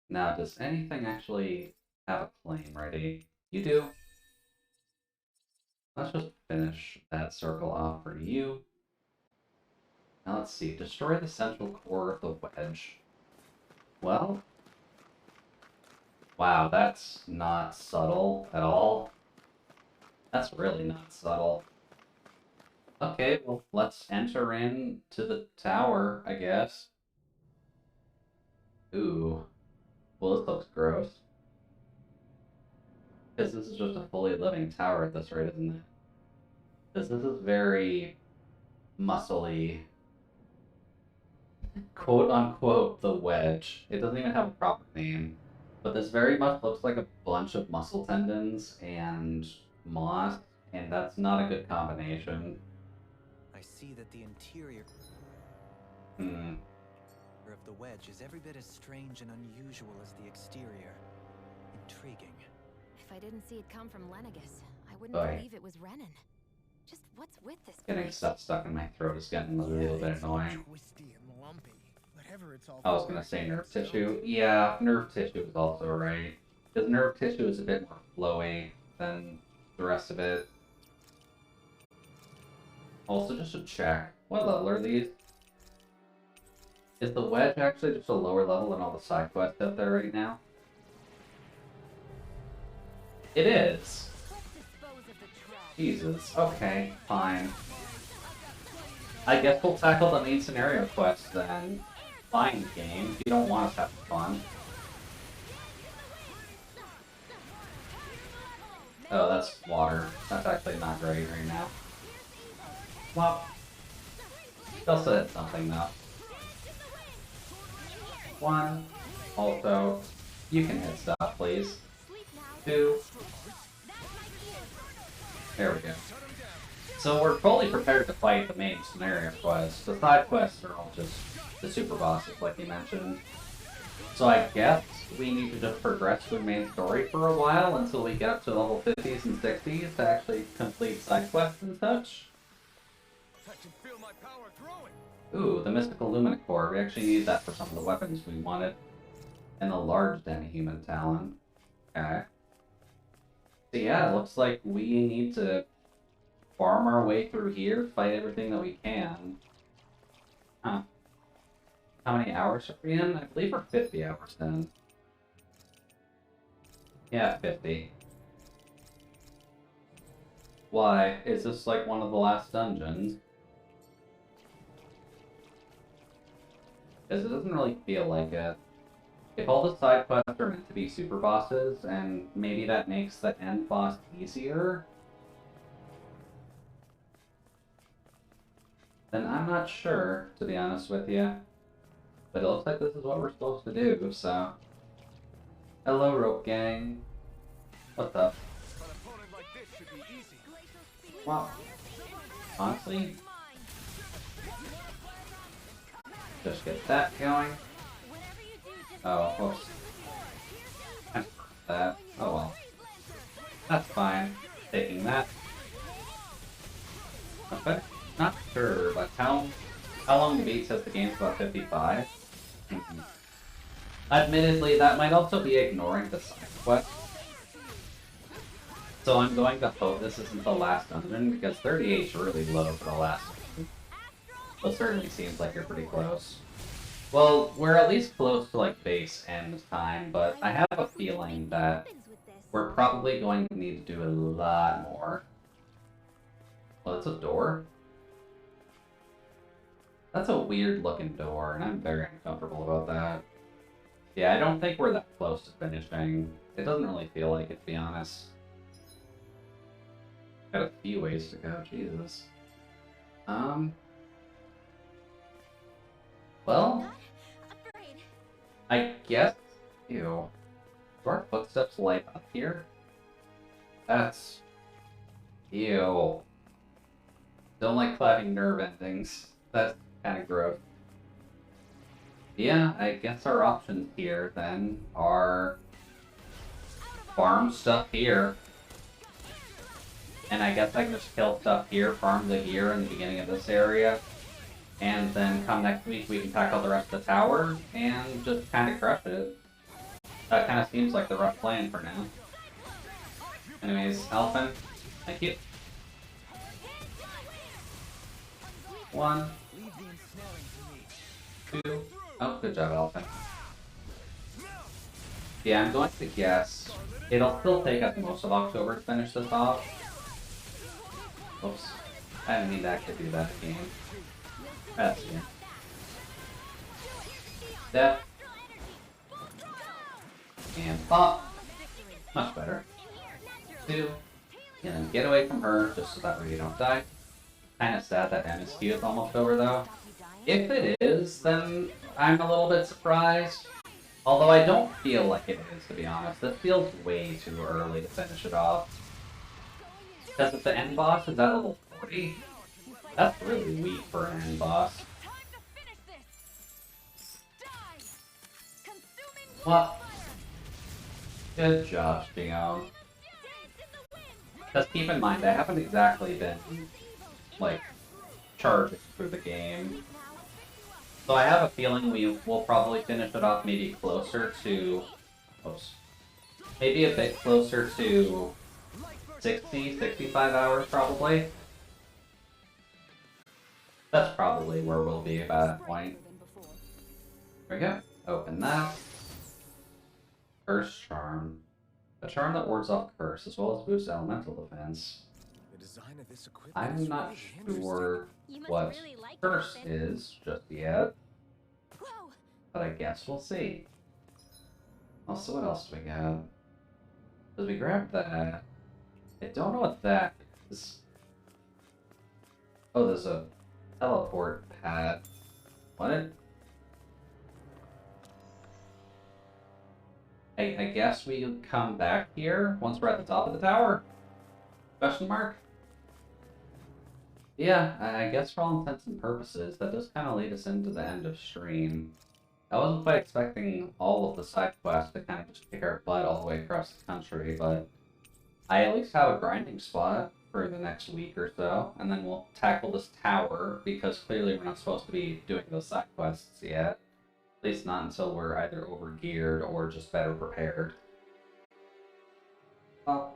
Now, does anything actually have a claim ready? You do. Let's just finish that circle off for you. Now let's see. Destroy the central core of the wedge. Well. Wow, that's not subtle at all. That's really not subtle. Okay, well, let's enter into the tower, I guess. Ooh. Well, this looks gross. Because this is just a fully living tower at this rate, isn't it? This is very muscly. Quote unquote, the wedge. It doesn't even have a proper name. But this very much looks like a bunch of muscle tendons and moss, and that's not a good combination. I see that the interior of the wedge is every bit as strange and unusual as the exterior. Intriguing. If I didn't see it come from Lenegus, I wouldn't Boy. believe it was Renan. Just what's with this Getting place? stuff stuck in my throat is getting a little bit It's all annoying. twisty and lumpy. Whatever it's all I was for, gonna say nerve it's dope. tissue. Yeah, nerve tissue is also right. Because nerve tissue is a bit more flowy than the rest of it. Also, just to check, what level are these? Is the wedge actually just a lower level than all the side quests out there right now? It is. Let's dispose of the trap. Jesus. Okay, fine. I guess we'll tackle the main scenario quest then. Fine, game. If you don't want us to have fun. Oh, that's water. That's actually not great right now. Well, she also hit something though. One. Also, you can hit stuff, please. 2. There we go. So we're fully prepared to fight the main scenario quests. The side quests are all just the super bosses, like you mentioned. So I guess we need to just progress through the main story for a while until we get up to level 50s and 60s to actually complete side quests and such. I can feel my power growing. Ooh, the Mystical Luminous Core. We actually need that for some of the weapons we wanted. And the large demi-human talon. Okay. So yeah, it looks like we need to farm our way through here, fight everything that we can. Huh. How many hours are we in? I believe we're 50 hours in. Yeah, 50. Why? Is this like one of the last dungeons? Because it doesn't really feel like it. If all the side quests are meant to be super bosses, and maybe that makes the end boss easier, then I'm not sure, to be honest with you. But it looks like this is what we're supposed to do, so... Hello, Rope Gang. What the? Well, honestly, just get that going. Oh, whoops. That. Oh well. That's fine. Taking that. Okay. Not sure, but how long the beat says the game's about 55? Admittedly, that might also be ignoring the side quest. So I'm going to hope this isn't the last dungeon, because 38 is really low for the last dungeon. Well, it certainly seems like you're pretty close. Well, we're at least close to, like, base end time, but I have a feeling that we're probably going to need to do a lot more. Well, it's a door? That's a weird-looking door, and I'm very uncomfortable about that. Yeah, I don't think we're that close to finishing. It doesn't really feel like it, to be honest. Got a few ways to go, Jesus. Well, I guess... Ew. Do our footsteps light up here? That's... Ew. Don't like clapping nerve endings. That's kind of gross. Yeah, I guess our options here, then, are... farm stuff here. And I guess I can just kill stuff here, farm the gear in the beginning of this area. And then come next week we can tackle the rest of the tower, and just kind of crush it. That kind of seems like the rough plan for now. Anyways, Alphen, thank you. 1, 2. Oh, good job, Alphen. Yeah, I'm going to guess it'll still take us most of October to finish this off. Oops. I didn't mean to actually do that again. That's it. Death. And pop. Much better. 2. And then get away from her, just so that way you don't die. Kinda sad that MSQ is almost over, though. If it is, then I'm a little bit surprised. Although I don't feel like it is, to be honest. This feels way too early to finish it off. Because if the end boss is at level 40, that's really weak for an end boss. Well, good job, Spion. Because keep in mind, I haven't exactly been, like, charging through the game. So I have a feeling we will probably finish it off maybe closer to... Oops. Maybe a bit closer to 60, 65 hours, probably. That's probably where we'll be at that point. There we go. Open that. Curse Charm. A charm that wards off curse, as well as boosts elemental defense. I'm not sure what curse is just yet, but I guess we'll see. Also, what else do we got? Did we grab that? I don't know what that is. Oh, there's a teleport pad. What? I guess we come back here once we're at the top of the tower? Question mark? Yeah, I guess for all intents and purposes, that does kind of lead us into the end of stream. I wasn't quite expecting all of the side quests to kind of just kick our butt all the way across the country, but I at least have a grinding spot for the next week or so, and then we'll tackle this tower, because clearly we're not supposed to be doing those side quests yet. At least not until we're either over-geared or just better prepared. Well,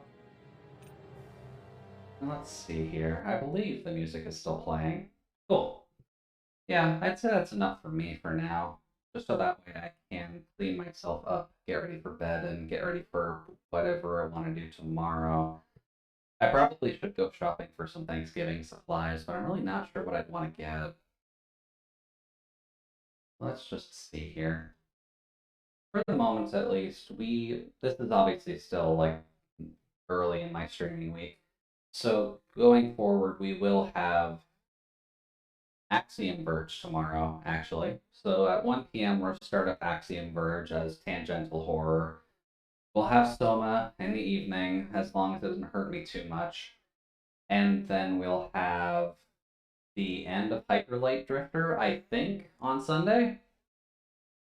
let's see here. I believe the music is still playing. Cool. Yeah, I'd say that's enough for me for now. Just so that way I can clean myself up, get ready for bed, and get ready for whatever I want to do tomorrow. I probably should go shopping for some Thanksgiving supplies, but I'm really not sure what I'd want to get. Let's just see here. For the moment, at least, this is obviously still, like, early in my streaming week. So, going forward, we will have Axiom Verge tomorrow, actually. So, at 1 p.m., we'll start up Axiom Verge as Tangential Horror. we'll have Soma in the evening, as long as it doesn't hurt me too much. And then we'll have the end of Hyper Light Drifter, I think, on Sunday.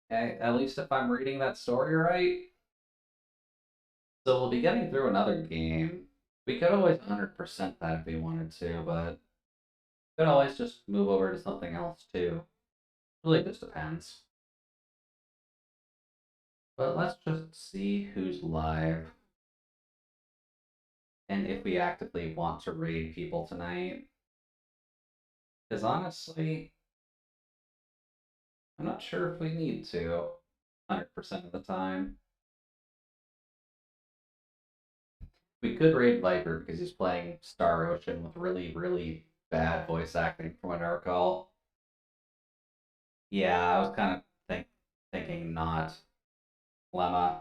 At least if I'm reading that story right. So we'll be getting through another game. We could always 100% that if we wanted to, but we could always just move over to something else too. Really just depends. But let's just see who's live. And if we actively want to raid people tonight. Because honestly, I'm not sure if we need to 100% of the time. We could raid Viper because he's playing Star Ocean with really, really bad voice acting from what I recall. Yeah, I was kind of thinking not Lemma,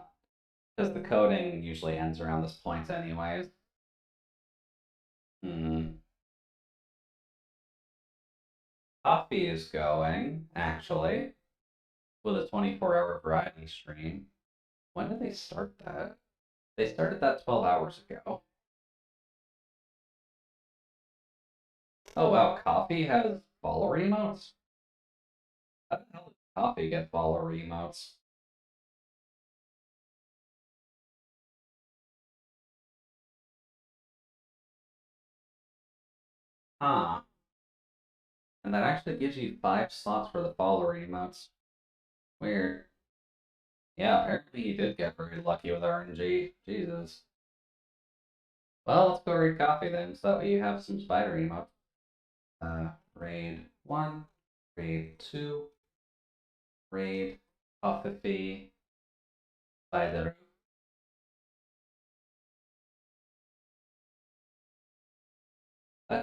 because the coding usually ends around this point anyways. Coffee is going, actually, with a 24-hour variety stream. When did they start that? They started that 12 hours ago. Oh wow, Coffee has follower emotes? How the hell did Coffee get follower emotes? Huh. And that actually gives you 5 slots for the follower emotes. Weird. Yeah, apparently you did get very lucky with RNG. Jesus. Well, let's go raid Coffee then, so that way you have some spider emotes. Raid 1, raid 2, raid Coffee, spider.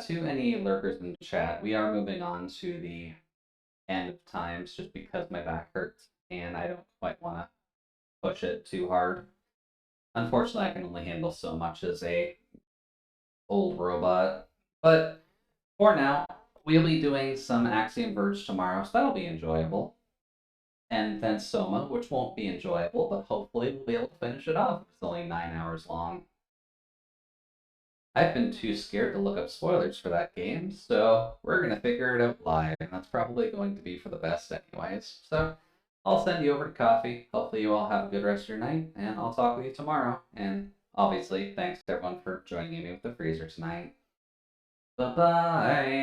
To any lurkers in the chat, we are moving on to the end of times just because my back hurts and I don't quite want to push it too hard. Unfortunately, I can only handle so much as a old robot. But for now, we'll be doing some Axiom Verge tomorrow, so that'll be enjoyable. And then Soma, which won't be enjoyable, but hopefully we'll be able to finish it off. It's only 9 hours long. I've been too scared to look up spoilers for that game, so we're going to figure it out live, and that's probably going to be for the best anyways. So I'll send you over to Coffee. Hopefully you all have a good rest of your night, and I'll talk with you tomorrow. And obviously, thanks to everyone for joining me with the freezer tonight. Bye-bye!